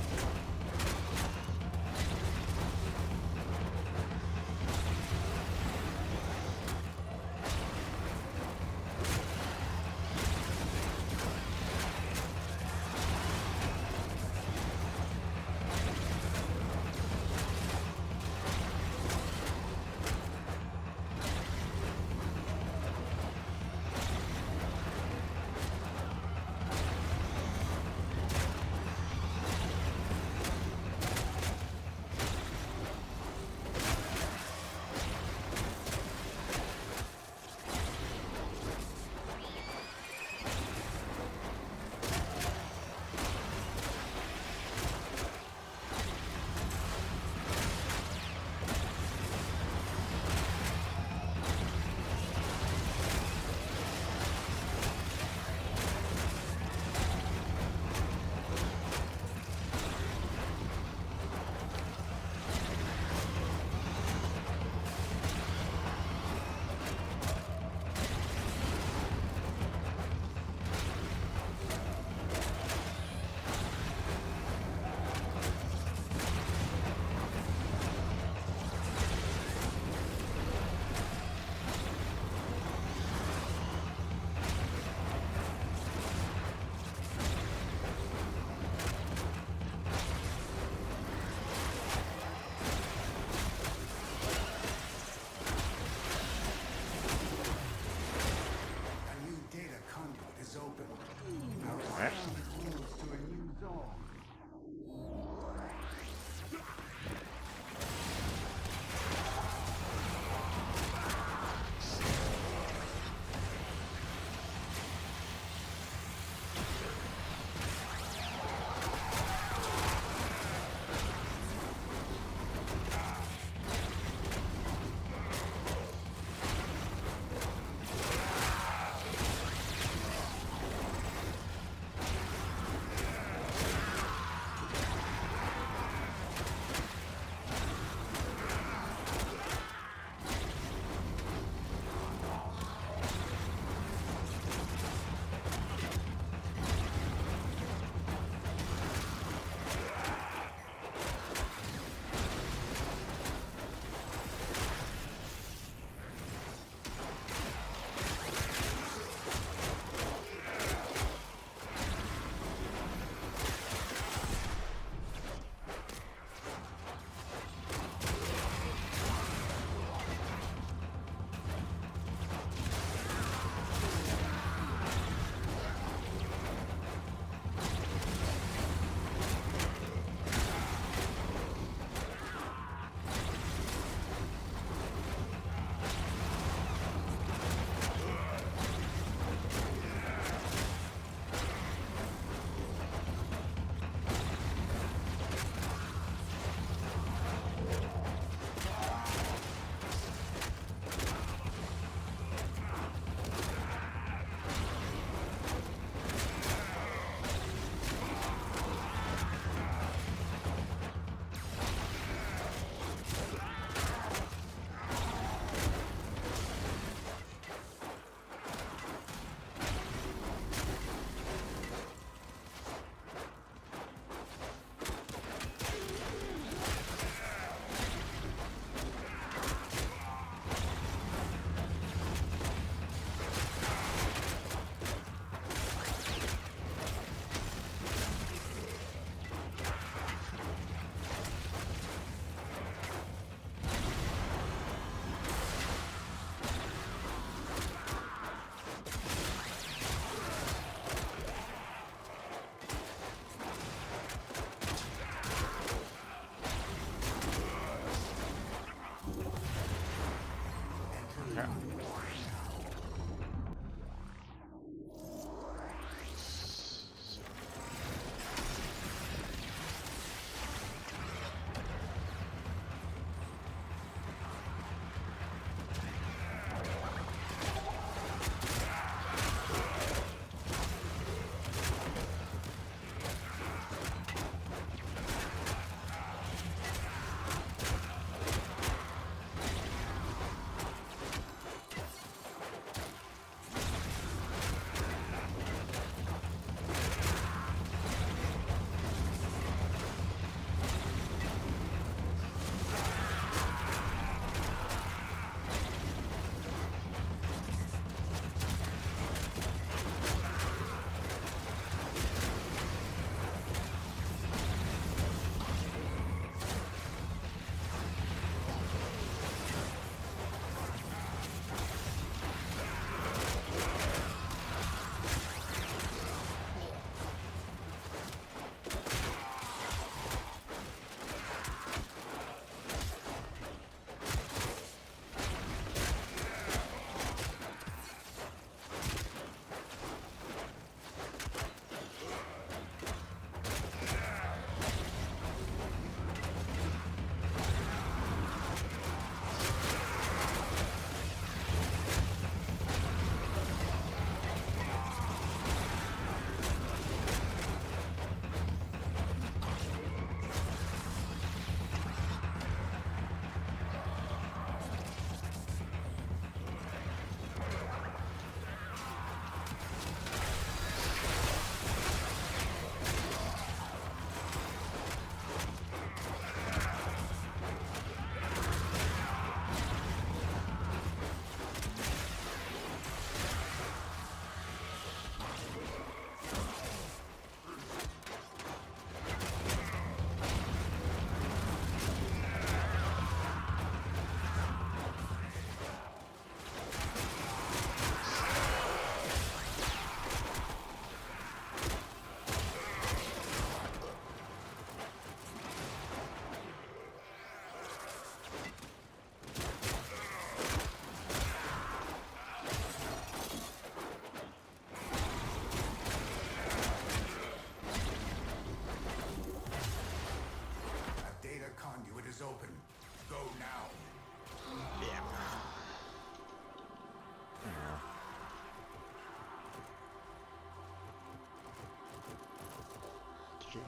XG.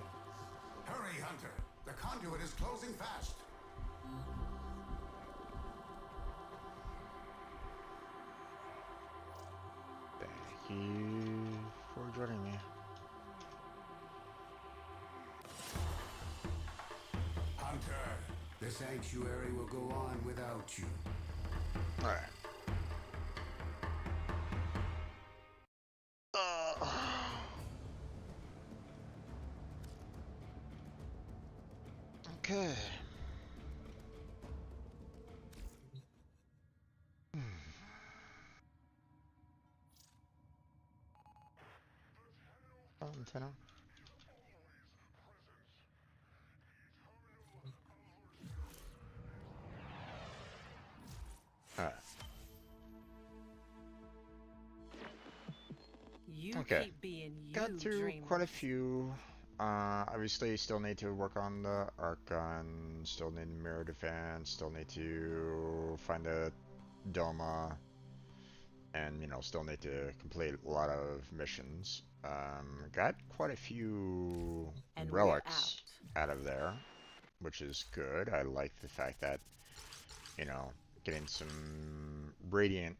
Hurry, Hunter! The conduit is closing fast! Thank you for joining me. Hunter, the sanctuary will go on without you. Alright. Okay. Antenna. Alright. You Okay. keep being you, Got through dreamer. quite a few. Obviously, still need to work on the arc gun. Still need mirror defense. Still need to find a Doma. And, you know, still need to complete a lot of missions. Got quite a few And relics out of there, which is good. I like the fact that, you know, getting some radiant,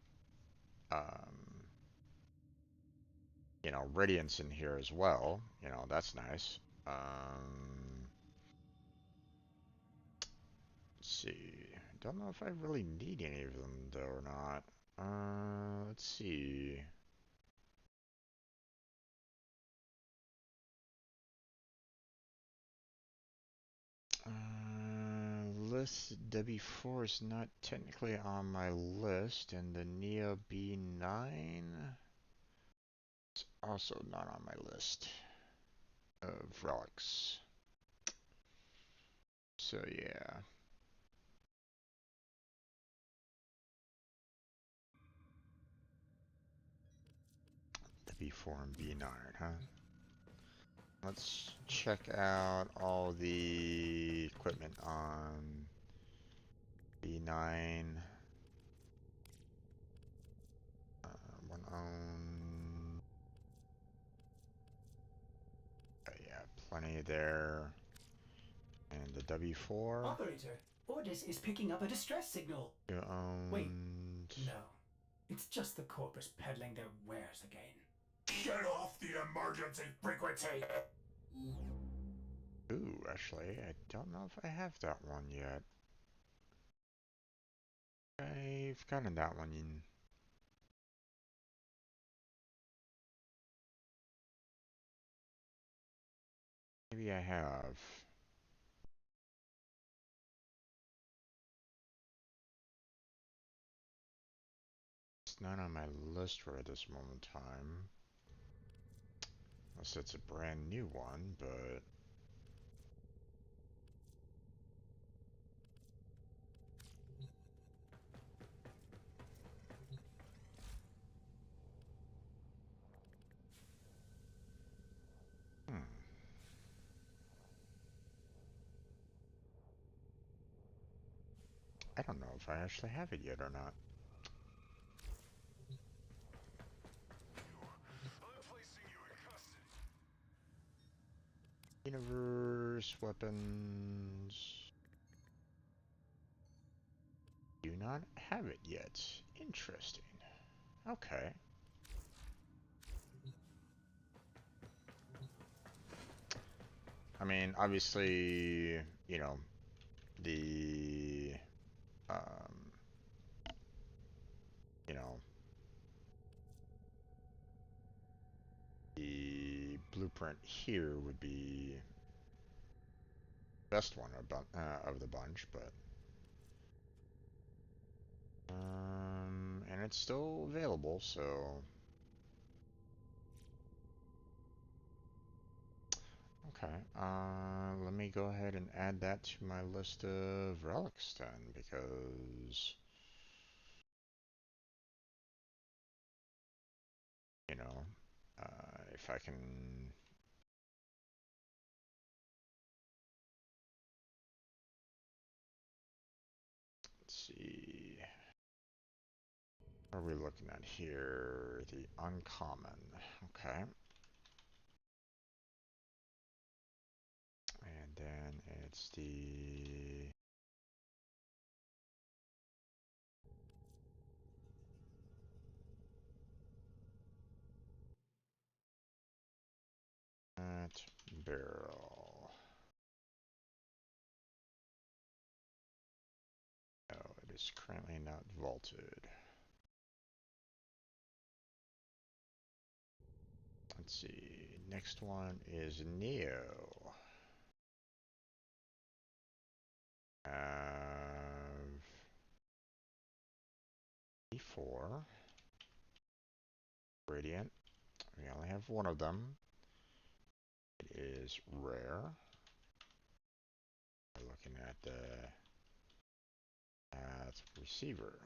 you know, radiance in here as well. You know, that's nice. Let's see. Don't know if I really need any of them though or not. Let's see. List W4 is not technically on my list, and the Neo B9 is also not on my list of relics. So yeah. W4 and B9, huh? Let's check out all the equipment on B9. One own. Yeah, plenty there. And the W4. Operator, Ordis is picking up a distress signal. You own. Wait, no. It's just the corpus peddling their wares again. Get off the emergency frequency! Ooh, actually, I don't know if I have that one yet. I've gotten that one in. Maybe I have. It's not on my list right at this moment in time. Unless it's a brand new one, but... I don't know if I actually have it yet or not. Universe weapons. Do not have it yet. Interesting. Okay. I mean, obviously, you know, the, you know, the blueprint here would be the best one of the bunch, but and it's still available, so okay. Let me go ahead and add that to my list of relics then, because you know, if I can. Let's see. What are we looking at here? The uncommon. Okay. then it's the barrel. No, it is currently not vaulted. Let's see. Next one is Neo. E4. Radiant. We only have one of them. It is rare. We're looking at the receiver.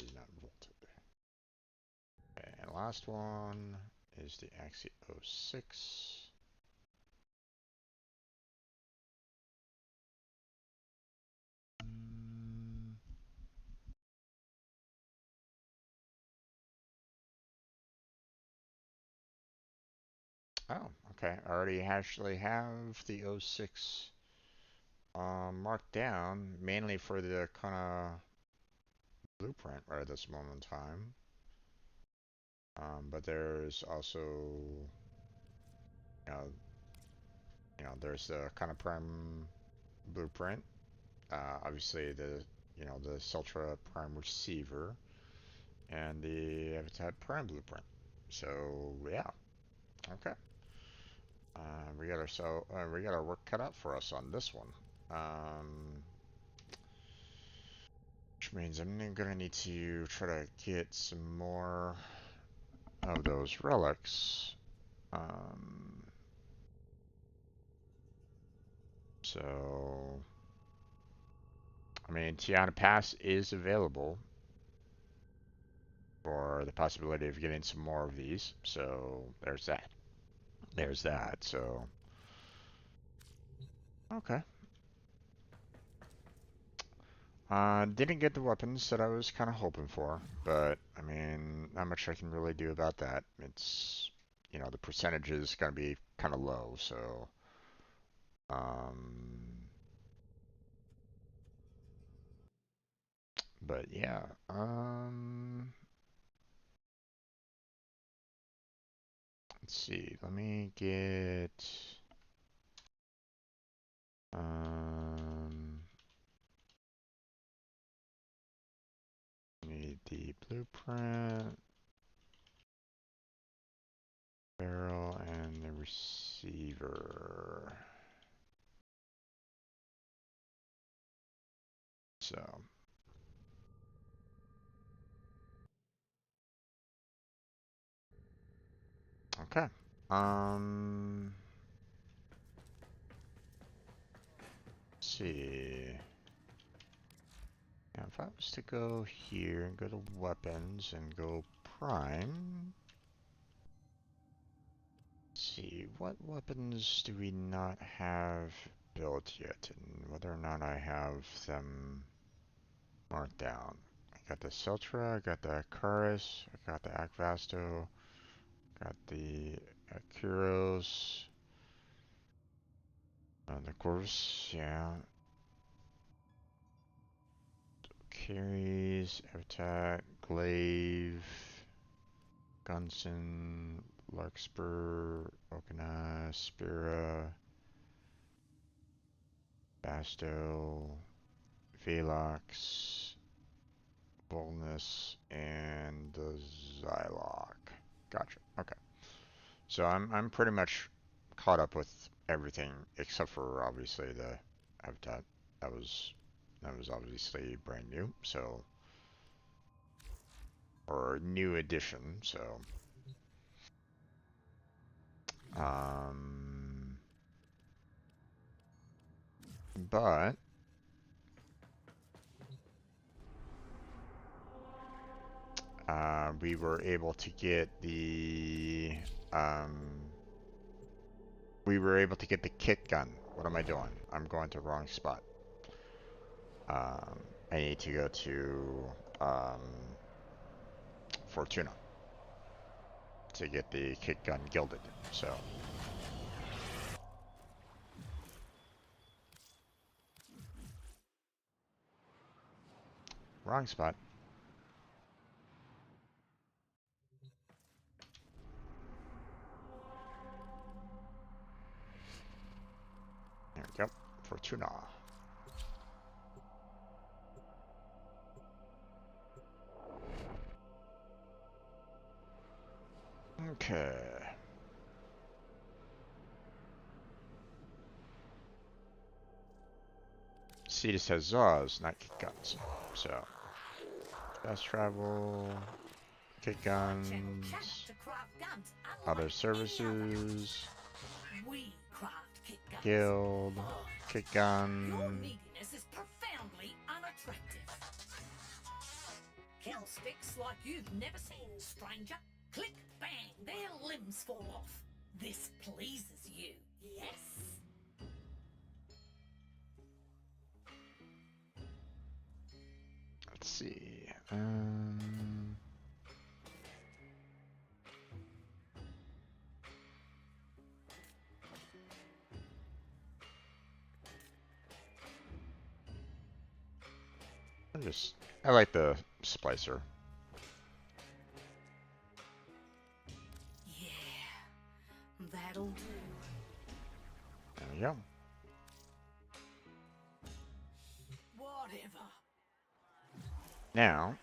Is not vaulted. And last one is the Axie 06. Oh, okay. I already actually have the 06 marked down, mainly for the kind of blueprint right at this moment in time. But there's also, there's the kind of prime blueprint. Obviously the Sultra prime receiver and the Habitat prime blueprint. So yeah, okay. We got our work cut out for us on this one. Which means I'm gonna need to try to get some more of those relics. So, I mean, Tiana Pass is available for the possibility of getting some more of these. So there's that. There's that. So, okay. Didn't get the weapons that I was kind of hoping for, but I mean, not much I can really do about that. It's, the percentage is going to be kind of low, so, but yeah, let's see, let me get, need the blueprint, barrel, and the receiver. So, okay. Let's see. Now, if I was to go here and go to weapons and go prime, let's see, what weapons do we not have built yet, and whether or not I have them marked down. I got the Celtra, I got the Akaris, I got the Akvasto, got the Akuros, the Corvus, yeah. Carries, Attack, Glaive, Gunson, Larkspur, Okina, Spira, Basto, Velox, Boldness, and the Zylok. Gotcha. Okay. So I'm pretty much caught up with everything except for obviously the Habitat. That was obviously brand new, so or new edition, so but we were able to get the kit gun. What am I doing? I'm going to the wrong spot. I need to go to Fortuna to get the kick gun gilded. So. Wrong spot. There we go. Fortuna. Okay. See, this has Zaws, not kick guns. So, fast travel, kick guns, other services, guild, kick gun. Your neediness is profoundly unattractive. Kill sticks like you've never seen, stranger. Click, bang, their limbs fall off. This pleases you, yes? Let's see. I like the splicer. Yeah, that'll do. There we go. Whatever. Now,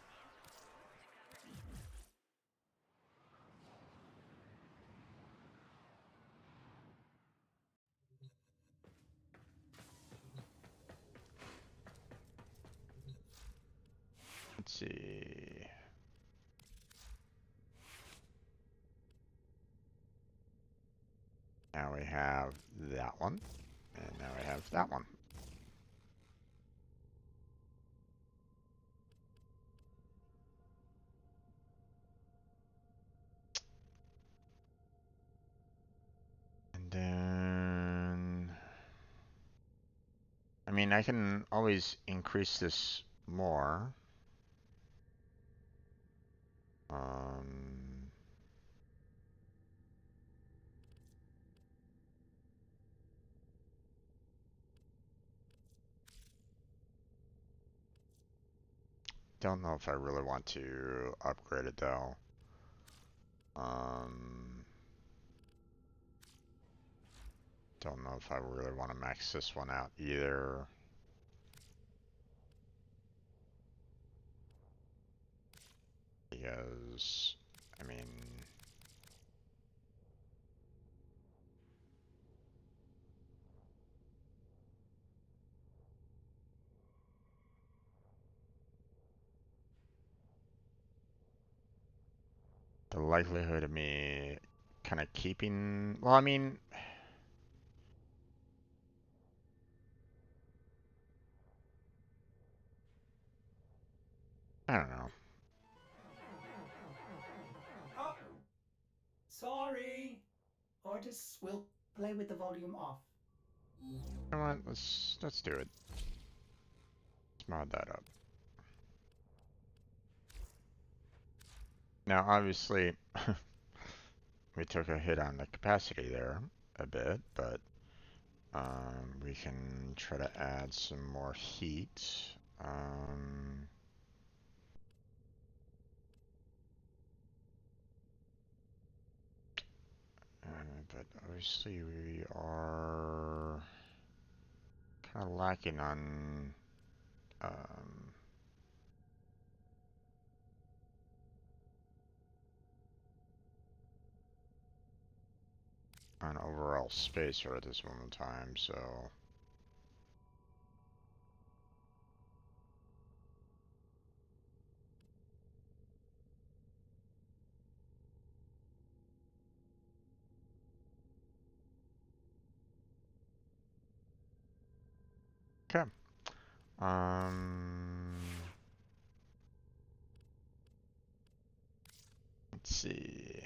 let's see. Now we have that one, and now we have that one. And then, I mean, I can always increase this more. Don't know if I really want to upgrade it though. Don't know if I really want to max this one out either. Because, I mean, the likelihood of me kind of keeping, well, I mean, I don't know. Oh, sorry. Artists will play with the volume off. Come on, let's do it. Let's mod that up. Now, obviously, we took a hit on the capacity there a bit, but we can try to add some more heat. But obviously we are kind of lacking on overall space right at this moment in time, so okay. Let's see.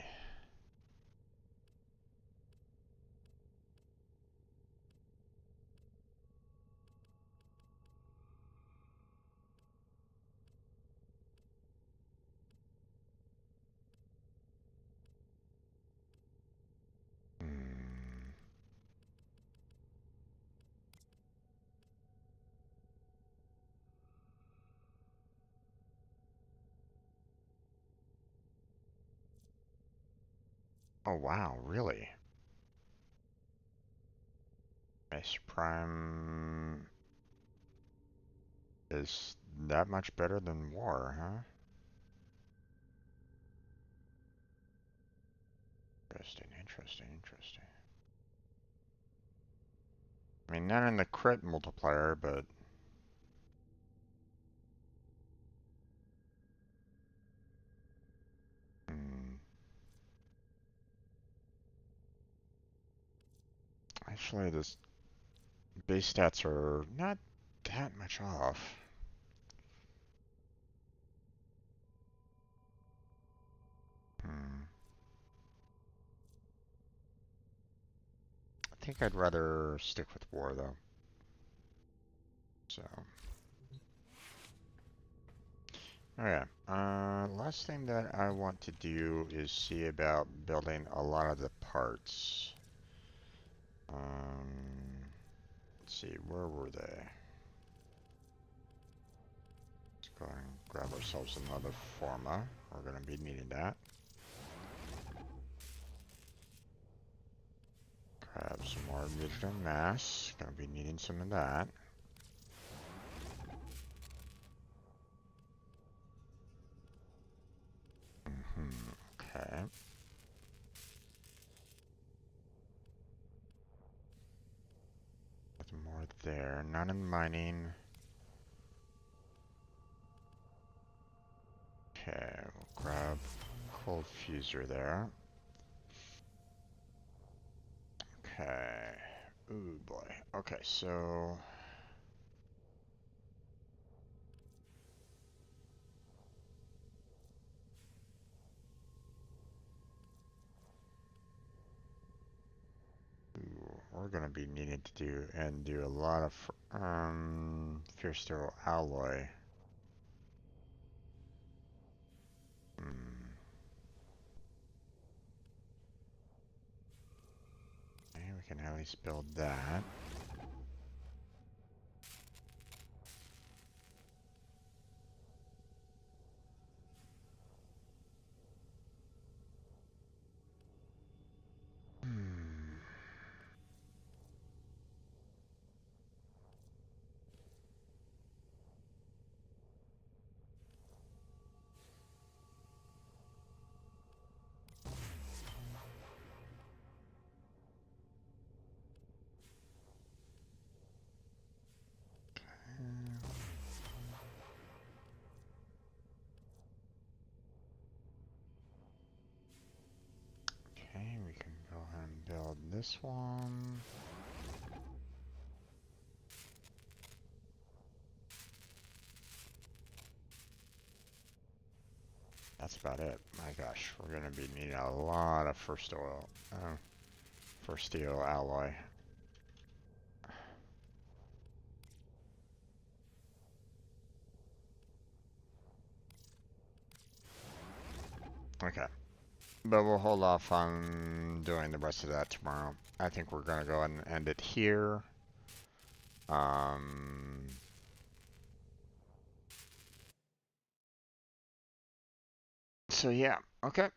Oh wow, really? Master Prime is that much better than War, huh? Interesting, interesting, interesting. I mean, not in the crit multiplier, but... Actually, this base stats are not that much off. I think I'd rather stick with War, though. So... Okay, last thing that I want to do is see about building a lot of the parts. Let's see, where were they? Let's go ahead and grab ourselves another Forma. We're going to be needing that. Grab some more digital mass. Going to be needing some of that. Okay. Nothing more there. None in mining. Okay, we'll grab cold fuser there. Okay. Ooh boy. Okay, so we're gonna be needing to do a lot of fierce steel alloy. Okay, we can at least build that. Okay, we can go ahead and build this one. That's about it. My gosh, we're gonna be needing a lot of first steel alloy. Okay. But we'll hold off on doing the rest of that tomorrow. I think we're gonna go ahead and end it here. So yeah, okay.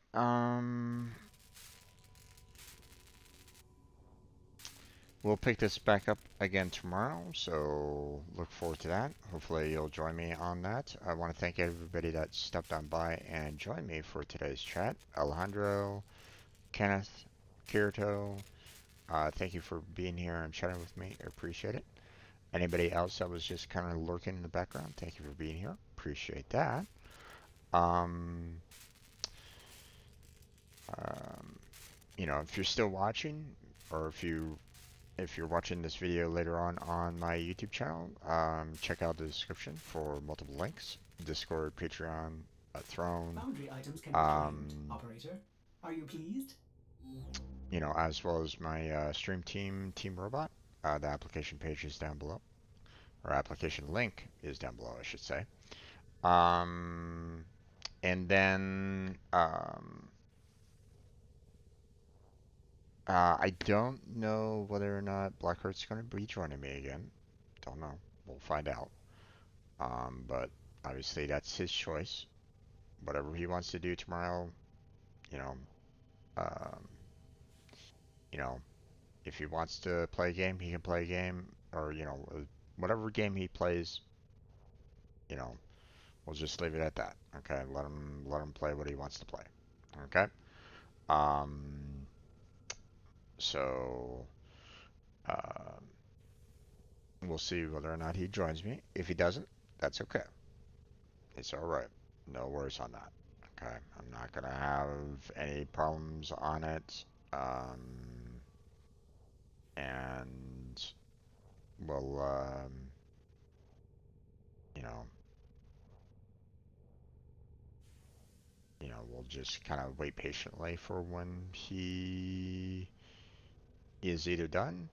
We'll pick this back up again tomorrow, so look forward to that. Hopefully you'll join me on that. I want to thank everybody that stepped on by and joined me for today's chat. Alejandro, Kenneth, Kirito, thank you for being here and chatting with me. I appreciate it. Anybody else that was just kind of lurking in the background, thank you for being here. Appreciate that. You know, if you're still watching, or if you're watching this video later on my YouTube channel, check out the description for multiple links. Discord, Patreon, Throne. Boundary items can be claimed. Operator, are you pleased? You know, as well as my stream team, Team Robot. The application page is down below. Or application link is down below, I should say. And then, I don't know whether or not Blackheart's going to be joining me again. Don't know. We'll find out. But obviously that's his choice. Whatever he wants to do tomorrow, you know, you know, if he wants to play a game, he can play a game, or whatever game he plays, you know, we'll just leave it at that. Okay, let him play what he wants to play. Okay. Um. So, uh, we'll see whether or not he joins me. If he doesn't, that's okay. It's all right. No worries on that. Okay. I'm not gonna have any problems on it. And we'll, you know, we'll just kind of wait patiently for when he is either done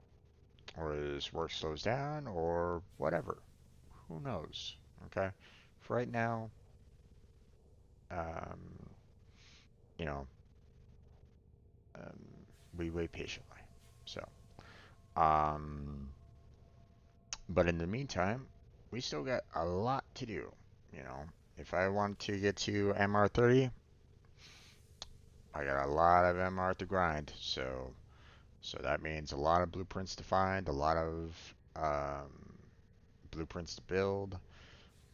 or his work slows down or whatever. Who knows? Okay. For right now, um, you know, we wait patiently. So, um, but in the meantime, we still got a lot to do. You know, if I want to get to MR30, I got a lot of MR to grind. So that means a lot of blueprints to find, a lot of blueprints to build.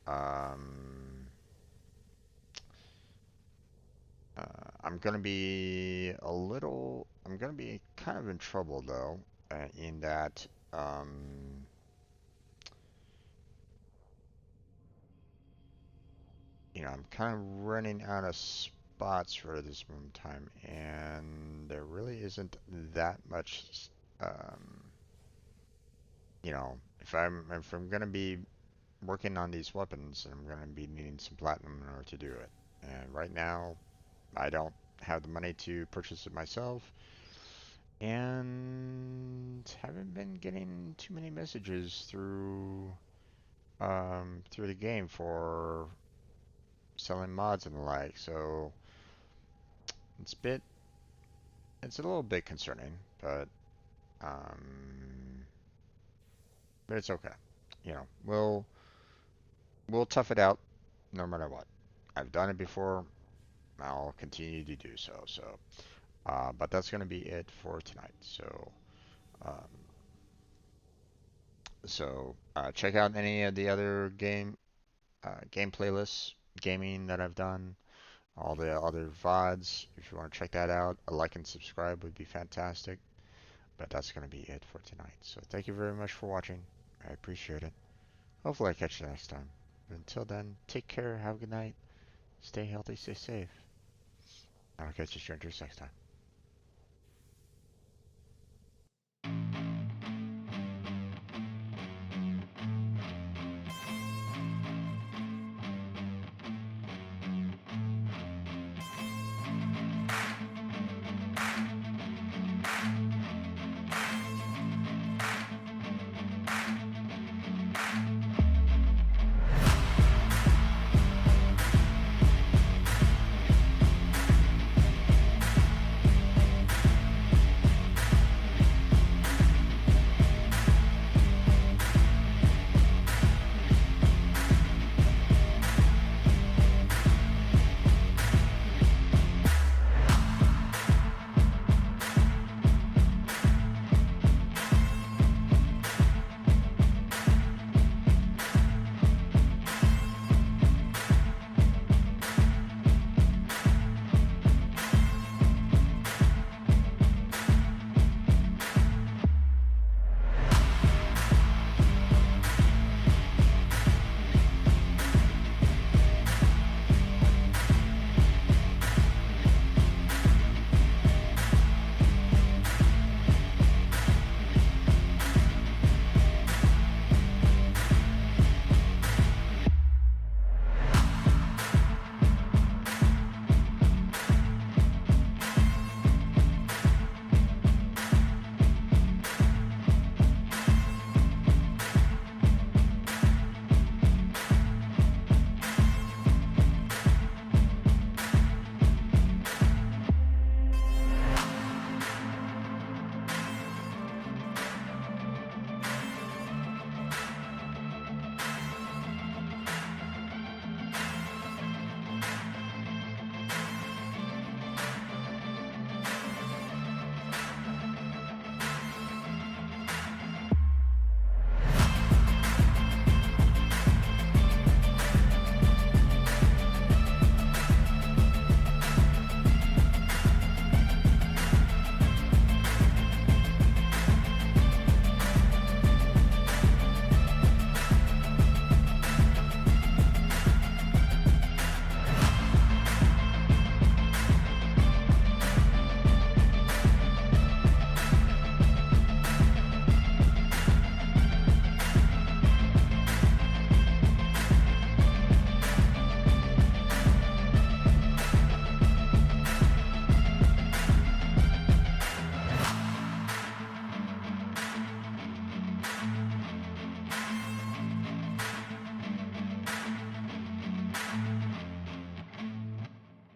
Um, I'm gonna be kind of in trouble though, in that, I'm kind of running out of spots for this moment in time, and there really isn't that much, if I'm gonna be working on these weapons, I'm gonna be needing some platinum in order to do it. And right now, I don't have the money to purchase it myself, and haven't been getting too many messages through the game for selling mods and the like. So it's a bit it's a little bit concerning, um, but it's okay. We'll tough it out no matter what. I've done it before. I'll continue to do so. But that's gonna be it for tonight. Um, check out any of the other game playlists, gaming that I've done, all the other VODs. If you want to check that out, a like and subscribe would be fantastic. But that's going to be it for tonight. So thank you very much for watching. I appreciate it. Hopefully I catch you next time. But until then, take care, have a good night, stay healthy, stay safe. I'll catch you strangers next time.